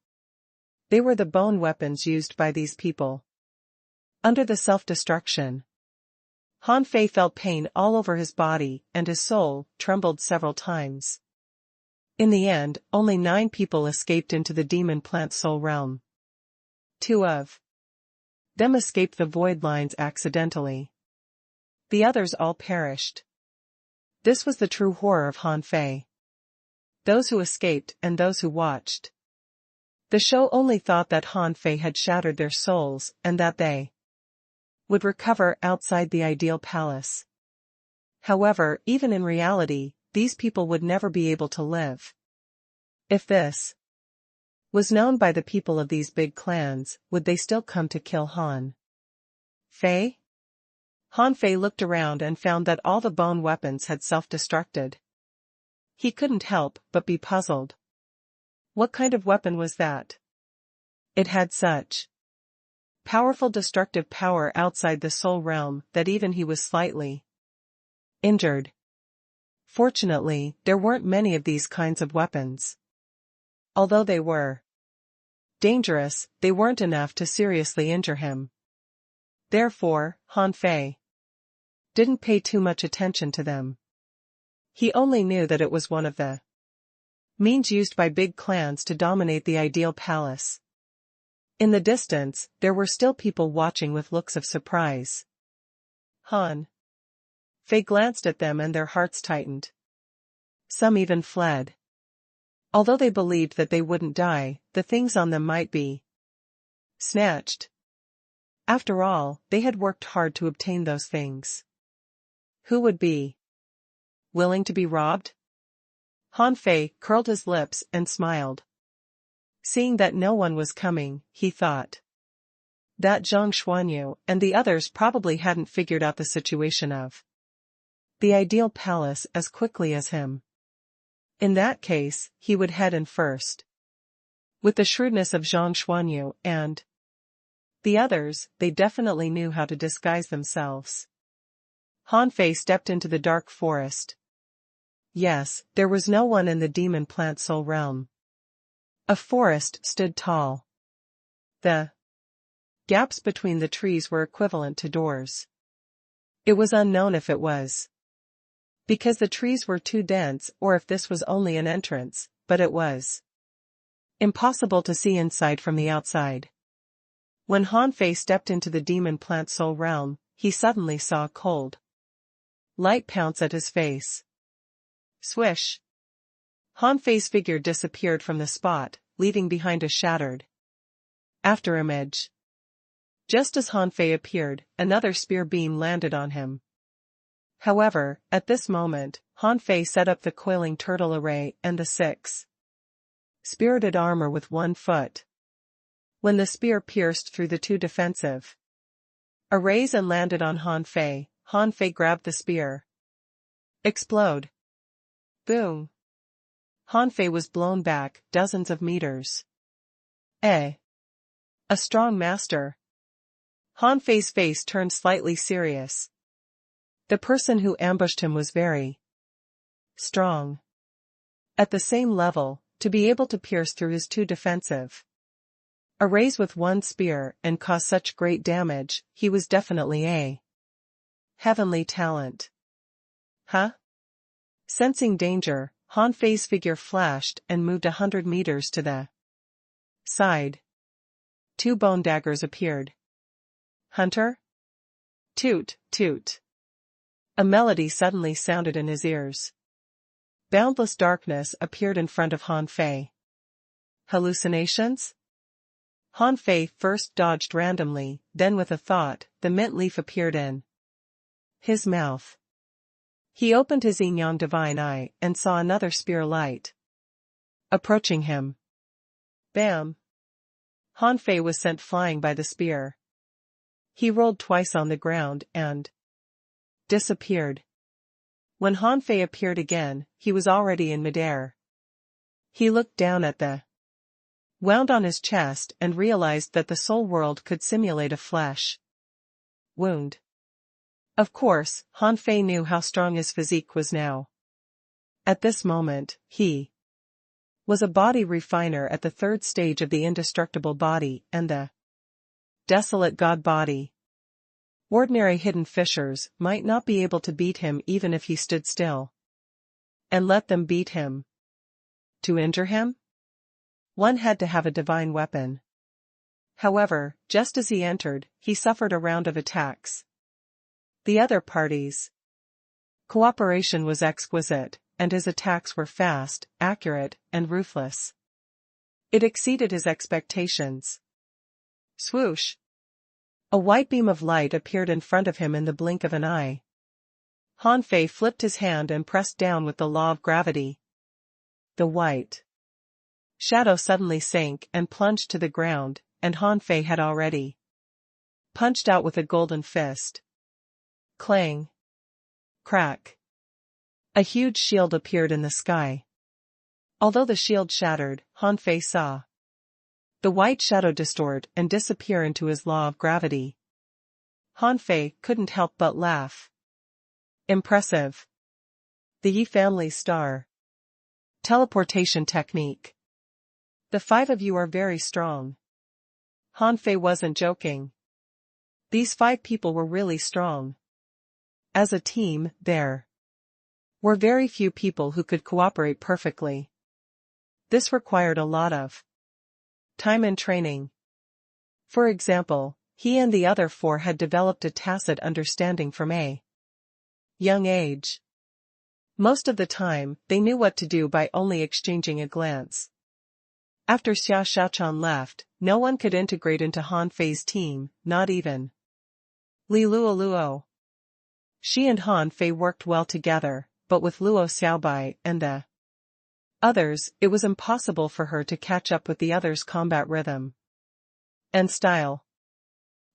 S1: They were the bone weapons used by these people. Under the self-destruction, Han Fei felt pain all over his body and his soul trembled several times. In the end, only 9 people escaped into the demon plant soul realm. 2 of them escaped the void lines accidentally. The others all perished. This was the true horror of Han Fei. Those who escaped and those who watched the show only thought that Han Fei had shattered their souls and that they would recover outside the ideal palace. However, even in reality, these people would never be able to live. If this was known by the people of these big clans, would they still come to kill Han Fei? Han Fei looked around and found that all the bone weapons had self-destructed. He couldn't help but be puzzled. What kind of weapon was that? It had such powerful destructive power outside the soul realm that even he was slightly injured. Fortunately, there weren't many of these kinds of weapons. Although they were dangerous, they weren't enough to seriously injure him. Therefore, Han Fei didn't pay too much attention to them. He only knew that it was one of the means used by big clans to dominate the ideal palace. In the distance, there were still people watching with looks of surprise. Han Fei glanced at them and their hearts tightened. Some even fled. Although they believed that they wouldn't die, the things on them might be snatched. After all, they had worked hard to obtain those things. Who would be willing to be robbed? Han Fei curled his lips and smiled. Seeing that no one was coming, he thought that Zhang Xuanyu and the others probably hadn't figured out the situation of the ideal palace as quickly as him. In that case, he would head in first. With the shrewdness of Zhang Xuanyu and the others, they definitely knew how to disguise themselves. Han Fei stepped into the dark forest. Yes, there was no one in the demon plant soul realm. A forest stood tall. The gaps between the trees were equivalent to doors. It was unknown if it was because the trees were too dense or if this was only an entrance, but it was impossible to see inside from the outside. When Han Fei stepped into the demon plant soul realm, he suddenly saw a cold light pounce at his face. Swish! Han Fei's figure disappeared from the spot, leaving behind a shattered afterimage. Just as Han Fei appeared, another spear beam landed on him. However, at this moment, Han Fei set up the coiling turtle array and the 6-spirited armor with 1 foot. When the spear pierced through the 2 defensive arrays and landed on Han Fei grabbed the spear. Explode! Boom! Han Fei was blown back dozens of meters. A strong master. Han Fei's face turned slightly serious. The person who ambushed him was very strong. At the same level, to be able to pierce through his 2 defensive arrays with 1 spear and cause such great damage, he was definitely a heavenly talent. Huh? Sensing danger, Han Fei's figure flashed and moved 100 meters to the side. 2 bone daggers appeared. Hunter? Toot, toot. A melody suddenly sounded in his ears. Boundless darkness appeared in front of Han Fei. Hallucinations? Han Fei first dodged randomly, then with a thought, the mint leaf appeared in his mouth. He opened his yin-yang divine eye and saw another spear light approaching him. Bam! Han Fei was sent flying by the spear. He rolled twice on the ground and disappeared. When Han Fei appeared again, he was already in midair. He looked down at the wound on his chest and realized that the soul world could simulate a flesh wound. Of course, Han Fei knew how strong his physique was now. At this moment, he was a body refiner at the 3rd stage of the indestructible body and the desolate god body. Ordinary hidden fissures might not be able to beat him even if he stood still and let them beat him. To injure him? One had to have a divine weapon. However, just as he entered, he suffered a round of attacks. The other party's cooperation was exquisite, and his attacks were fast, accurate, and ruthless. It exceeded his expectations. Swoosh! A white beam of light appeared in front of him in the blink of an eye. Han Fei flipped his hand and pressed down with the law of gravity. The white shadow suddenly sank and plunged to the ground, and Han Fei had already punched out with a golden fist. Clang! Crack! A huge shield appeared in the sky. Although the shield shattered, Han Fei saw the white shadow distort and disappear into his law of gravity. Han Fei couldn't help but laugh. Impressive. The Yi family's star teleportation technique. The 5 of you are very strong. Han Fei wasn't joking. These 5 people were really strong. As a team, their were very few people who could cooperate perfectly. This required a lot of time and training. For example, he and the other four had developed a tacit understanding from a young age. Most of the time, they knew what to do by only exchanging a glance. After Xia Xiaochan left, no one could integrate into Han Fei's team, not even Li Luoluo. She and Han Fei worked well together, but with Luo Xiaobai and the others, it was impossible for her to catch up with the others' combat rhythm and style.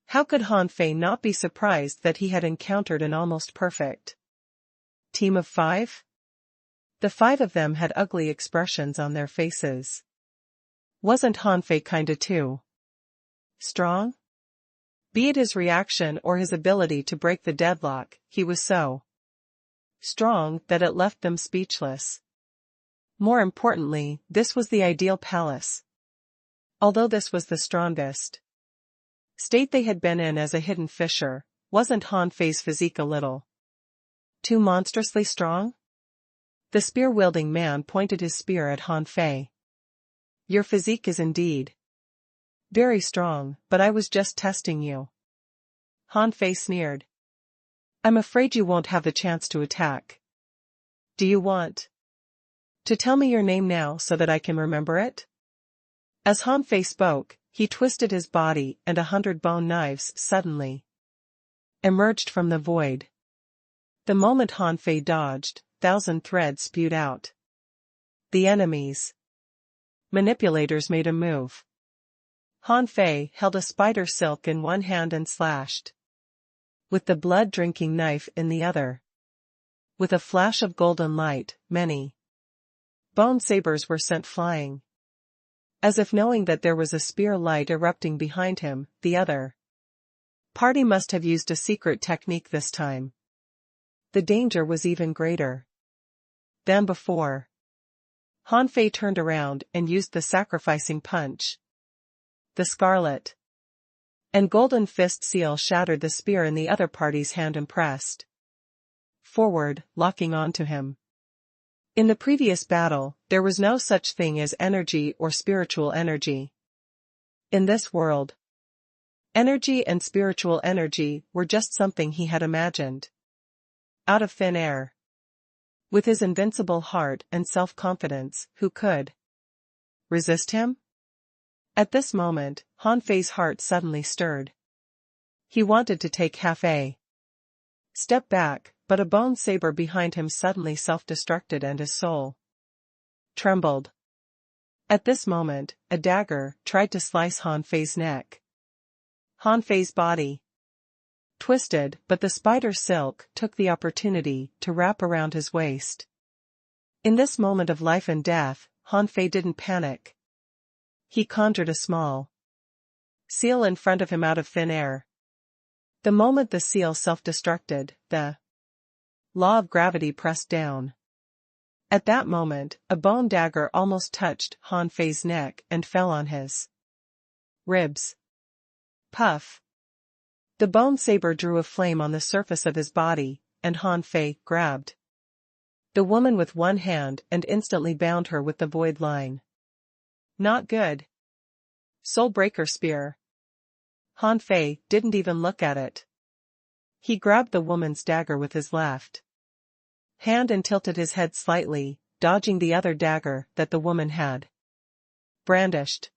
S1: How could Han Fei not be surprised that he had encountered an almost perfect team of 5? The 5 of them had ugly expressions on their faces. Wasn't Han Fei kinda too strong? Be it his reaction or his ability to break the deadlock, he was so strong that it left them speechless. More importantly, this was the ideal palace. Although this was the strongest state they had been in as a hidden fisher, wasn't Han Fei's physique a little too monstrously strong? The spear-wielding man pointed his spear at Han Fei. Your physique is indeed very strong, but I was just testing you. Han Fei sneered. I'm afraid you won't have the chance to attack. Do you want to tell me your name now so that I can remember it? As Han Fei spoke, he twisted his body and 100 bone knives suddenly emerged from the void. The moment Han Fei dodged, 1,000 threads spewed out. The enemy's manipulators made a move. Han Fei held a spider silk in one hand and slashed with the blood-drinking knife in the other. With a flash of golden light, many bone sabers were sent flying. As if knowing that there was a spear light erupting behind him, the other party must have used a secret technique this time. The danger was even greater than before. Han Fei turned around and used the sacrificing punch. The scarlet and golden fist seal shattered the spear in the other party's hand and pressed forward, locking onto him. In the previous battle, there was no such thing as energy or spiritual energy. In this world, energy and spiritual energy were just something he had imagined out of thin air. With his invincible heart and self-confidence, who could resist him? At this moment, Han Fei's heart suddenly stirred. He wanted to take half a step back, but a bone saber behind him suddenly self-destructed and his soul trembled. At this moment, a dagger tried to slice Han Fei's neck. Han Fei's body twisted, but the spider silk took the opportunity to wrap around his waist. In this moment of life and death, Han Fei didn't panic. He conjured a small seal in front of him out of thin air. The moment the seal self-destructed, the law of gravity pressed down. At that moment, a bone dagger almost touched Han Fei's neck and fell on his ribs. Puff. The bone saber drew a flame on the surface of his body, and Han Fei grabbed the woman with one hand and instantly bound her with the void line. Not good. Soul breaker spear. Han Fei didn't even look at it. He grabbed the woman's dagger with his left hand and tilted his head slightly, dodging the other dagger that the woman had brandished.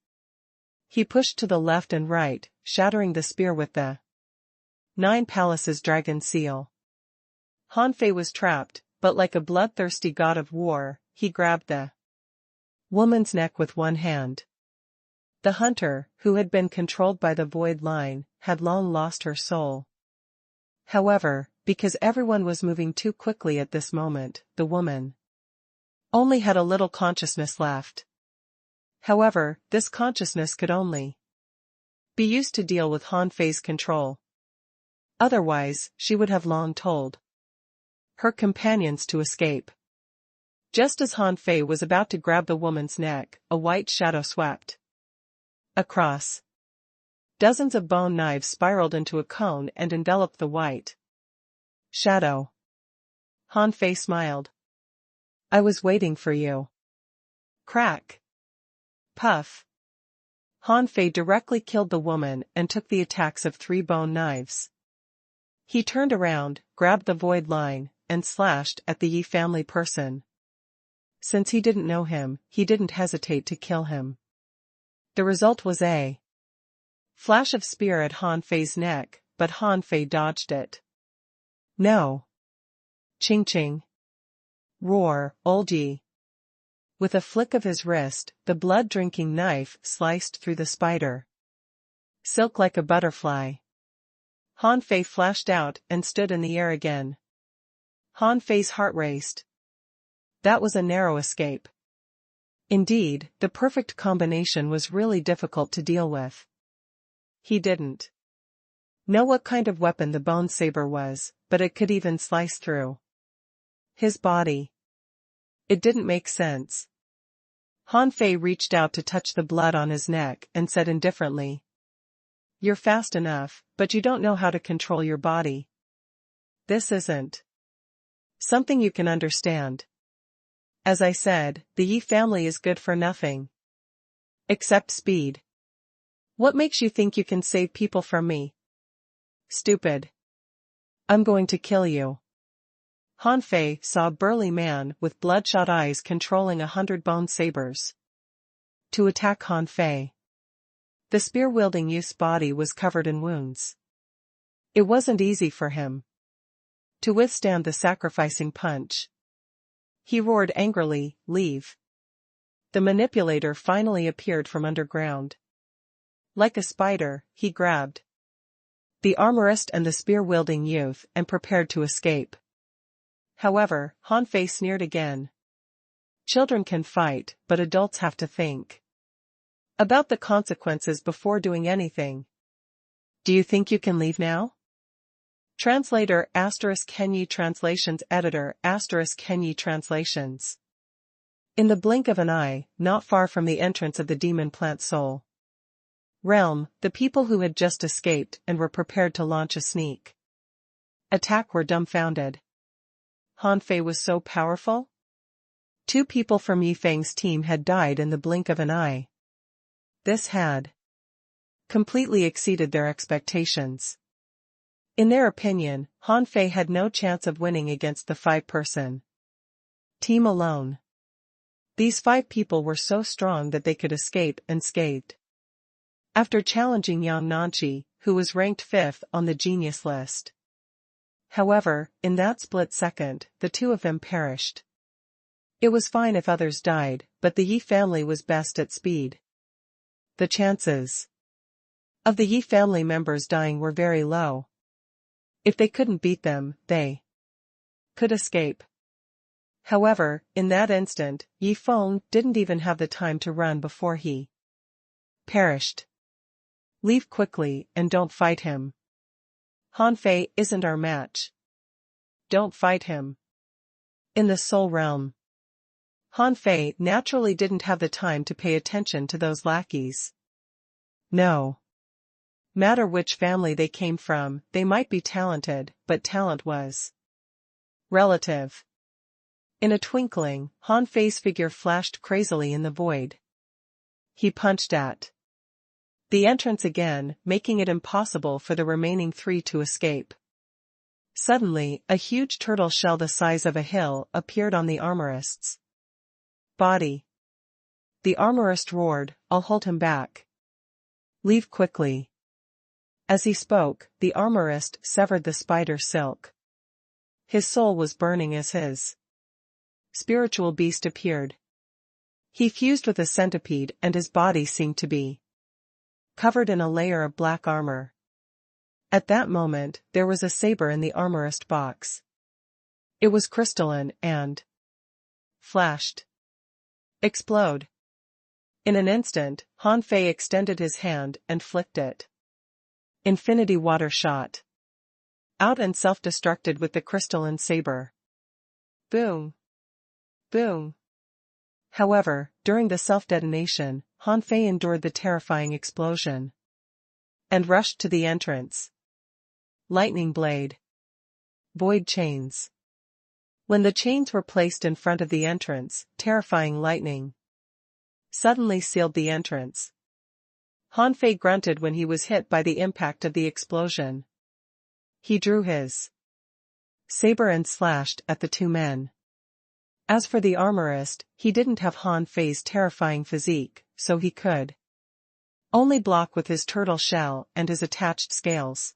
S1: He pushed to the left and right, shattering the spear with the 9 Palaces dragon seal. Han Fei was trapped, but like a bloodthirsty god of war, he grabbed the woman's neck with one hand. The hunter, who had been controlled by the void line, had long lost her soul. However, because everyone was moving too quickly at this moment, the woman only had a little consciousness left. However, this consciousness could only be used to deal with Han Fei's control. Otherwise, she would have long told her companions to escape. Just as Han Fei was about to grab the woman's neck, a white shadow swept across. Dozens of bone knives spiraled into a cone and enveloped the white shadow. Han Fei smiled. I was waiting for you. Crack. Puff. Han Fei directly killed the woman and took the attacks of 3 bone knives. He turned around, grabbed the void line, and slashed at the Yi family person. Since he didn't know him, he didn't hesitate to kill him. The result was a flash of spear at Han Fei's neck, but Han Fei dodged it. No. Ching ching. Roar, old Yi. With a flick of his wrist, the blood-drinking knife sliced through the spider. Silk like a butterfly. Han Fei flashed out and stood in the air again. Han Fei's heart raced. That was a narrow escape. Indeed, the perfect combination was really difficult to deal with. He didn't know what kind of weapon the bone saber was, but it could even slice through his body. It didn't make sense. Han Fei reached out to touch the blood on his neck and said indifferently, "You're fast enough, but you don't know how to control your body. This isn't something you can understand. As I said, the Yi family is good for nothing. Except speed. What makes you think you can save people from me? Stupid. I'm going to kill you." Han Fei saw a burly man with bloodshot eyes controlling 100 bone sabers to attack Han Fei. The spear-wielding youth's body was covered in wounds. It wasn't easy for him to withstand the sacrificing punch. He roared angrily, "Leave." The manipulator finally appeared from underground. Like a spider, he grabbed the armorist and the spear-wielding youth and prepared to escape. However, Han Fei sneered again. Children can fight, but adults have to think about the consequences before doing anything. Do you think you can leave now? Translator *Kenyi Translations Editor *Kenyi Translations. In the blink of an eye, not far from the entrance of the demon plant soul realm, the people who had just escaped and were prepared to launch a sneak attack were dumbfounded. Han Fei was so powerful? 2 people from Yi Feng's team had died in the blink of an eye. This had completely exceeded their expectations. In their opinion, Han Fei had no chance of winning against the 5-person team alone. These 5 people were so strong that they could escape unscathed. After challenging Yang Nanqi, who was ranked 5th on the genius list. However, in that split second, the 2 of them perished. It was fine if others died, but the Yi family was best at speed. The chances of the Yi family members dying were very low. If they couldn't beat them, they could escape. However, in that instant, Yi Feng didn't even have the time to run before he perished. Leave quickly and don't fight him. Han Fei isn't our match. Don't fight him. In the soul realm, Han Fei naturally didn't have the time to pay attention to those lackeys. No matter which family they came from, they might be talented, but talent was relative. In a twinkling, Han Fei's figure flashed crazily in the void. He punched at the entrance again, making it impossible for the remaining 3 to escape. Suddenly, a huge turtle shell the size of a hill appeared on the armorist's body. The armorist roared, "I'll hold him back. Leave quickly." As he spoke, the armorist severed the spider silk. His soul was burning as his spiritual beast appeared. He fused with a centipede and his body seemed to be covered in a layer of black armor. At that moment, there was a saber in the armorist box. It was crystalline and flashed. Explode. In an instant, Han Fei extended his hand and flicked it. Infinity water shot out and self-destructed with the crystalline saber. Boom. Boom. However, during the self-detonation, Han Fei endured the terrifying explosion and rushed to the entrance. Lightning blade. Void chains. When the chains were placed in front of the entrance, terrifying lightning suddenly sealed the entrance. Hanfei grunted when he was hit by the impact of the explosion. He drew his saber and slashed at the two men. As for the armorist, he didn't have Hanfei's terrifying physique, so he could only block with his turtle shell and his attached scales.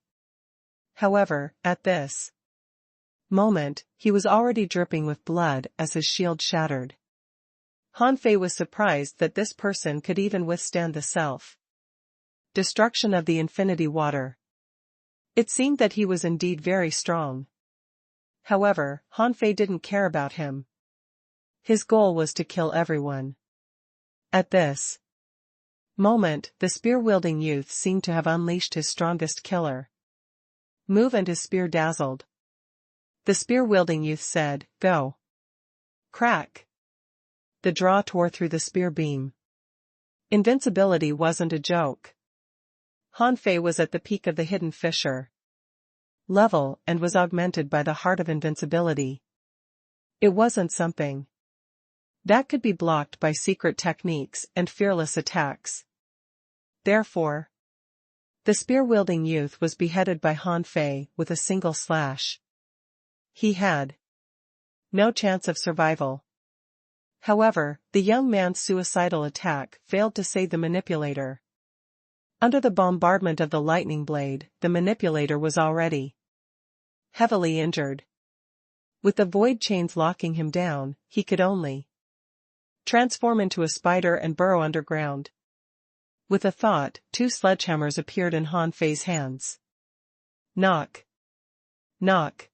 S1: However, at this moment, he was already dripping with blood as his shield shattered. Hanfei was surprised that this person could even withstand the self-destruction of the infinity water. It seemed that he was indeed very strong. However, Hanfei didn't care about him. His goal was to kill everyone. At this moment, the spear-wielding youth seemed to have unleashed his strongest killer move, and his spear dazzled. The spear-wielding youth said, "Go." Crack! The draw tore through the spear beam. Invincibility wasn't a joke. Hanfei was at the peak of the hidden fissure level and was augmented by the heart of invincibility. It wasn't something that could be blocked by secret techniques and fearless attacks. Therefore, the spear-wielding youth was beheaded by Hanfei with a single slash. He had no chance of survival. However, the young man's suicidal attack failed to save the manipulator. Under the bombardment of the lightning blade, the manipulator was already heavily injured. With the void chains locking him down, he could only transform into a spider and burrow underground. With a thought, two sledgehammers appeared in Hanfei's hands. Knock! Knock!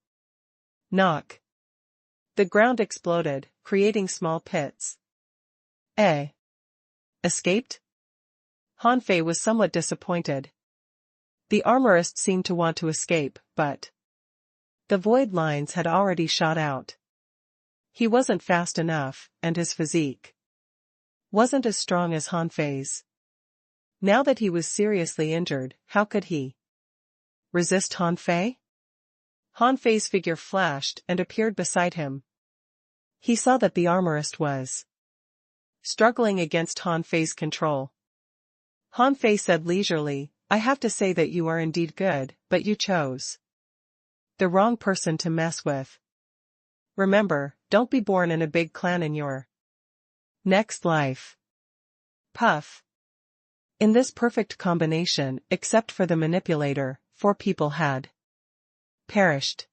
S1: Knock! The ground exploded, creating small pits. Escaped? Hanfei was somewhat disappointed. The armorist seemed to want to escape, but the void lines had already shot out. He wasn't fast enough, and his physique wasn't as strong as Hanfei's. Now that he was seriously injured, how could he resist Hanfei? Hanfei's figure flashed and appeared beside him. He saw that the armorist was struggling against Hanfei's control. Hanfei said leisurely, "I have to say that you are indeed good, but you chose the wrong person to mess with. Remember, don't be born in a big clan in your next life." Puff. In this perfect combination, except for the manipulator, 4 people had perished.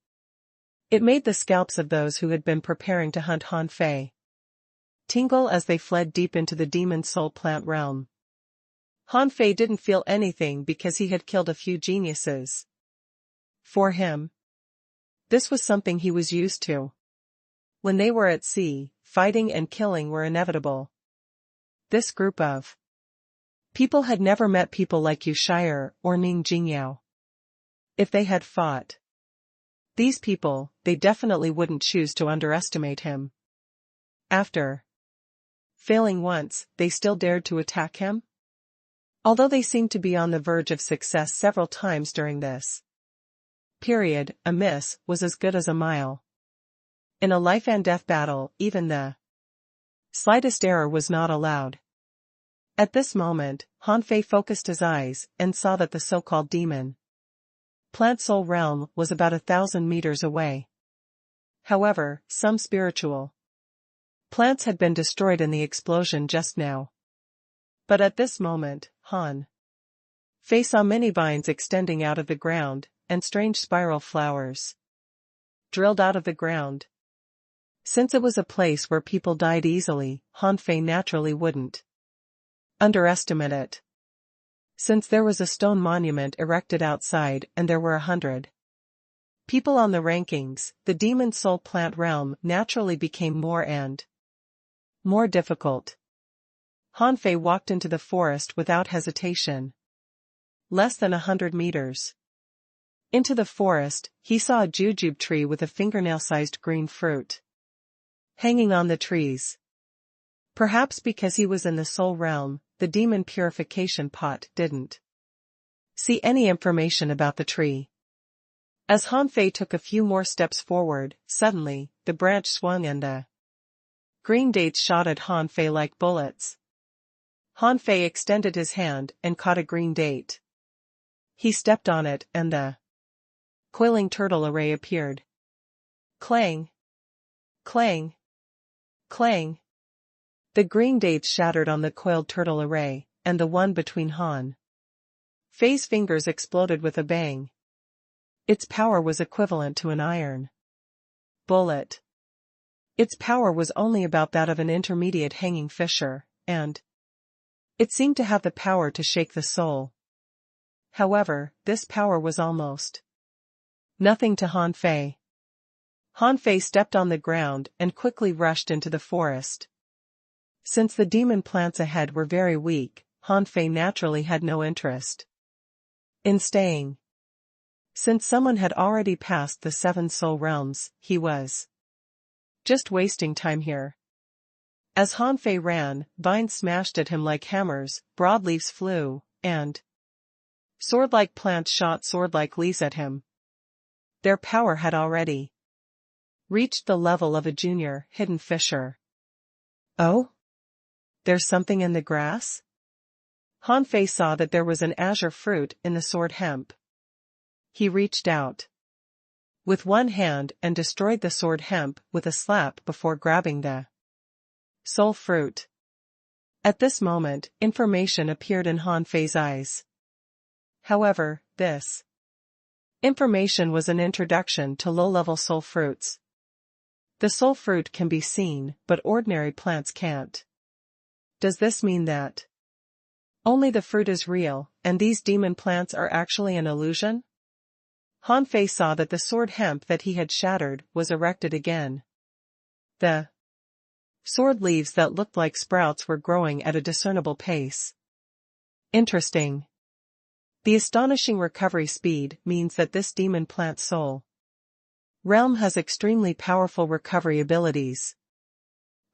S1: It made the scalps of those who had been preparing to hunt Hanfei tingle as they fled deep into the demon soul plant realm. Hanfei didn't feel anything because he had killed a few geniuses. For him, this was something he was used to. When they were at sea, fighting and killing were inevitable. This group of people had never met people like Yu Shire or Ning Jingyao. If they had fought these people, they definitely wouldn't choose to underestimate him. After failing once, they still dared to attack him? Although they seemed to be on the verge of success several times during this period, a miss was as good as a mile. In a life-and-death battle, even the slightest error was not allowed. At this moment, Hanfei focused his eyes and saw that the so-called demon plant soul realm was about 1,000 meters away. However, some spiritual plants had been destroyed in the explosion just now. But at this moment, Hanfei saw many vines extending out of the ground, and strange spiral flowers drilled out of the ground. Since it was a place where people died easily, Hanfei naturally wouldn't underestimate it. Since there was a stone monument erected outside and there were 100 people on the rankings, the demon soul plant realm naturally became more and more difficult. Hanfei walked into the forest without hesitation. Less than 100 meters into the forest, he saw a jujube tree with a fingernail-sized green fruit hanging on the trees. Perhaps because he was in the soul realm, the demon purification pot didn't see any information about the tree. As Hanfei took a few more steps forward, suddenly, the branch swung and the green dates shot at Han Fei like bullets. Han Fei extended his hand and caught a green date. He stepped on it and the coiling turtle array appeared. Clang! Clang! Clang! The green dates shattered on the coiled turtle array, and the one between Han Fei's fingers exploded with a bang. Its power was equivalent to an iron bullet. Its power was only about that of an intermediate hanging fisher, and it seemed to have the power to shake the soul. However, this power was almost nothing to Han Fei. Han Fei stepped on the ground and quickly rushed into the forest. Since the demon plants ahead were very weak, Han Fei naturally had no interest in staying. Since someone had already passed the 7 soul realms, he was just wasting time here. As Han Fei ran, vines smashed at him like hammers, broadleaves flew, and sword-like plants shot sword-like leaves at him. Their power had already reached the level of a junior hidden fisher. Oh? There's something in the grass? Han Fei saw that there was an azure fruit in the sword hemp. He reached out with one hand and destroyed the sword hemp with a slap before grabbing the soul fruit. At this moment, information appeared in Han Fei's eyes. However, this information was an introduction to low-level soul fruits. The soul fruit can be seen, but ordinary plants can't. Does this mean that only the fruit is real, and these demon plants are actually an illusion? Han Fei saw that the sword hemp that he had shattered was erected again. The sword leaves that looked like sprouts were growing at a discernible pace. Interesting. The astonishing recovery speed means that this demon plant soul realm has extremely powerful recovery abilities.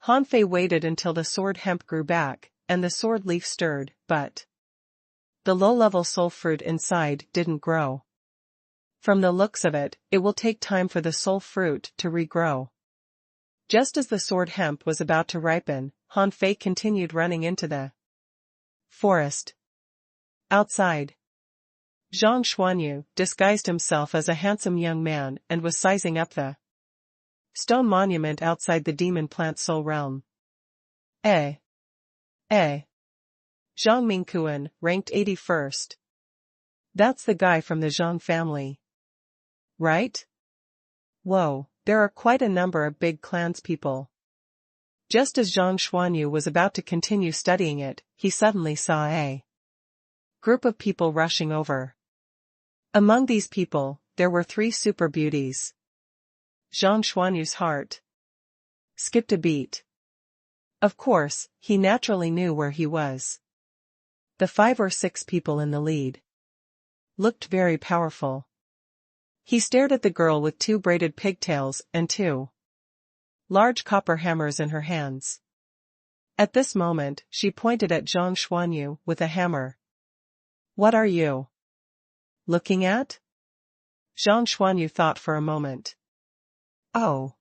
S1: Han Fei waited until the sword hemp grew back, and the sword leaf stirred, but the low-level soul fruit inside didn't grow. From the looks of it, it will take time for the soul fruit to regrow. Just as the sword hemp was about to ripen, Han Fei continued running into the forest. Outside, Zhang Xuanyu disguised himself as a handsome young man and was sizing up the stone monument outside the demon plant soul realm. Zhang Mingquan, ranked 81st. That's the guy from the Zhang family, right? Whoa, there are quite a number of big clanspeople. Just as Zhang Xuanyu was about to continue studying it, he suddenly saw a group of people rushing over. Among these people, there were 3 super beauties. Zhang Xuanyu's heart skipped a beat. Of course, he naturally knew where he was. The 5 or 6 people in the lead looked very powerful. He stared at the girl with 2 braided pigtails and 2 large copper hammers in her hands. At this moment, she pointed at Zhang Xuanyu with a hammer. What are you looking at? Zhang Xuanyu thought for a moment. Oh.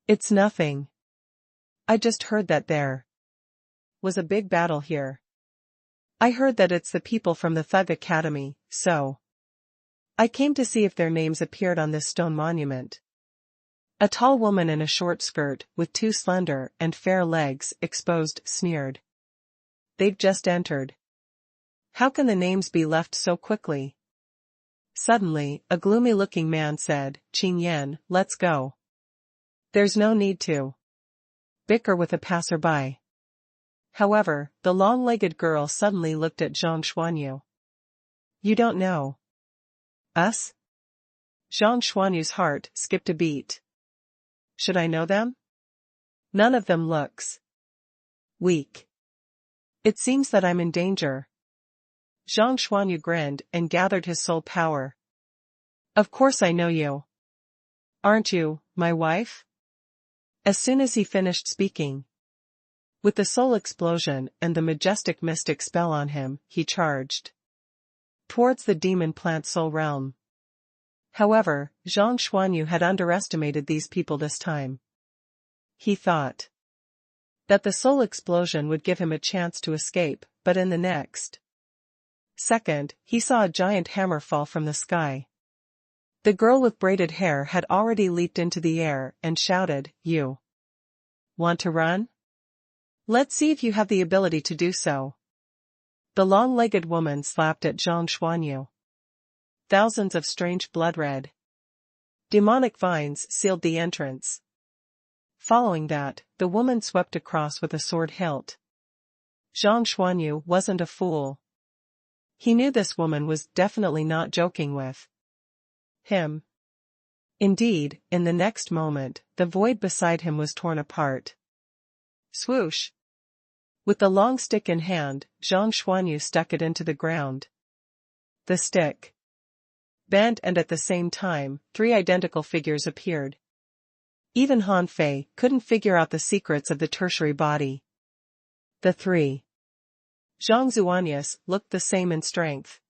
S1: It's nothing. I just heard that there was a big battle here. I heard that it's the people from the Thug Academy, so I came to see if their names appeared on this stone monument. A tall woman in a short skirt, with 2 slender and fair legs exposed, sneered. They've just entered. How can the names be left so quickly? Suddenly, a gloomy-looking man said, Qing Yan, let's go. There's no need to bicker with a passerby. However, the long-legged girl suddenly looked at Zhang Xuanyu. You don't know us? Zhang Xuanyu's heart skipped a beat. Should I know them? None of them looks weak. It seems that I'm in danger. Zhang Xuanyu grinned and gathered his soul power. Of course I know you. Aren't you, my wife? As soon as he finished speaking, with the soul explosion and the majestic mystic spell on him, he charged towards the demon plant soul realm. However, Zhang Xuanyu had underestimated these people this time. He thought that the soul explosion would give him a chance to escape, but in the next second, he saw a giant hammer fall from the sky. The girl with braided hair had already leaped into the air and shouted, "You want to run? Let's see if you have the ability to do so." The long-legged woman slapped at Zhang Xuanyu. Thousands of strange blood-red demonic vines sealed the entrance. Following that, the woman swept across with a sword hilt. Zhang Xuanyu wasn't a fool. He knew this woman was definitely not joking with him. Indeed, in the next moment, the void beside him was torn apart. Swoosh! With the long stick in hand, Zhang Xuanyu stuck it into the ground. The stick bent, and at the same time, 3 identical figures appeared. Even Han Fei couldn't figure out the secrets of the tertiary body. The 3 Zhang Xuanyus looked the same in strength.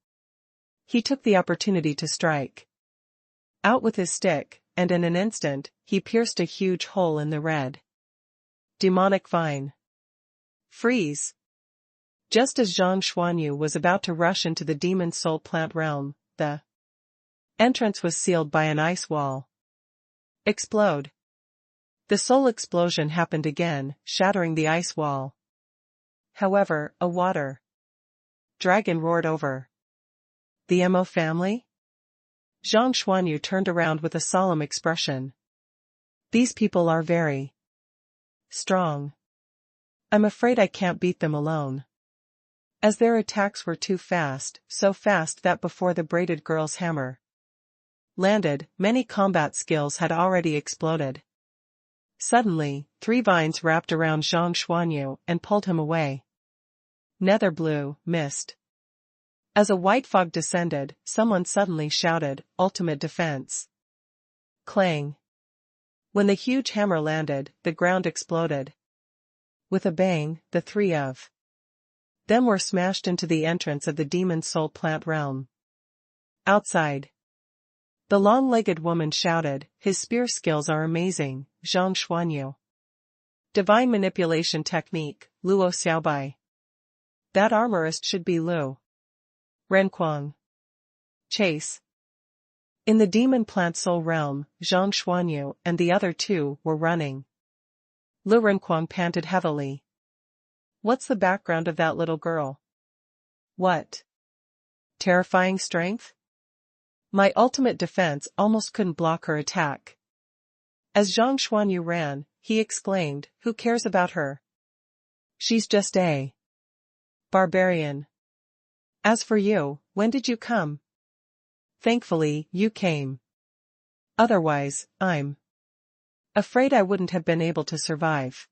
S1: He took the opportunity to strike out with his stick, and in an instant, he pierced a huge hole in the red demonic vine. Freeze! Just as Zhang Xuanyu was about to rush into the demon soul plant realm, the entrance was sealed by an ice wall. Explode! The soul explosion happened again, shattering the ice wall. However, a water dragon roared over the Mo family. Zhang Xuanyu turned around with a solemn expression. These people are very strong. I'm afraid I can't beat them alone. As their attacks were too fast, so fast that before the braided girl's hammer landed, many combat skills had already exploded. Suddenly, 3 vines wrapped around Zhang Xuanyu and pulled him away. Nether blue, mist. As a white fog descended, someone suddenly shouted, "Ultimate defense." Clang. When the huge hammer landed, the ground exploded. With a bang, the 3 of them were smashed into the entrance of the demon soul plant realm. Outside, the long-legged woman shouted, "His spear skills are amazing, Zhang Xuanyu. Divine manipulation technique, Luo Xiaobai. That armorist should be Lu Renquang." Chase. In the demon plant soul realm, Zhang Xuanyu and the other 2 were running. Lu Renquang panted heavily. What's the background of that little girl? What terrifying strength? My ultimate defense almost couldn't block her attack. As Zhang Xuanyu ran, he exclaimed, "Who cares about her? She's just a barbarian. As for you, when did you come? Thankfully, you came. Otherwise, I'm afraid I wouldn't have been able to survive."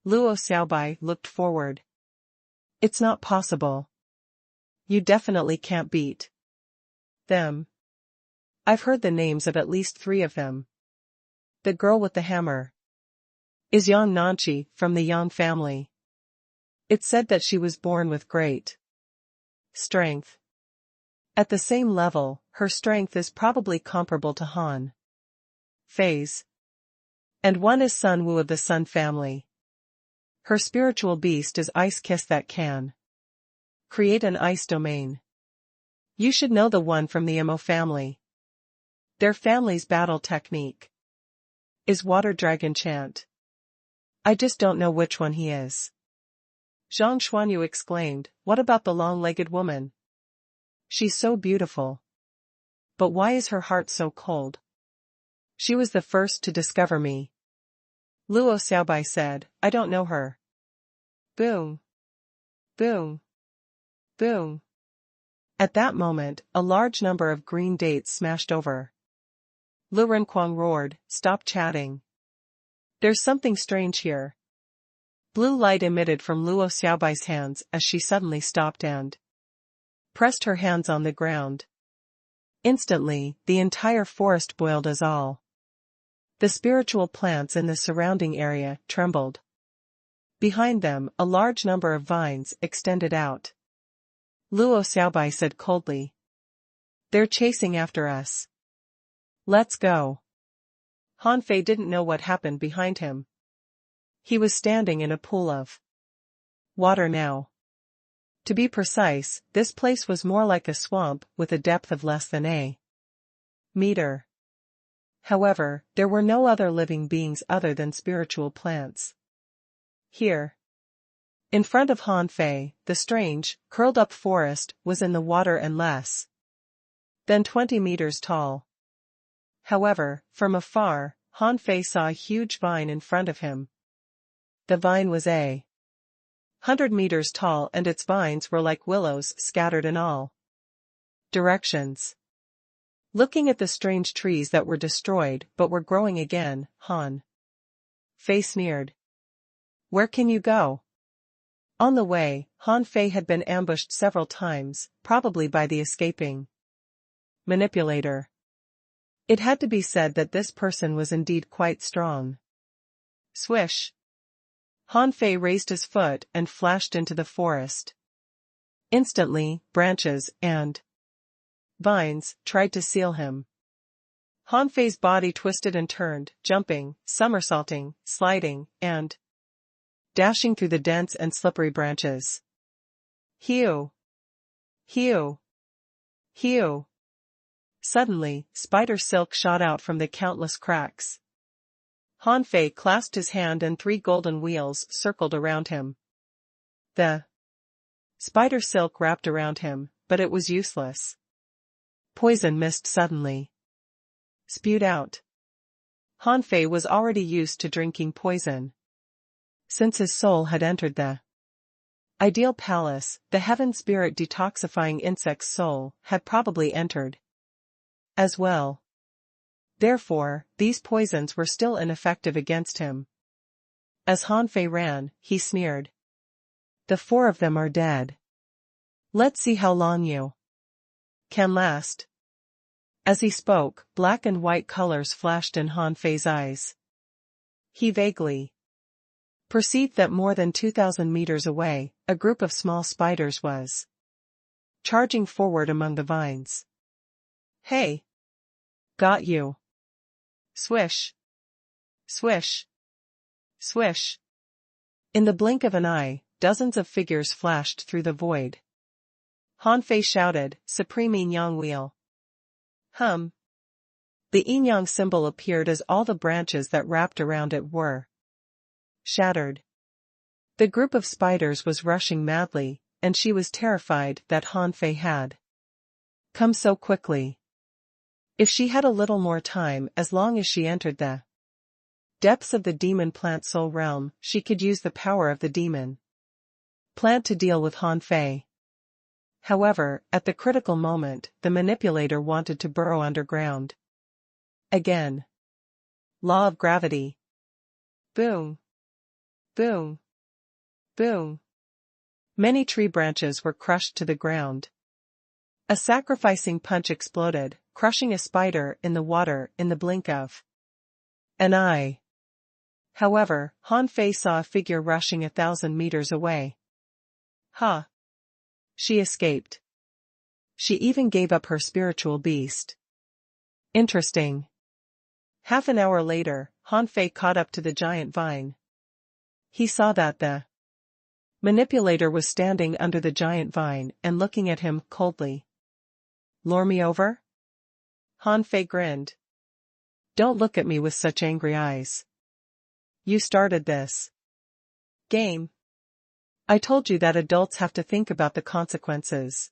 S1: Luo Xiaobai looked forward. "It's not possible. You definitely can't beat them. I've heard the names of at least 3 of them. The girl with the hammer is Yang Nanqi from the Yang family. It's said that she was born with great strength. At the same level, her strength is probably comparable to Han Fei's. And one is Sun Wu of the Sun family. Her spiritual beast is Ice Kiss that can create an ice domain. You should know the one from the Mo family. Their family's battle technique is Water Dragon Chant. I just don't know which one he is." Zhang Xuanyu exclaimed, "What about the long-legged woman? She's so beautiful. But why is her heart so cold? She was the first to discover me." Luo Xiaobai said, "I don't know her." Boom. Boom. Boom. At that moment, a large number of green dates smashed over. Lu Renquang roared, "Stop chatting. There's something strange here." Blue light emitted from Luo Xiaobai's hands as she suddenly stopped and pressed her hands on the ground. Instantly, the entire forest boiled as all the spiritual plants in the surrounding area trembled. Behind them, a large number of vines extended out. Luo Xiaobai said coldly, "They're chasing after us." Let's go. Han Fei didn't know what happened behind him. He was standing in a pool of water now. To be precise, this place was more like a swamp with a depth of less than a meter. However, there were no other living beings other than spiritual plants here. In front of Han Fei, the strange, curled-up forest was in the water and less than 20 meters tall. However, from afar, Han Fei saw a huge vine in front of him. The vine was 100 meters tall and its vines were like willows scattered in all directions. Looking at the strange trees that were destroyed but were growing again, Han Fei sneered. Where can you go? On the way, Han Fei had been ambushed several times, probably by the escaping manipulator. It had to be said that this person was indeed quite strong. Swish! Han Fei raised his foot and flashed into the forest. Instantly, branches and vines tried to seal him. Han Fei's body twisted and turned, jumping, somersaulting, sliding, and dashing through the dense and slippery branches. Hew! Hew! Hew! Suddenly, spider silk shot out from the countless cracks. Han Fei clasped his hand and 3 golden wheels circled around him. The spider silk wrapped around him, but it was useless. Poison mist suddenly spewed out. Han Fei was already used to drinking poison. Since his soul had entered the ideal palace, the heaven spirit detoxifying insect's soul had probably entered as well. Therefore, these poisons were still ineffective against him. As Han Fei ran, he sneered. The 4 of them are dead. Let's see how long you can last. As he spoke, black and white colors flashed in Han Fei's eyes. He vaguely perceived that more than 2,000 meters away, a group of small spiders was charging forward among the vines. Hey! Got you! Swish! Swish! Swish! In the blink of an eye, dozens of figures flashed through the void. Han Fei shouted, Supreme Yin-Yang Wheel. Hum. The yin-yang symbol appeared as all the branches that wrapped around it were shattered. The group of spiders was rushing madly, and she was terrified that Han Fei had come so quickly. If she had a little more time, as long as she entered the depths of the demon plant soul realm, she could use the power of the demon plant to deal with Han Fei. However, at the critical moment, the manipulator wanted to burrow underground. Again. Law of gravity. Boom. Boom. Boom. Many tree branches were crushed to the ground. A sacrificing punch exploded, crushing a spider in the water in the blink of an eye. However, Han Fei saw a figure rushing 1,000 meters away. Ha! She escaped. She even gave up her spiritual beast. Interesting. Half an hour later, Han Fei caught up to the giant vine. He saw that the manipulator was standing under the giant vine and looking at him coldly. Lure me over? Han Fei grinned. Don't look at me with such angry eyes. You started this game. I told you that adults have to think about the consequences.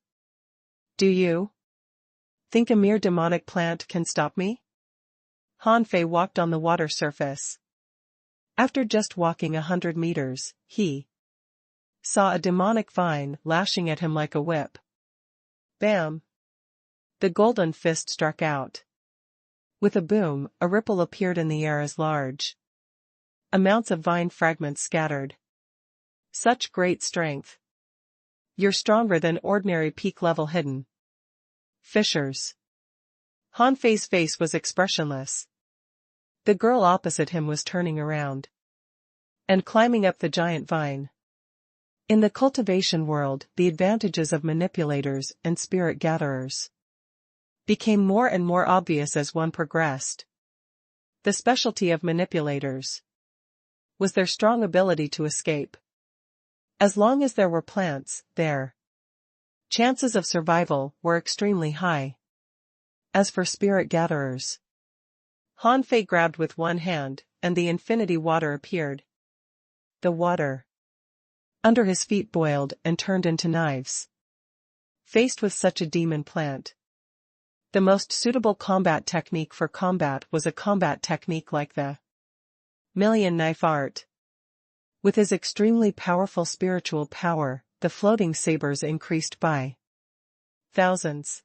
S1: Do you think a mere demonic plant can stop me? Han Fei walked on the water surface. After just walking 100 meters, he saw a demonic vine lashing at him like a whip. Bam! The golden fist struck out. With a boom, a ripple appeared in the air as large amounts of vine fragments scattered. Such great strength. You're stronger than ordinary peak-level hidden fishers. Han Fei's face was expressionless. The girl opposite him was turning around and climbing up the giant vine. In the cultivation world, the advantages of manipulators and spirit gatherers. became more and more obvious as one progressed. The specialty of manipulators was their strong ability to escape. As long as there were plants, their chances of survival were extremely high. As for spirit gatherers, Han Fei grabbed with one hand, and the infinity water appeared. The water under his feet boiled and turned into knives. Faced with such a demon plant, the most suitable combat technique for combat was a combat technique like the million knife art. With his extremely powerful spiritual power, the floating sabers increased by thousands.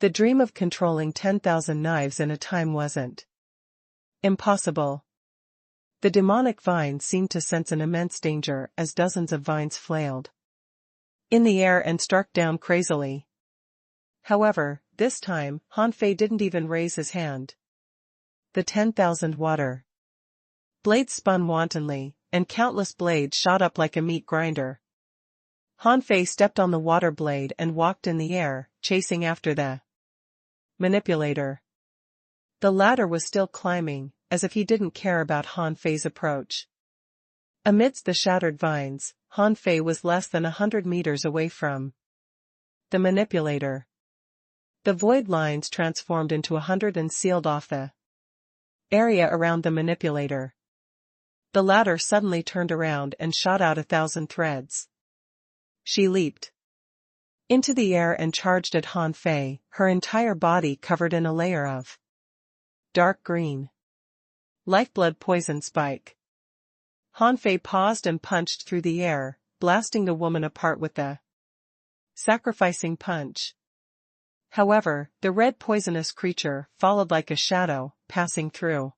S1: The dream of controlling 10,000 knives in a time wasn't impossible. The demonic vine seemed to sense an immense danger as dozens of vines flailed in the air and struck down crazily. However, this time, Han Fei didn't even raise his hand. The 10,000 water blades spun wantonly, and countless blades shot up like a meat grinder. Han Fei stepped on the water blade and walked in the air, chasing after the manipulator. The latter was still climbing, as if he didn't care about Han Fei's approach. Amidst the shattered vines, Han Fei was less than 100 meters away from the manipulator. The void lines transformed into 100 and sealed off the area around the manipulator. The latter suddenly turned around and shot out 1,000 threads. She leaped into the air and charged at Han Fei, her entire body covered in a layer of dark green lifeblood poison spike. Han Fei paused and punched through the air, blasting the woman apart with the sacrificing punch. However, the red poisonous creature followed like a shadow, passing through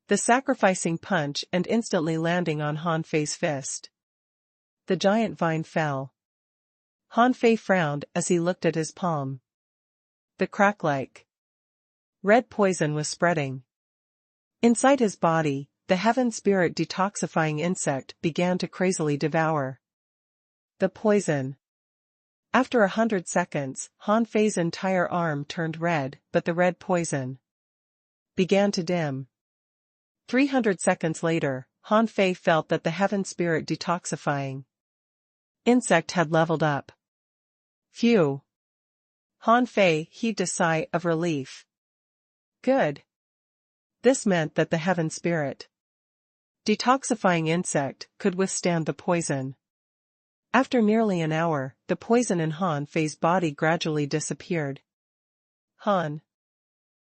S1: the sacrificing punch and instantly landing on Han Fei's fist. The giant vine fell. Han Fei frowned as he looked at his palm. The crack-like red poison was spreading. Inside his body, the heaven spirit detoxifying insect began to crazily devour the poison. After 100 seconds, Han Fei's entire arm turned red, but the red poison began to dim. 300 seconds later, Han Fei felt that the heaven spirit detoxifying insect had leveled up. Phew! Han Fei heaved a sigh of relief. Good. This meant that the heaven spirit detoxifying insect could withstand the poison. After nearly an hour, the poison in Han Fei's body gradually disappeared. Han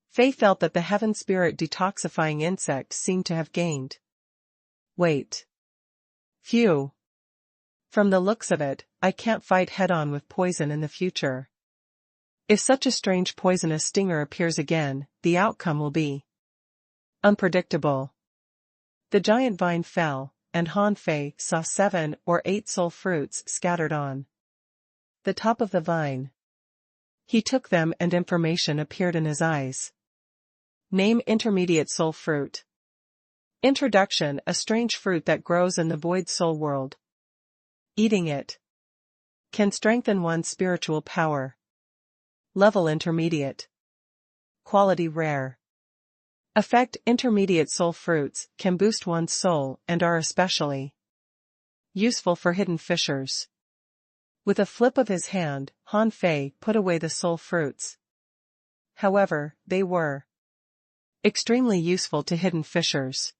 S1: Fei felt that the heaven spirit detoxifying insect seemed to have gained weight. Phew. From the looks of it, I can't fight head-on with poison in the future. If such a strange poisonous stinger appears again, the outcome will be unpredictable. The giant vine fell, and Han Fei saw 7 or 8 soul fruits scattered on the top of the vine. He took them and information appeared in his eyes. Name: intermediate soul fruit. Introduction: a strange fruit that grows in the void soul world. Eating it can strengthen one's spiritual power. Level: intermediate. Quality: rare. Effect: intermediate soul fruits can boost one's soul and are especially useful for hidden fissures. With a flip of his hand, Han Fei put away the soul fruits. However, they were extremely useful to hidden fissures.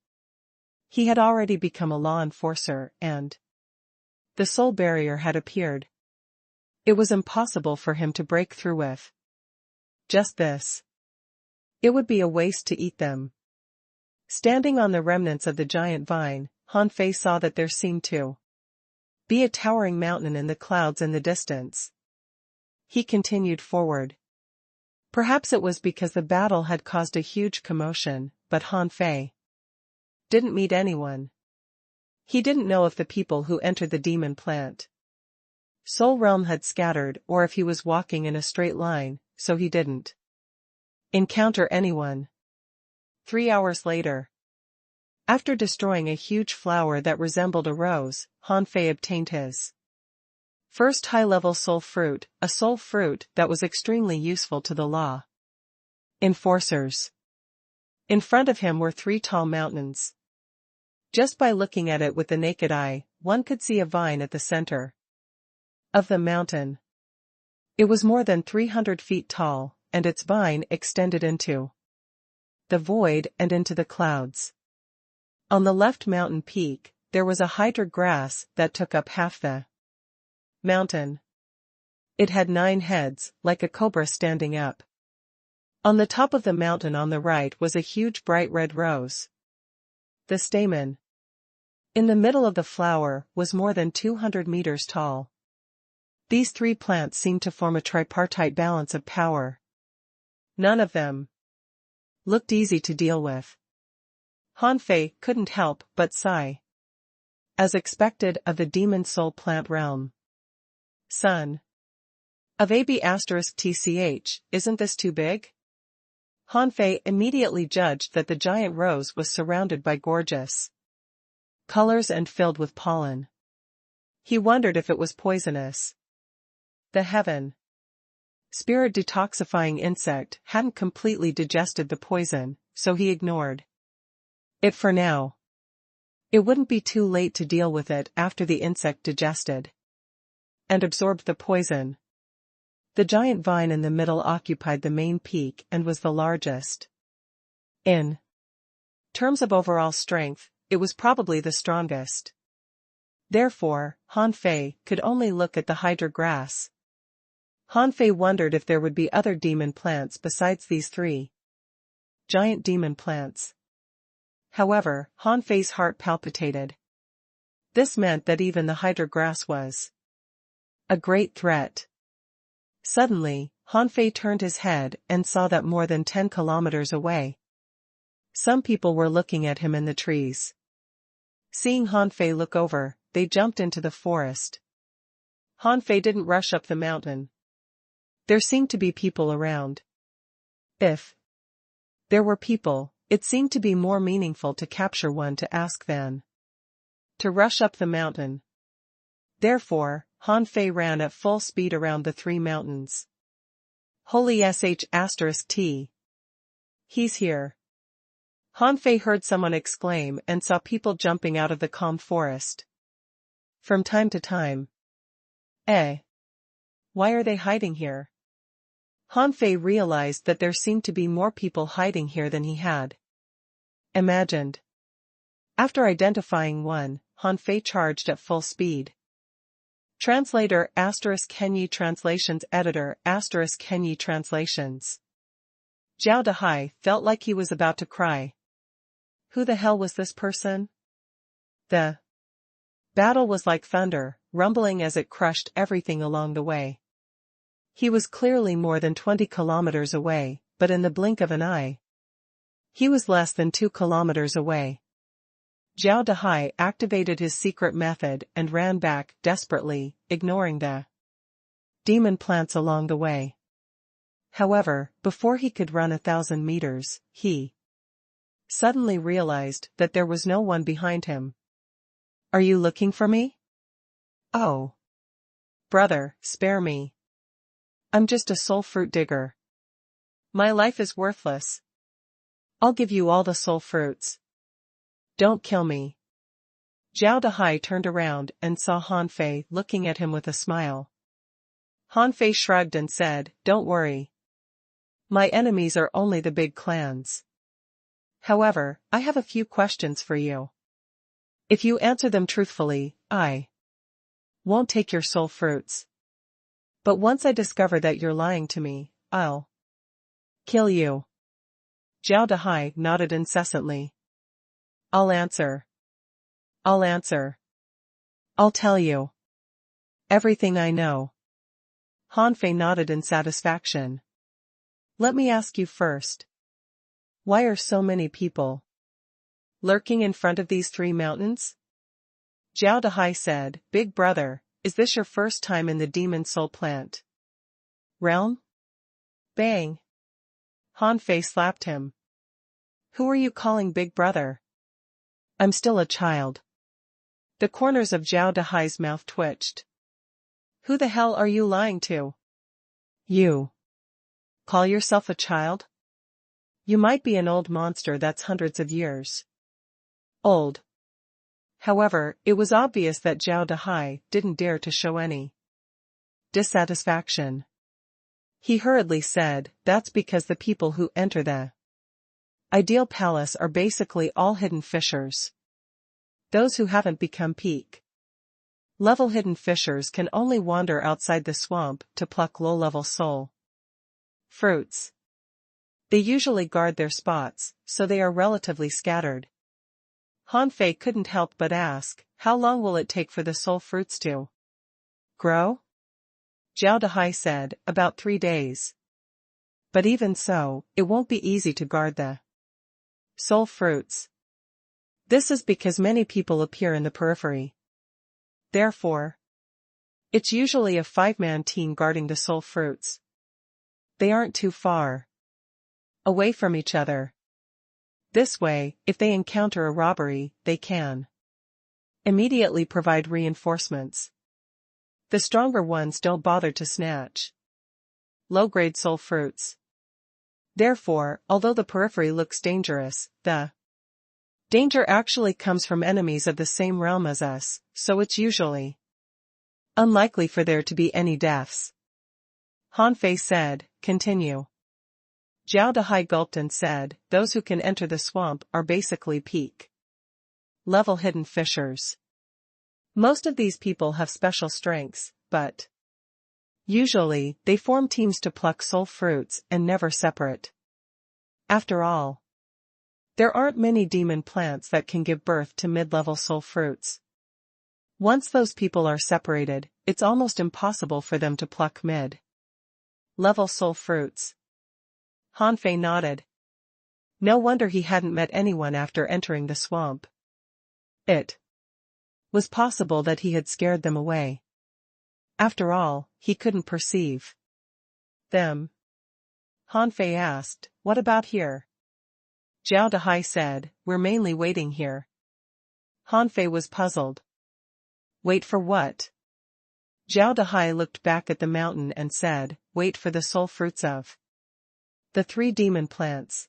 S1: He had already become a law enforcer and the soul barrier had appeared. It was impossible for him to break through with just this. It would be a waste to eat them. Standing on the remnants of the giant vine, Han Fei saw that there seemed to be a towering mountain in the clouds in the distance. He continued forward. Perhaps it was because the battle had caused a huge commotion, but Han Fei didn't meet anyone. He didn't know if the people who entered the demon plant soul realm had scattered or if he was walking in a straight line, so he didn't encounter anyone. 3 hours later, after destroying a huge flower that resembled a rose, Han Fei obtained his First high-level soul fruit, a soul fruit that was extremely useful to the law enforcers. In front of him were 3 tall mountains. Just by looking at it with the naked eye, one could see a vine at the center of the mountain. It was more than 300 feet tall, and its vine extended into the void and into the clouds. On the left mountain peak, there was a hydra grass that took up half the mountain. It had 9 heads, like a cobra standing up. On the top of the mountain on the right was a huge bright red rose. The stamen in the middle of the flower was more than 200 meters tall. These 3 plants seemed to form a tripartite balance of power. None of them looked easy to deal with. Han Fei couldn't help but sigh. As expected of the demon soul plant realm. Son of AB*TCH, isn't this too big? Han Fei immediately judged that the giant rose was surrounded by gorgeous colors and filled with pollen. He wondered if it was poisonous. The heaven spirit detoxifying insect hadn't completely digested the poison, so he ignored it for now. It wouldn't be too late to deal with it after the insect digested and absorbed the poison. The giant vine in the middle occupied the main peak and was the largest. In terms of overall strength, it was probably the strongest. Therefore, Han Fei could only look at the hydra grass. Han Fei wondered if there would be other demon plants besides these 3 giant demon plants. However, Han Fei's heart palpitated. This meant that even the hydra grass was a great threat. Suddenly, Han Fei turned his head and saw that more than 10 kilometers away, some people were looking at him in the trees. Seeing Han Fei look over, they jumped into the forest. Han Fei didn't rush up the mountain. There seemed to be people around. If there were people, it seemed to be more meaningful to capture one to ask than to rush up the mountain. Therefore, Han Fei ran at full speed around the 3 mountains. Holy sh*T. He's here. Han Fei heard someone exclaim and saw people jumping out of the calm forest. From time to time. Why are they hiding here? Han Fei realized that there seemed to be more people hiding here than he had imagined. After identifying one, Han Fei charged at full speed. Translator *Kenyi Translations Editor *Kenyi Translations. Zhao Dehai felt like he was about to cry. Who the hell was this person? The battle was like thunder, rumbling as it crushed everything along the way. He was clearly more than 20 kilometers away, but in the blink of an eye, he was less than 2 kilometers away. Zhao Dehai activated his secret method and ran back desperately, ignoring the demon plants along the way. However, before he could run 1,000 meters, he suddenly realized that there was no one behind him. Are you looking for me? Oh. Brother, spare me. I'm just a soul fruit digger. My life is worthless. I'll give you all the soul fruits. Don't kill me. Zhao Dehai turned around and saw Han Fei looking at him with a smile. Han Fei shrugged and said, Don't worry. My enemies are only the big clans. However, I have a few questions for you. If you answer them truthfully, I won't take your soul fruits. But once I discover that you're lying to me, I'll kill you. Zhao Dehai nodded incessantly. I'll answer. I'll answer. I'll tell you everything I know. Han Fei nodded in satisfaction. Let me ask you first. Why are so many people lurking in front of these 3 mountains? Zhao Dehai said, Big brother, is this your first time in the demon soul plant realm? Bang. Han Fei slapped him. Who are you calling big brother? I'm still a child. The corners of Zhao Dehai's mouth twitched. Who the hell are you lying to? You call yourself a child? You might be an old monster that's hundreds of years old. However, it was obvious that Zhao Dahai didn't dare to show any dissatisfaction. He hurriedly said, that's because the people who enter the ideal palace are basically all hidden fishers. Those who haven't become peak level hidden fishers can only wander outside the swamp to pluck low-level soul fruits. They usually guard their spots, so they are relatively scattered. Han Fei couldn't help but ask, how long will it take for the soul fruits to grow? Zhao Dahai said, about 3 days. But even so, it won't be easy to guard the soul fruits. This is because many people appear in the periphery. Therefore, it's usually a 5-man team guarding the soul fruits. They aren't too far away from each other. This way, if they encounter a robbery, they can immediately provide reinforcements. The stronger ones don't bother to snatch low-grade soul fruits. Therefore, although the periphery looks dangerous, the danger actually comes from enemies of the same realm as us, so it's usually unlikely for there to be any deaths. Han Fei said, continue. Zhao Dahai gulped and said, those who can enter the swamp are basically peak level hidden fishers. Most of these people have special strengths, but usually, they form teams to pluck soul fruits and never separate. After all, there aren't many demon plants that can give birth to mid-level soul fruits. Once those people are separated, it's almost impossible for them to pluck mid-level soul fruits. Han Fei nodded. No wonder he hadn't met anyone after entering the swamp. It was possible that he had scared them away. After all, he couldn't perceive them. Han Fei asked, what about here? Zhao Dahai said, we're mainly waiting here. Han Fei was puzzled. Wait for what? Zhao Dahai looked back at the mountain and said, wait for the soul fruits of the 3 demon plants.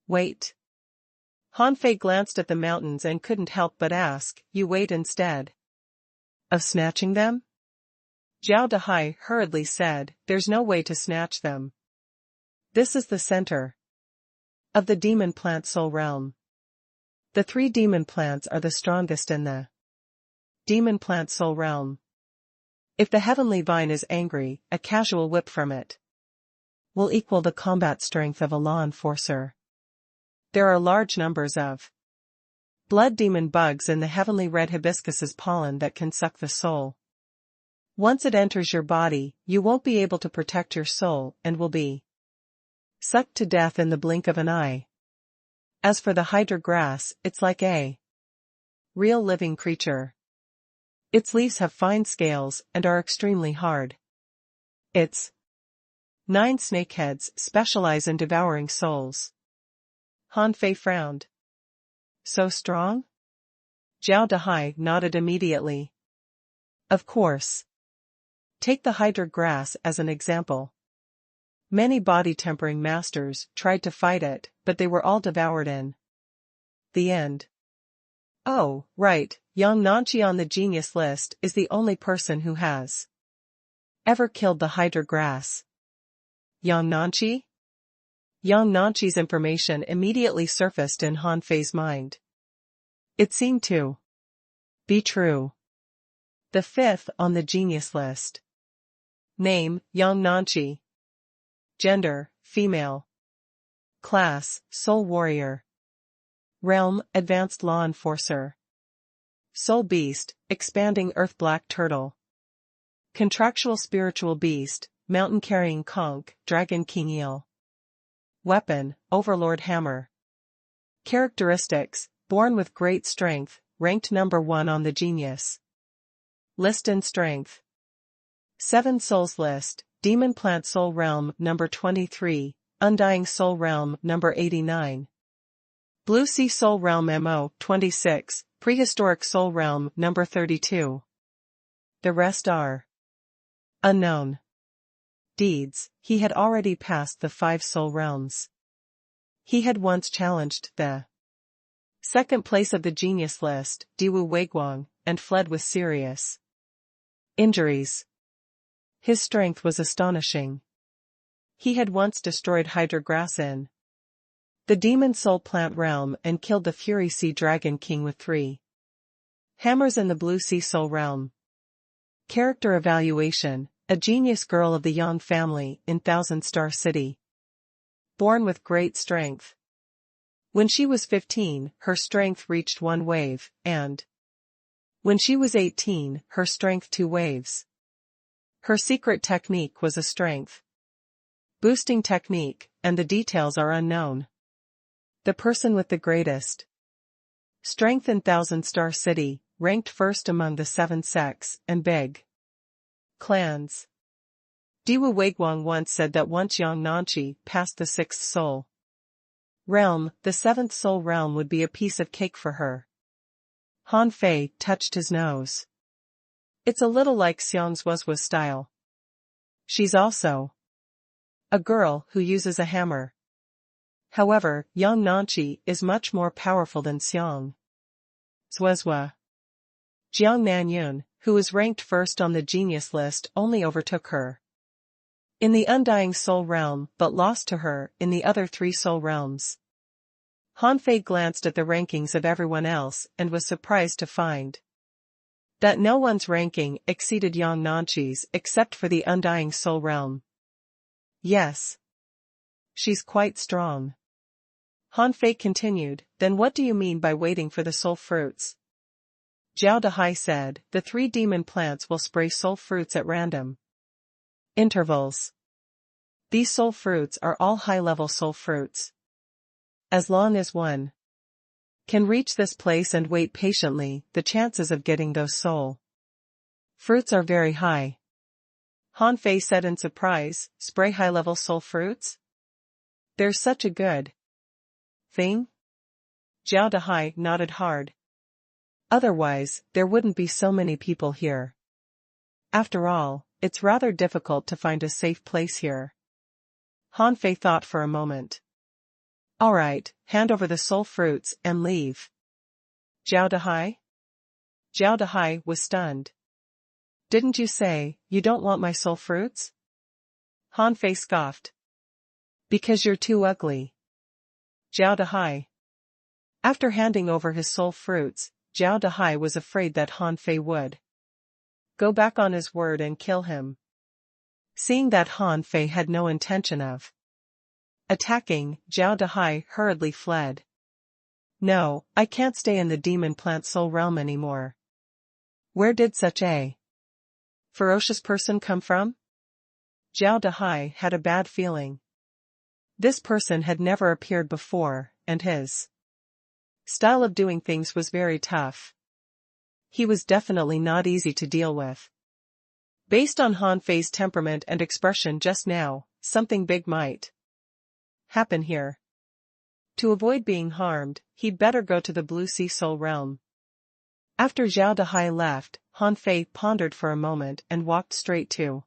S1: Wait. Han Fei glanced at the mountains and couldn't help but ask, you wait instead of snatching them? Zhao Dahai hurriedly said, there's no way to snatch them. This is the center of the demon plant soul realm. The 3 demon plants are the strongest in the demon plant soul realm. If the heavenly vine is angry, a casual whip from it will equal the combat strength of a law enforcer. There are large numbers of blood demon bugs in the heavenly red hibiscus's pollen that can suck the soul. Once it enters your body, you won't be able to protect your soul and will be sucked to death in the blink of an eye. As for the hydra grass, it's like a real living creature. Its leaves have fine scales and are extremely hard. Its 9 snakeheads specialize in devouring souls. Han Fei frowned. So strong? Zhao Dahai nodded immediately. Of course. Take the hydra grass as an example. Many body-tempering masters tried to fight it, but they were all devoured in the end. Oh, right, Yang Nanchi on the genius list is the only person who has ever killed the hydra grass. Yang Nanchi? Yang Nanchi's information immediately surfaced in Han Fei's mind. It seemed to be true. The 5th on the genius list. Name, Yang Nanchi. Gender, female. Class, soul warrior. Realm, advanced law enforcer. Soul beast, expanding earth black turtle. Contractual spiritual beast, mountain carrying conch, dragon king eel. Weapon, overlord hammer. Characteristics, born with great strength, ranked number 1 on the genius list in strength. 7 souls list, demon plant soul realm number 23, undying soul realm number 89. Blue sea soul realm MO 26, prehistoric soul realm number 32. The rest are Unknown deeds, he had already passed the 5 soul realms. He had once challenged the second place of the genius list, Diwu Weiguang, and fled with serious injuries. His strength was astonishing. He had once destroyed Hydra Grass in the Demon Soul Plant realm and killed the Fury Sea Dragon King with 3 hammers in the Blue Sea Soul realm. Character evaluation: a genius girl of the Yang family in Thousand Star City. Born with great strength. When she was 15, her strength reached 1 wave, and when she was 18, her strength 2 waves. Her secret technique was a strength boosting technique, and the details are unknown. The person with the greatest strength in Thousand Star City, ranked first among the 7 sects and big clans. Diwu Weiguang once said that once Yang Nanchi passed the 6th soul realm, the 7th soul realm would be a piece of cake for her. Han Fei touched his nose. It's a little like Xiang Zuozuo's style. She's also a girl who uses a hammer. However, Yang Nanchi is much more powerful than Xiang Zuozuo. Jiang Nanyun, who was ranked first on the genius list, only overtook her in the Undying Soul realm but lost to her in the other 3 soul realms. Han Fei glanced at the rankings of everyone else and was surprised to find that no one's ranking exceeded Yang Nanchi's except for the Undying Soul realm. Yes. She's quite strong. Han Fei continued, then what do you mean by waiting for the soul fruits? Zhao Dehai said, the 3 demon plants will spray soul fruits at random intervals. These soul fruits are all high-level soul fruits. As long as one can reach this place and wait patiently, the chances of getting those soul fruits are very high. Han Fei said in surprise, spray high-level soul fruits? There's such a good thing? Zhao Dehai nodded hard. Otherwise, there wouldn't be so many people here. After all, it's rather difficult to find a safe place here. Han Fei thought for a moment. All right, hand over the soul fruits and leave. Zhao Dehai? Zhao Dehai was stunned. Didn't you say you don't want my soul fruits? Han Fei scoffed. Because you're too ugly. Zhao Dehai. After handing over his soul fruits, Zhao Dehai was afraid that Han Fei would go back on his word and kill him. Seeing that Han Fei had no intention of attacking, Zhao Dehai hurriedly fled. No, I can't stay in the demon plant soul realm anymore. Where did such a ferocious person come from? Zhao Dehai had a bad feeling. This person had never appeared before, and his style of doing things was very tough. He was definitely not easy to deal with. Based on Han Fei's temperament and expression just now, something big might happen here. To avoid being harmed, he'd better go to the Blue Sea Soul realm. After Zhao Dehai left, Han Fei pondered for a moment and walked straight to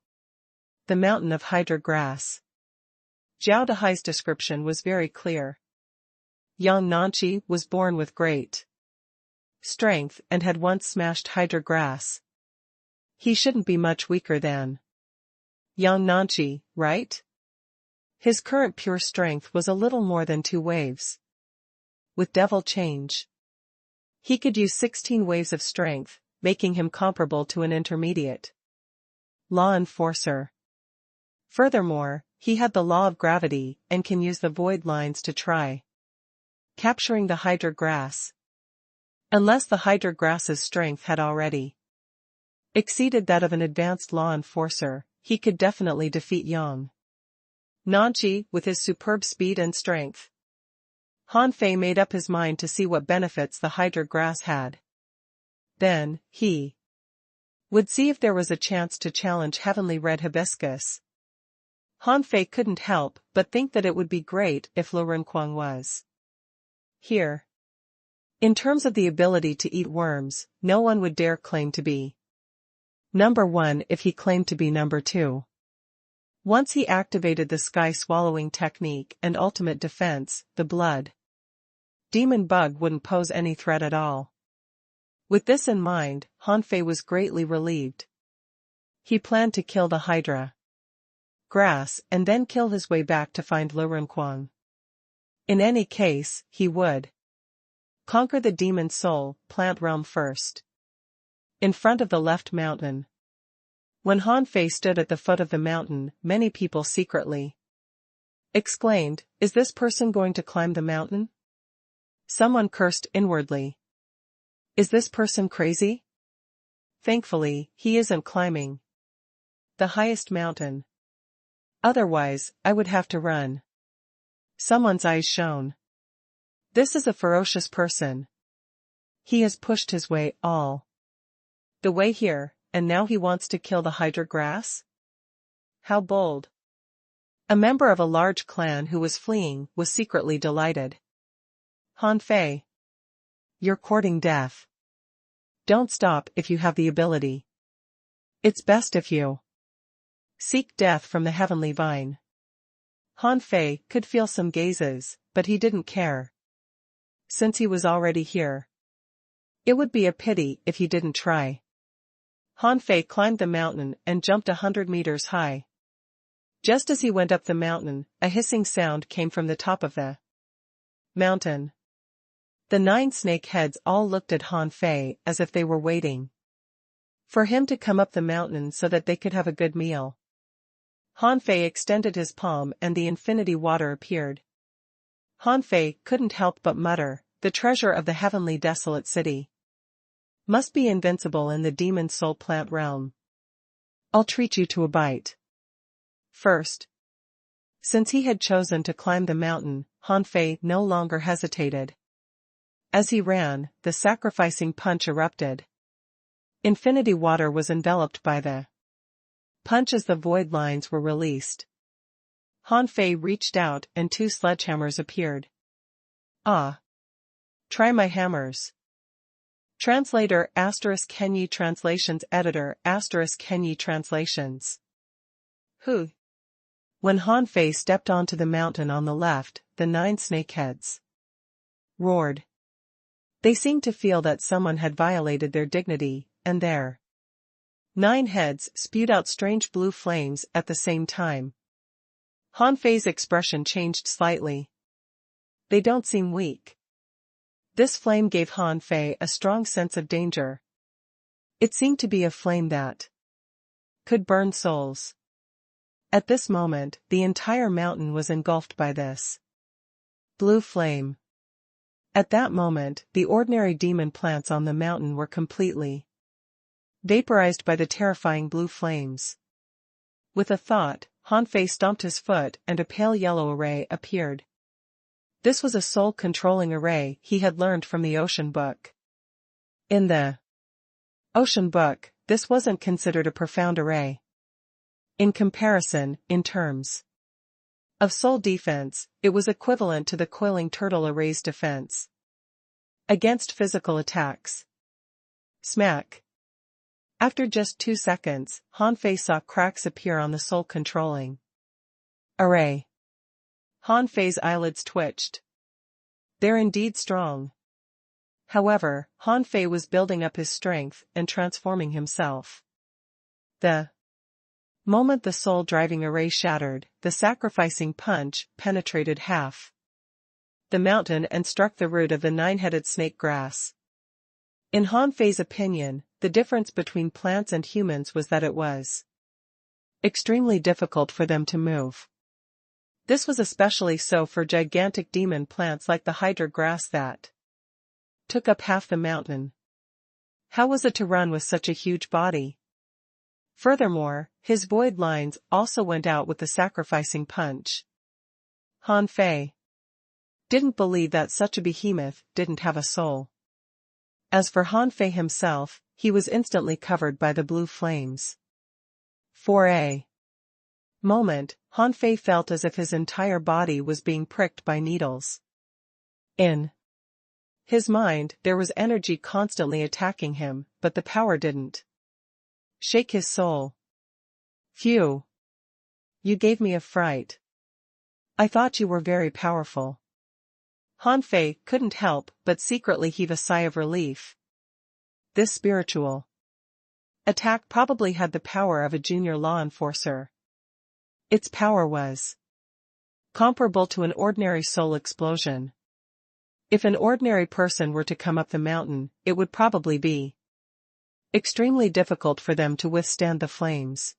S1: the mountain of Hydra Grass. Zhao Dehai's description was very clear. Yang Nanchi was born with great strength and had once smashed Hydra Grass. He shouldn't be much weaker than Yang Nanchi, right? His current pure strength was a little more than 2 waves. With devil change, he could use 16 waves of strength, making him comparable to an intermediate law enforcer. Furthermore, he had the law of gravity and can use the void lines to try capturing the Hydra Grass. Unless the Hydra Grass's strength had already exceeded that of an advanced law enforcer, he could definitely defeat Yang Nanchi with his superb speed and strength. Han Fei made up his mind to see what benefits the Hydra Grass had. Then, he would see if there was a chance to challenge Heavenly Red Hibiscus. Han Fei couldn't help but think that it would be great if Lu Renquang was here. In terms of the ability to eat worms, no one would dare claim to be Number 1 if he claimed to be number 2. Once he activated the sky swallowing technique and ultimate defense, the blood demon bug wouldn't pose any threat at all. With this in mind, Hanfei was greatly relieved. He planned to kill the Hydra grass and then kill his way back to find Lu Runquang. In any case, he would conquer the demon soul plant realm first. In front of the left mountain. When Hanfei stood at the foot of the mountain, many people secretly exclaimed, "Is this person going to climb the mountain?" Someone cursed inwardly. "Is this person crazy?" Thankfully, he isn't climbing the highest mountain. Otherwise, I would have to run. Someone's eyes shone. This is a ferocious person. He has pushed his way all the way here, and now he wants to kill the Hydra grass? How bold. A member of a large clan who was fleeing was secretly delighted. Hanfei, you're courting death. Don't stop if you have the ability. It's best if you seek death from the heavenly vine. Hanfei could feel some gazes, but he didn't care. Since he was already here, it would be a pity if he didn't try. Hanfei climbed the mountain and jumped 100 meters high. Just as he went up the mountain, a hissing sound came from the top of the mountain. The 9 snake heads all looked at Hanfei as if they were waiting for him to come up the mountain so that they could have a good meal. Hanfei extended his palm and the infinity water appeared. Hanfei couldn't help but mutter, "The treasure of the heavenly desolate city must be invincible in the demon soul plant realm. I'll treat you to a bite first." Since he had chosen to climb the mountain, Hanfei no longer hesitated. As he ran, the sacrificing punch erupted. Infinity water was enveloped by the punch as the void lines were released. Hanfei reached out and 2 sledgehammers appeared. "Ah! Try my hammers." Translator ** Kenyi Translations Editor ** Kenyi Translations. Who? When Hanfei stepped onto the mountain on the left, the 9 snakeheads roared. They seemed to feel that someone had violated their dignity, and their 9 heads spewed out strange blue flames at the same time. Hanfei's expression changed slightly. They don't seem weak. This flame gave Hanfei a strong sense of danger. It seemed to be a flame that could burn souls. At this moment, the entire mountain was engulfed by this blue flame. At that moment, the ordinary demon plants on the mountain were completely vaporized by the terrifying blue flames. With a thought, Hanfei stomped his foot and a pale yellow array appeared. This was a soul-controlling array he had learned from the Ocean Book. In the Ocean Book, this wasn't considered a profound array. In comparison, in terms of soul defense, it was equivalent to the coiling turtle array's defense against physical attacks. Smack! After just 2 seconds, Hanfei saw cracks appear on the soul-controlling array. Hanfei's eyelids twitched. They're indeed strong. However, Hanfei was building up his strength and transforming himself. The moment the soul-driving array shattered, the sacrificing punch penetrated half the mountain and struck the root of the 9-headed snake grass. In Hanfei's opinion, the difference between plants and humans was that it was extremely difficult for them to move. This was especially so for gigantic demon plants like the Hydra grass that took up half the mountain. How was it to run with such a huge body? Furthermore, his void lines also went out with the sacrificing punch. Hanfei didn't believe that such a behemoth didn't have a soul. As for Hanfei himself, he was instantly covered by the blue flames. For a moment, Hanfei felt as if his entire body was being pricked by needles. In his mind, there was energy constantly attacking him, but the power didn't shake his soul. Phew. You gave me a fright. I thought you were very powerful. Han Fei couldn't help but secretly heave a sigh of relief. This spiritual attack probably had the power of a junior law enforcer. Its power was comparable to an ordinary soul explosion. If an ordinary person were to come up the mountain, it would probably be extremely difficult for them to withstand the flames.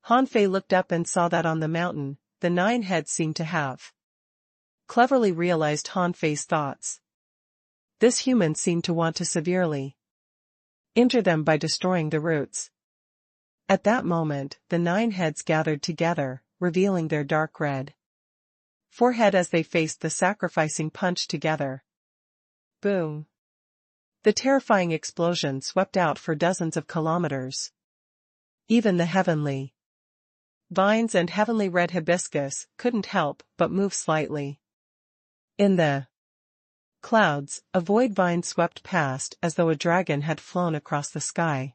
S1: Han Fei looked up and saw that on the mountain, the 9 heads seemed to have cleverly realized Han Fei's thoughts. This human seemed to want to severely injure them by destroying the roots. At that moment, the 9 heads gathered together, revealing their dark red forehead as they faced the sacrificing punch together. Boom! The terrifying explosion swept out for dozens of kilometers. Even the heavenly vines and heavenly red hibiscus couldn't help but move slightly. In the clouds, a void vine swept past as though a dragon had flown across the sky.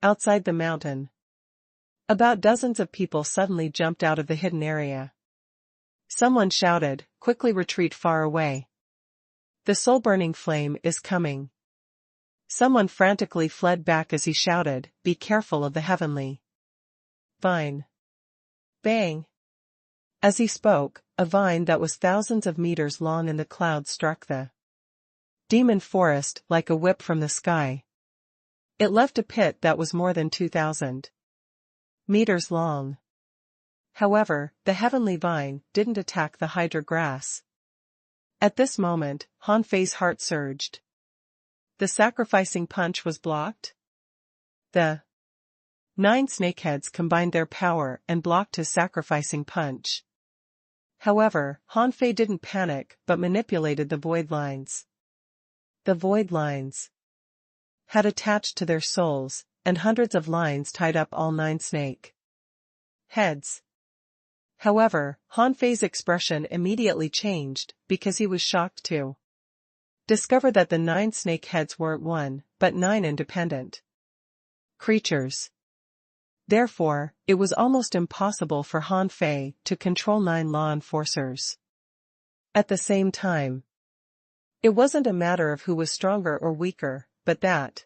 S1: Outside the mountain, about dozens of people suddenly jumped out of the hidden area. Someone shouted, "Quickly retreat far away. The soul-burning flame is coming." Someone frantically fled back as he shouted, "Be careful of the heavenly vine." Bang! As he spoke, a vine that was thousands of meters long in the clouds struck the demon forest like a whip from the sky. It left a pit that was more than 2,000 meters long. However, the heavenly vine didn't attack the hydra grass. At this moment, Han Fei's heart surged. The sacrificing punch was blocked. The 9 snakeheads combined their power and blocked his sacrificing punch. However, Han Fei didn't panic but manipulated the void lines. The void lines had attached to their souls, and hundreds of lines tied up all 9 snake heads. However, Han Fei's expression immediately changed, because he was shocked to discover that the 9 snake heads weren't 1, but 9 independent creatures. Therefore, it was almost impossible for Han Fei to control 9 law enforcers at the same time. It wasn't a matter of who was stronger or weaker, but that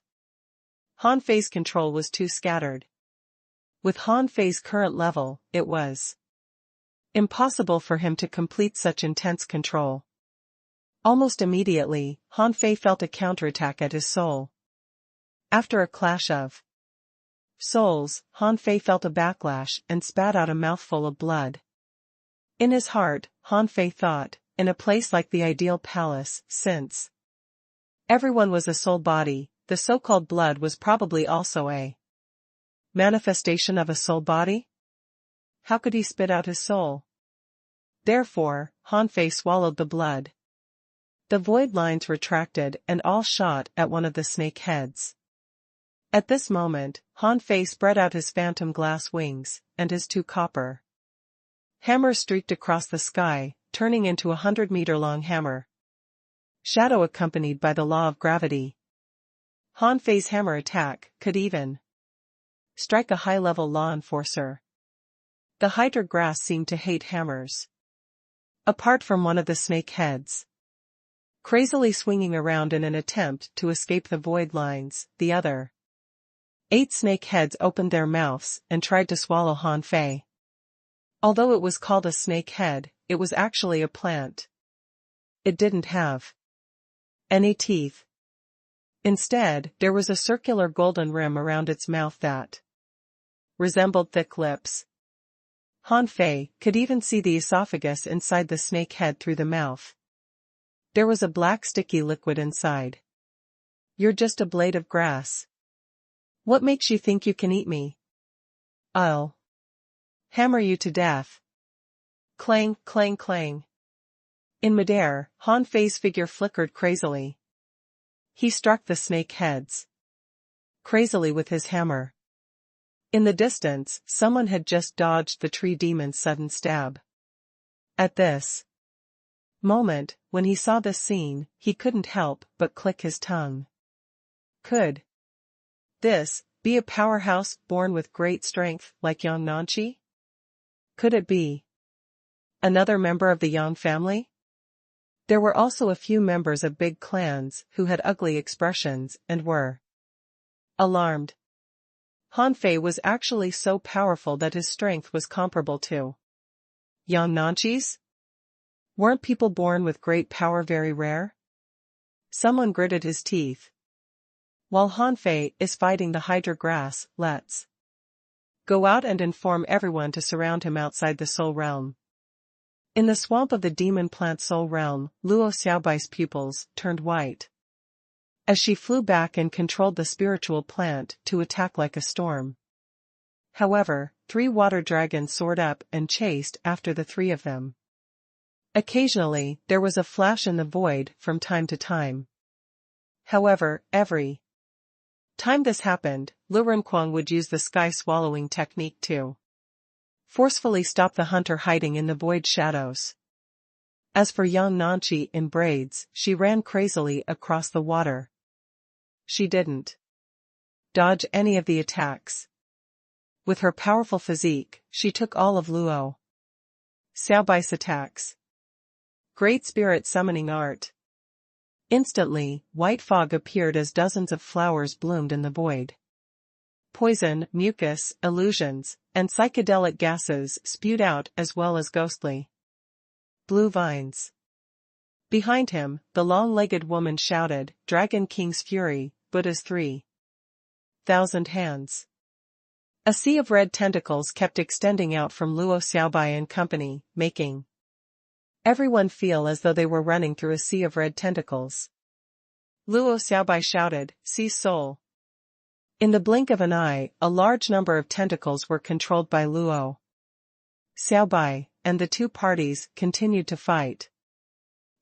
S1: Han Fei's control was too scattered. With Han Fei's current level, it was impossible for him to complete such intense control. Almost immediately, Han Fei felt a counterattack at his soul. After a clash of souls, Han Fei felt a backlash and spat out a mouthful of blood. In his heart, Han Fei thought, in a place like the ideal palace, since everyone was a soul body, the so-called blood was probably also a manifestation of a soul body? How could he spit out his soul? Therefore, Han Fei swallowed the blood. The void lines retracted and all shot at one of the snake heads. At this moment, Han Fei spread out his phantom glass wings, and his 2 copper hammers streaked across the sky, turning into a 100-meter-long hammer shadow accompanied by the law of gravity. Han Fei's hammer attack could even strike a high-level law enforcer. The hydra grass seemed to hate hammers. Apart from one of the snake heads crazily swinging around in an attempt to escape the void lines, the other 8 snake heads opened their mouths and tried to swallow Han Fei. Although it was called a snake head, it was actually a plant. It didn't have any teeth. Instead, there was a circular golden rim around its mouth that resembled thick lips. Han Fei could even see the esophagus inside the snake head through the mouth. There was a black sticky liquid inside. "You're just a blade of grass. What makes you think you can eat me? I'll hammer you to death." Clang, clang, clang. In midair, Han Fei's figure flickered crazily. He struck the snake heads crazily with his hammer. In the distance, someone had just dodged the tree demon's sudden stab. At this moment, when he saw this scene, he couldn't help but click his tongue. Could this be Be a powerhouse born with great strength like Yang Nanchi? Could it be another member of the Yang family? There were also a few members of big clans who had ugly expressions and were alarmed. Han Fei was actually so powerful that his strength was comparable to Yang Nanchi's? Weren't people born with great power very rare? Someone gritted his teeth. While Han Fei is fighting the Hydra grass, let's go out and inform everyone to surround him outside the Soul Realm. In the swamp of the demon plant Soul Realm, Luo Xiaobai's pupils turned white as she flew back and controlled the spiritual plant to attack like a storm. However, 3 water dragons soared up and chased after the 3 of them. Occasionally, there was a flash in the void from time to time. However, every time this happened, Lu Renkuang would use the sky-swallowing technique to forcefully stop the hunter hiding in the void shadows. As for Yang Nanchi in braids, she ran crazily across the water. She didn't dodge any of the attacks. With her powerful physique, she took all of Luo Xiaobai's attacks. Great spirit summoning art. Instantly, white fog appeared as dozens of flowers bloomed in the void. Poison, mucus, illusions, and psychedelic gases spewed out as well as ghostly blue vines. Behind him, the long-legged woman shouted, Dragon King's fury, Buddha's 3,000 hands. A sea of red tentacles kept extending out from Luo Xiaobai and company, making everyone feel as though they were running through a sea of red tentacles. Luo Xiaobai shouted, Seize soul. In the blink of an eye, a large number of tentacles were controlled by Luo Xiaobai, and the 2 parties continued to fight.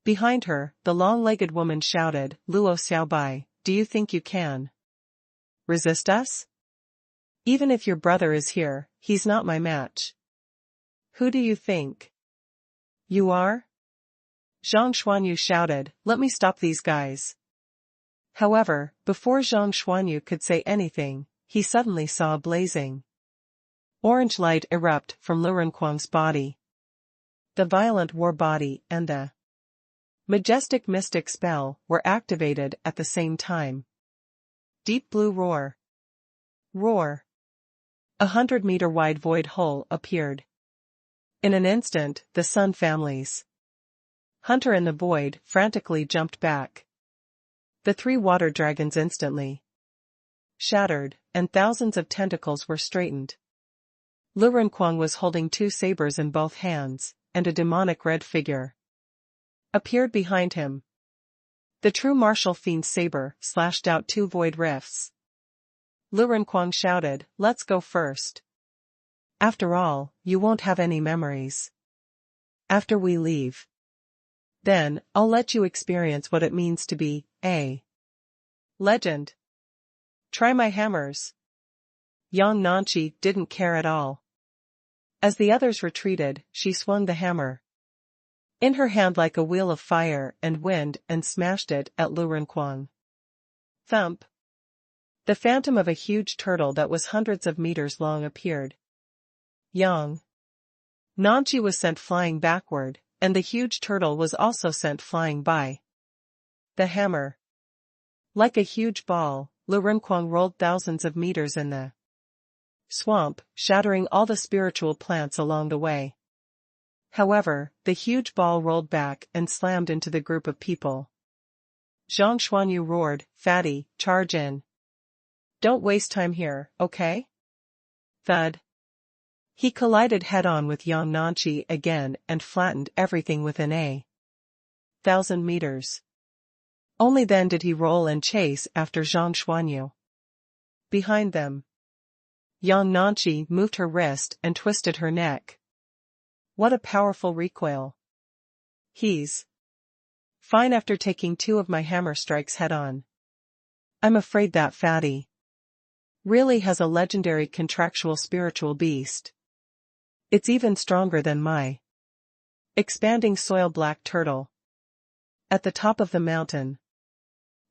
S1: Behind her, the long-legged woman shouted, Luo Xiaobai, do you think you can resist us? Even if your brother is here, he's not my match. Who do you think you are? Zhang Xuanyu shouted, let me stop these guys. However, before Zhang Xuanyu could say anything, he suddenly saw a blazing orange light erupt from Lu Renkuang's body. The violent war body and the majestic mystic spell were activated at the same time. Deep blue roar. Roar. 100-meter wide void hole appeared. In an instant, the Sun families Hunter in the void frantically jumped back. The 3 water dragons instantly shattered, and thousands of tentacles were straightened. Lu Renkuang was holding 2 sabers in both hands, and a demonic red figure appeared behind him. The true martial fiend's saber slashed out 2 void rifts. Lu Renkuang shouted, let's go first. After all, you won't have any memories after we leave. Then, I'll let you experience what it means to be a legend. Try my hammers. Yang Nanchi didn't care at all. As the others retreated, she swung the hammer in her hand like a wheel of fire and wind and smashed it at Lu Renkuang. Thump. The phantom of a huge turtle that was hundreds of meters long appeared. Yang Nanchi was sent flying backward, and the huge turtle was also sent flying by the hammer. Like a huge ball, Lu Renkuang rolled thousands of meters in the swamp, shattering all the spiritual plants along the way. However, the huge ball rolled back and slammed into the group of people. Zhang Xuanyu roared, Fatty, charge in. Don't waste time here, okay? Thud. He collided head-on with Yang Nanchi again and flattened everything within a 1,000 meters. Only then did he roll and chase after Zhang Xuanyu. Behind them, Yang Nanchi moved her wrist and twisted her neck. What a powerful recoil. He's fine after taking 2 of my hammer strikes head-on. I'm afraid that fatty really has a legendary contractual spiritual beast. It's even stronger than my expanding soil black turtle. At the top of the mountain,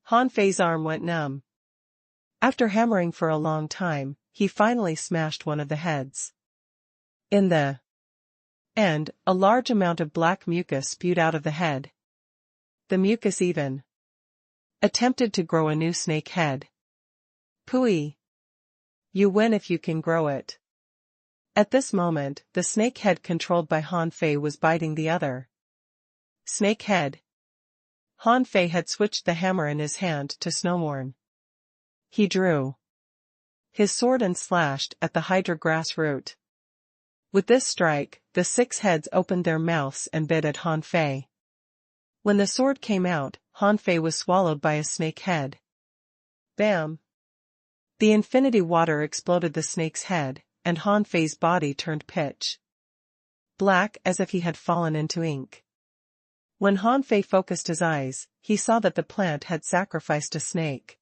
S1: Han Fei's arm went numb. After hammering for a long time, he finally smashed one of the heads. In the end, a large amount of black mucus spewed out of the head. The mucus even attempted to grow a new snake head. Pooey! You win if you can grow it. At this moment, the snake head controlled by Han Fei was biting the other snake head. Han Fei had switched the hammer in his hand to Snowmorn. He drew his sword and slashed at the hydra grass root. With this strike, the 6 heads opened their mouths and bit at Han Fei. When the sword came out, Han Fei was swallowed by a snake head. Bam! The infinity water exploded the snake's head, and Han Fei's body turned pitch black as if he had fallen into ink. When Han Fei focused his eyes, he saw that the plant had sacrificed a snake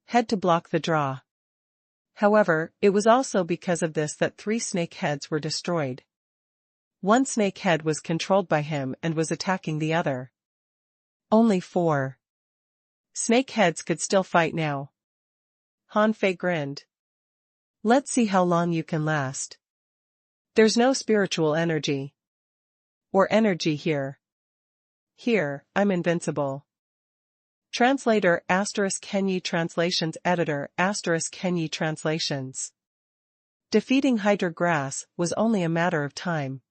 S1: head to block the draw. However, it was also because of this that 3 snake heads were destroyed. One snake head was controlled by him and was attacking the other. Only 4 snake heads could still fight now. Han Fei grinned. Let's see how long you can last. There's no spiritual energy or energy here. Here, I'm invincible. Translator * Kenyi Translations Editor * Kenyi Translations. Defeating Hydra Grass was only a matter of time.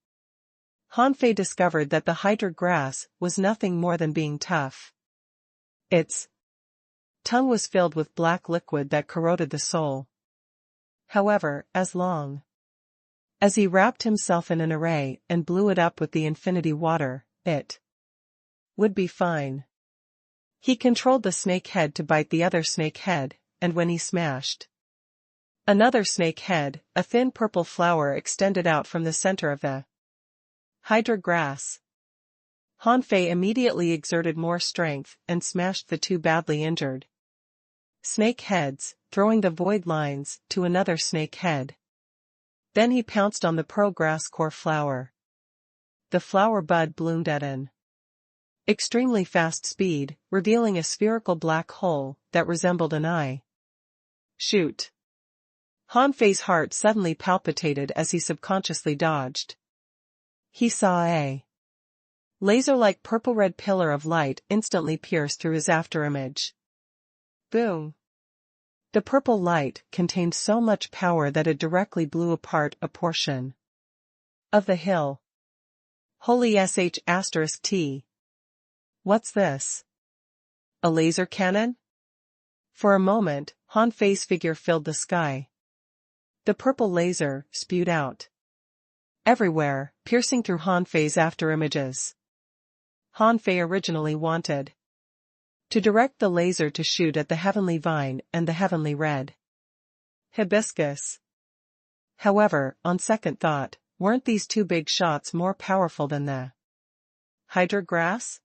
S1: Han Fei discovered that the Hydra Grass was nothing more than being tough. Its tongue was filled with black liquid that corroded the soul. However, as long as he wrapped himself in an array and blew it up with the infinity water, it would be fine. He controlled the snake head to bite the other snake head, and when he smashed another snake head, a thin purple flower extended out from the center of the Hydra grass. Han Fei immediately exerted more strength and smashed the 2 badly injured snake heads, throwing the void lines to another snake head. Then he pounced on the pearl grass core flower. The flower bud bloomed at an extremely fast speed, revealing a spherical black hole that resembled an eye. Shoot! Han Fei's heart suddenly palpitated as he subconsciously dodged. He saw a laser-like purple-red pillar of light instantly pierce through his afterimage. Boom! The purple light contained so much power that it directly blew apart a portion of the hill. Holy *T. What's this? A laser cannon? For a moment, Han Fei's figure filled the sky. The purple laser spewed out everywhere, piercing through Han Fei's afterimages. Han Fei originally wanted to direct the laser to shoot at the heavenly vine and the heavenly red hibiscus. However, on second thought, weren't these 2 big shots more powerful than the Hydra grass?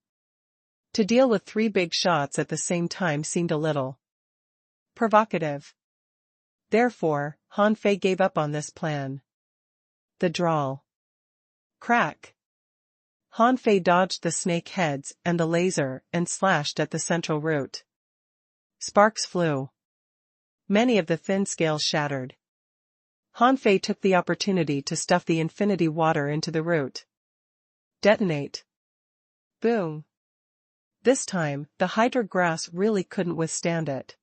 S1: To deal with 3 big shots at the same time seemed a little provocative. Therefore, Han Fei gave up on this plan. The drawl. Crack! Han Fei dodged the snake heads and the laser and slashed at the central root. Sparks flew. Many of the thin scales shattered. Han Fei took the opportunity to stuff the infinity water into the root. Detonate. Boom. This time, the Hydra grass really couldn't withstand it.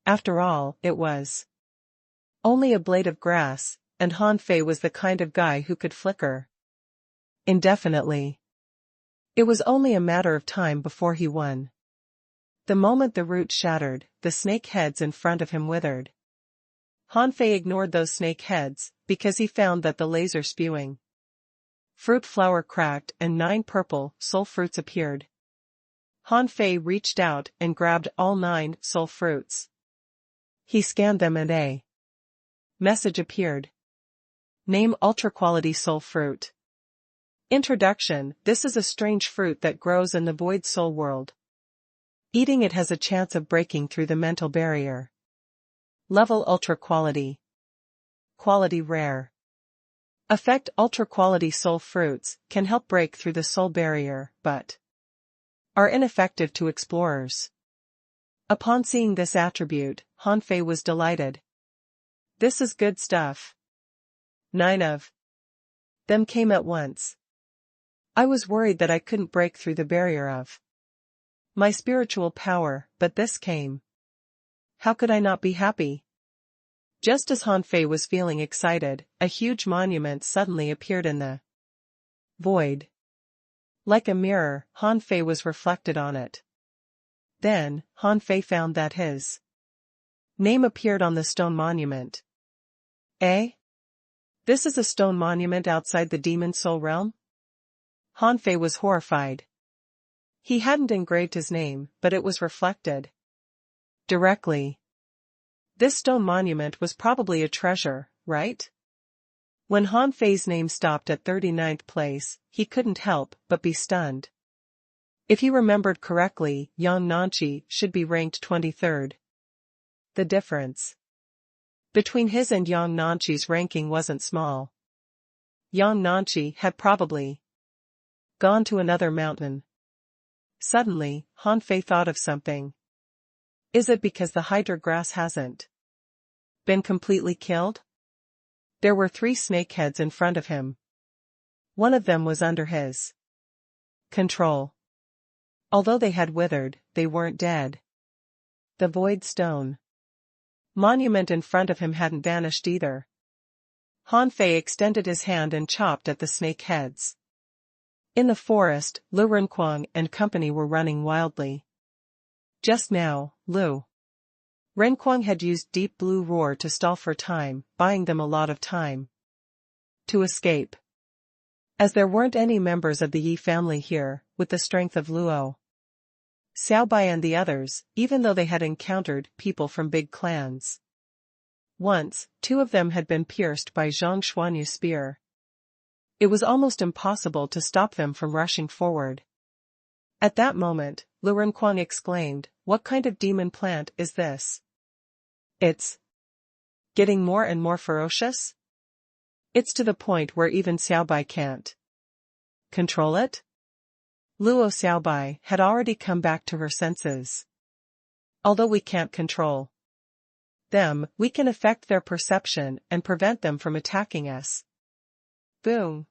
S1: After all, it was only a blade of grass, and Han Fei was the kind of guy who could flicker indefinitely. It was only a matter of time before he won. The moment the root shattered, the snake heads in front of him withered. Han Fei ignored those snake heads, because he found that the laser spewing fruit flower cracked and 9 purple soul fruits appeared. Han Fei reached out and grabbed all 9 soul fruits. He scanned them and a message appeared. Name Ultra Quality Soul Fruit. Introduction: This is a strange fruit that grows in the void soul world. Eating it has a chance of breaking through the mental barrier. Level Ultra Quality. Quality Rare. Effect: Ultra Quality Soul Fruits can help break through the soul barrier, but are ineffective to explorers. Upon seeing this attribute, Han Fei was delighted. This is good stuff. 9 of them came at once. I was worried that I couldn't break through the barrier of my spiritual power, but this came. How could I not be happy? Just as Han Fei was feeling excited, a huge monument suddenly appeared in the void. Like a mirror, Han Fei was reflected on it. Then, Han Fei found that his name appeared on the stone monument. Eh? This is a stone monument outside the demon soul realm? Han Fei was horrified. He hadn't engraved his name, but it was reflected directly. This stone monument was probably a treasure, right? When Han Fei's name stopped at 39th place, he couldn't help but be stunned. If he remembered correctly, Yang Nanqi should be ranked 23rd. The difference between his and Yang Nanqi's ranking wasn't small. Yang Nanqi had probably gone to another mountain. Suddenly, Han Fei thought of something. Is it because the hydra grass hasn't been completely killed? There were 3 snake heads in front of him. One of them was under his control. Although they had withered, they weren't dead. The void stone monument in front of him hadn't vanished either. Han Fei extended his hand and chopped at the snake heads. In the forest, Lu Renquang and company were running wildly. Just now, Lu Renquang had used Deep Blue Roar to stall for time, buying them a lot of time to escape. As there weren't any members of the Yi family here, with the strength of Luo Xiaobai and the others, even though they had encountered people from big clans. Once, 2 of them had been pierced by Zhang Xuanyu's spear. It was almost impossible to stop them from rushing forward. At that moment, Lu Renquang exclaimed, "What kind of demon plant is this? It's getting more and more ferocious? It's to the point where even Xiaobai can't control it?" Luo Xiaobai had already come back to her senses. Although we can't control them, we can affect their perception and prevent them from attacking us. Boom!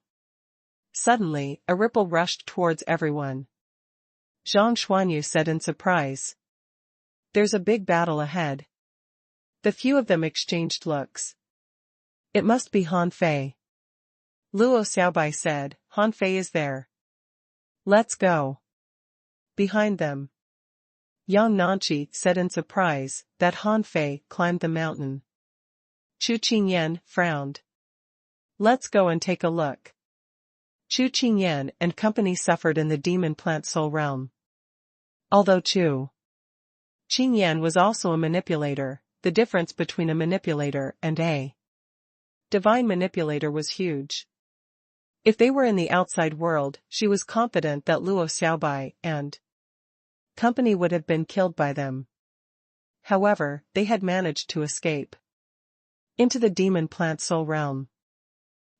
S1: Suddenly, a ripple rushed towards everyone. Zhang Xuanyu said in surprise. There's a big battle ahead. The few of them exchanged looks. It must be Han Fei. Luo Xiaobai said, Han Fei is there. Let's go. Behind them, Yang Nanqi said in surprise that Han Fei climbed the mountain. Chu Qingyan frowned. Let's go and take a look. Chu Qingyan and company suffered in the demon plant soul realm. Although Chu Qingyan was also a manipulator, the difference between a manipulator and a divine manipulator was huge. If they were in the outside world, she was confident that Luo Xiaobai and company would have been killed by them. However, they had managed to escape into the demon plant soul realm.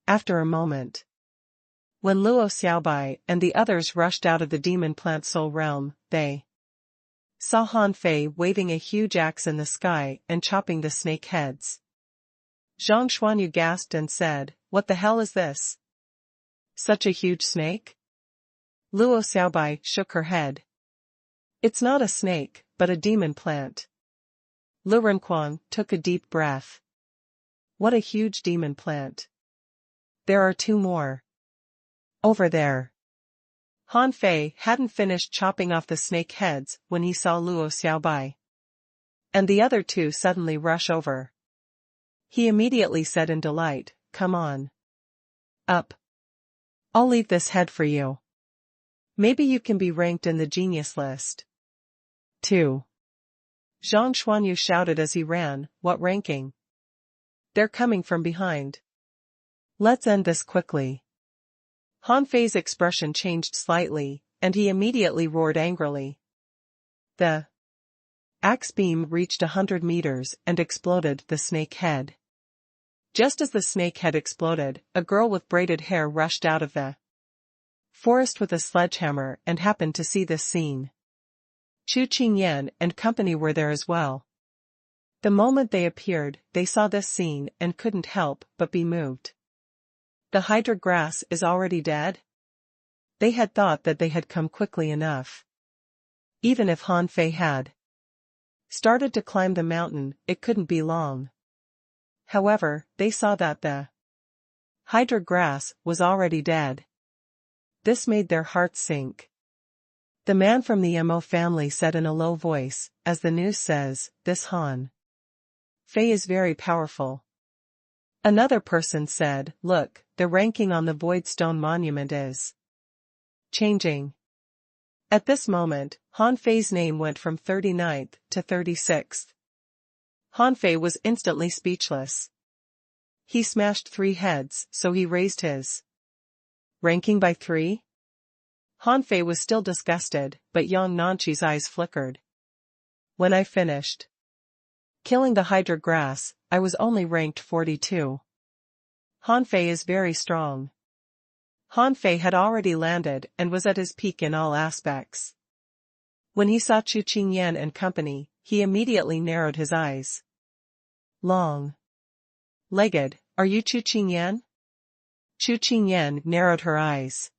S1: After a moment, when Luo Xiaobai and the others rushed out of the demon plant soul realm, they saw Han Fei waving a huge axe in the sky and chopping the snake heads. Zhang Xuanyu gasped and said, "What the hell is this? Such a huge snake?" Luo Xiaobai shook her head. It's not a snake, but a demon plant. Lu Renquang took a deep breath. What a huge demon plant. There are 2 more. Over there. Han Fei hadn't finished chopping off the snake heads when he saw Luo Xiaobai and the other 2 suddenly rush over. He immediately said in delight, "Come on. Up. I'll leave this head for you. Maybe you can be ranked in the genius list." 2. Zhang Xuanyu shouted as he ran, "What ranking? They're coming from behind. Let's end this quickly." Han Fei's expression changed slightly, and he immediately roared angrily. The axe beam reached 100 meters and exploded the snake head. Just as the snake head exploded, a girl with braided hair rushed out of the forest with a sledgehammer and happened to see this scene. Chu Qingyan and company were there as well. The moment they appeared, they saw this scene and couldn't help but be moved. The Hydra grass is already dead? They had thought that they had come quickly enough. Even if Han Fei had started to climb the mountain, it couldn't be long. However, they saw that the Hydra grass was already dead. This made their hearts sink. The man from the Mo family said in a low voice, as the news says, "This Han Fei is very powerful." Another person said, "Look, the ranking on the Void Stone Monument is changing." At this moment, Han Fei's name went from 39th to 36th. Han Fei was instantly speechless. He smashed 3 heads, so he raised his ranking by 3? Han Fei was still disgusted, but Yang Nanqi's eyes flickered. When I finished killing the Hydra grass, I was only ranked 42. Han Fei is very strong. Han Fei had already landed and was at his peak in all aspects. When he saw Chu Qingyan and company, he immediately narrowed his eyes. Long-legged, are you Chu Qingyan? Chu Qingyan narrowed her eyes.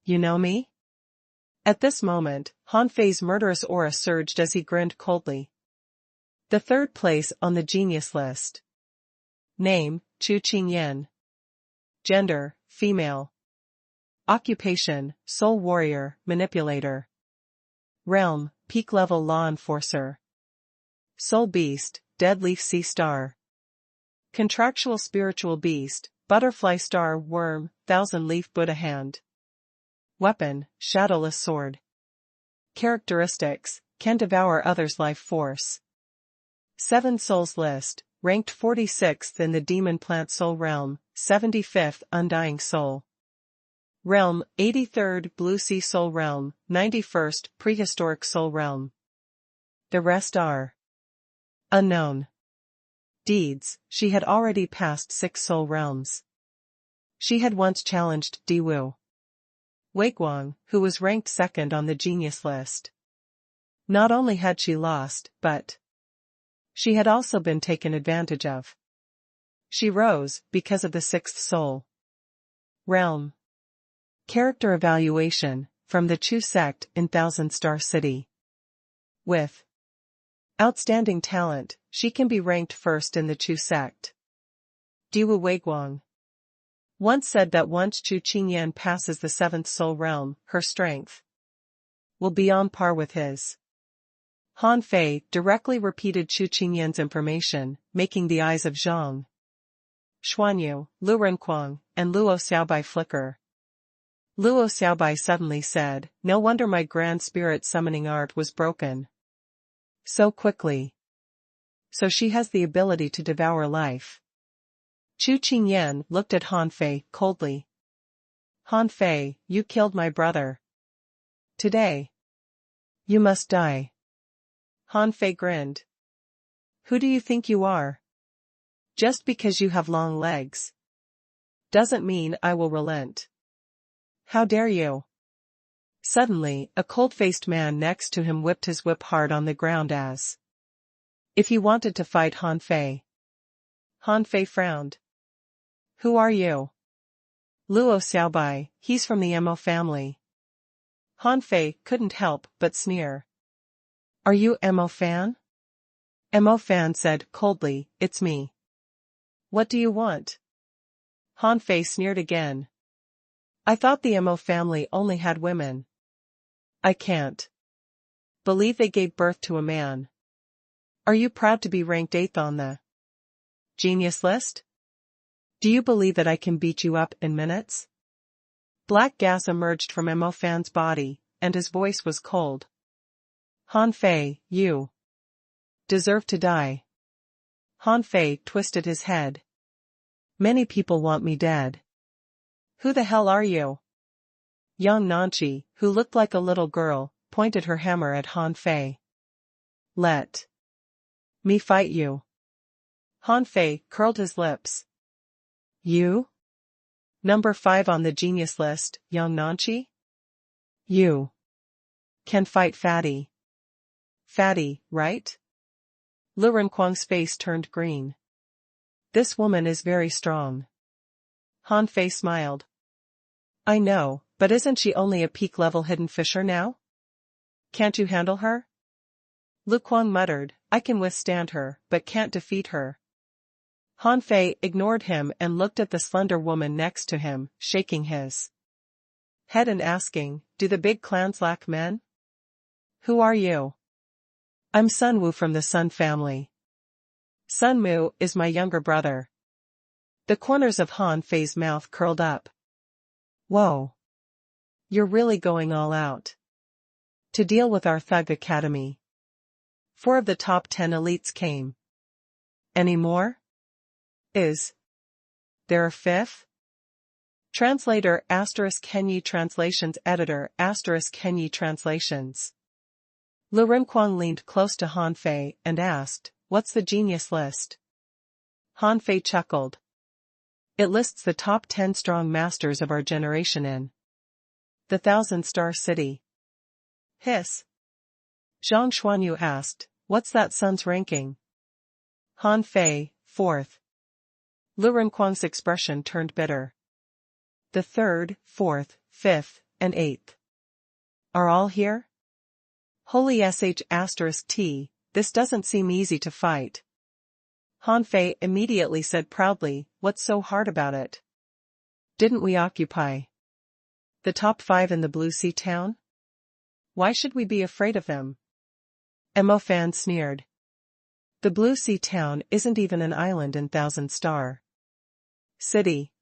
S1: You know me? At this moment, Han Fei's murderous aura surged as he grinned coldly. The 3rd place on the genius list. Name, Chu Qingyan. Gender, female. Occupation, soul warrior, manipulator. Realm, peak-level law enforcer. Soul beast, dead leaf sea star. Contractual spiritual beast, butterfly star worm, thousand-leaf Buddha hand. Weapon, shadowless sword. Characteristics, can devour others' life force. 7 souls list, ranked 46th in the demon plant soul realm, 75th undying soul realm, 83rd blue sea soul realm, 91st prehistoric soul realm. The rest are unknown. Deeds, she had already passed 6 soul realms. She had once challenged Diwu Weiguang, who was ranked 2nd on the genius list. Not only had she lost, but she had also been taken advantage of. She rose because of the 6th soul realm. Character evaluation, from the Chu sect in Thousand Star City. With outstanding talent, she can be ranked 1st in the Chu sect. Diwu Weiguang once said that once Chu Qingyan passes the 7th soul realm, her strength will be on par with his. Han Fei directly repeated Chu Qingyan's information, making the eyes of Zhang Xuanyu, Lu Renquang, and Luo Xiaobai flicker. Luo Xiaobai suddenly said, "No wonder my grand spirit summoning art was broken so quickly. So she has the ability to devour life." Chu Qingyan looked at Han Fei coldly. "Han Fei, you killed my brother. Today, you must die." Han Fei grinned. "Who do you think you are? Just because you have long legs doesn't mean I will relent. How dare you?" Suddenly, a cold-faced man next to him whipped his whip hard on the ground as if he wanted to fight Han Fei. Han Fei frowned. "Who are you?" "Luo Xiaobai, he's from the Mo family." Han Fei couldn't help but sneer. "Are you Mo fan?" Mo fan said coldly, "It's me." "What do you want?" Han Fei sneered again. "I thought the Mo family only had women. I can't believe they gave birth to a man. Are you proud to be ranked 8th on the genius list? Do you believe that I can beat you up in minutes?" Black gas emerged from Mo Fan's body, and his voice was cold. "Han Fei, you deserve to die." Han Fei twisted his head. "Many people want me dead." "Who the hell are you?" Yang Nanqi, who looked like a little girl, pointed her hammer at Han Fei. "Let me fight you." Han Fei curled his lips. "You? Number 5 on the genius list, Yang Nanqi? You can fight Fatty. Fatty, right?" Lu Renkuang's face turned green. This woman is very strong. Han Fei smiled. I know, but isn't she only a peak-level hidden fisher now? Can't you handle her? Lu Kuang muttered, I can withstand her, but can't defeat her. Han Fei ignored him and looked at the slender woman next to him, shaking his head and asking, do the big clans lack men? Who are you? I'm Sun Wu from the Sun family. Sun Mu is my younger brother. The corners of Han Fei's mouth curled up. Whoa. You're really going all out. To deal with our thug academy. 4 of the top 10 elites came. Any more? Is there a 5th? Translator *Kenyi Translations Editor *Kenyi Translations. Lu Renkuang leaned close to Han Fei and asked, what's the genius list? Han Fei chuckled. It lists the top 10 strong masters of our generation in the 1,000-star city. Hiss. Zhang Xuanyu asked, what's that Sun's ranking? Han Fei, 4th. Lu Renkuang's expression turned bitter. The 3rd, 4th, 5th, and 8th. Are all here? Holy *T, this doesn't seem easy to fight. Han Fei immediately said proudly, what's so hard about it? Didn't we occupy the top 5 in the Blue Sea town? Why should we be afraid of them? Mo Fan sneered. The Blue Sea town isn't even an island in 1,000-star city.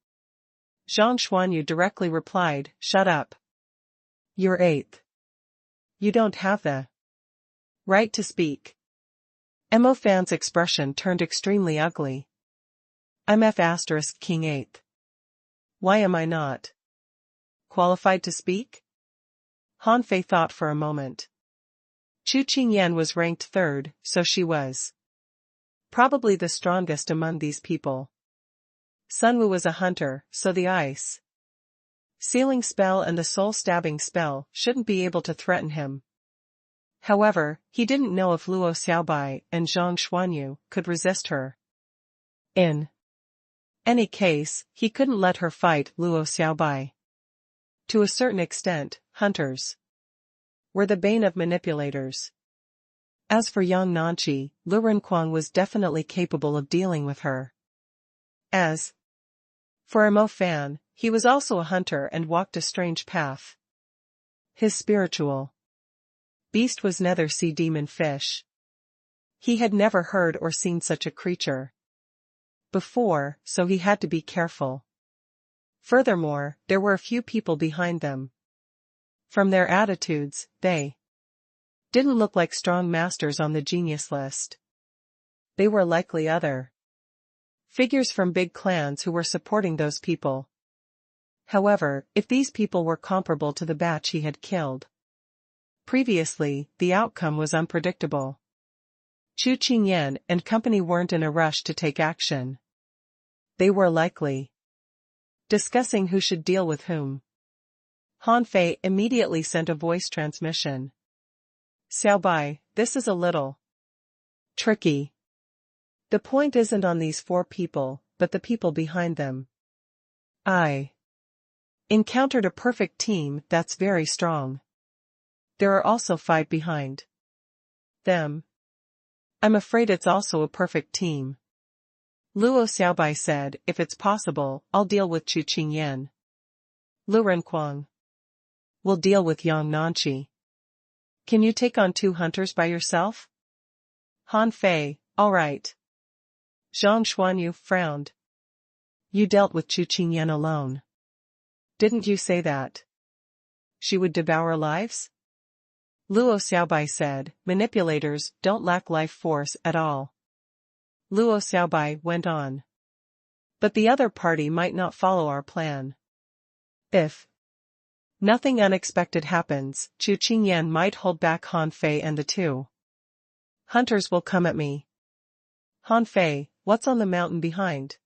S1: Zhang Xuanyu directly replied, shut up. You're 8th. You don't have the right to speak. Mo Fan's expression turned extremely ugly. I'm King 8th. Why am I not qualified to speak? Han Fei thought for a moment. Chu Qingyan was ranked 3rd, so she was probably the strongest among these people. Sun Wu was a hunter, so the ice sealing spell and the soul-stabbing spell shouldn't be able to threaten him. However, he didn't know if Luo Xiaobai and Zhang Xuanyu could resist her. In any case, he couldn't let her fight Luo Xiaobai. To a certain extent, hunters were the bane of manipulators. As for Yang Nanqi, Lu Renkuang was definitely capable of dealing with her. As for Mo Fan, he was also a hunter and walked a strange path. His spiritual beast was nether sea demon fish. He had never heard or seen such a creature before, so he had to be careful. Furthermore, there were a few people behind them. From their attitudes, they didn't look like strong masters on the genius list. They were likely other figures from big clans who were supporting those people. However, if these people were comparable to the batch he had killed previously, the outcome was unpredictable. Chu Qingyan and company weren't in a rush to take action. They were likely discussing who should deal with whom. Han Fei immediately sent a voice transmission. Xiaobai, this is a little tricky. The point isn't on these 4 people, but the people behind them. I encountered a perfect team that's very strong. There are also 5 behind them. I'm afraid it's also a perfect team. Luo Xiaobai said, if it's possible, I'll deal with Chu Qingyan. Lu Renkuang will deal with Yang Nanqi. Can you take on 2 hunters by yourself? Han Fei, all right. Zhang Xuanyu frowned. You dealt with Chu Qingyan alone. Didn't you say that she would devour lives? Luo Xiaobai said, manipulators don't lack life force at all. Luo Xiaobai went on. But the other party might not follow our plan. If nothing unexpected happens, Chu Qingyan might hold back Han Fei and the 2 hunters will come at me. Han Fei, what's on the mountain behind?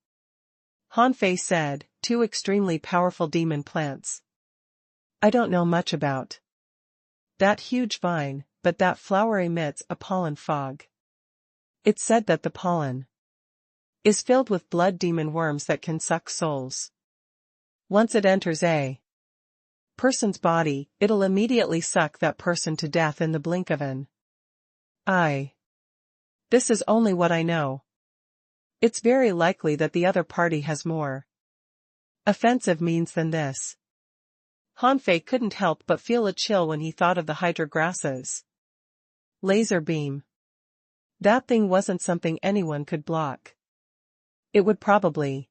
S1: Han Fei said, 2 extremely powerful demon plants. I don't know much about that huge vine, but that flower emits a pollen fog. It's said that the pollen is filled with blood demon worms that can suck souls. Once it enters a person's body, it'll immediately suck that person to death in the blink of an eye. This is only what I know. It's very likely that the other party has more offensive means than this. Han Fei couldn't help but feel a chill when he thought of the Hydra grass's laser beam. That thing wasn't something anyone could block. It would probably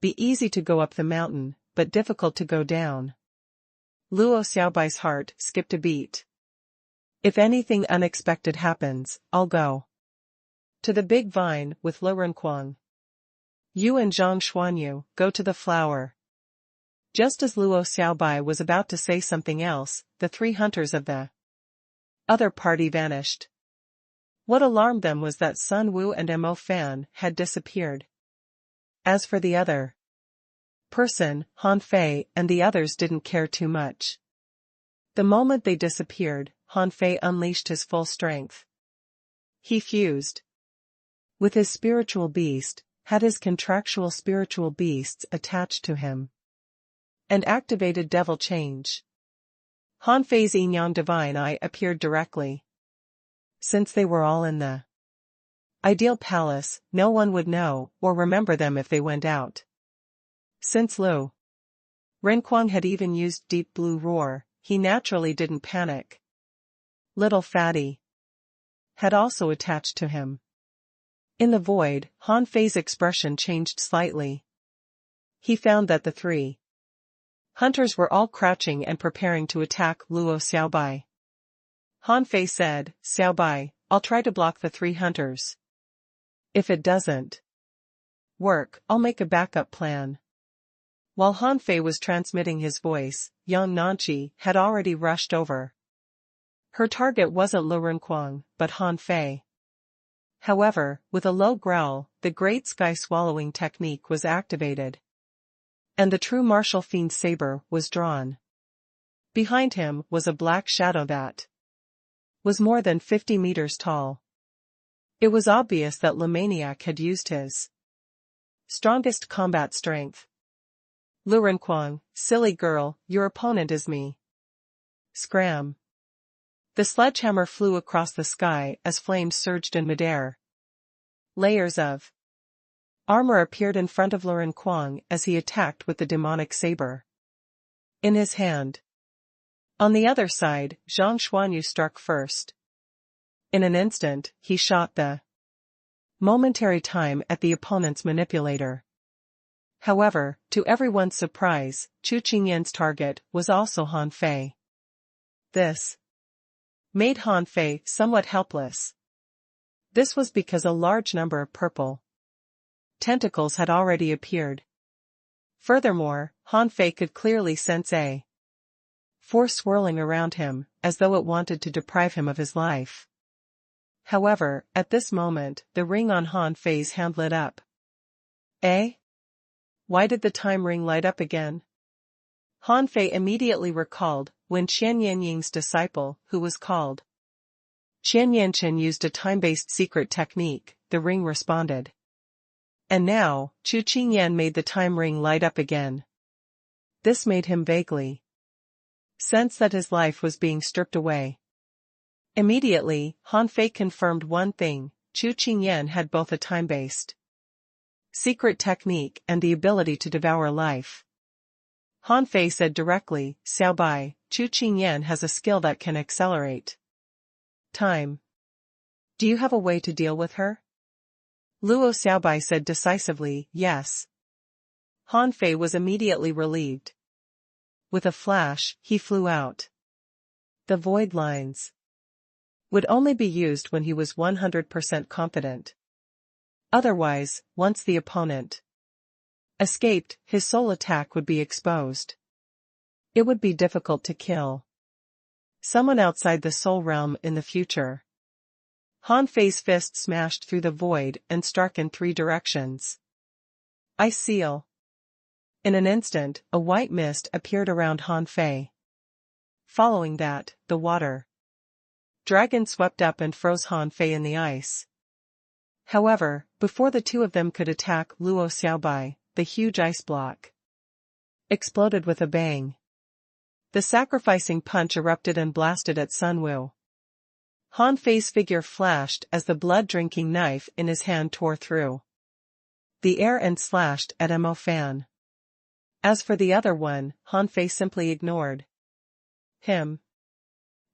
S1: be easy to go up the mountain, but difficult to go down. Luo Xiaobai's heart skipped a beat. If anything unexpected happens, I'll go to the big vine with Lo Renquang. You and Zhang Xuanyu go to the flower. Just as Luo Xiaobai was about to say something else, the 3 hunters of the other party vanished. What alarmed them was that Sun Wu and Mo Fan had disappeared. As for the other person, Han Fei and the others didn't care too much. The moment they disappeared, Han Fei unleashed his full strength. He fused with his spiritual beast, had his contractual spiritual beasts attached to him, and activated devil change. Han Fei's Yin-Yang divine eye appeared directly. Since they were all in the ideal palace, no one would know or remember them if they went out. Since Lu Renquang had even used Deep Blue Roar, he naturally didn't panic. Little Fatty had also attached to him. In the void, Han Fei's expression changed slightly. He found that the 3 hunters were all crouching and preparing to attack Luo Xiaobai. Han Fei said, Xiaobai, I'll try to block the 3 hunters. If it doesn't work, I'll make a backup plan. While Han Fei was transmitting his voice, Yang Nanqi had already rushed over. Her target wasn't Lo Renquang, but Han Fei. However, with a low growl, the Great Sky Swallowing technique was activated, and the true martial fiend's saber was drawn. Behind him was a black shadow that was more than 50 meters tall. It was obvious that Le Maniac had used his strongest combat strength. Lu Renquang, silly girl, your opponent is me. Scram. The sledgehammer flew across the sky as flames surged in midair. Layers of armor appeared in front of Lo Renquang as he attacked with the demonic saber in his hand. On the other side, Zhang Xuanyu struck first. In an instant, he shot the momentary time at the opponent's manipulator. However, to everyone's surprise, Chu Qingyan's target was also Han Fei. This made Han Fei somewhat helpless. This was because a large number of purple tentacles had already appeared. Furthermore, Han Fei could clearly sense a force swirling around him, as though it wanted to deprive him of his life. However, at this moment, the ring on Han Fei's hand lit up. Eh? Why did the time ring light up again? Han Fei immediately recalled when Qian Yanying's disciple, who was called Qian Yanchen, used a time-based secret technique, the ring responded. And now, Chu Qingyan made the time ring light up again. This made him vaguely sense that his life was being stripped away. Immediately, Han Fei confirmed one thing: Chu Qingyan had both a time-based secret technique and the ability to devour life. Han Fei said directly, Xiaobai, Chu Qingyan has a skill that can accelerate time. Do you have a way to deal with her? Luo Xiaobai said decisively, yes. Han Fei was immediately relieved. With a flash, he flew out. The void lines would only be used when he was 100% confident. Otherwise, once the opponent escaped, his soul attack would be exposed. It would be difficult to kill someone outside the soul realm in the future. Han Fei's fist smashed through the void and struck in 3 directions. I seal. In an instant, a white mist appeared around Han Fei. Following that, the water dragon swept up and froze Han Fei in the ice. However, before the two of them could attack Luo Xiaobai, the huge ice block exploded with a bang. The sacrificing punch erupted and blasted at Sun Wu. Han Fei's figure flashed as the blood-drinking knife in his hand tore through the air and slashed at Mo Fan. As for the other one, Han Fei simply ignored him.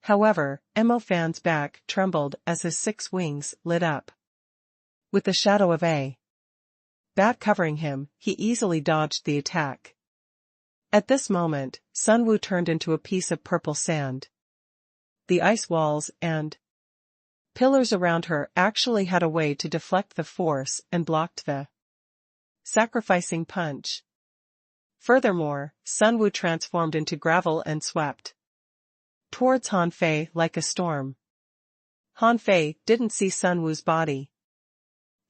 S1: However, Mo Fan's back trembled as his 6 wings lit up. With the shadow of a bat covering him, he easily dodged the attack. At this moment, Sun Wu turned into a piece of purple sand. The ice walls and pillars around her actually had a way to deflect the force and blocked the sacrificing punch. Furthermore, Sun Wu transformed into gravel and swept towards Han Fei like a storm. Han Fei didn't see Sun Wu's body.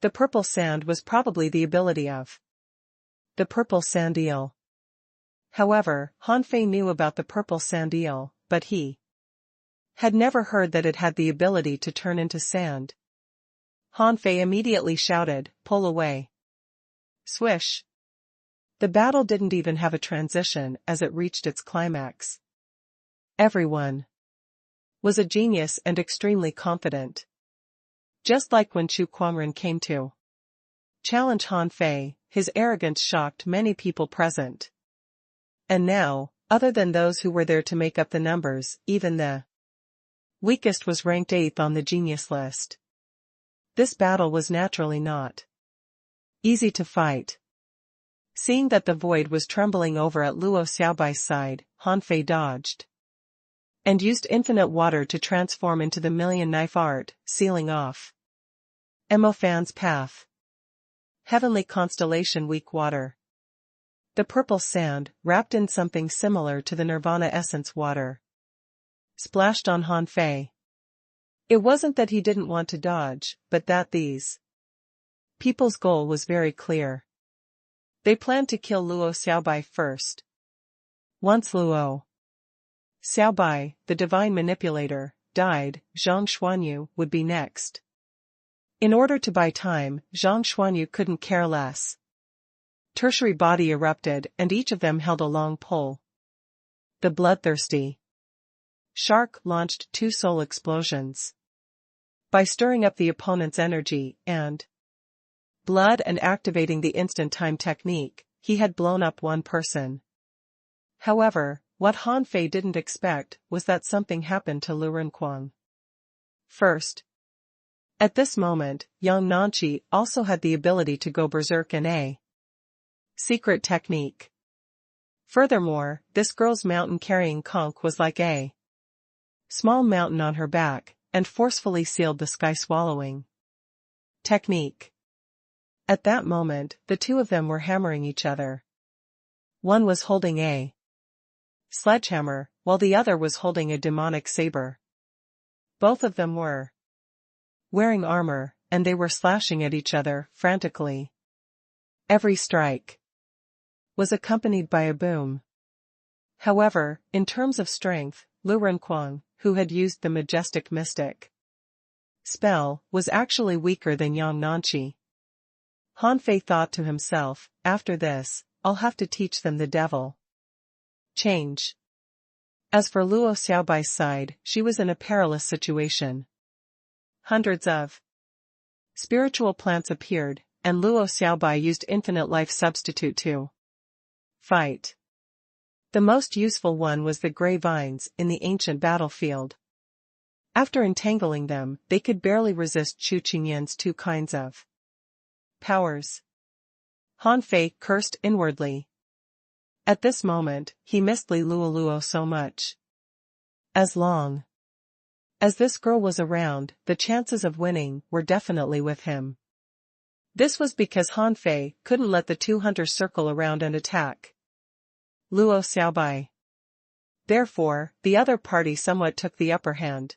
S1: The purple sand was probably the ability of the purple sand eel. However, Han Fei knew about the purple sand eel, but he had never heard that it had the ability to turn into sand. Han Fei immediately shouted, "Pull away." Swish! The battle didn't even have a transition as it reached its climax. Everyone was a genius and extremely confident. Just like when Chu Kuangren came to challenge Han Fei, his arrogance shocked many people present. And now, other than those who were there to make up the numbers, even the weakest was ranked 8th on the genius list. This battle was naturally not easy to fight. Seeing that the void was trembling over at Luo Xiaobai's side, Han Fei dodged and used infinite water to transform into the million knife art, sealing off Mo Fan's path. Heavenly constellation weak water. The purple sand, wrapped in something similar to the Nirvana essence water, splashed on Han Fei. It wasn't that he didn't want to dodge, but that these people's goal was very clear. They planned to kill Luo Xiaobai first. Once Luo Xiaobai, the divine manipulator, died, Zhang Xuanyu would be next. In order to buy time, Zhang Xuanyu couldn't care less. Tertiary body erupted and each of them held a long pole. The bloodthirsty shark launched 2 soul explosions. By stirring up the opponent's energy and blood and activating the instant time technique, he had blown up one person. However, what Han Fei didn't expect was that something happened to Lu Renkuang first. At this moment, Yang Nanqi also had the ability to go berserk in a secret technique. Furthermore, this girl's mountain-carrying conch was like a small mountain on her back, and forcefully sealed the sky-swallowing technique. At that moment, the two of them were hammering each other. One was holding a sledgehammer, while the other was holding a demonic saber. Both of them were wearing armor, and they were slashing at each other frantically. Every strike was accompanied by a boom. However, in terms of strength, Lu Renkuang, who had used the majestic mystic spell, was actually weaker than Yang Nanqi. Han Fei thought to himself, after this, I'll have to teach them the devil change. As for Luo Xiaobai's side, she was in a perilous situation. Hundreds of spiritual plants appeared, and Luo Xiaobai used infinite life substitute to fight. The most useful one was the gray vines in the ancient battlefield. After entangling them, they could barely resist Chu Qingyan's 2 kinds of powers. Han Fei cursed inwardly. At this moment, he missed Li Luoluo so much. As long as this girl was around, the chances of winning were definitely with him. This was because Han Fei couldn't let the 2 hunters circle around and attack Luo Xiaobai. Therefore, the other party somewhat took the upper hand.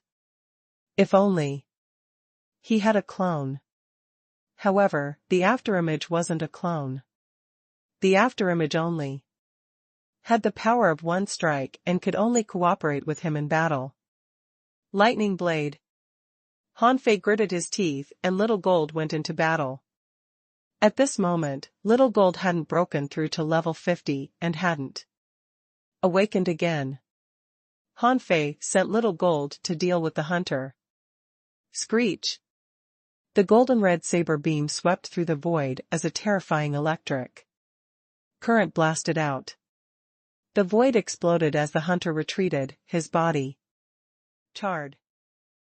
S1: If only he had a clone. However, the afterimage wasn't a clone. The afterimage only had the power of one strike and could only cooperate with him in battle. Lightning blade. Hanfei gritted his teeth and Little Gold went into battle. At this moment, Little Gold hadn't broken through to level 50 and hadn't awakened again. Hanfei sent Little Gold to deal with the hunter. Screech! The golden-red saber beam swept through the void as a terrifying electric current blasted out. The void exploded as the hunter retreated, his body charred.